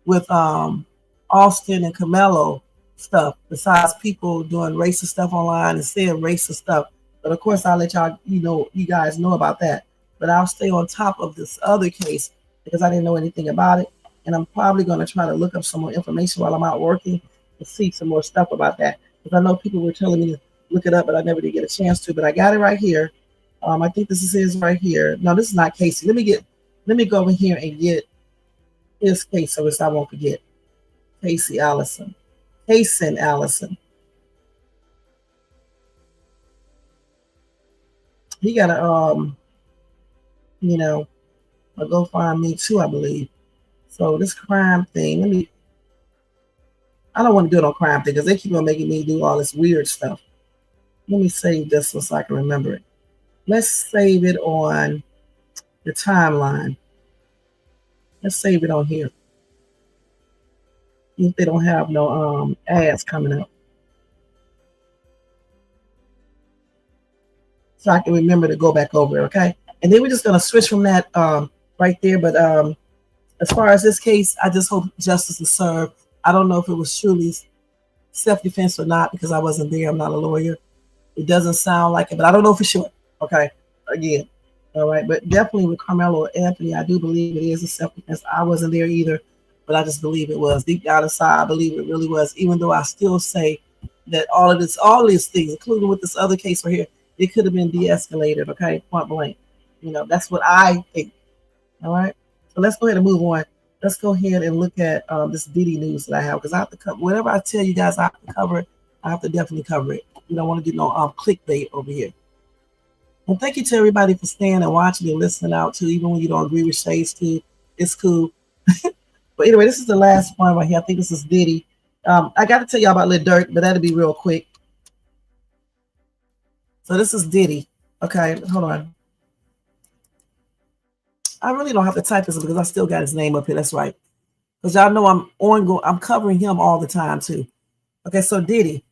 with Austin and Karmelo stuff, besides people doing racist stuff online and saying racist stuff. But of course, I'll let y'all, you guys know about that. But I'll stay on top of this other case because I didn't know anything about it. And I'm probably going to try to look up some more information while I'm out working to see some more stuff about that. Because I know people were telling me to look it up, but I never did get a chance to. But I got it right here. I think this is his right here. No, this is not Casey. Let me go over here and get his case so I won't forget. Casey Allison. Casey Allison. He got a a GoFundMe too, I believe. So this crime thing, I don't want to do it on crime thing because they keep on making me do all this weird stuff. Let me save this so I can remember it. Let's save it on the timeline. Let's save it on here. If they don't have no ads coming up. So I can remember to go back over it, okay? And then we're just going to switch from that right there. But as far as this case, I just hope justice is served. I don't know if it was truly self-defense or not because I wasn't there. I'm not a lawyer. It doesn't sound like it, but I don't know for sure. Okay, again. All right, but definitely with Karmelo Anthony, I do believe it is a self-defense. I wasn't there either, but I just believe it was. Deep down inside, I believe it really was, even though I still say that all these things, including with this other case right here, it could have been de-escalated, okay, point blank. That's what I think. All right, so let's go ahead and move on. Let's go ahead and look at this Diddy news that I have, because I have to cover whatever I tell you guys I have to cover it. I have to definitely cover it. You don't want to do no clickbait over here. And thank you to everybody for staying and watching and listening out too, even when you don't agree with Shades too. It's cool. But anyway, this is the last one right here. I think this is Diddy. I got to tell y'all about lildurk, but that'll be real quick. So this is Diddy. Okay, hold on. I really don't have to type this because I still got his name up here. That's right. Because y'all know I'm covering him all the time too. Okay, so Diddy.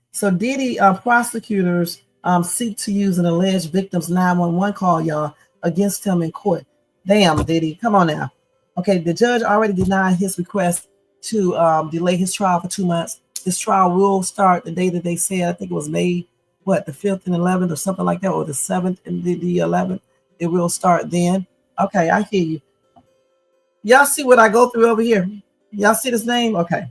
Prosecutors seek to use an alleged victim's 911 call, y'all, against him in court. Damn, Diddy, come on now. Okay, the judge already denied his request to delay his trial for 2 months. This trial will start the day that they said. I think it was May, the 5th and 11th or something like that, or the 7th and the 11th. It will start then. Okay, I hear you. Y'all see what I go through over here? Y'all see this name? Okay.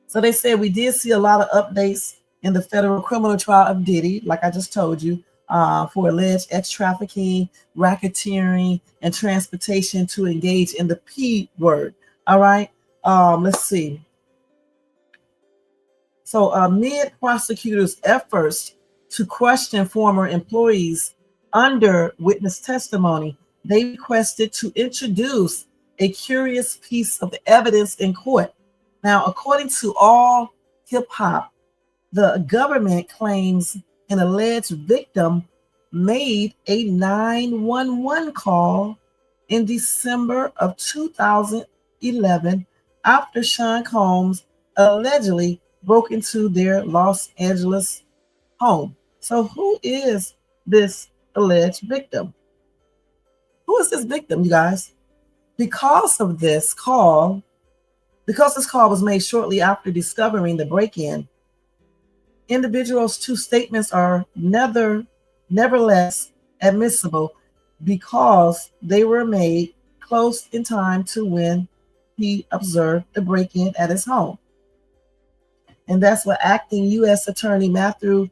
So they said we did see a lot of updates in the federal criminal trial of Diddy, like I just told you, for alleged trafficking, racketeering, and transportation to engage in the P word. All right. Let's see. So amid prosecutors' efforts to question former employees under witness testimony, they requested to introduce a curious piece of evidence in court. Now, according to All Hip Hop, the government claims an alleged victim made a 911 call in December of 2011 after Sean Combs allegedly broke into their Los Angeles home. So who is this alleged victim? Who is this victim, you guys? Because this call was made shortly after discovering the break-in, individuals' two statements are nevertheless admissible because they were made close in time to when he observed the break-in at his home. And that's what acting U.S. Attorney Matthew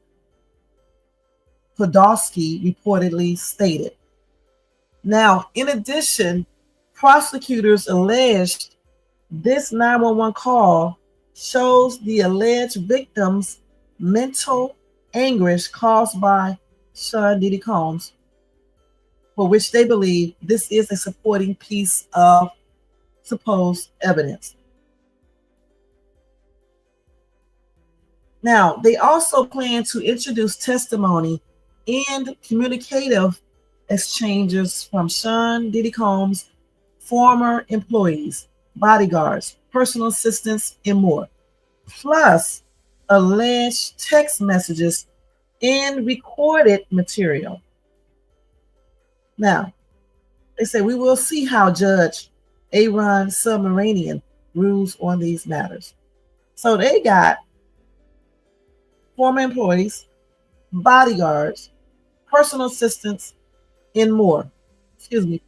Podolsky reportedly stated. Now, in addition, prosecutors alleged this 911 call shows the alleged victim's mental anguish caused by Sean Diddy Combs for which they believe this is a supporting piece of supposed evidence. Now, they also plan to introduce testimony and communicative exchanges from Sean Diddy Combs' former employees, bodyguards, personal assistants, and more, plus alleged text messages and recorded material. Now, they say we will see how Judge Aaron Submarinian rules on these matters. So they got former employees, bodyguards, personal assistants, and more.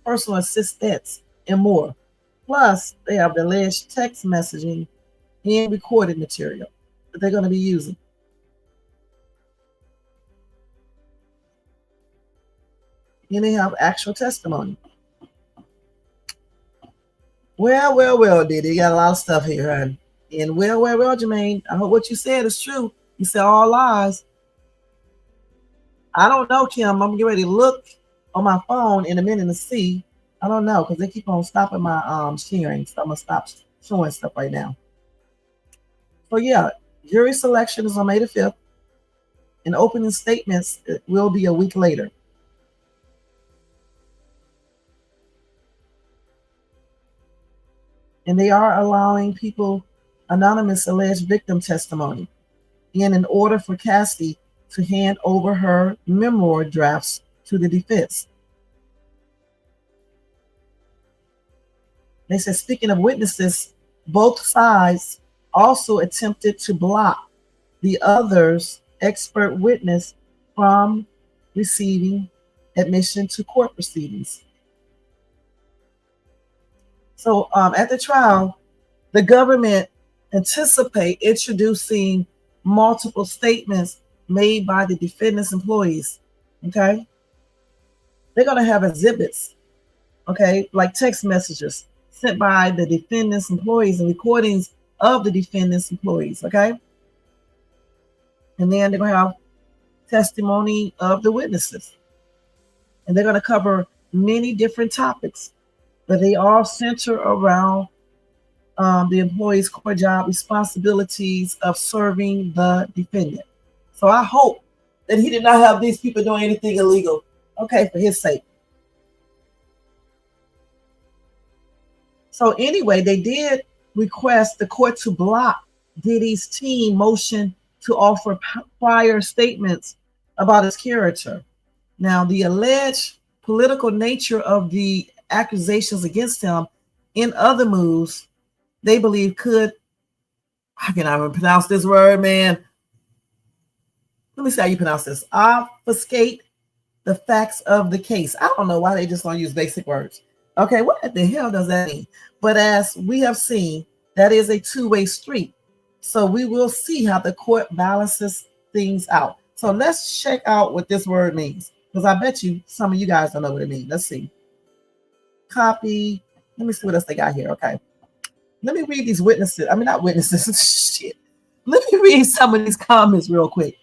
Personal assistants and more. Plus, they have the alleged text messaging and recorded material that they're going to be using. And they have actual testimony. Well, Diddy, you got a lot of stuff here, honey. And well, Jermaine, I hope what you said is true. You said all lies. I don't know, Kim. I'm getting ready to look on my phone in a minute to see. I don't know, because they keep on stopping my sharing. So I'm going to stop showing stuff right now. So yeah, jury selection is on May the 5th. And opening statements will be a week later. And they are allowing people anonymous alleged victim testimony. And in order for Cassidy to hand over her memoir drafts to the defense. They said, speaking of witnesses, both sides also attempted to block the other's expert witness from receiving admission to court proceedings. So at the trial, the government anticipate introducing multiple statements made by the defendant's employees. Okay, they're going to have exhibits, okay, like text messages sent by the defendant's employees and recordings of the defendant's employees. Okay, and then they're going to have testimony of the witnesses, and they're going to cover many different topics, but they all center around the employee's core job responsibilities of serving the defendant. So I hope that he did not have these people doing anything illegal. Okay, for his sake. So anyway, they did request the court to block Diddy's team motion to offer prior statements about his character. Now, the alleged political nature of the accusations against him in other moves, they believe could, I cannot even pronounce this word, man. Let me see how you pronounce this. Obfuscate the facts of the case. I don't know why they just don't use basic words. Okay, what the hell does that mean? But as we have seen, that is a two-way street. So we will see how the court balances things out. So let's check out what this word means, because I bet you some of you guys don't know what it means. Let's see. Copy. Let me see what else they got here. Okay. Let me read these witnesses. I mean, not witnesses. Shit. Let me read some of these comments real quick.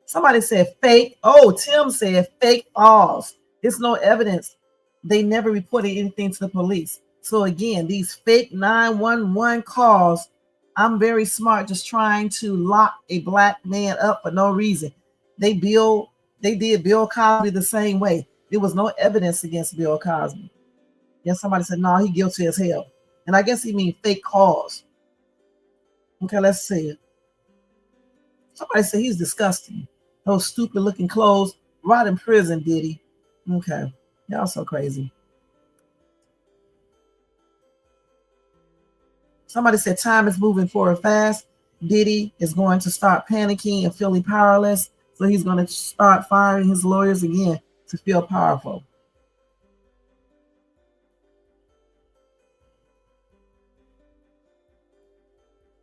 Somebody said fake. Oh, Tim said fake false. There's no evidence. They never reported anything to the police. So again, these fake 911 calls, I'm very smart just trying to lock a black man up for no reason. They did Bill Cosby the same way. There was no evidence against Bill Cosby. Then somebody said, no, he guilty as hell. And I guess he means fake calls. Okay, let's see it. Somebody said he's disgusting. Those stupid looking clothes. Right in prison, did he? Okay. Y'all so crazy. Somebody said time is moving forward fast. Diddy is going to start panicking and feeling powerless. So he's going to start firing his lawyers again to feel powerful.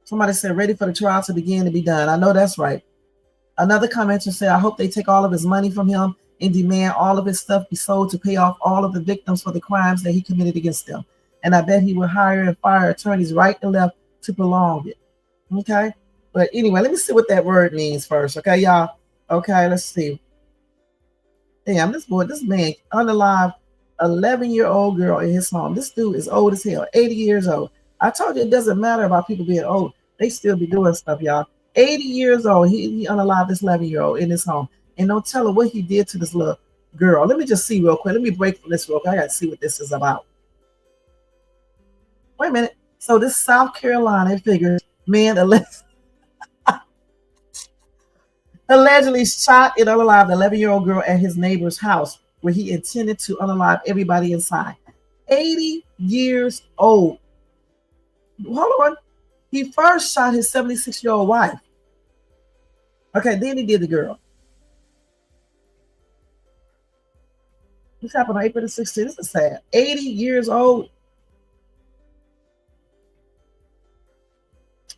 Somebody said ready for the trial to begin to be done. I know that's right. Another commenter said, I hope they take all of his money from him and demand all of his stuff be sold to pay off all of the victims for the crimes that he committed against them. And I bet he will hire and fire attorneys right and left to prolong it. Okay. But anyway, let me see what that word means first. Okay, y'all. Okay, let's see. damn, this man unalive 11-year-old girl in his home. This dude is old as hell, 80 years old. I told you it doesn't matter about people being old. They still be doing stuff, y'all. 80 years old, he unalived this 11-year-old in his home. And don't tell her what he did to this little girl. Let me just see real quick. Let me break from this real quick. I got to see what this is about. Wait a minute. So this South Carolina figure, man, allegedly shot and unalived the 11-year-old girl at his neighbor's house where he intended to unalive everybody inside. 80 years old. Hold on. He first shot his 76-year-old wife. Okay, then he did the girl. This happened on April the 16th. This is sad. 80 years old.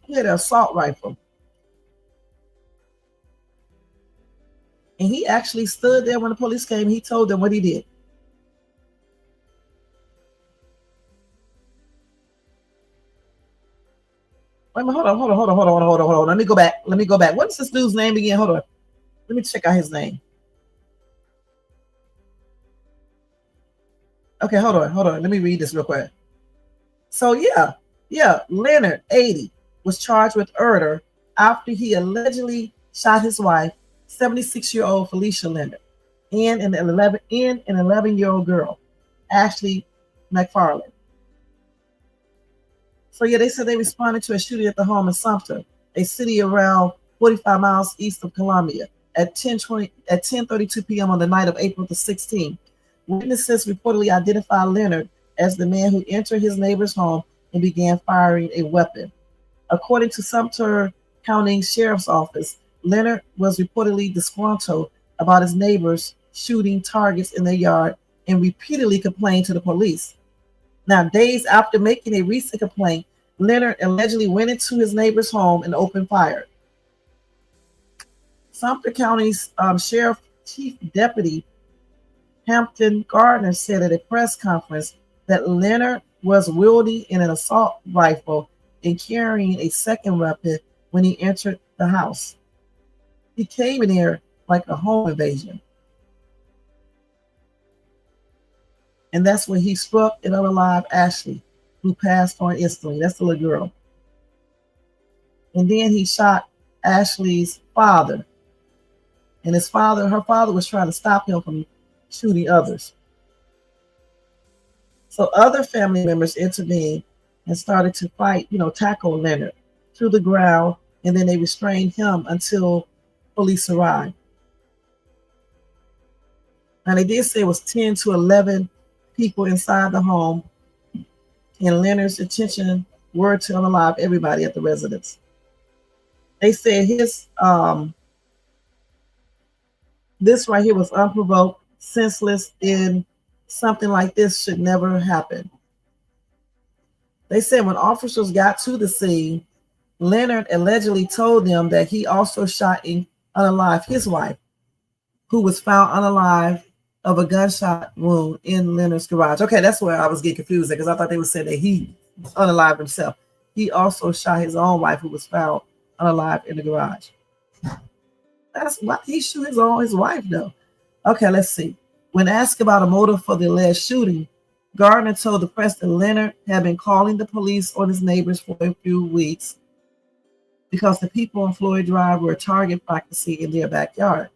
He had an assault rifle. And he actually stood there when the police came. He told them what he did. Wait a minute, hold on. Let me go back. What is this dude's name again? Hold on. Let me check out his name. Okay, hold on. Let me read this real quick. So yeah, Leonard, 80, was charged with murder after he allegedly shot his wife, 76-year-old Felicia Leonard, and an 11-year-old girl, Ashley McFarland. So yeah, they said they responded to a shooting at the home in Sumter, a city around 45 miles east of Columbia, at 10:32 p.m. on the night of April the 16th. Witnesses reportedly identified Leonard as the man who entered his neighbor's home and began firing a weapon. According to Sumter County Sheriff's Office, Leonard was reportedly disgruntled about his neighbors shooting targets in their yard and repeatedly complained to the police. Now, days after making a recent complaint, Leonard allegedly went into his neighbor's home and opened fire. Sumter County's Sheriff Chief Deputy Hampton Gardner said at a press conference that Leonard was wielding an assault rifle and carrying a second weapon when he entered the house. He came in there like a home invasion. And that's when he struck and unalived Ashley, who passed on instantly. That's the little girl. And then he shot Ashley's father. And her father was trying to stop him from shooting others. So other family members intervened and started to fight, tackle Leonard to the ground, and then they restrained him until police arrived. Now they did say it was 10 to 11 people inside the home, and Leonard's intention were to unalive everybody at the residence. They said his this right here was unprovoked, senseless, and something like this should never happen. They said when officers got to the scene, Leonard allegedly told them that he also shot and unalived his wife, who was found unalive of a gunshot wound in Leonard's garage. Okay, that's where I was getting confused because I thought they would say that he unalived himself. He also shot his own wife, who was found unalive in the garage. That's why he shoot his wife though. Okay, let's see. When asked about a motive for the alleged shooting, Gardner told the press that Leonard had been calling the police on his neighbors for a few weeks because the people on Floyd Drive were target practicing in their backyard.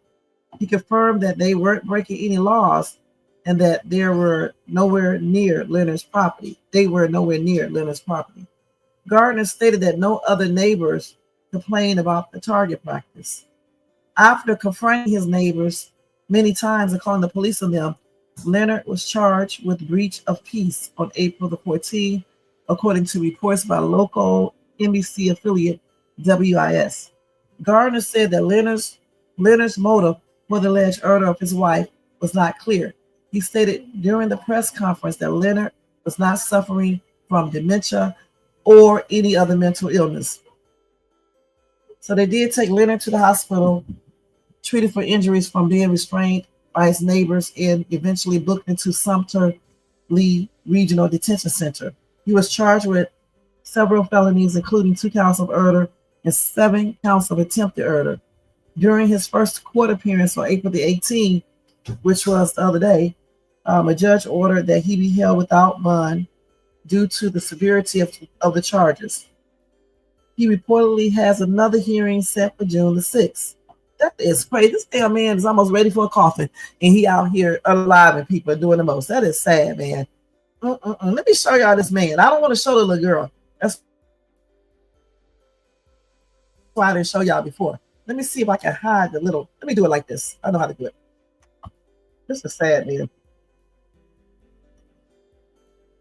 He confirmed that they weren't breaking any laws and that they were nowhere near Leonard's property. Gardner stated that no other neighbors complained about the target practice. After confronting his neighbors many times and calling the police on them, Leonard was charged with breach of peace on April the 14th, according to reports by local NBC affiliate WIS. Gardner said that Leonard's motive for the alleged murder of his wife was not clear. He stated during the press conference that Leonard was not suffering from dementia or any other mental illness. So they did take Leonard to the hospital, treated for injuries from being restrained by his neighbors, and eventually booked into Sumter Lee Regional Detention Center. He was charged with several felonies, including 2 counts of murder and 7 counts of attempted murder. During his first court appearance on April the 18th, which was the other day, a judge ordered that he be held without bond due to the severity of the charges. He reportedly has another hearing set for June the 6th. That is crazy. This damn man is almost ready for a coffin, and he out here alive and people are doing the most. That is sad, man. Let me show y'all this man. I don't want to show the little girl. That's why I didn't show y'all before. Let me see if I can hide the little. Let me do it like this. I know how to do it. This is sad, man.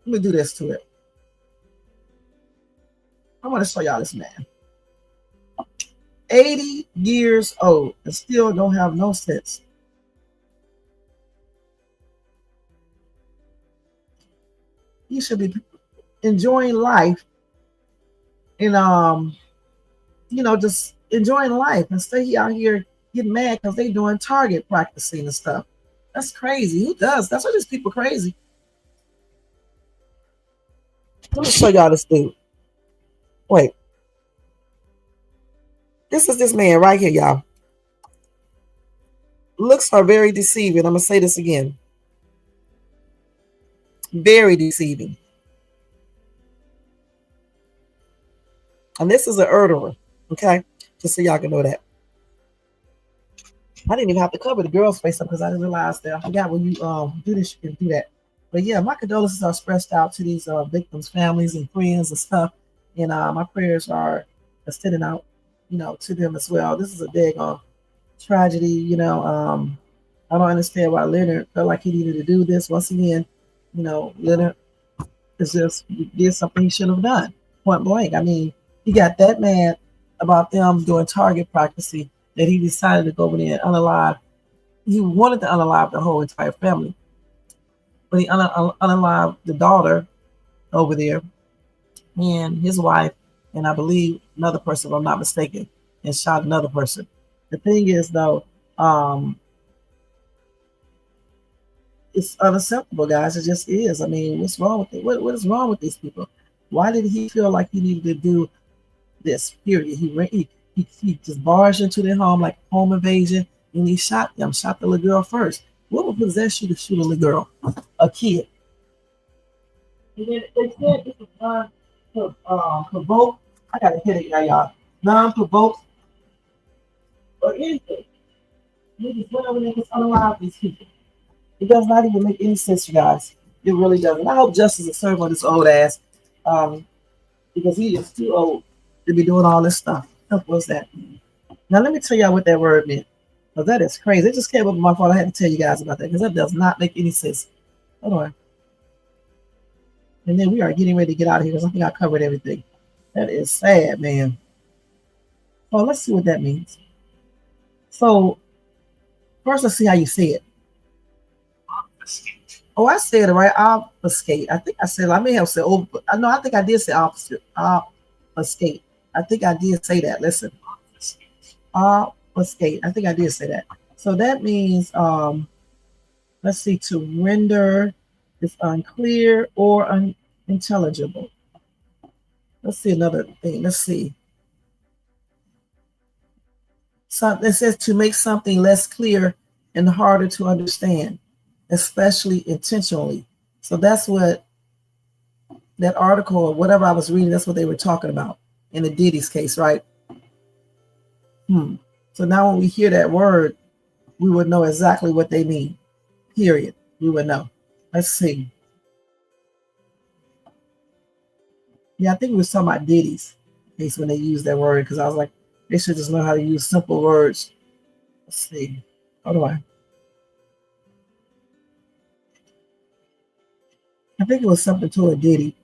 Let me do this to it. I want to show y'all this man. 80 years old and still don't have no sense. He should be enjoying life and just enjoying life and stay out here getting mad because they doing target practicing and stuff. That's crazy. Who does? That's what these people crazy. Let me show y'all this dude. Wait. This is this man right here, y'all. Looks are very deceiving. I'm going to say this again. Very deceiving. And this is an murderer, okay? Just so y'all can know that. I didn't even have to cover the girl's face up because I didn't realize that. I forgot when you do this, you can do that. But yeah, my condolences are expressed out to these victims' families and friends and stuff. And my prayers are extending out, to them as well. This is a big tragedy, I don't understand why Leonard felt like he needed to do this. Once again, Leonard did something he should have done, point blank. I mean, he got that mad about them doing target practicing that he decided to go over there and unalive. He wanted to unalive the whole entire family, but he unalived the daughter over there and his wife, and I believe another person, if I'm not mistaken, and shot another person. The thing is, though, it's unacceptable, guys. It just is. I mean, what's wrong with it? What is wrong with these people? Why did he feel like he needed to do this? Period. He just barged into their home like home invasion, and he shot them. Shot the little girl first. What would possess you to shoot a little girl, a kid? And then they said this was non-provoked. I gotta hit it now, y'all. Non-provoked or anything. They just went over there and just unalive these people. It does not even make any sense, you guys. It really doesn't. I hope justice is served on this old ass, because he is too old to be doing all this stuff. What was that? Now let me tell y'all what that word meant, because that is crazy. It just came up with my phone. I had to tell you guys about that because that does not make any sense. Hold on. And then we are getting ready to get out of here because I think I covered everything. That is sad, man. Oh, let's see what that means. So first, let's see how you say it. Oh, I said it right. Obfuscate. I think I said. I may have said. Oh, no, I think I did say opposite. Obfuscate. I think I did say that. Listen. Obfuscate. I think I did say that. So that means, let's see, to render is unclear or unintelligible. Let's see another thing. Let's see. So it says to make something less clear and harder to understand, especially intentionally. So that's what that article or whatever I was reading, that's what they were talking about in the Diddy's case, right? So now when we hear that word, we would know exactly what they mean. Period. We would know. Let's see. Yeah, I think we was talking about Diddy's case when they used that word, because I was like, they should just learn how to use simple words. Let's see. How do I think it was something to a Diddy.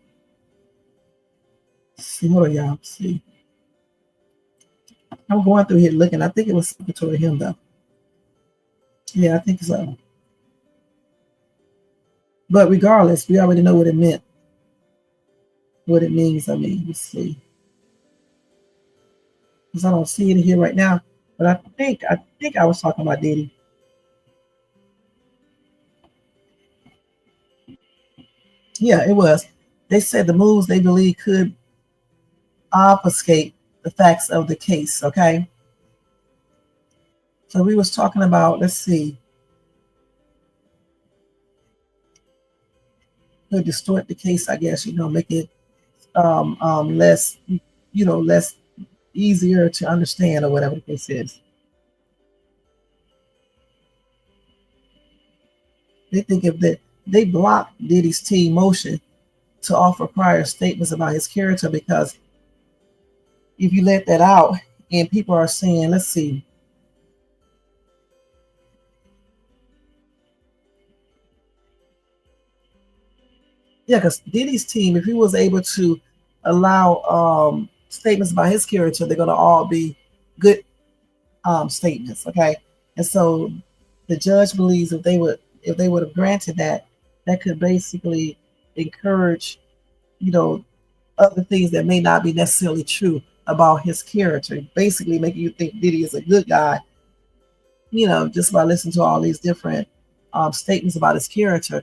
Let's see, hold on, y'all. Let's see. I'm going through here looking. I think it was something to him, though. Yeah, I think so. But regardless, we already know what it meant. What it means, I mean, let's see. Because I don't see it here right now. But I think I was talking about Diddy. Yeah, it was. They said the moves they believe could obfuscate the facts of the case, okay? So we was talking about, let's see. could distort the case, I guess, make it less, less easier to understand or whatever the case is. They think if they blocked Diddy's team motion to offer prior statements about his character, because if you let that out and people are saying, let's see. Yeah, because Diddy's team, if he was able to allow statements about his character, they're going to all be good statements, okay? And so the judge believes if they would have granted that, that could basically encourage, other things that may not be necessarily true about his character, basically making you think Diddy is a good guy, just by listening to all these different statements about his character,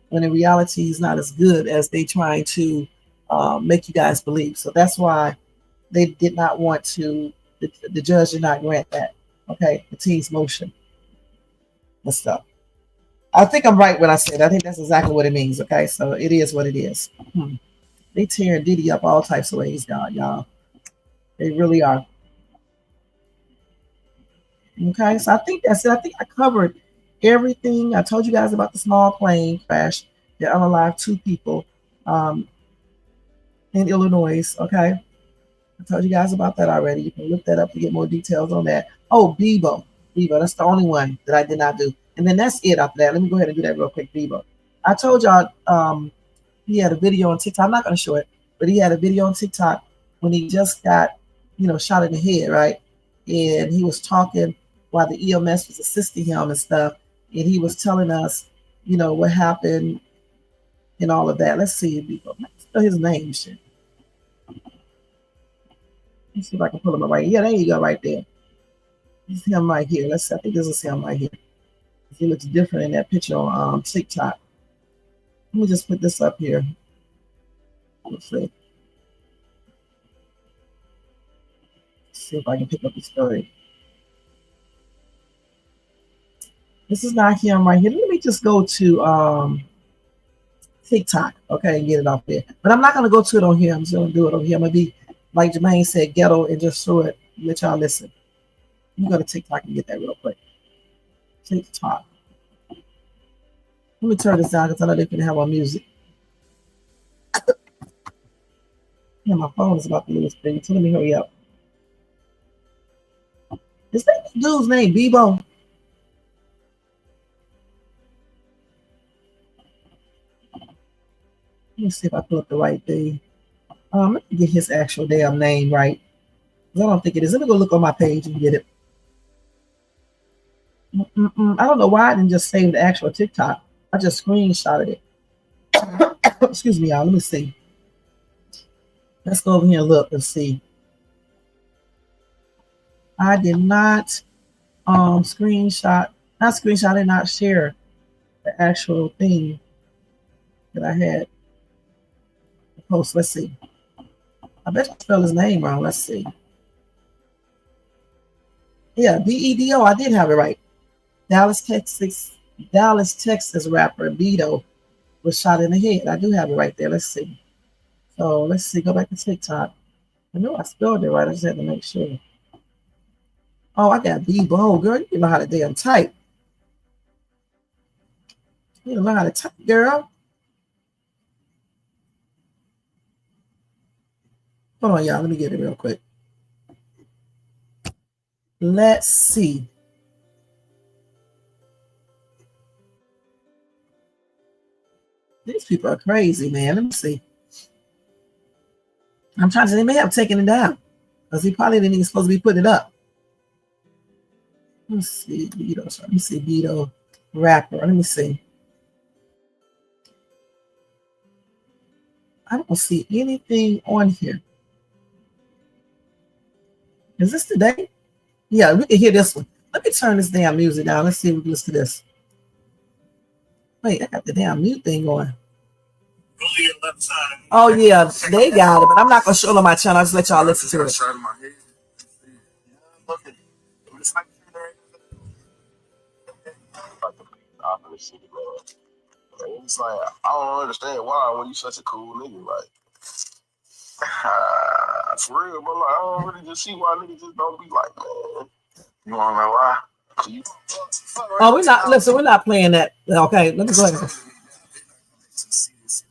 when in reality he's not as good as they trying to make you guys believe. So that's why they did not want to, the judge did not grant that, okay, the team's motion and stuff. I think I'm right when I said, I think that's exactly what it means, okay? So it is what it is. They tearing Diddy up all types of ways, y'all. They really are. Okay, so I think that's it. I think I covered everything. I told you guys about the small plane crash that unalived 2 people in Illinois, okay? I told you guys about that already. You can look that up to get more details on that. Oh, Bebo, that's the only one that I did not do. And then that's it after that. Let me go ahead and do that real quick, Bebo. I told y'all he had a video on TikTok. I'm not going to show it, but he had a video on TikTok when he just got, shot in the head, right? And he was talking while the EMS was assisting him and stuff. And he was telling us, what happened and all of that. Let's see. Let's spell his name. Shit. Let's see if I can pull him up right. Yeah, there you go, right there. This is him right here. I think this is him right here. He looks different in that picture on TikTok. Let me just put this up here. Let's see. See if I can pick up the story. This is not him right here. Let me just go to TikTok, okay, and get it off there. But I'm not going to go to it on here. I'm just going to do it on here. I'm going to be, like Jermaine said, ghetto and just throw it. Let y'all listen. Let me go to TikTok and get that real quick. TikTok. Let me turn this down because I know they can have our music. Yeah, my phone is about to lose thing, so let me hurry up. Is that dude's name Bebo? Let me see if I pull up the right thing. Let me get his actual damn name right. I don't think it is. Let me go look on my page and get it. I don't know why I didn't just save the actual TikTok. I just screenshotted it. Excuse me, y'all. Let me see. Let's go over here and look and see. I did not screenshot, I did not share the actual thing that I had to post. Let's see. I bet I spelled his name wrong. Let's see. Yeah, B-E-D-O. I did have it right. Dallas, Texas rapper Beto was shot in the head. I do have it right there. Let's see. So let's see. Go back to TikTok. I know I spelled it right. I just had to make sure. Oh, I got Bebo, girl. You know how to damn type. You don't know how to type, girl. Hold on, y'all. Let me get it real quick. Let's see. These people are crazy, man. Let me see. I'm trying to say they may have taken it down because he probably didn't even supposed to be putting it up. Let's see, Beto. Let me see, Beto rapper. Let me see. I don't see anything on here. Is this today? Yeah, we can hear this one. Let me turn this damn music down. Let's see if we can listen to this. Wait, I got the damn mute thing on. Oh, yeah, they got it, but I'm not going to show it on my channel. I'll just let y'all listen to it. It's like I don't understand why when you such a cool nigga, like for real, but like I don't really just see why niggas just don't be like, man. You wanna know why? Oh, we're not. Listen, we're not playing that. Okay, let me go ahead.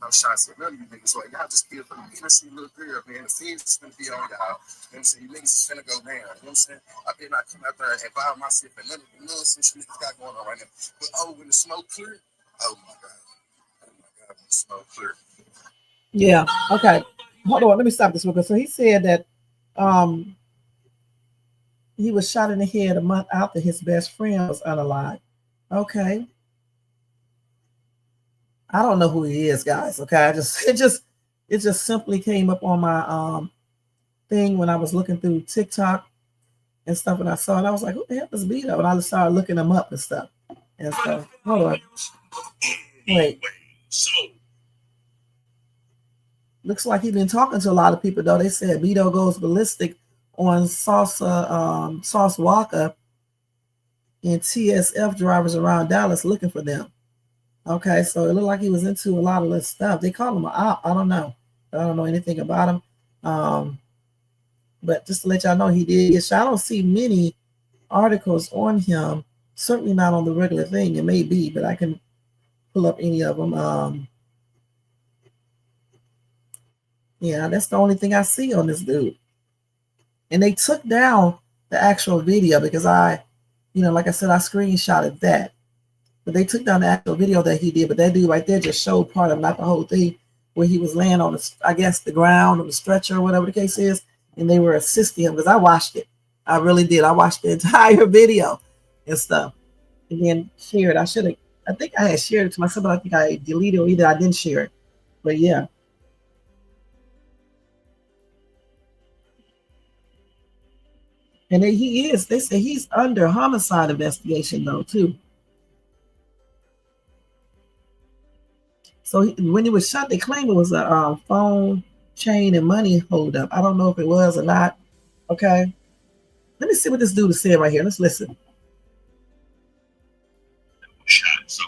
No shots at none of you niggas. So y'all just feel for the innocent little girl, man. The feds is finna be on y'all. You know what I'm saying? You niggas is finna go down. You know what I'm saying? I better not come out there and involve myself in none of the nonsense you niggas got going on right now. But when the smoke clear, oh my God. Oh my God, when the smoke clear. Yeah, okay. Hold on, let me stop this real quick. So he said that he was shot in the head a month after his best friend was unalive. Okay. I don't know who he is, guys. Okay. It just simply came up on my thing when I was looking through TikTok and stuff, and I saw it. I was like, who the hell is Beto? And I just started looking him up and stuff. And so hold on. Wait. Looks like he's been talking to a lot of people though. They said Beto goes ballistic on Sauce Walker and TSF drivers around Dallas looking for them. Okay, so it looked like he was into a lot of this stuff. They call him an op. I don't know. I don't know anything about him. But just to let y'all know, he did get shot. I don't see many articles on him. Certainly not on the regular thing. It may be, but I can pull up any of them. Yeah, that's the only thing I see on this dude. And they took down the actual video because like I said, I screenshotted that. But they took down the actual video that he did. But that dude right there just showed part of, not the whole thing, where he was laying on, the ground or the stretcher or whatever the case is. And they were assisting him because I watched it. I really did. I watched the entire video and stuff. And then shared. I think I had shared it to myself, but I think I deleted it, or either I didn't share it. But yeah. And they say he's under homicide investigation though, too. So when he was shot, they claimed it was a phone, chain, and money holdup. I don't know if it was or not. Okay. Let me see what this dude is saying right here. Let's listen. Shot. So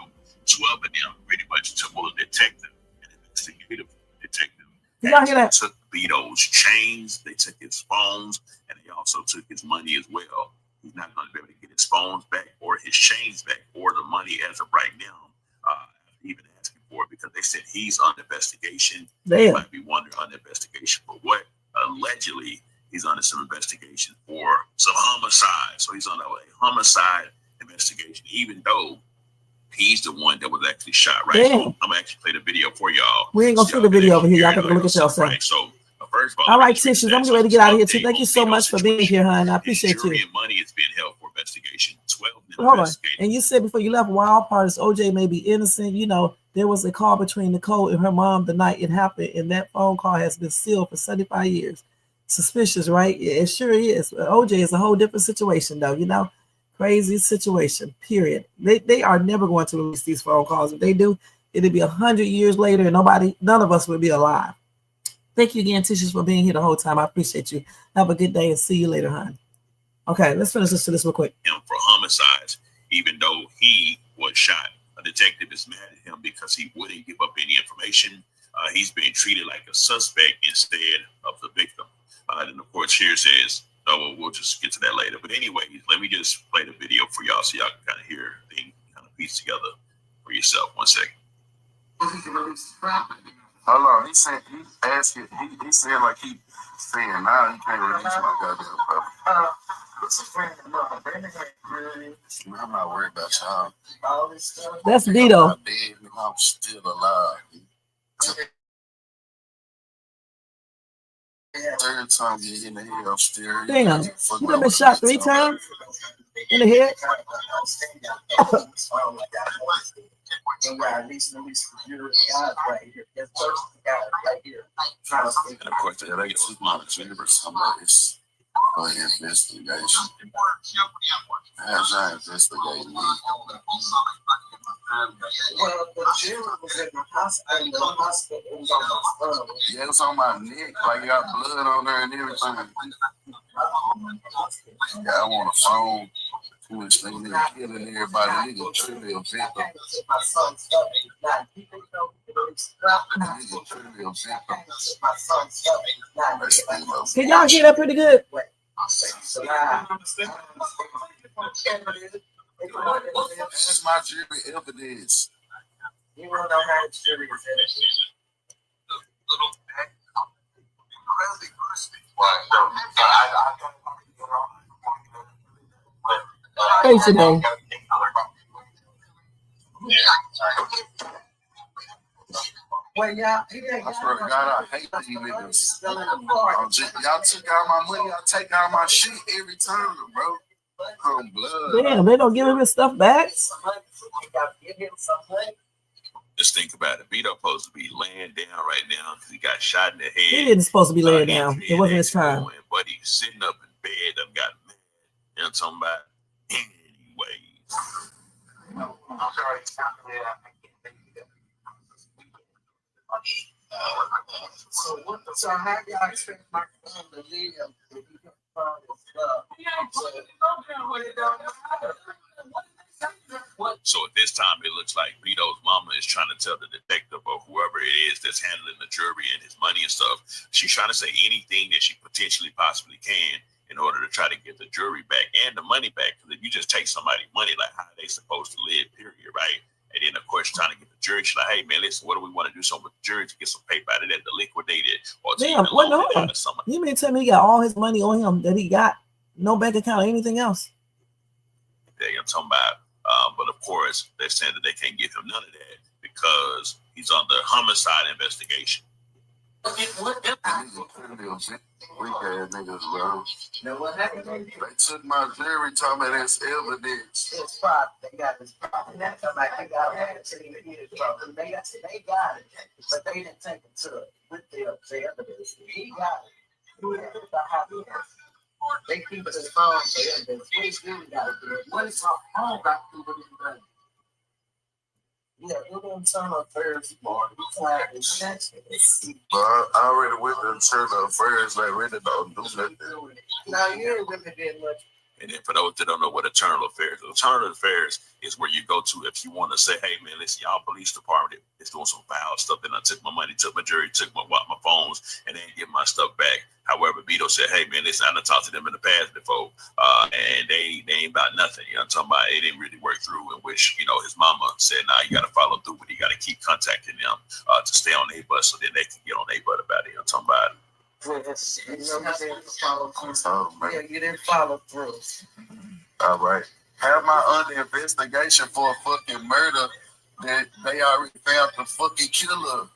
12 of them pretty much took a detective, an investigative detective. They took Beto's chains, they took his phones, and they also took his money as well. He's not going to be able to get his phones back or his chains back or the money as of right now. Even asking for it because they said he's under investigation. He might be under investigation for what? Allegedly, he's under some investigation for some homicide. So he's under a homicide investigation, even though he's the one that was actually shot, right? So I'm gonna actually play the video for y'all. We ain't gonna see the video over here. Y'all can look at yourself. Right. So first of all right, Tisha, I'm ready to get out of here too. Thank you so much for being here, hon. I appreciate you. Jury and money is being held for investigation. 12 Hold on. And you said before you left, wild part is OJ may be innocent. You know, there was a call between Nicole and her mom the night it happened, and that phone call has been sealed for 75 years. Suspicious, right? It sure is. OJ is a whole different situation, though. You know, crazy situation. Period. They are never going to release these phone calls. If they do, it'll be 100 years later, and none of us will be alive. Thank you again, Tisha, for being here the whole time. I appreciate you. Have a good day and see you later, hon. Okay, let's finish this real quick. Him for homicides, even though he was shot. A detective is mad at him because he wouldn't give up any information. He's being treated like a suspect instead of the victim. And of course, here says, we'll just get to that later. But anyway, let me just play the video for y'all so y'all can kind of hear things kind of piece together for yourself. 1 second. Hold on, he said like he saying now he can't release my goddamn puppy. I'm not worried about y'all. That's Beto. I'm still alive. Third time you get in the head, I'm still. Damn, you done been shot 3 times in the head. And of course, they get some monitors. Somebody's investigation. How's that investigating me? Well, the jailer was in the hospital. The hospital was on my phone. Yeah, it was on my neck. Like, you got blood on there and everything. Yeah, I want a phone. Which they killing everybody. Nigga trivial victim. My son's stomach. Nigga trivial victim. My son's stomach. Can y'all hear that pretty good? That's my jury evidence. You want to know how the jury is Hey, today. Well, y'all, I swear to God, I hate these niggas. Y'all took all my money, I take all my shit every time, bro. Blood. Damn, they don't give him his stuff back. Just think about it. Vito supposed to be laying down right now because he got shot in the head. He didn't supposed to be laying down. It wasn't his time. But he's sitting up in bed. I've got mad. You know what I'm talking about? Anyways. I'm sorry. So how do y'all expect my son to live if you can find his stuff? So at this time, it looks like Vito's mama is trying to tell the detective or whoever it is that's handling the jury and his money and stuff. She's trying to say anything that she potentially possibly can in order to try to get the jury back and the money back. Because if you just take somebody's money, like how are they supposed to live, period, right? And then, of course, trying to get the jury. She's like, hey, man, listen, what do we want to do something with the jury to get some paper out of that to liquidate it? Or to Damn, what no? You mean tell me he got all his money on him that he got no bank account or anything else? Yeah, I'm talking about. But of course, they're saying that they can't give him none of that because he's under homicide investigation. Weak ass niggas, bro. They took my jury, told me that's evidence. It's prop. They got this prop. And that's like they got it. They got it, but they didn't take it to it with the evidence. He got it. They keep it in the phone for evidence. What is really got to do? What is our home got to do with anything? Yeah, we're going to turn affairs tomorrow. But I already went to turn affairs. They really don't do nothing. No, you ain't really did much. And then for those that don't know what internal affairs is where you go to if you want to say, hey, man, listen, y'all police department is doing some foul stuff. And I took my money, took my jury, took my phones, and they didn't get my stuff back. However, Vito said, hey, man, listen, I done talked to them in the past before, and they ain't about nothing. You know what I'm talking about? It didn't really work through, in which, you know, his mama said, nah, you got to follow through, but you got to keep contacting them to stay on their bus so then they can get on their butt about it. You know what I'm talking about? You didn't follow through. All right. Have my under investigation for a fucking murder that they already found the fucking killer.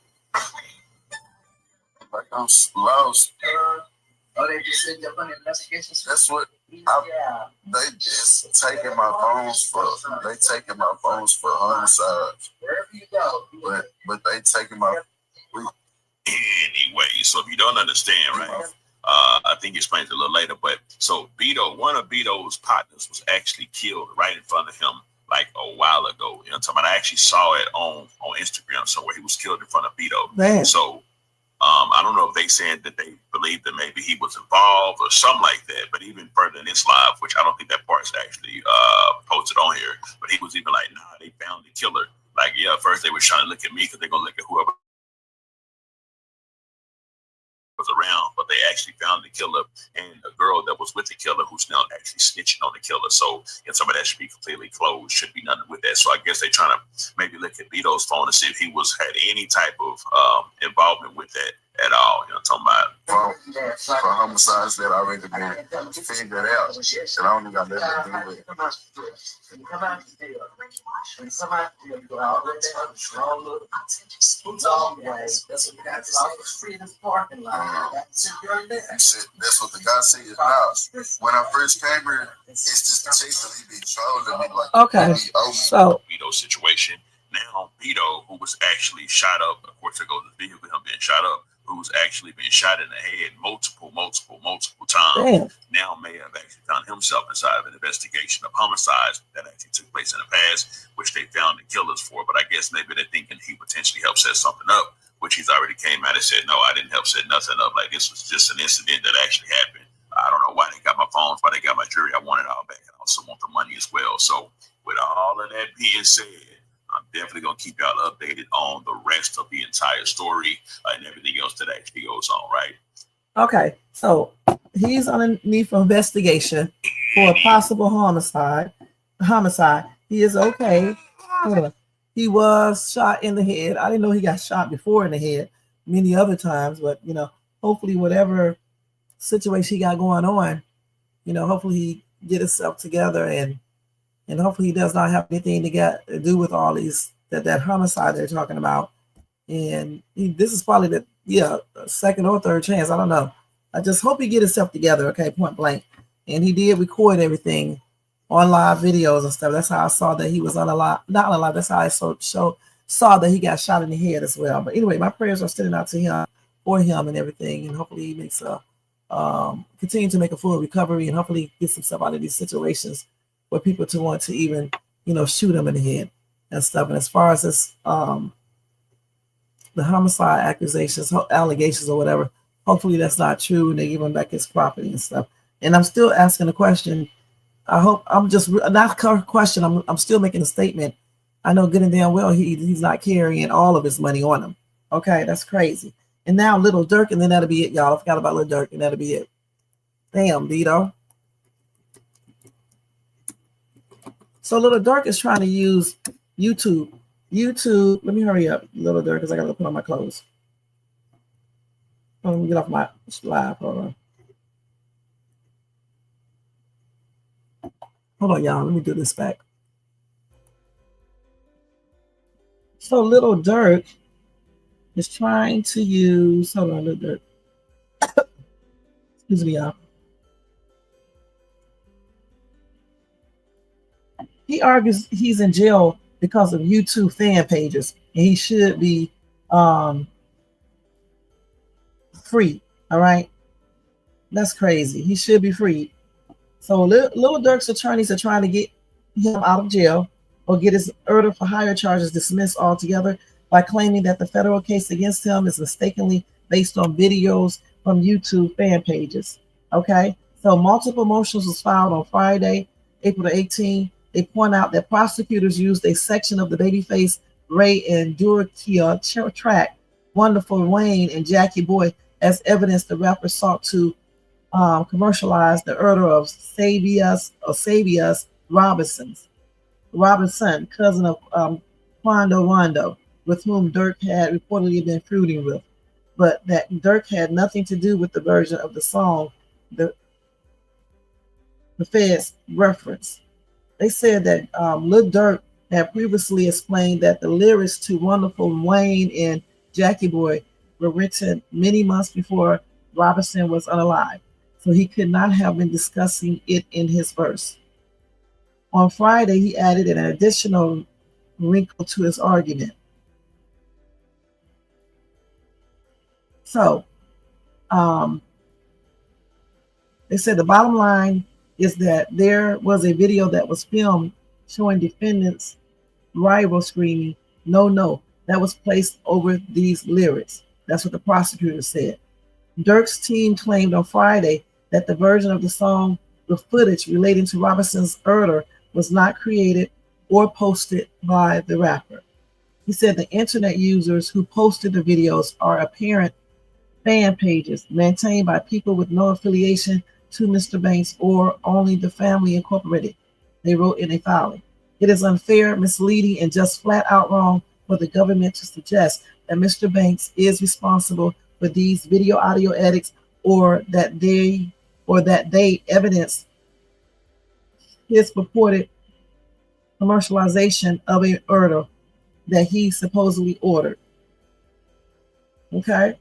Like I'm lost. They just said they're running investigations. That's what. They just taking my phones for. They taking my phones for homicide. Wherever you go. But they taking my. Anyway, so if you don't understand, right, I think he explains it a little later, but so one of Vito's partners was actually killed right in front of him like a while ago. You know what I'm talking about? I actually saw it on Instagram somewhere. He was killed in front of Vito. Man. So I don't know if they said that they believe that maybe he was involved or something like that, but even further in this live, which I don't think that part's actually posted on here, but he was even like, nah, they found the killer. Like, yeah, at first they were trying to look at me because they're going to look at whoever was around, but they actually found the killer and a girl that was with the killer who's now actually snitching on the killer. So, and some of that should be completely closed, should be nothing with that. So I guess they're trying to maybe look at Vito's phone to see if he had any type of involvement with that at all. You know what I'm talking about? For homicides that already been figured out, and I don't think I've ever do with it. When you come out the jail, you already have a strong little long way. That's what you got to say. Free this parking lot. That's what the guy said now. When I first came here, it's just the chase that he be trolling me like. Okay. So Vito situation. Now Vito, who was actually shot up, of course, there goes the video of him being shot up, who's actually been shot in the head multiple times. Damn. Now may have actually found himself inside of an investigation of homicides that actually took place in the past, which they found the killers for. But I guess maybe they're thinking he potentially helped set something up, which he's already came out and said, no, I didn't help set nothing up. Like, this was just an incident that actually happened. I don't know why they got my phones, why they got my jewelry. I want it all back. I also want the money as well. So with all of that being said, I'm definitely going to keep y'all updated on the rest of the entire story and everything else that actually goes on, right? Okay, so he's underneath for investigation for a possible homicide. He is okay. Hold on. He was shot in the head. I didn't know he got shot before in the head many other times, but hopefully whatever situation he got going on, hopefully he get himself together and hopefully he does not have anything to do with all these that homicide they're talking about. And this is probably the second or third chance. I don't know. I just hope he get himself together. Okay, point blank. And he did record everything on live videos and stuff. That's how I saw that he was not alive. That's how I saw that he got shot in the head as well. But anyway, my prayers are sending out to him for him and everything, and hopefully he makes continue to make a full recovery, and hopefully gets himself out of these situations where people to want to even shoot him in the head and stuff. And as far as this the homicide allegations or whatever, hopefully that's not true and they give him back his property and stuff. And I'm still asking a question. I hope I'm just not a question. I'm still making a statement. I know good and damn well he's not carrying all of his money on him. Okay, that's crazy. And now Lil Durk, and then that'll be it, y'all. I forgot about Lil Durk, and that'll be it. Damn, Vito. So Lil Durk is trying to use YouTube. Let me hurry up, Lil Durk, because I gotta put on my clothes. Let me get off my live. Hold on, y'all. Let me do this back. So Lil Durk is trying to use. Hold on, Lil Durk. Excuse me, y'all. He argues he's in jail because of YouTube fan pages, and he should be free. All right, that's crazy. He should be free. So Lil Durk's attorneys are trying to get him out of jail or get his murder for hire charges dismissed altogether by claiming that the federal case against him is mistakenly based on videos from YouTube fan pages. Okay, so multiple motions was filed on Friday, April the 18th. They point out that prosecutors used a section of the Babyface Ray and Durakia track, Wonderful Wayne and Jackie Boy, as evidence the rapper sought to commercialize the murder of Savius Robinson, cousin of Quando Wando, with whom Durk had reportedly been feuding with, but that Durk had nothing to do with the version of the song the feds referenced. They said that Lil Durk had previously explained that the lyrics to Wonderful Wayne and Jackie Boy were written many months before Robinson was unalive, so he could not have been discussing it in his verse. On Friday, he added an additional wrinkle to his argument. So, they said the bottom line is that there was a video that was filmed showing defendants' rival screaming, "No, no," that was placed over these lyrics. That's what the prosecutor said. Durk's team claimed on Friday that the version of the song with footage relating to Robinson's murder was not created or posted by the rapper. He said the internet users who posted the videos are apparent fan pages maintained by people with no affiliation to Mr. Banks or only the family incorporated, they wrote in a filing. It is unfair, misleading, and just flat out wrong for the government to suggest that Mr. Banks is responsible for these video audio edits or that they evidence his purported commercialization of a murder that he supposedly ordered. Okay?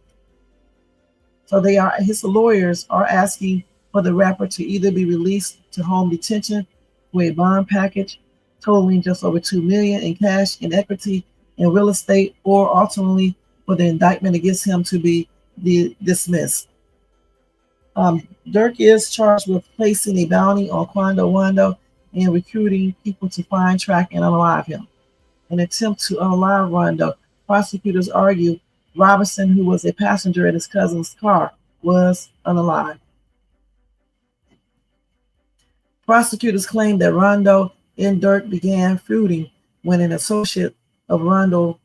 So his lawyers are asking for the rapper to either be released to home detention with a bond package totaling just over $2 million in cash and equity in real estate, or ultimately for the indictment against him to be dismissed. Durk is charged with placing a bounty on Quando Wando and recruiting people to find, track, and unalive him. In an attempt to unalive Wando, prosecutors argue Robinson, who was a passenger in his cousin's car, was unalive. Prosecutors claim that Rondo and Dirk began feuding when an associate of Rondo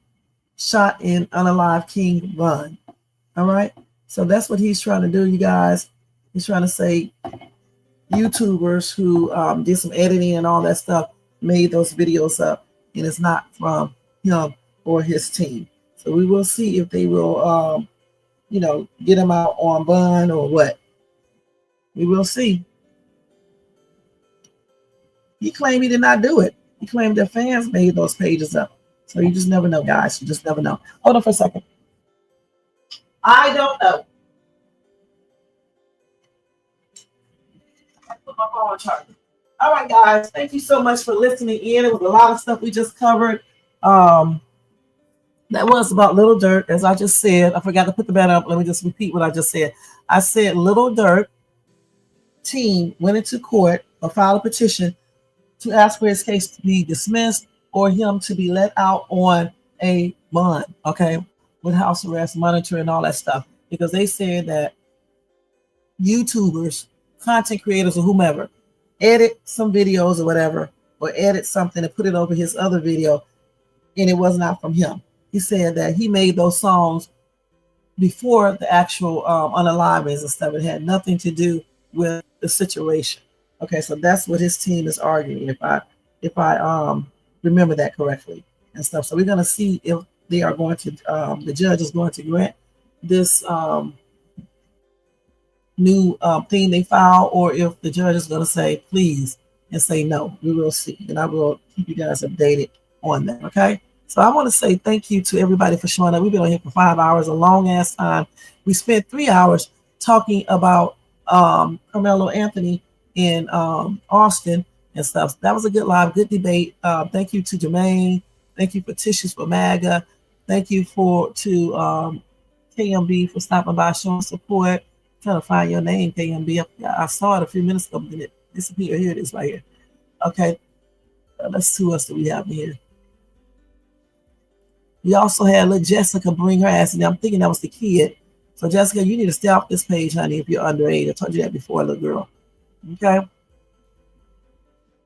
shot in unalive King Von. All right. So that's what he's trying to do, you guys. He's trying to say YouTubers who did some editing and all that stuff made those videos up, and it's not from him or his team. So we will see if they will, get him out on bond or what. We will see. He claimed he did not do it. He claimed that fans made those pages up. So you just never know, guys. You just never know. Hold on for a second. I don't know. Put my phone on charger. All right, guys. Thank you so much for listening in. It was a lot of stuff we just covered. That was about Lil Durk, as I just said. I forgot to put the banner up. Let me just repeat what I just said. I said Lil Durk team went into court or filed a petition to ask for his case to be dismissed or him to be let out on a bond, okay, with house arrest, monitoring, and all that stuff. Because they said that YouTubers, content creators, or whomever edit some videos or whatever, or edit something and put it over his other video, and it was not from him. He said that he made those songs before the actual unalivings and stuff. It had nothing to do with the situation. Okay, so that's what his team is arguing, if I remember that correctly and stuff. So we're gonna see if they are going to the judge is going to grant this new thing they filed, or if the judge is gonna say please and say no. We will see, and I will keep you guys updated on that. Okay. So I want to say thank you to everybody for showing up. We've been on here for 5 hours, a long ass time. We spent 3 hours talking about Karmelo Anthony in Austin and stuff. That was a good live, good debate. Thank you to Jermaine. Thank you for Tissues for MAGA. Thank you to KMB for stopping by, showing support. I'm trying to find your name, KMB. I saw it a few minutes ago, but it disappeared. Here it is right here. Okay. Let's see what else do we have here. We also had little Jessica bring her ass in there. I'm thinking that was the kid. So Jessica, you need to stay off this page, honey, if you're underage. I told you that before, little girl. Okay.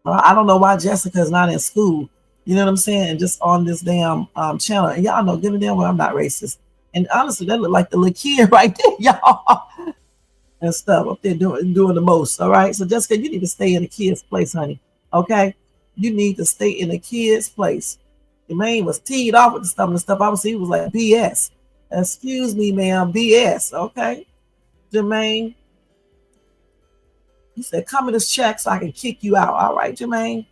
I don't know why Jessica is not in school. You know what I'm saying? And just on this damn channel. And y'all know, give a damn well, I'm not racist. And honestly, that look like the little kid right there, y'all. And stuff up there doing the most. All right. So Jessica, you need to stay in the kid's place, honey. Okay. You need to stay in the kid's place. The man was teed off with the stuff. Obviously, he was like BS. Excuse me, ma'am, BS. Okay, Jermaine. He said, "Come in this check so I can kick you out." All right, Jermaine.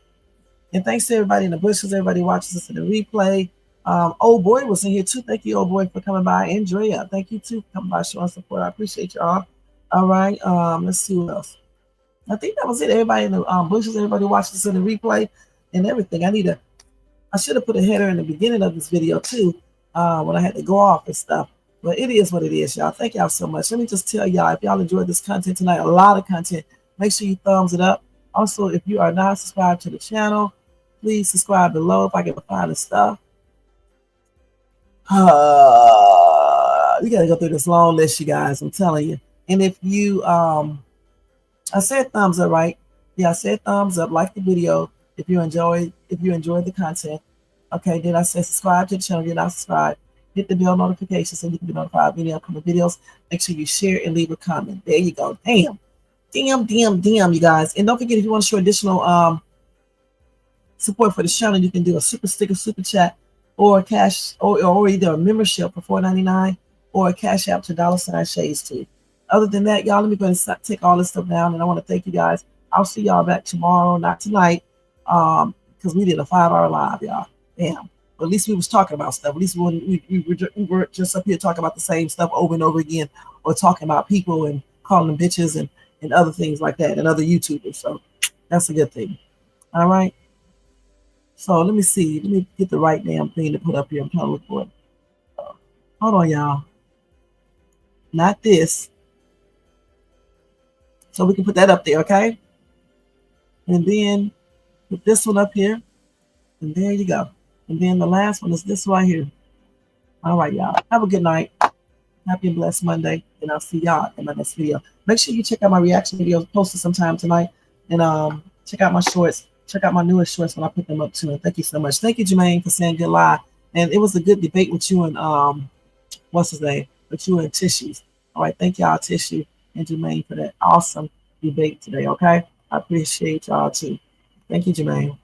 And thanks to everybody in the bushes, everybody watches us in the replay. Old boy was in here too. Thank you, old boy, for coming by. Andrea, thank you too for coming by, showing support. I appreciate y'all. All right, let's see what else. I think that was it. Everybody in the bushes, everybody watches us in the replay and everything. I should have put a header in the beginning of this video too, when I had to go off and stuff. But it is what it is, y'all. Thank y'all so much. Let me just tell y'all, if y'all enjoyed this content tonight, a lot of content, make sure you thumbs it up. Also, if you are not subscribed to the channel, please subscribe below if I can find the stuff. You gotta go through this long list, you guys. I'm telling you. And if you, I said thumbs up, right? Yeah, I said thumbs up. Like the video if you enjoyed the content. Okay, then I said subscribe to the channel. If you're not subscribed, hit the bell notification so you can be notified of any upcoming videos. Make sure you share and leave a comment. There you go. Damn, you guys. And don't forget, if you want to show additional support for the channel, you can do a super sticker, super chat, or cash, or either a membership for $4.99 or a cash app to $Shades2. Other than that, y'all, let me go and take all this stuff down. And I want to thank you guys. I'll see y'all back tomorrow, not tonight, because we did a 5-hour live, y'all. Damn. But at least we was talking about stuff. At least we were just up here talking about the same stuff over and over again, or talking about people and calling them bitches and other things like that, and other YouTubers. So that's a good thing. All right. So let me see. Let me get the right damn thing to put up here. I'm trying to look for it. Hold on, y'all. Not this. So we can put that up there, okay? And then put this one up here. And there you go. And then the last one is this right here. All right, y'all. Have a good night. Happy and blessed Monday. And I'll see y'all in my next video. Make sure you check out my reaction videos posted sometime tonight. And Check out my shorts. Check out my newest shorts when I put them up too. And thank you so much. Thank you, Jermaine, for saying good lie. And it was a good debate with you and what's his name? With you and Tissues. All right, thank y'all, Tissue and Jermaine, for that awesome debate today. Okay, I appreciate y'all too. Thank you, Jermaine.